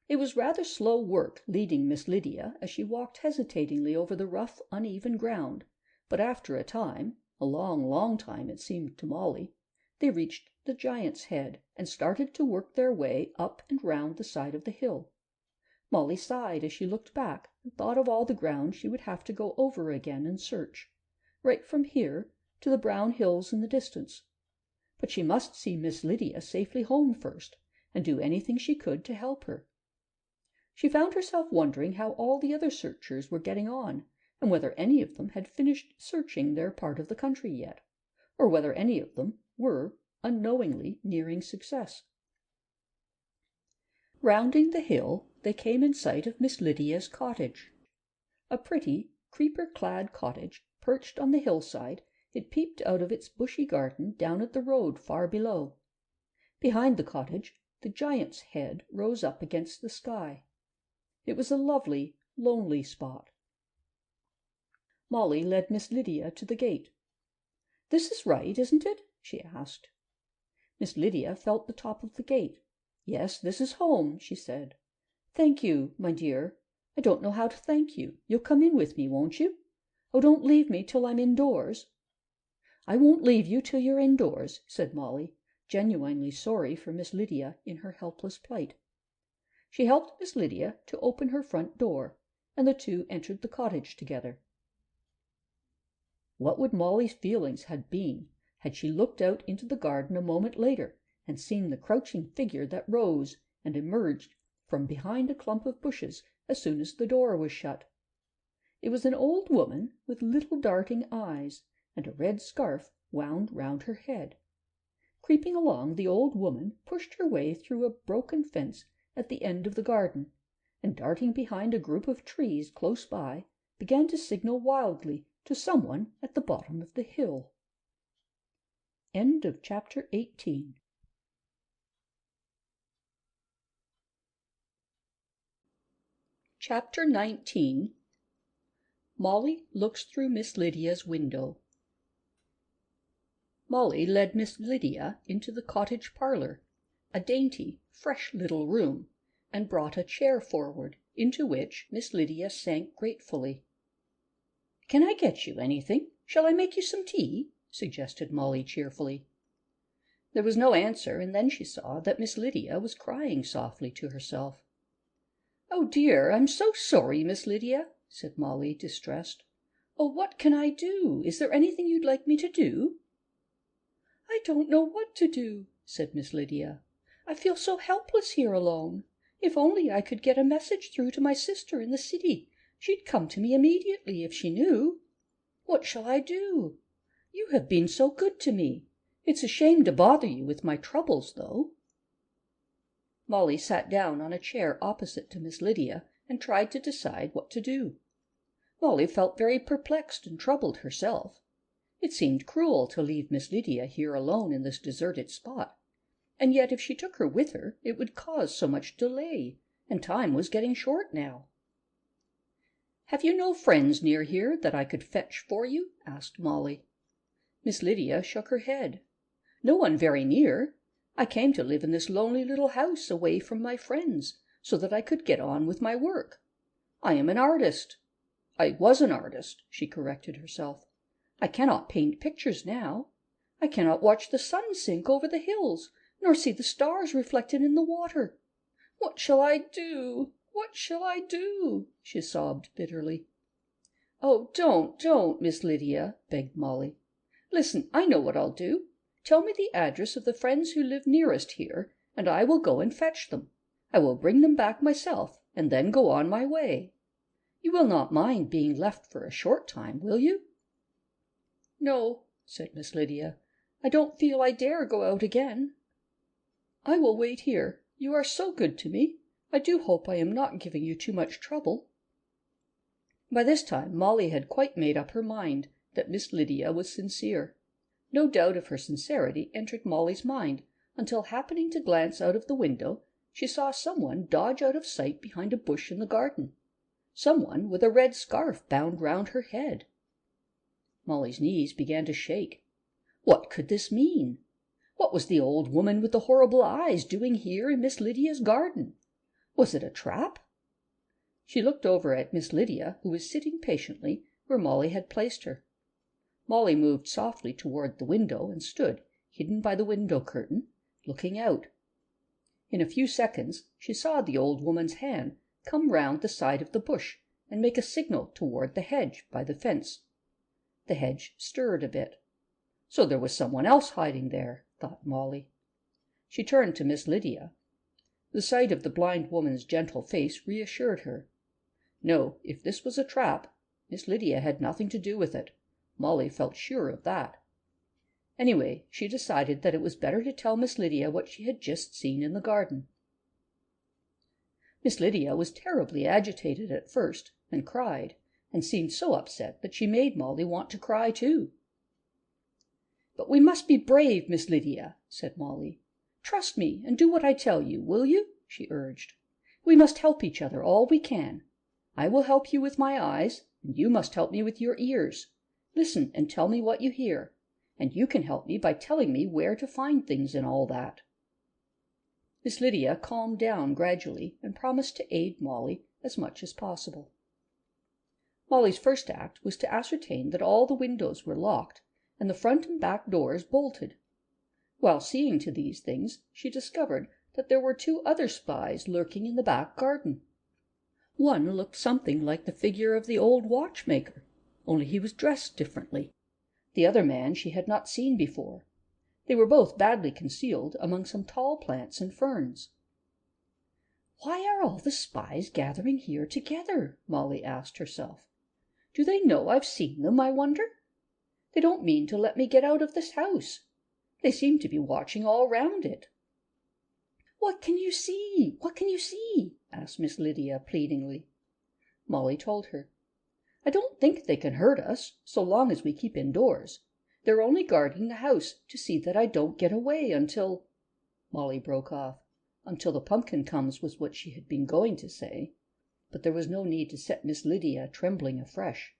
It was rather slow work leading Miss Lydia as she walked hesitatingly over the rough, uneven ground, but after a time, a long, long time it seemed to Molly, they reached the Giant's Head and started to work their way up and round the side of the hill. Molly sighed as she looked back and thought of all the ground she would have to go over again and search, right from here to the brown hills in the distance. But she must see Miss Lydia safely home first, and do anything she could to help her. She found herself wondering how all the other searchers were getting on, and whether any of them had finished searching their part of the country yet, or whether any of them were unknowingly nearing success. Rounding the hill, they came in sight of Miss Lydia's cottage. A pretty, creeper-clad cottage, perched on the hillside, it peeped out of its bushy garden down at the road far below. Behind the cottage, the Giant's Head rose up against the sky. It was a lovely, lonely spot. Molly led Miss Lydia to the gate. "This is right, isn't it?" she asked. Miss Lydia felt the top of the gate. "Yes, this is home," she said. "Thank you, my dear. I don't know how to thank you. You'll come in with me, won't you? Oh, don't leave me till I'm indoors." "I won't leave you till you're indoors," said Molly, genuinely sorry for Miss Lydia in her helpless plight. She helped Miss Lydia to open her front door, and the two entered the cottage together. What would Molly's feelings have been had she looked out into the garden a moment later and seen the crouching figure that rose and emerged from behind a clump of bushes as soon as the door was shut? It was an old woman with little darting eyes and a red scarf wound round her head. Creeping along, the old woman pushed her way through a broken fence at the end of the garden, and darting behind a group of trees close by, began to signal wildly to someone at the bottom of the hill. End of chapter 18. Chapter 19. Molly looks through Miss Lydia's window. Molly led Miss Lydia into the cottage parlor, a dainty, fresh little room, and brought a chair forward, into which Miss Lydia sank gratefully. "Can I get you anything? Shall I make you some tea?" suggested Molly cheerfully. There was no answer, and then she saw that Miss Lydia was crying softly to herself. "Oh dear, I'm so sorry, Miss Lydia," said Molly, distressed. "Oh, what can I do? Is there anything you'd like me to do?" "I don't know what to do," said Miss Lydia. "I feel so helpless here alone. If only I could get a message through to my sister in the city, she'd come to me immediately if she knew. What shall I do? You have been so good to me. It's a shame to bother you with my troubles, though." Molly sat down on a chair opposite to Miss Lydia and tried to decide what to do. Molly felt very perplexed and troubled herself. It seemed cruel to leave Miss Lydia here alone in this deserted spot, and yet if she took her with her it would cause so much delay, and time was getting short now. "Have you no friends near here that I could fetch for you?" asked Molly. Miss Lydia shook her head. "No one very near. I came to live in this lonely little house away from my friends, so that I could get on with my work. I am an artist. I was an artist," she corrected herself. "I cannot paint pictures now. I cannot watch the sun sink over the hills, nor see the stars reflected in the water. What shall I do? What shall I do?" she sobbed bitterly. "Oh, don't, Miss Lydia," begged Molly. "Listen, I know what I'll do. Tell me the address of the friends who live nearest here, and I will go and fetch them. I will bring them back myself, and then go on my way. You will not mind being left for a short time, will you?" "No," said Miss Lydia. "I don't feel I dare go out again. I will wait here. You are so good to me. I do hope I am not giving you too much trouble." By this time Molly had quite made up her mind that Miss Lydia was sincere. No doubt of her sincerity entered Molly's mind until, happening to glance out of the window, she saw someone dodge out of sight behind a bush in the garden. Someone with a red scarf bound round her head. Molly's knees began to shake. What could this mean? What was the old woman with the horrible eyes doing here in Miss Lydia's garden? Was it a trap? She looked over at Miss Lydia, who was sitting patiently where Molly had placed her. Molly moved softly toward the window and stood, hidden by the window curtain, looking out. In a few seconds she saw the old woman's hand come round the side of the bush and make a signal toward the hedge by the fence. The hedge stirred a bit. So there was someone else hiding there, thought Molly. She turned to Miss Lydia. The sight of the blind woman's gentle face reassured her. No, if this was a trap, Miss Lydia had nothing to do with it. Molly felt sure of that. Anyway, she decided that it was better to tell Miss Lydia what she had just seen in the garden. Miss Lydia was terribly agitated at first, and cried, and seemed so upset that she made Molly want to cry too. "But we must be brave, Miss Lydia," said Molly. "Trust me, and do what I tell you, will you?" she urged. "We must help each other all we can. I will help you with my eyes, and you must help me with your ears. Listen and tell me what you hear, and you can help me by telling me where to find things and all that." Miss Lydia calmed down gradually and promised to aid Molly as much as possible. Molly's first act was to ascertain that all the windows were locked and the front and back doors bolted. While seeing to these things, she discovered that there were 2 other spies lurking in the back garden. One looked something like the figure of the old watchmaker, only he was dressed differently. The other man she had not seen before. They were both badly concealed among some tall plants and ferns. "Why are all the spies gathering here together?" Molly asked herself. "Do they know I've seen them, I wonder? They don't mean to let me get out of this house. They seem to be watching all round it." "What can you see? What can you see?" asked Miss Lydia pleadingly. Molly told her. "I don't think they can hurt us, so long as we keep indoors. They're only guarding the house to see that I don't get away until—" Molly broke off. "Until the pumpkin comes" was what she had been going to say, but there was no need to set Miss Lydia trembling afresh.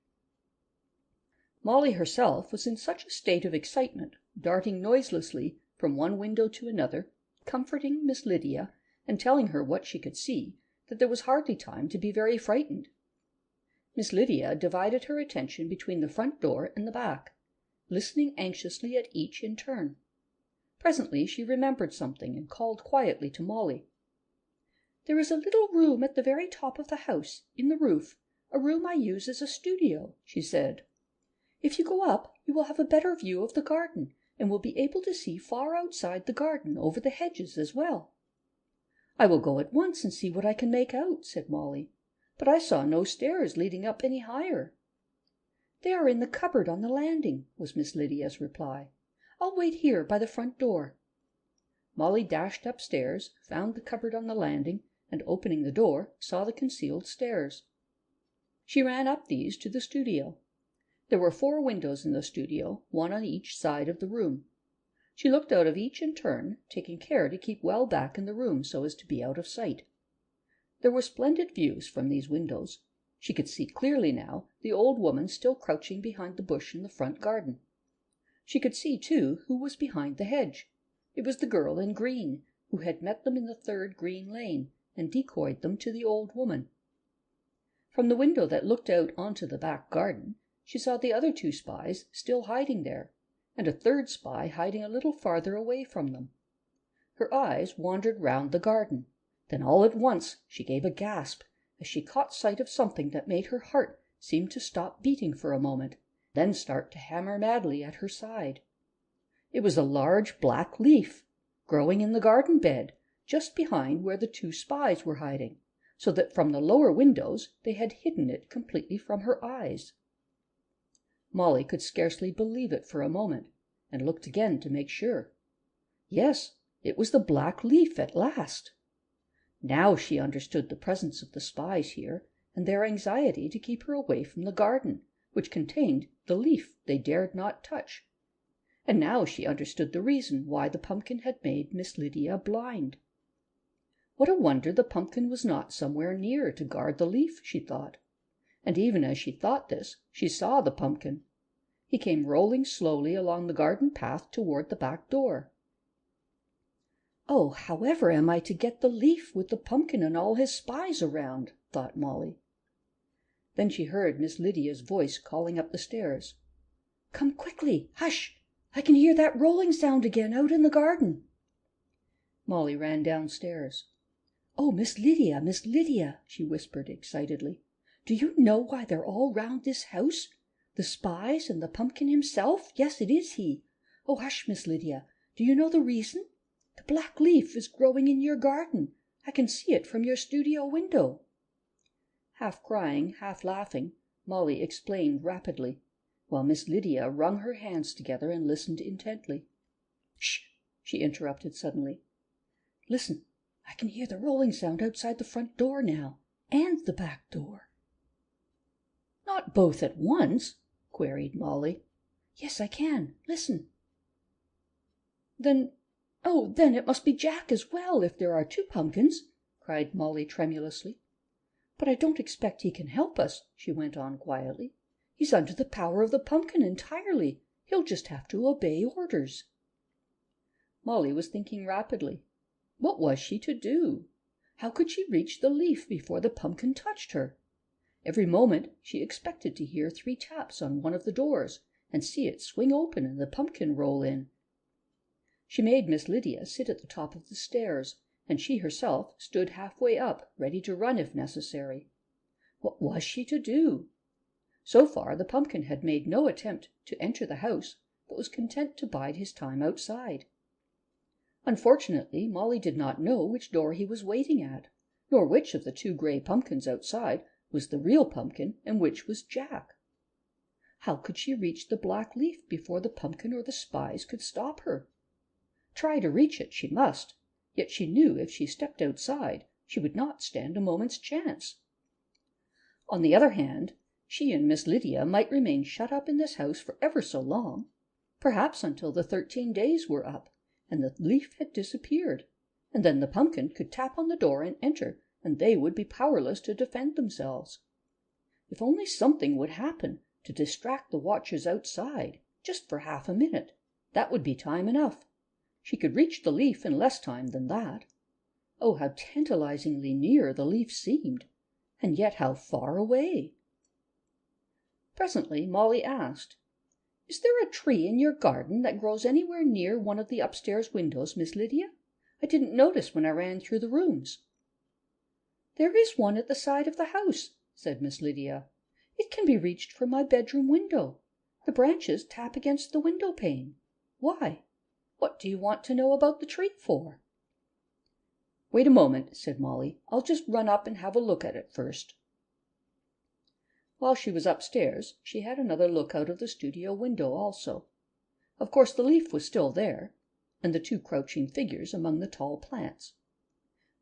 Molly herself was in such a state of excitement, darting noiselessly from one window to another, comforting Miss Lydia and telling her what she could see, that there was hardly time to be very frightened. Miss Lydia divided her attention between the front door and the back, listening anxiously at each in turn. Presently she remembered something and called quietly to Molly. "There is a little room at the very top of the house, in the roof, a room I use as a studio," she said. "If you go up, you will have a better view of the garden, and will be able to see far outside the garden over the hedges as well." "I will go at once and see what I can make out," said Molly, "but I saw no stairs leading up any higher." "They are in the cupboard on the landing," was Miss Lydia's reply. "I'll wait here by the front door." Molly dashed upstairs, found the cupboard on the landing, and opening the door, saw the concealed stairs. She ran up these to the studio. There were 4 windows in the studio, one on each side of the room. She looked out of each in turn, taking care to keep well back in the room so as to be out of sight. There were splendid views from these windows. She could see clearly now the old woman still crouching behind the bush in the front garden. She could see, too, who was behind the hedge. It was the girl in green, who had met them in the 3rd green lane and decoyed them to the old woman. From the window that looked out onto the back garden, she saw the other 2 spies still hiding there, and a 3rd spy hiding a little farther away from them. Her eyes wandered round the garden. Then all at once she gave a gasp as she caught sight of something that made her heart seem to stop beating for a moment, then start to hammer madly at her side. It was a large black leaf, growing in the garden bed, just behind where the 2 spies were hiding, so that from the lower windows they had hidden it completely from her eyes. Molly could scarcely believe it for a moment, and looked again to make sure. Yes, it was the black leaf at last. Now she understood the presence of the spies here, and their anxiety to keep her away from the garden, which contained the leaf they dared not touch. And now she understood the reason why the pumpkin had made Miss Lydia blind. What a wonder the pumpkin was not somewhere near to guard the leaf, she thought. And even as she thought this, she saw the pumpkin. He came rolling slowly along the garden path toward the back door. "Oh, however am I to get the leaf with the pumpkin and all his spies around?" thought Molly. Then she heard Miss Lydia's voice calling up the stairs. "Come quickly! Hush! I can hear that rolling sound again out in the garden." Molly ran downstairs. "Oh, Miss Lydia," she whispered excitedly. "Do you know why they're all round this house? The spies and the pumpkin himself? Yes, it is he. Oh, hush, Miss Lydia. Do you know the reason? The black leaf is growing in your garden. I can see it from your studio window." Half crying, half laughing, Molly explained rapidly, while Miss Lydia wrung her hands together and listened intently. "Shh!" she interrupted suddenly. "Listen. I can hear the rolling sound outside the front door now, and the back door." "Not both at once?" queried Molly. "Yes, I can. Listen." Then it must be Jack as well, if there are 2 pumpkins," cried Molly tremulously. "But I don't expect he can help us," she went on quietly. "He's under the power of the pumpkin entirely. He'll just have to obey orders." Molly was thinking rapidly. What was she to do? How could she reach the leaf before the pumpkin touched her? Every moment she expected to hear 3 taps on one of the doors and see it swing open and the pumpkin roll in. She made Miss Lydia sit at the top of the stairs, and she herself stood halfway up, ready to run if necessary. What was she to do? So far the pumpkin had made no attempt to enter the house, but was content to bide his time outside. Unfortunately, Molly did not know which door he was waiting at, nor which of the 2 gray pumpkins outside was the real pumpkin and which was Jack. How could she reach the black leaf before the pumpkin or the spies could stop her? Try to reach it she must, yet she knew if she stepped outside she would not stand a moment's chance. On the other hand, she and Miss Lydia might remain shut up in this house for ever so long, perhaps until the 13 days were up and the leaf had disappeared, and then the pumpkin could tap on the door and enter, and they would be powerless to defend themselves. If only something would happen to distract the watchers outside, just for half a minute, that would be time enough. She could reach the leaf in less time than that. Oh, how tantalizingly near the leaf seemed, and yet how far away! Presently Molly asked, "Is there a tree in your garden that grows anywhere near one of the upstairs windows, Miss Lydia? I didn't notice when I ran through the rooms." "There is one at the side of the house," said Miss Lydia. "It can be reached from my bedroom window. The branches tap against the window pane. Why? What do you want to know about the tree for?" "Wait a moment," said Molly. "I'll just run up and have a look at it first." While she was upstairs, she had another look out of the studio window also. Of course the leaf was still there, and the 2 crouching figures among the tall plants.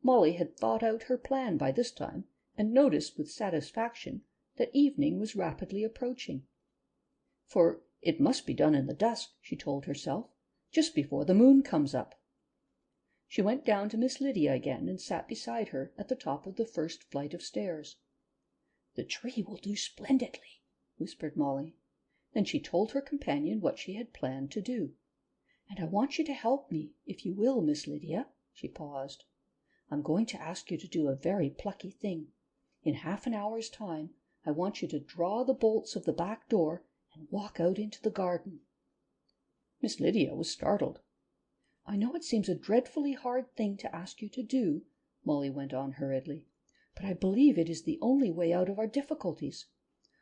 Molly had thought out her plan by this time, and noticed with satisfaction that evening was rapidly approaching. For it must be done in the dusk, she told herself, just before the moon comes up. She went down to Miss Lydia again and sat beside her at the top of the first flight of stairs. "The tree will do splendidly," whispered Molly. Then she told her companion what she had planned to do. "And I want you to help me, if you will, Miss Lydia." She paused. "I'm going to ask you to do a very plucky thing. In half an hour's time, I want you to draw the bolts of the back door and walk out into the garden." Miss Lydia was startled. "I know it seems a dreadfully hard thing to ask you to do," Molly went on hurriedly, "but I believe it is the only way out of our difficulties.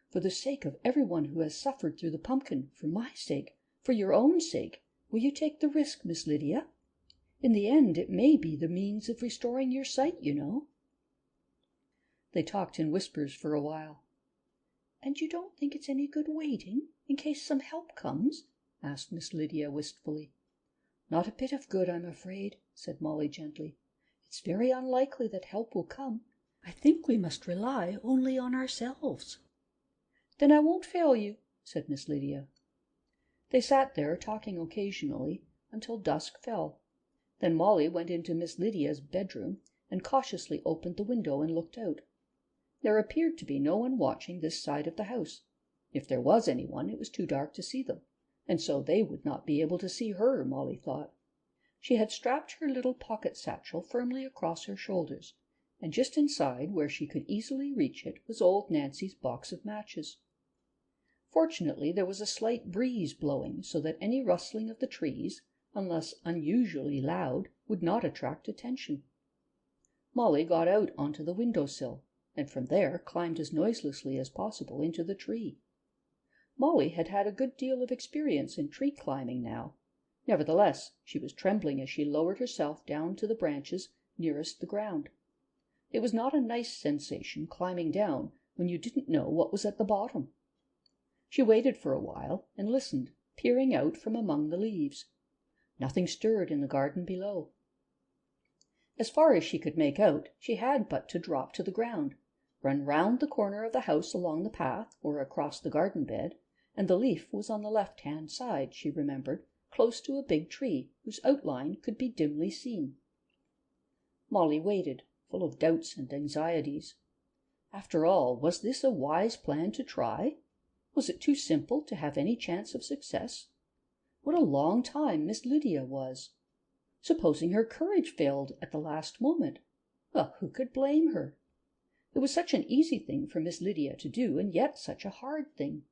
For the sake of everyone who has suffered through the pumpkin, for my sake, for your own sake, will you take the risk, Miss Lydia? In the end it may be the means of restoring your sight, you know." They talked in whispers for a while. "And you don't think it's any good waiting, in case some help comes?" asked Miss Lydia wistfully. "Not a bit of good, I'm afraid," said Molly gently. "It's very unlikely that help will come. I think we must rely only on ourselves." "Then I won't fail you," said Miss Lydia. They sat there talking occasionally until dusk fell. Then Molly went into Miss Lydia's bedroom and cautiously opened the window and looked out. There appeared to be no one watching this side of the house. If there was anyone, it was too dark to see them, and so they would not be able to see her, Molly thought. She had strapped her little pocket satchel firmly across her shoulders, and just inside, where she could easily reach it, was old Nancy's box of matches. Fortunately, there was a slight breeze blowing, so that any rustling of the trees, unless unusually loud, would not attract attention. Molly got out onto the window-sill, and from there climbed as noiselessly as possible into the tree. Molly had had a good deal of experience in tree climbing now. Nevertheless, she was trembling as she lowered herself down to the branches nearest the ground. It was not a nice sensation climbing down when you didn't know what was at the bottom. She waited for a while and listened, peering out from among the leaves. Nothing stirred in the garden below. As far as she could make out, she had but to drop to the ground, run round the corner of the house along the path or across the garden bed, and the leaf was on the left-hand side, she remembered, close to a big tree whose outline could be dimly seen. Molly waited, full of doubts and anxieties. After all, was this a wise plan to try? Was it too simple to have any chance of success? What a long time Miss Lydia was! Supposing her courage failed at the last moment? Well, who could blame her? It was such an easy thing for Miss Lydia to do, and yet such a hard thing.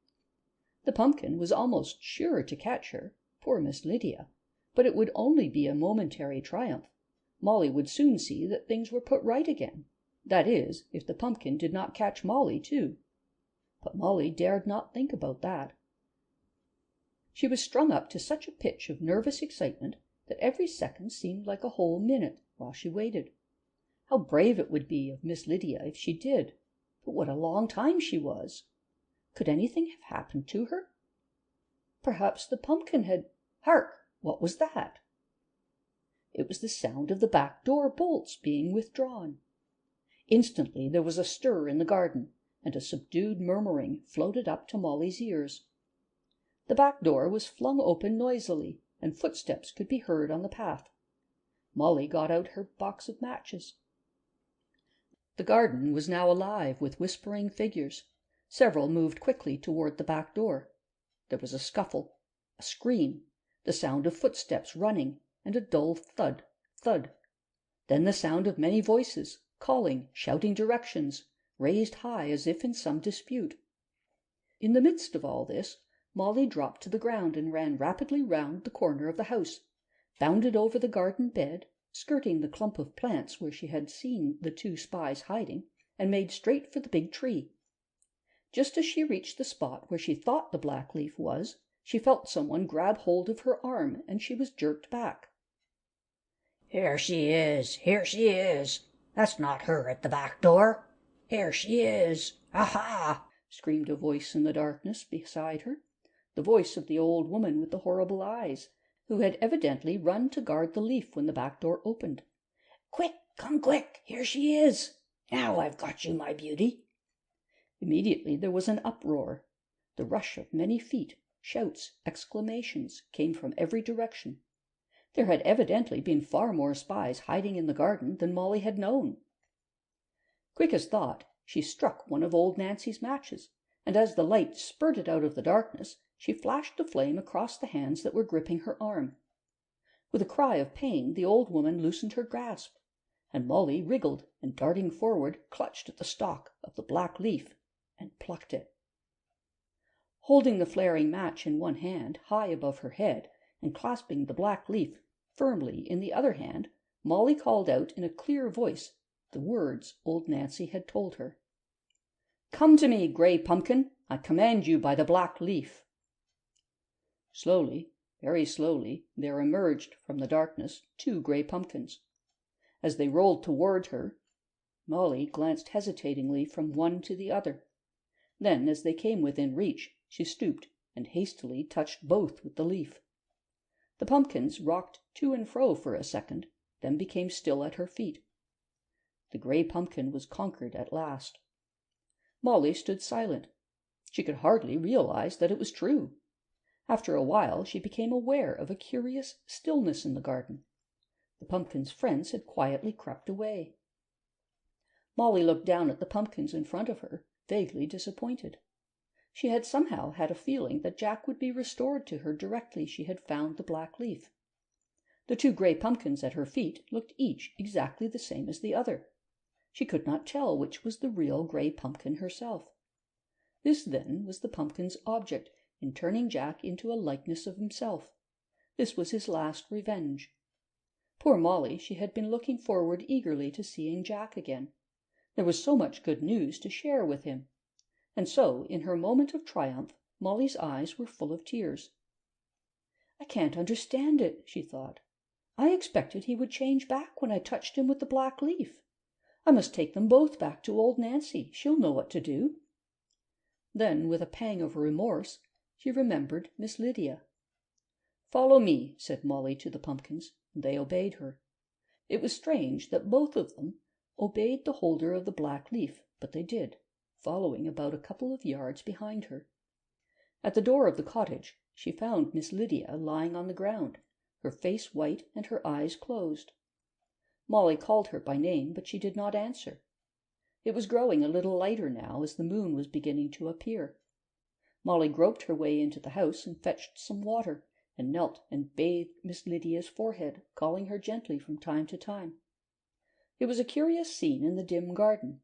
The pumpkin was almost sure to catch her, poor Miss Lydia, but it would only be a momentary triumph. Molly would soon see that things were put right again. That is, if the pumpkin did not catch Molly too. But Molly dared not think about that. She was strung up to such a pitch of nervous excitement that every second seemed like a whole minute while she waited. How brave it would be of Miss Lydia if she did! But what a long time she was! Could anything have happened to her? Perhaps the pumpkin had— Hark! What was that? It was the sound of the back door bolts being withdrawn. Instantly there was a stir in the garden, and a subdued murmuring floated up to Molly's ears. The back door was flung open noisily, and footsteps could be heard on the path. Molly got out her box of matches. The garden was now alive with whispering figures. Several moved quickly toward the back door. There was a scuffle, a scream, the sound of footsteps running, and a dull thud, thud. Then the sound of many voices, calling, shouting directions, raised high as if in some dispute. In the midst of all this, Molly dropped to the ground and ran rapidly round the corner of the house, bounded over the garden bed, skirting the clump of plants where she had seen the two spies hiding, and made straight for the big tree. Just as she reached the spot where she thought the black leaf was, she felt someone grab hold of her arm, and she was jerked back. "Here she is! Here she is! That's not her at the back door! Here she is! Aha!" screamed a voice in the darkness beside her, the voice of the old woman with the horrible eyes, who had evidently run to guard the leaf when the back door opened. "Quick! Come quick! Here she is! Now I've got you, my beauty!" Immediately there was an uproar. The rush of many feet, shouts, exclamations, came from every direction. There had evidently been far more spies hiding in the garden than Molly had known. Quick as thought, she struck one of old Nancy's matches, and as the light spurted out of the darkness, she flashed the flame across the hands that were gripping her arm. With a cry of pain, the old woman loosened her grasp, and Molly wriggled and, darting forward, clutched at the stalk of the black leaf and plucked it. Holding the flaring match in one hand, high above her head, and clasping the black leaf firmly in the other hand, Molly called out in a clear voice the words old Nancy had told her. "Come to me, grey pumpkin, I command you by the black leaf." Slowly, very slowly, there emerged from the darkness 2 grey pumpkins. As they rolled toward her, Molly glanced hesitatingly from one to the other. Then, as they came within reach, she stooped and hastily touched both with the leaf. The pumpkins rocked to and fro for a second, then became still at her feet. The grey pumpkin was conquered at last. Molly stood silent. She could hardly realize that it was true. After a while she became aware of a curious stillness in the garden. The pumpkin's friends had quietly crept away. Molly looked down at the pumpkins in front of her, vaguely disappointed. She had somehow had a feeling that Jack would be restored to her directly she had found the black leaf. The 2 grey pumpkins at her feet looked each exactly the same as the other. She could not tell which was the real grey pumpkin herself. This, then, was the pumpkin's object in turning Jack into a likeness of himself. This was his last revenge. Poor Molly, she had been looking forward eagerly to seeing Jack again. There was so much good news to share with him. And so, in her moment of triumph, Molly's eyes were full of tears. "I can't understand it," she thought. "I expected he would change back when I touched him with the black leaf. I must take them both back to old Nancy. She'll know what to do." Then, with a pang of remorse, she remembered Miss Lydia. "Follow me," said Molly to the pumpkins, and they obeyed her. It was strange that both of them obeyed the holder of the black leaf, but they did, following about a couple of yards behind her. At the door of the cottage she found Miss Lydia lying on the ground, her face white and her eyes closed. Molly called her by name, but she did not answer. It was growing a little lighter now as the moon was beginning to appear. Molly groped her way into the house and fetched some water, and knelt and bathed Miss Lydia's forehead, calling her gently from time to time. It was a curious scene in the dim garden.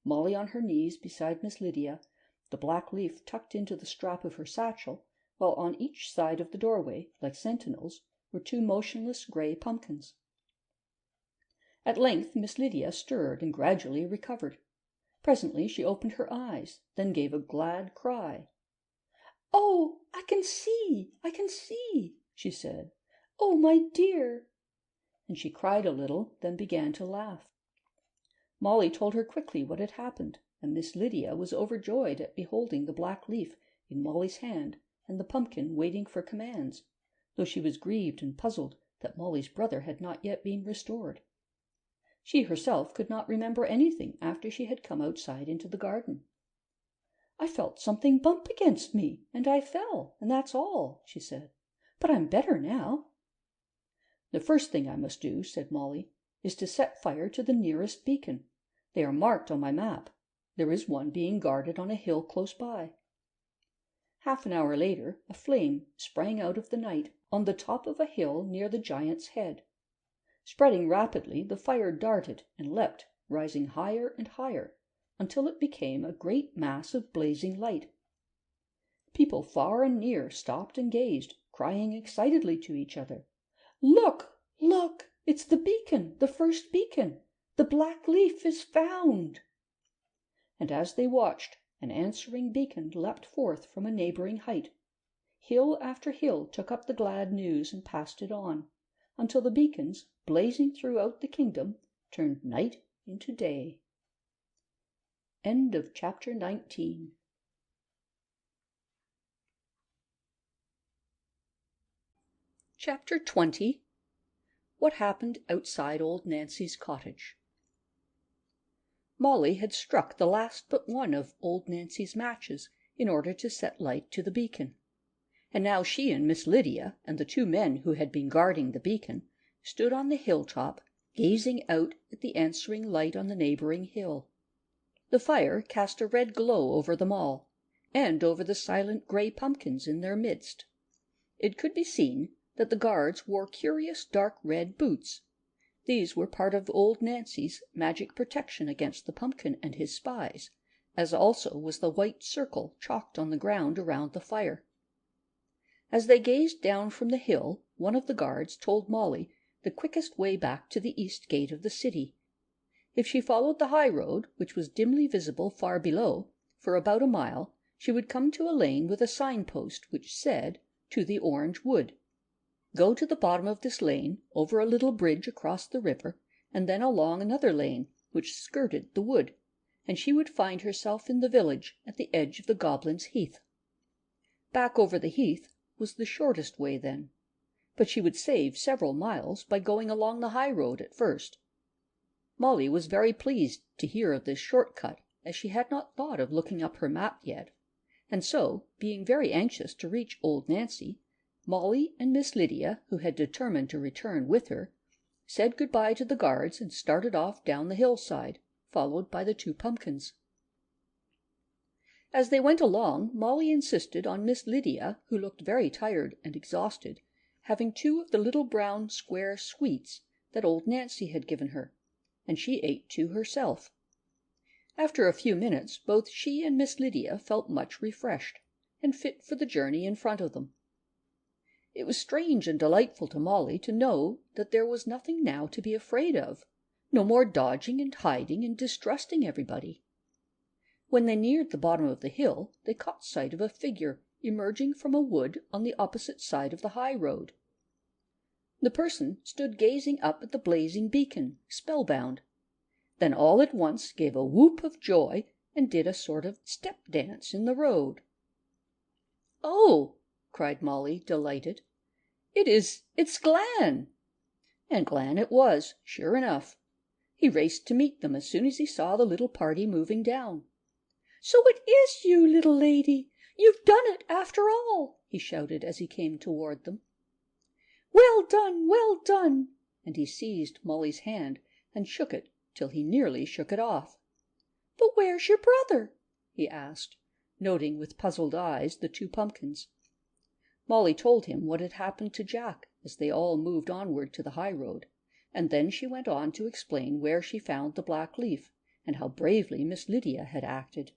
Molly on her knees beside Miss Lydia, the black leaf tucked into the strap of her satchel, while on each side of the doorway, like sentinels, were two motionless grey pumpkins. At length Miss Lydia stirred and gradually recovered. Presently she opened her eyes, then gave a glad cry. "Oh, I can see, she said. "Oh, my dear!" And she cried a little, then began to laugh. Molly told her quickly what had happened, and Miss Lydia was overjoyed at beholding the black leaf in Molly's hand and the pumpkin waiting for commands, though she was grieved and puzzled that Molly's brother had not yet been restored. She herself could not remember anything after she had come outside into the garden. "I felt something bump against me, and I fell, and that's all," she said. "But I'm better now." "The first thing I must do," said Molly, "is to set fire to the nearest beacon. They are marked on my map. There is one being guarded on a hill close by." Half an hour later a flame sprang out of the night on the top of a hill near the giant's head. Spreading rapidly, the fire darted and leapt, rising higher and higher, until it became a great mass of blazing light. People far and near stopped and gazed, crying excitedly to each other, "Look, look! It's the beacon, the first beacon! The black leaf is found!" And as they watched, an answering beacon leapt forth from a neighbouring height. Hill after hill took up the glad news and passed it on, until the beacons, blazing throughout the kingdom, turned night into day. End of chapter 19. Chapter 20. What happened outside old Nancy's cottage. Molly had struck the last but one of old Nancy's matches in order to set light to the beacon, and now she and Miss Lydia and the two men who had been guarding the beacon stood on the hilltop, gazing out at the answering light on the neighbouring hill. The fire cast a red glow over them all, and over the silent grey pumpkins in their midst. It could be seen that the guards wore curious dark red boots. These were part of old Nancy's magic protection against the pumpkin and his spies, as also was the white circle chalked on the ground around the fire. As they gazed down from the hill, one of the guards told Molly the quickest way back to the east gate of the city. If she followed the high road, which was dimly visible far below, for about a mile, she would come to a lane with a signpost which said, "To the Orange Wood." Go to the bottom of this lane, over a little bridge across the river, and then along another lane which skirted the wood, and she would find herself in the village at the edge of the Goblin's Heath. Back over the heath was the shortest way then, but she would save several miles by going along the high road at first. Molly was very pleased to hear of this short cut, as she had not thought of looking up her map yet, and so, being very anxious to reach old Nancy, Molly and Miss Lydia, who had determined to return with her, said good-bye to the guards and started off down the hillside, followed by the two pumpkins. As they went along, Molly insisted on Miss Lydia, who looked very tired and exhausted, having two of the little brown square sweets that old Nancy had given her, and she ate two herself. After a few minutes, both she and Miss Lydia felt much refreshed, and fit for the journey in front of them. It was strange and delightful to Molly to know that there was nothing now to be afraid of, no more dodging and hiding and distrusting everybody. When they neared the bottom of the hill, they caught sight of a figure emerging from a wood on the opposite side of the high road. The person stood gazing up at the blazing beacon, spellbound, then all at once gave a whoop of joy and did a sort of step dance in the road. "Oh!" cried Molly, delighted. It's Glan!" And Glan it was, sure enough. He raced to meet them as soon as he saw the little party moving down. "So it is you, little lady! You've done it after all!" he shouted as he came toward them. "Well done, well done!" And he seized Molly's hand and shook it till he nearly shook it off. "But where's your brother?" he asked, noting with puzzled eyes the 2 pumpkins. Molly told him what had happened to Jack as they all moved onward to the high road, and then she went on to explain where she found the black leaf, and how bravely Miss Lydia had acted.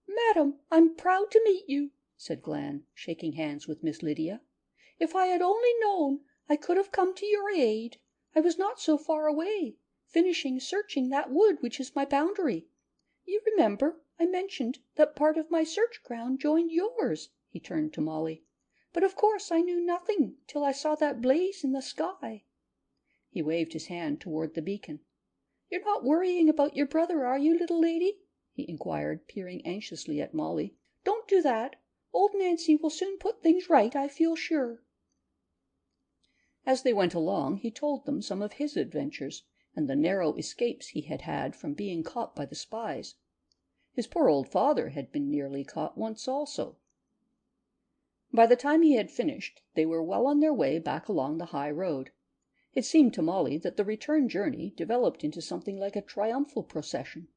"Madam, I'm proud to meet you," said Glan, shaking hands with Miss Lydia. "If I had only known, I could have come to your aid. I was not so far away, finishing searching that wood which is my boundary. You remember I mentioned that part of my search ground joined yours," he turned to Molly. "But of course I knew nothing till I saw that blaze in the sky." He waved his hand toward the beacon. "You're not worrying about your brother, are you, little lady?" he inquired, peering anxiously at Molly. "Don't do that. Old Nancy will soon put things right, I feel sure." As they went along, he told them some of his adventures, and the narrow escapes he had had from being caught by the spies. His poor old father had been nearly caught once also. By the time he had finished, they were well on their way back along the high road. It seemed to Molly that the return journey developed into something like a triumphal procession.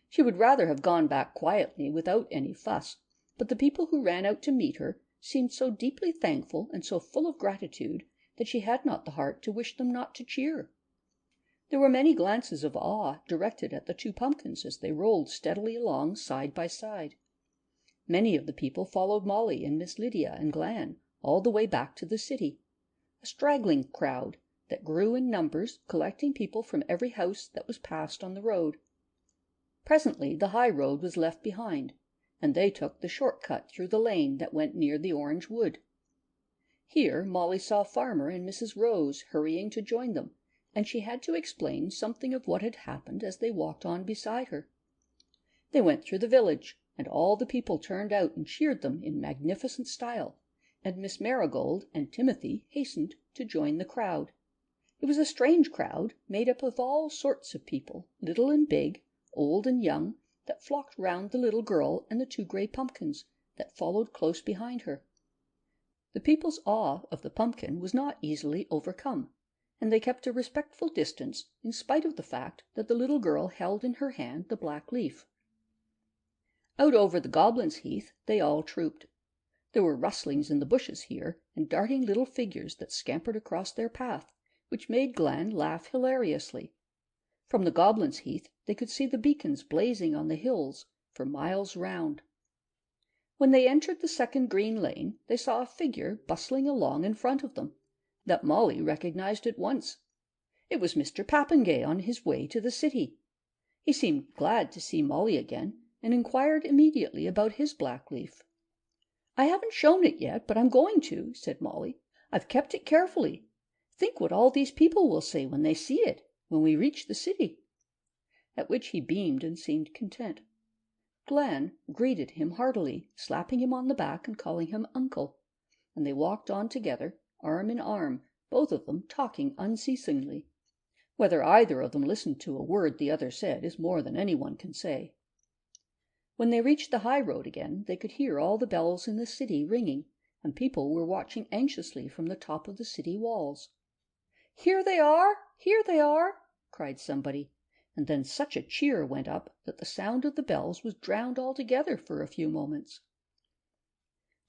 She would rather have gone back quietly without any fuss, but the people who ran out to meet her seemed so deeply thankful and so full of gratitude that she had not the heart to wish them not to cheer. There were many glances of awe directed at the 2 pumpkins as they rolled steadily along side by side. Many of the people followed Molly and Miss Lydia and Glan all the way back to the city, a straggling crowd that grew in numbers, collecting people from every house that was passed on the road. Presently the high road was left behind, and they took the short cut through the lane that went near the orange wood. Here Molly saw Farmer and Mrs. Rose hurrying to join them, and she had to explain something of what had happened as they walked on beside her. They went through the village, and all the people turned out and cheered them in magnificent style, and Miss Marigold and Timothy hastened to join the crowd. It was a strange crowd, made up of all sorts of people, little and big, old and young, that flocked round the little girl and the 2 gray pumpkins that followed close behind her. The people's awe of the pumpkin was not easily overcome, and they kept a respectful distance in spite of the fact that the little girl held in her hand the black leaf. Out over the Goblin's Heath they all trooped. There were rustlings in the bushes here, and darting little figures that scampered across their path, which made Glan laugh hilariously. From the Goblin's Heath they could see the beacons blazing on the hills for miles round. When they entered the second green lane, they saw a figure bustling along in front of them, that Molly recognized at once. It was Mr. Papengay on his way to the city. He seemed glad to see Molly again, and inquired immediately about his black leaf. "I haven't shown it yet, but I'm going to," said Molly. "I've kept it carefully. Think what all these people will say when they see it, when we reach the city." At which he beamed and seemed content. Glan greeted him heartily, slapping him on the back and calling him uncle, and they walked on together, arm in arm, both of them talking unceasingly. Whether either of them listened to a word the other said is more than anyone can say. When they reached the high road again, they could hear all the bells in the city ringing, and people were watching anxiously from the top of the city walls. "Here they are! Here they are!" cried somebody, and then such a cheer went up that the sound of the bells was drowned altogether for a few moments.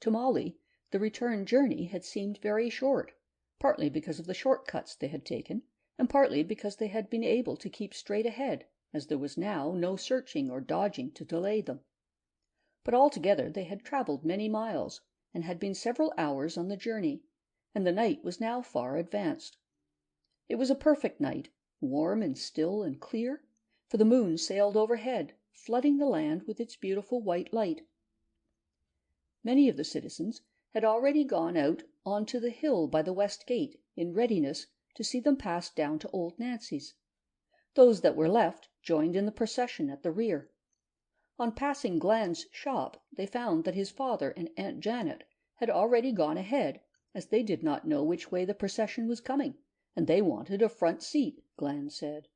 To Molly, the return journey had seemed very short, partly because of the short cuts they had taken, and partly because they had been able to keep straight ahead, as there was now no searching or dodging to delay them. But altogether they had travelled many miles, and had been several hours on the journey, and the night was now far advanced. It was a perfect night, warm and still and clear, for the moon sailed overhead, flooding the land with its beautiful white light. Many of the citizens had already gone out on to the hill by the west gate in readiness to see them pass down to old Nancy's. Those that were left joined in the procession at the rear. On passing Glan's shop, they found that his father and Aunt Janet had already gone ahead, as they did not know which way the procession was coming, and they wanted a front seat, Glan said.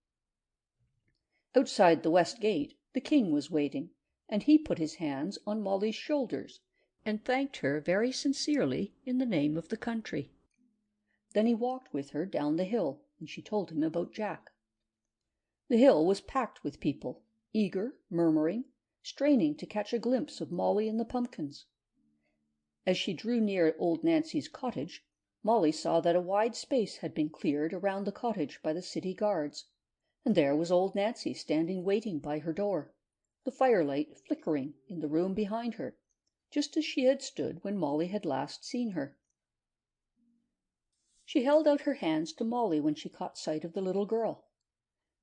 Outside the west gate the king was waiting, and he put his hands on Molly's shoulders and thanked her very sincerely in the name of the country. Then he walked with her down the hill, and she told him about Jack. The hill was packed with people, eager, murmuring, straining to catch a glimpse of Molly and the pumpkins. As she drew near old Nancy's cottage, Molly saw that a wide space had been cleared around the cottage by the city guards, and there was old Nancy standing waiting by her door, the firelight flickering in the room behind her, just as she had stood when Molly had last seen her. She held out her hands to Molly when she caught sight of the little girl.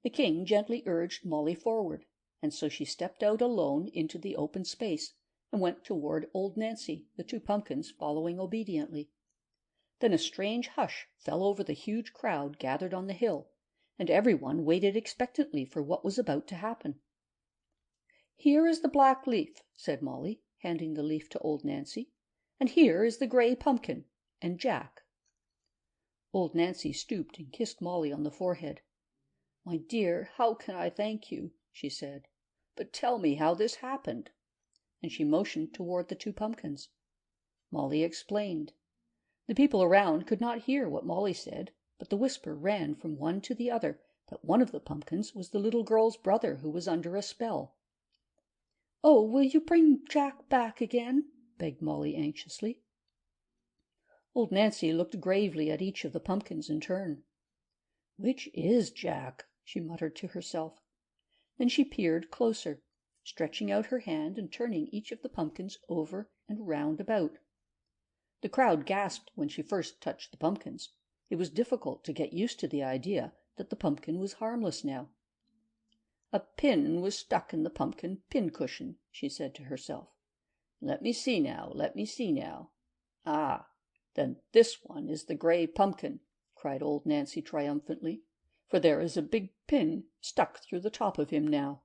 The king gently urged Molly forward, and so she stepped out alone into the open space and went toward old Nancy, the two pumpkins following obediently. Then a strange hush fell over the huge crowd gathered on the hill, and everyone waited expectantly for what was about to happen. "Here is the black leaf," said Molly, handing the leaf to old Nancy, "and here is the gray pumpkin, and Jack." Old Nancy stooped and kissed Molly on the forehead. "My dear, how can I thank you?" she said. "But tell me how this happened." And she motioned toward the two pumpkins. Molly explained. The people around could not hear what Molly said, but the whisper ran from one to the other that one of the pumpkins was the little girl's brother who was under a spell. "Oh, will you bring Jack back again?" begged Molly anxiously. Old Nancy looked gravely at each of the pumpkins in turn. "Which is Jack?" she muttered to herself. Then she peered closer, stretching out her hand and turning each of the pumpkins over and round about. The crowd gasped when she first touched the pumpkins. It was difficult to get used to the idea that the pumpkin was harmless now. "A pin was stuck in the pumpkin pincushion," she said to herself. Let me see now. Ah, then this one is the gray pumpkin," cried old Nancy triumphantly, "for there is a big pin stuck through the top of him now."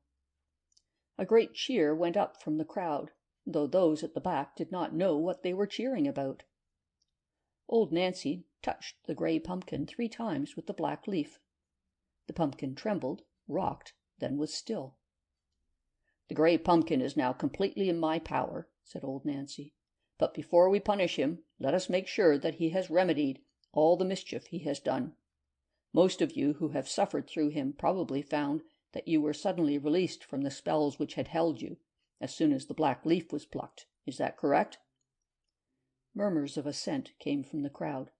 A great cheer went up from the crowd, though those at the back did not know what they were cheering about. Old Nancy touched the gray pumpkin 3 times with the black leaf. The pumpkin trembled, rocked, then was still. "The gray pumpkin is now completely in my power," said old Nancy. "But before we punish him, let us make sure that he has remedied all the mischief he has done. Most of you who have suffered through him probably found that you were suddenly released from the spells which had held you, as soon as the black leaf was plucked. Is that correct?" Murmurs of assent came from the crowd.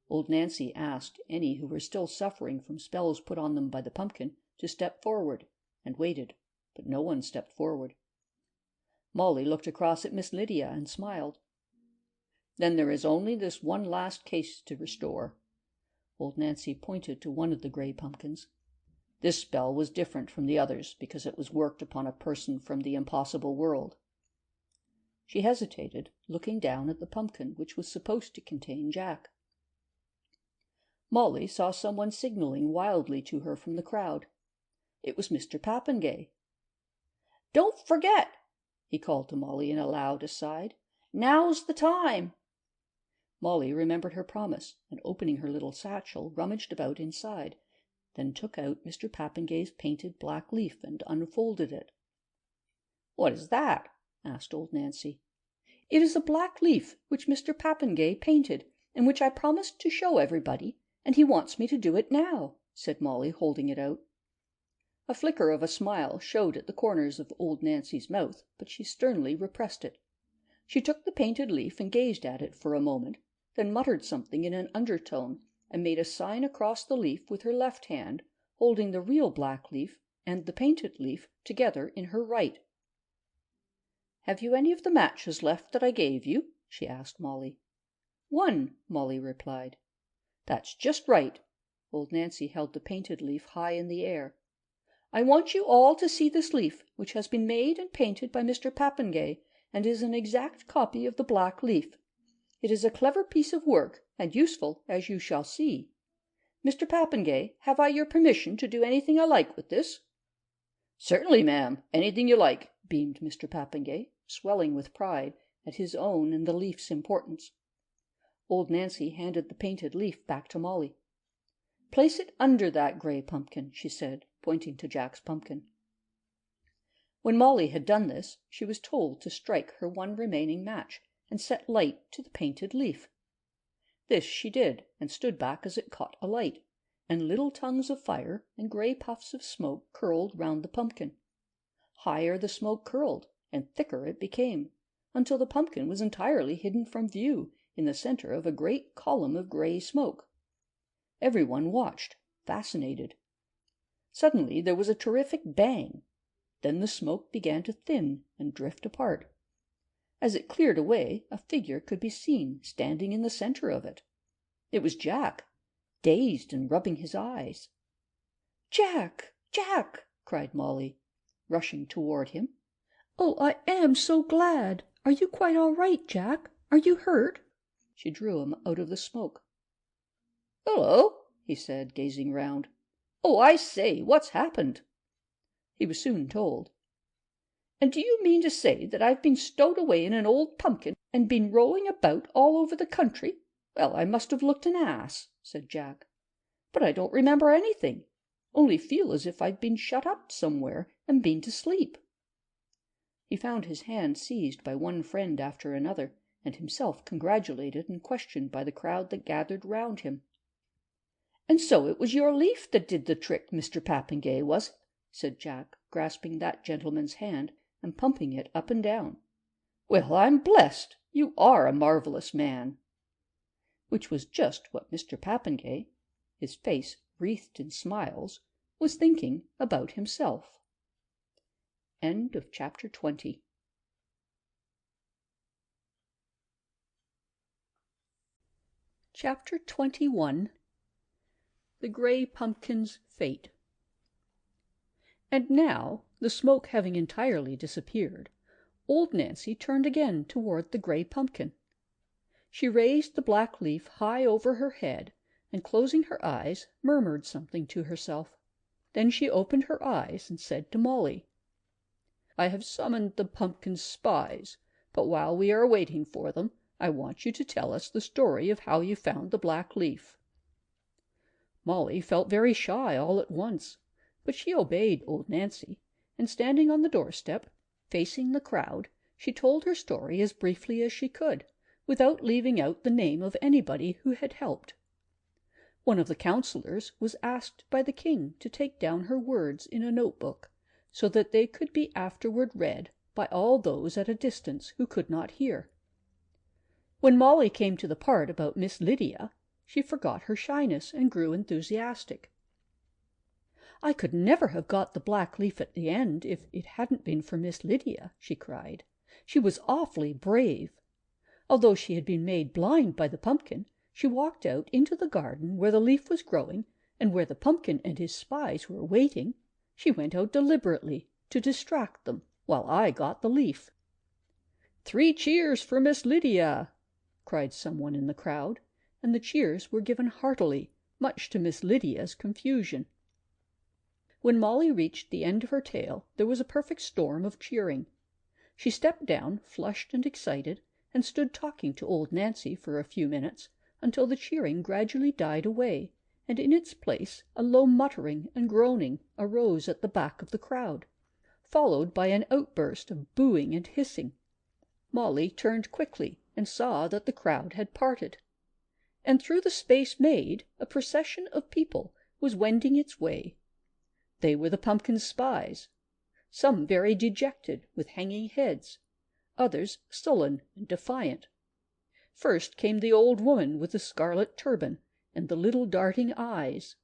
Old Nancy asked any who were still suffering from spells put on them by the pumpkin to step forward, and waited, but no one stepped forward. Molly looked across at Miss Lydia and smiled. "Then there is only this one last case to restore." Old Nancy pointed to one of the gray pumpkins. "This spell was different from the others because it was worked upon a person from the impossible world." She hesitated, looking down at the pumpkin which was supposed to contain Jack. Molly saw someone signaling wildly to her from the crowd. It was Mr. Papengay. "Don't forget," he called to Molly in a loud aside. "Now's the time." Molly remembered her promise, and opening her little satchel, rummaged about inside, then took out Mr. Papengay's painted black leaf and unfolded it. "What is that?" asked old Nancy. "It is a black leaf which Mr. Papengay painted, and which I promised to show everybody, and he wants me to do it now," said Molly, holding it out. A flicker of a smile showed at the corners of old Nancy's mouth, but she sternly repressed it. She took the painted leaf and gazed at it for a moment, then muttered something in an undertone and made a sign across the leaf with her left hand, holding the real black leaf and the painted leaf together in her right. "Have you any of the matches left that I gave you?" she asked Molly. "One," Molly replied. "That's just right." Old Nancy held the painted leaf high in the air. "I want you all to see this leaf, which has been made and painted by Mr. Papengay, and is an exact copy of the black leaf. It is a clever piece of work, and useful, as you shall see. Mr. Papengay, have I your permission to do anything I like with this?" "Certainly, ma'am, anything you like," beamed Mr. Papengay, swelling with pride at his own and the leaf's importance. Old Nancy handed the painted leaf back to Molly. "Place it under that gray pumpkin," she said, pointing to Jack's pumpkin. When Molly had done this, she was told to strike her one remaining match and set light to the painted leaf. This she did, and stood back as it caught alight, and little tongues of fire and gray puffs of smoke curled round the pumpkin. higher the smoke curled, and thicker it became, until the pumpkin was entirely hidden from view in the center of a great column of gray smoke. Everyone watched, fascinated. Suddenly there was a terrific bang. Then the smoke began to thin and drift apart. As it cleared away, a figure could be seen standing in the center of it. It was Jack, dazed and rubbing his eyes. "Jack! Jack!" cried Molly, rushing toward him. "Oh, I am so glad! Are you quite all right, Jack? Are you hurt?" She drew him out of the smoke. "Hello!" he said, gazing round. "Oh, I say, what's happened?" He was soon told. "And do you mean to say that I've been stowed away in an old pumpkin and been rolling about all over the country? Well, I must have looked an ass," said Jack. "But I don't remember anything, only feel as if I'd been shut up somewhere and been to sleep." He found his hand seized by one friend after another, and himself congratulated and questioned by the crowd that gathered round him. "And so it was your leaf that did the trick, Mr. Papengay, was it?" said Jack, grasping that gentleman's hand and pumping it up and down. "Well, I'm blessed! You are a marvellous man." Which was just what Mr. Papengay, his face wreathed in smiles, was thinking about himself. End of chapter 20. Chapter 21. The Grey Pumpkin's Fate. And now, the smoke having entirely disappeared, old Nancy turned again toward the grey pumpkin. She raised the black leaf high over her head, and closing her eyes, murmured something to herself. Then she opened her eyes and said to Molly, "I have summoned the pumpkin's spies, but while we are waiting for them, I want you to tell us the story of how you found the black leaf." Molly felt very shy all at once, but she obeyed old Nancy, and standing on the doorstep, facing the crowd, she told her story as briefly as she could, without leaving out the name of anybody who had helped. One of the counselors was asked by the king to take down her words in a notebook, so that they could be afterward read by all those at a distance who could not hear. When Molly came to the part about Miss Lydia, she forgot her shyness and grew enthusiastic. "I could never have got the black leaf at the end if it hadn't been for Miss Lydia," she cried. "She was awfully brave. Although she had been made blind by the pumpkin, she walked out into the garden where the leaf was growing and where the pumpkin and his spies were waiting. She went out deliberately to distract them while I got the leaf." "3 cheers for Miss Lydia!" cried someone in the crowd, and the cheers were given heartily, much to Miss Lydia's confusion. When Molly reached the end of her tale, there was a perfect storm of cheering. She stepped down, flushed and excited, and stood talking to old Nancy for a few minutes, until the cheering gradually died away, and in its place a low muttering and groaning arose at the back of the crowd, followed by an outburst of booing and hissing. Molly turned quickly and saw that the crowd had parted, and through the space made a procession of people was wending its way. They were the pumpkin's spies, some very dejected with hanging heads, others sullen and defiant. First came the old woman with the scarlet turban and the little darting eyes.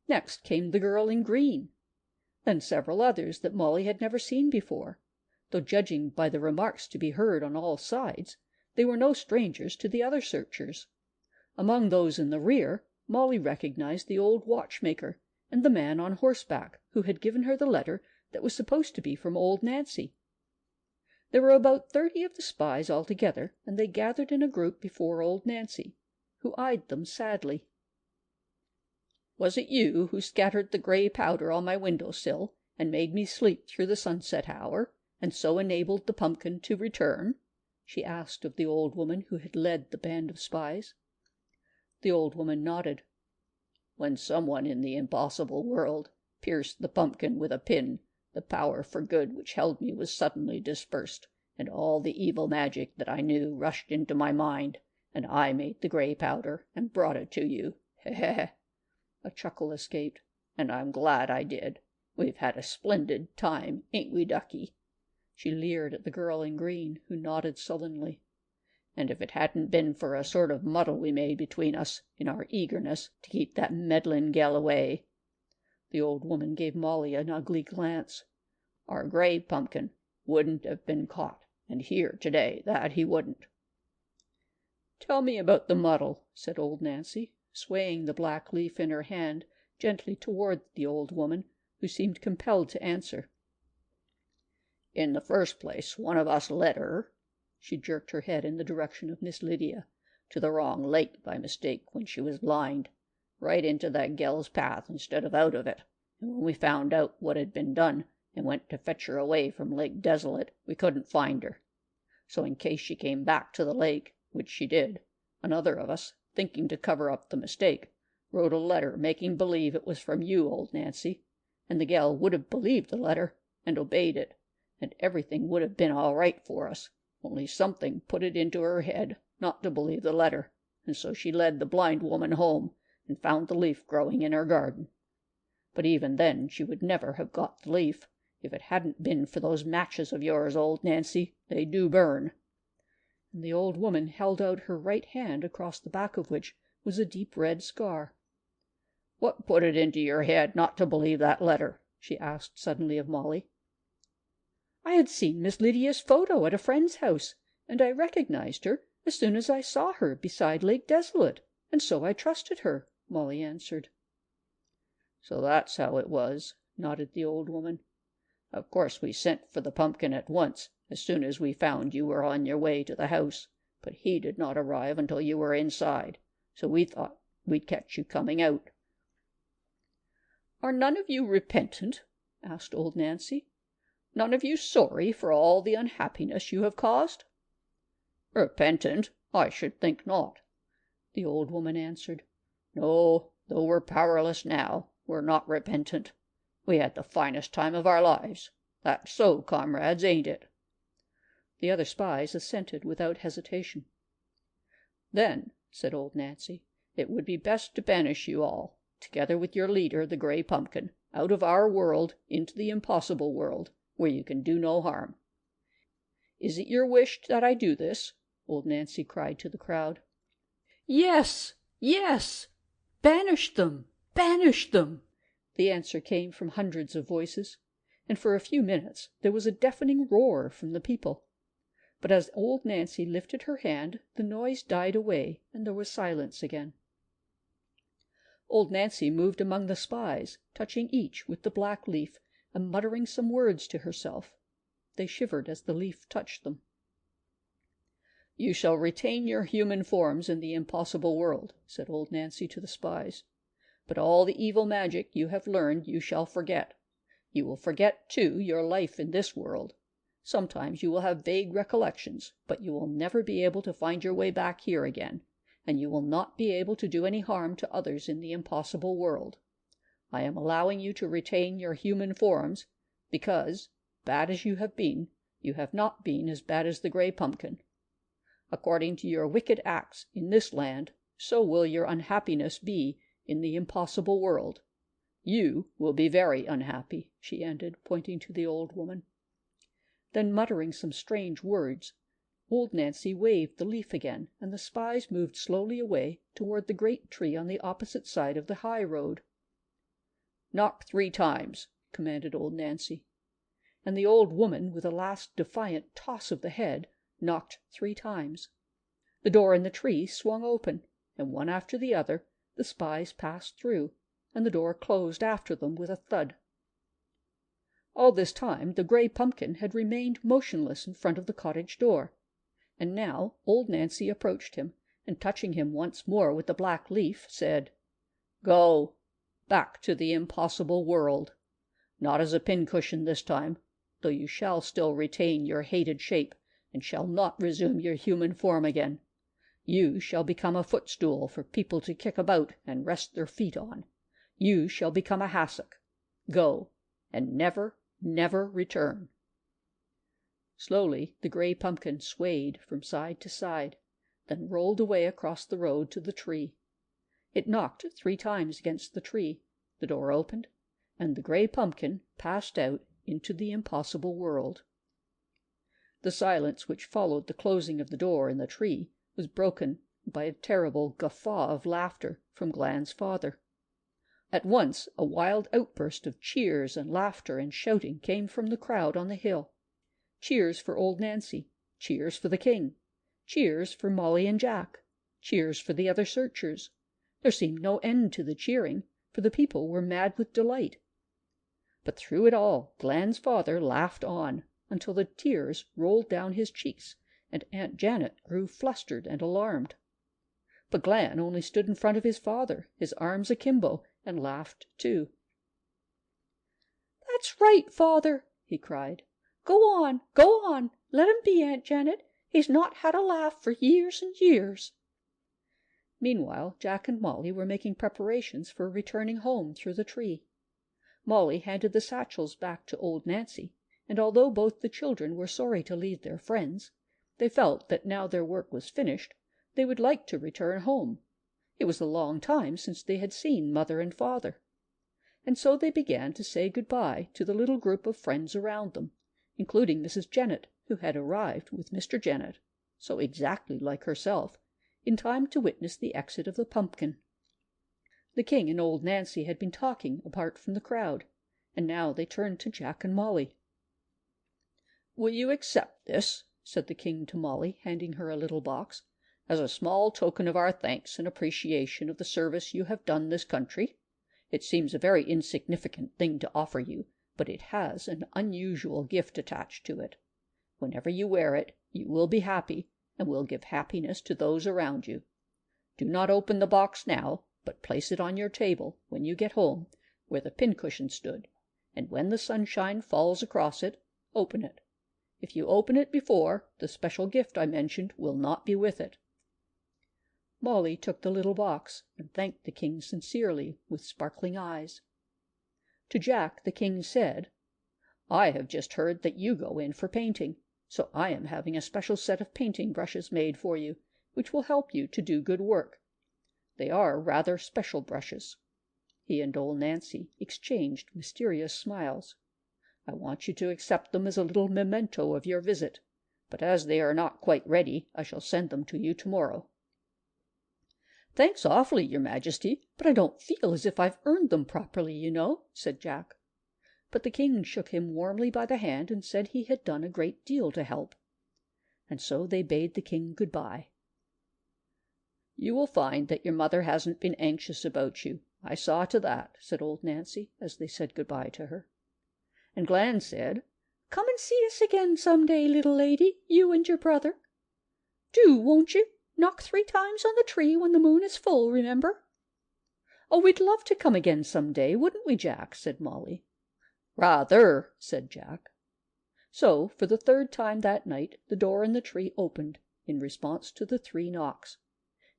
Next came the girl in green, then several others that Molly had never seen before, though judging by the remarks to be heard on all sides, they were no strangers to the other searchers. Among those in the rear, Molly recognized the old watchmaker and the man on horseback who had given her the letter that was supposed to be from old Nancy. There were about 30 of the spies altogether, and they gathered in a group before old Nancy, who eyed them sadly. "Was it you who scattered the grey powder on my window-sill and made me sleep through the sunset hour, and so enabled the pumpkin to return?" she asked of the old woman who had led the band of spies. The old woman nodded. "When someone in the impossible world pierced the pumpkin with a pin, the power for good which held me was suddenly dispersed, and all the evil magic that I knew rushed into my mind, and I made the grey powder and brought it to you. He he he!" A chuckle escaped. "And I'm glad I did. We've had a splendid time, ain't we, Ducky?" She leered at the girl in green, who nodded sullenly. "And if it hadn't been for a sort of muddle we made between us, in our eagerness to keep that meddlin' gal away," the old woman gave Molly an ugly glance, "our gray pumpkin wouldn't have been caught and here today, that he wouldn't." "Tell me about the muddle," said old Nancy, swaying the black leaf in her hand gently toward the old woman, who seemed compelled to answer. "In the first place, one of us led her," she jerked her head in the direction of Miss Lydia, "to the wrong lake by mistake when she was blind, right into that gel's path instead of out of it, and when we found out what had been done and went to fetch her away from Lake Desolate, we couldn't find her. So in case she came back to the lake, which she did, another of us, thinking to cover up the mistake, wrote a letter making believe it was from you, old Nancy, and the gal would have believed the letter and obeyed it, and everything would have been all right for us, only something put it into her head not to believe the letter, and so she led the blind woman home and found the leaf growing in her garden. But even then she would never have got the leaf, if it hadn't been for those matches of yours, old Nancy. They do burn." And the old woman held out her right hand, across the back of which was a deep red scar. "What put it into your head not to believe that letter?" she asked suddenly of Molly. "I had seen Miss Lydia's photo at a friend's house, and I recognized her as soon as I saw her beside Lake Desolate, and so I trusted her," Molly answered. "So that's how it was," nodded the old woman. "Of course we sent for the pumpkin at once, as soon as we found you were on your way to the house, but he did not arrive until you were inside, so we thought we'd catch you coming out." "Are none of you repentant?" asked old Nancy. "None of you sorry for all the unhappiness you have caused?" "Repentant? I should think not," the old woman answered. "No, though we're powerless now, we're not repentant. We had the finest time of our lives. That's so, comrades, ain't it?" The other spies assented without hesitation. "Then," said old Nancy, "it would be best to banish you all, together with your leader, the gray pumpkin, out of our world into the impossible world, where you can do no harm. Is it your wish that I do this?" old Nancy cried to the crowd. "Yes, yes! Banish them! Banish them!" the answer came from hundreds of voices, and for a few minutes there was a deafening roar from the people. But as old Nancy lifted her hand, the noise died away, and there was silence again. Old Nancy moved among the spies, touching each with the black leaf and muttering some words to herself. They shivered as the leaf touched them. "You shall retain your human forms in the impossible world," said old Nancy to the spies. "But all the evil magic you have learned you shall forget. You will forget, too, your life in this world. Sometimes you will have vague recollections, but you will never be able to find your way back here again, and you will not be able to do any harm to others in the impossible world. I am allowing you to retain your human forms because, bad as you have not been as bad as the gray pumpkin. According to your wicked acts in this land, so will your unhappiness be in the impossible world. You will be very unhappy," she ended, pointing to the old woman. Then, muttering some strange words, old Nancy waved the leaf again, and the spies moved slowly away toward the great tree on the opposite side of the high road. "Knock 3 times," commanded old Nancy. And the old woman, with a last defiant toss of the head, knocked 3 times. The door in the tree swung open, and one after the other the spies passed through, and the door closed after them with a thud. All this time the gray pumpkin had remained motionless in front of the cottage door, and now old Nancy approached him, and touching him once more with the black leaf, said, "Go back to the impossible world. Not as a pincushion this time, though you shall still retain your hated shape, and shall not resume your human form again. You shall become a footstool for people to kick about and rest their feet on. You shall become a hassock. Go, and never, never return." Slowly the gray pumpkin swayed from side to side, then rolled away across the road to the tree. It knocked 3 times against the tree. The door opened, and the gray pumpkin passed out into the impossible world. The silence which followed the closing of the door in the tree was broken by a terrible guffaw of laughter from Glan's father. At once a wild outburst of cheers and laughter and shouting came from the crowd on the hill. Cheers for old Nancy, cheers for the king, cheers for Molly and Jack, cheers for the other searchers. There seemed no end to the cheering, for the people were mad with delight. But through it all Glan's father laughed on, until the tears rolled down his cheeks, and Aunt Janet grew flustered and alarmed. But Glan only stood in front of his father, his arms akimbo, and laughed too. "That's right, father," he cried. Go on, let him be, Aunt Janet. He's not had a laugh for years and years." Meanwhile, Jack and Molly were making preparations for returning home through the tree. Molly handed the satchels back to old Nancy, and although both the children were sorry to leave their friends, they felt that now their work was finished, they would like to return home. It was a long time since they had seen mother and father. And so they began to say good-bye to the little group of friends around them, including Mrs. Jennett, who had arrived with Mr. Jennett, so exactly like herself, in time to witness the exit of the pumpkin. The king and old Nancy had been talking apart from the crowd, and now they turned to Jack and Molly. "Will you accept this," said the king to Molly, handing her a little box, "as a small token of our thanks and appreciation of the service you have done this country? It seems a very insignificant thing to offer you, but it has an unusual gift attached to it. Whenever you wear it, you will be happy, and will give happiness to those around you. Do not open the box now, but place it on your table when you get home, where the pincushion stood, and when the sunshine falls across it, open it. If you open it before, the special gift I mentioned will not be with it." Molly took the little box and thanked the king sincerely with sparkling eyes. To Jack the king said, "I have just heard that you go in for painting, so I am having a special set of painting brushes made for you, which will help you to do good work. They are rather special brushes." He and old Nancy exchanged mysterious smiles. "I want you to accept them as a little memento of your visit, but as they are not quite ready, I shall send them to you tomorrow." "Thanks awfully, your majesty, but I don't feel as if I've earned them properly, you know," said Jack. But the king shook him warmly by the hand and said he had done a great deal to help. And so they bade the king good-bye. "You will find that your mother hasn't been anxious about you. I saw to that," said old Nancy, as they said good-bye to her. And Glan said, "Come and see us again some day, little lady, you and your brother. Do, won't you? Knock 3 times on the tree when the moon is full, remember." "Oh, we'd love to come again some day, wouldn't we, Jack?" said Molly. "Rather," said Jack. So, for the 3rd time that night, the door in the tree opened in response to the 3 knocks,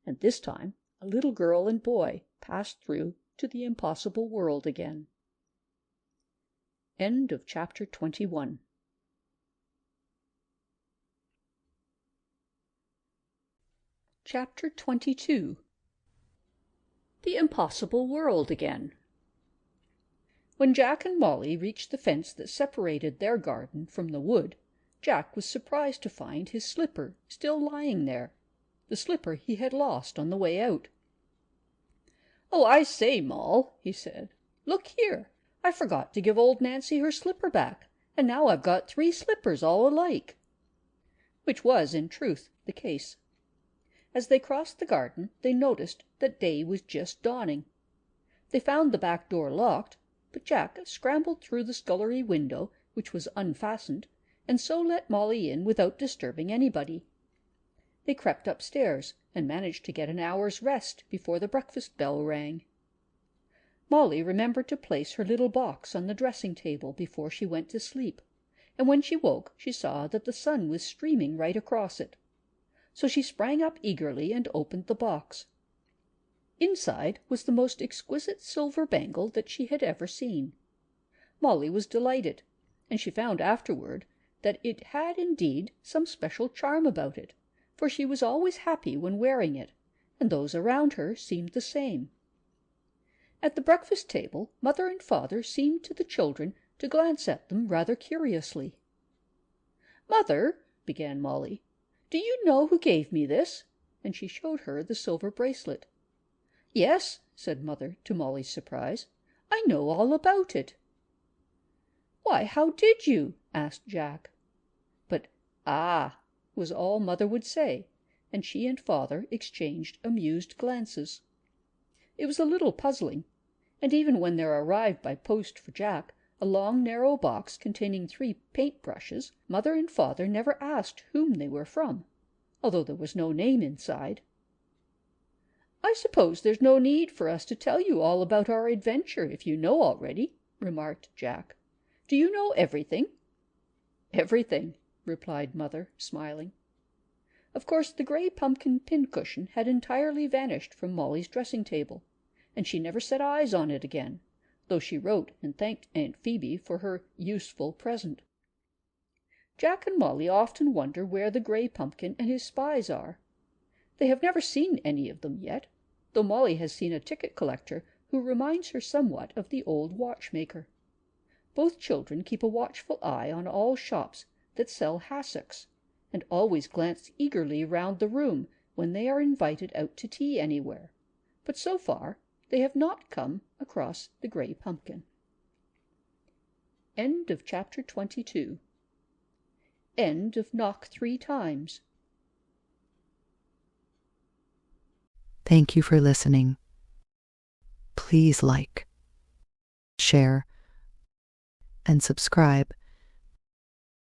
and this time a little girl and boy passed through to the impossible world again. End of chapter 21. Chapter 22. The Impossible World Again. When Jack and Molly reached the fence that separated their garden from the wood, Jack was surprised to find his slipper still lying there, the slipper he had lost on the way out. "Oh, I say, Moll," he said, "look here. I forgot to give old Nancy her slipper back, and now I've got 3 slippers all alike." Which was, in truth, the case. As they crossed the garden, they noticed that day was just dawning. They found the back door locked, but Jack scrambled through the scullery window, which was unfastened, and so let Molly in without disturbing anybody. They crept upstairs, and managed to get an hour's rest before the breakfast bell rang. Molly remembered to place her little box on the dressing-table before she went to sleep, and when she woke she saw that the sun was streaming right across it. So she sprang up eagerly and opened the box. Inside was the most exquisite silver bangle that she had ever seen. Molly was delighted, and she found afterward that it had indeed some special charm about it, for she was always happy when wearing it, and those around her seemed the same. At the breakfast table, Mother and Father seemed to the children to glance at them rather curiously. "Mother," began Molly, "do you know who gave me this?" And she showed her the silver bracelet. "Yes," said Mother, to Molly's surprise, "I know all about it." "Why, how did you?" asked Jack. But "Ah!" was all Mother would say, and she and Father exchanged amused glances. It was a little puzzling, and even when there arrived by post for Jack a long narrow box containing 3 paint-brushes, Mother and Father never asked whom they were from, although there was no name inside. "I suppose there's no need for us to tell you all about our adventure if you know already," remarked Jack. "Do you know everything?" "Everything," replied Mother, smiling. Of course the gray pumpkin pincushion had entirely vanished from Molly's dressing-table, and she never set eyes on it again, though she wrote and thanked Aunt Phoebe for her useful present. Jack and Molly often wonder where the gray pumpkin and his spies are. They have never seen any of them yet, though Molly has seen a ticket collector who reminds her somewhat of the old watchmaker. Both children keep a watchful eye on all shops that sell hassocks, and always glance eagerly round the room when they are invited out to tea anywhere, but so far they have not come across the gray pumpkin. End of chapter 22. End of Knock 3 Times. Thank you for listening. Please like, share, and subscribe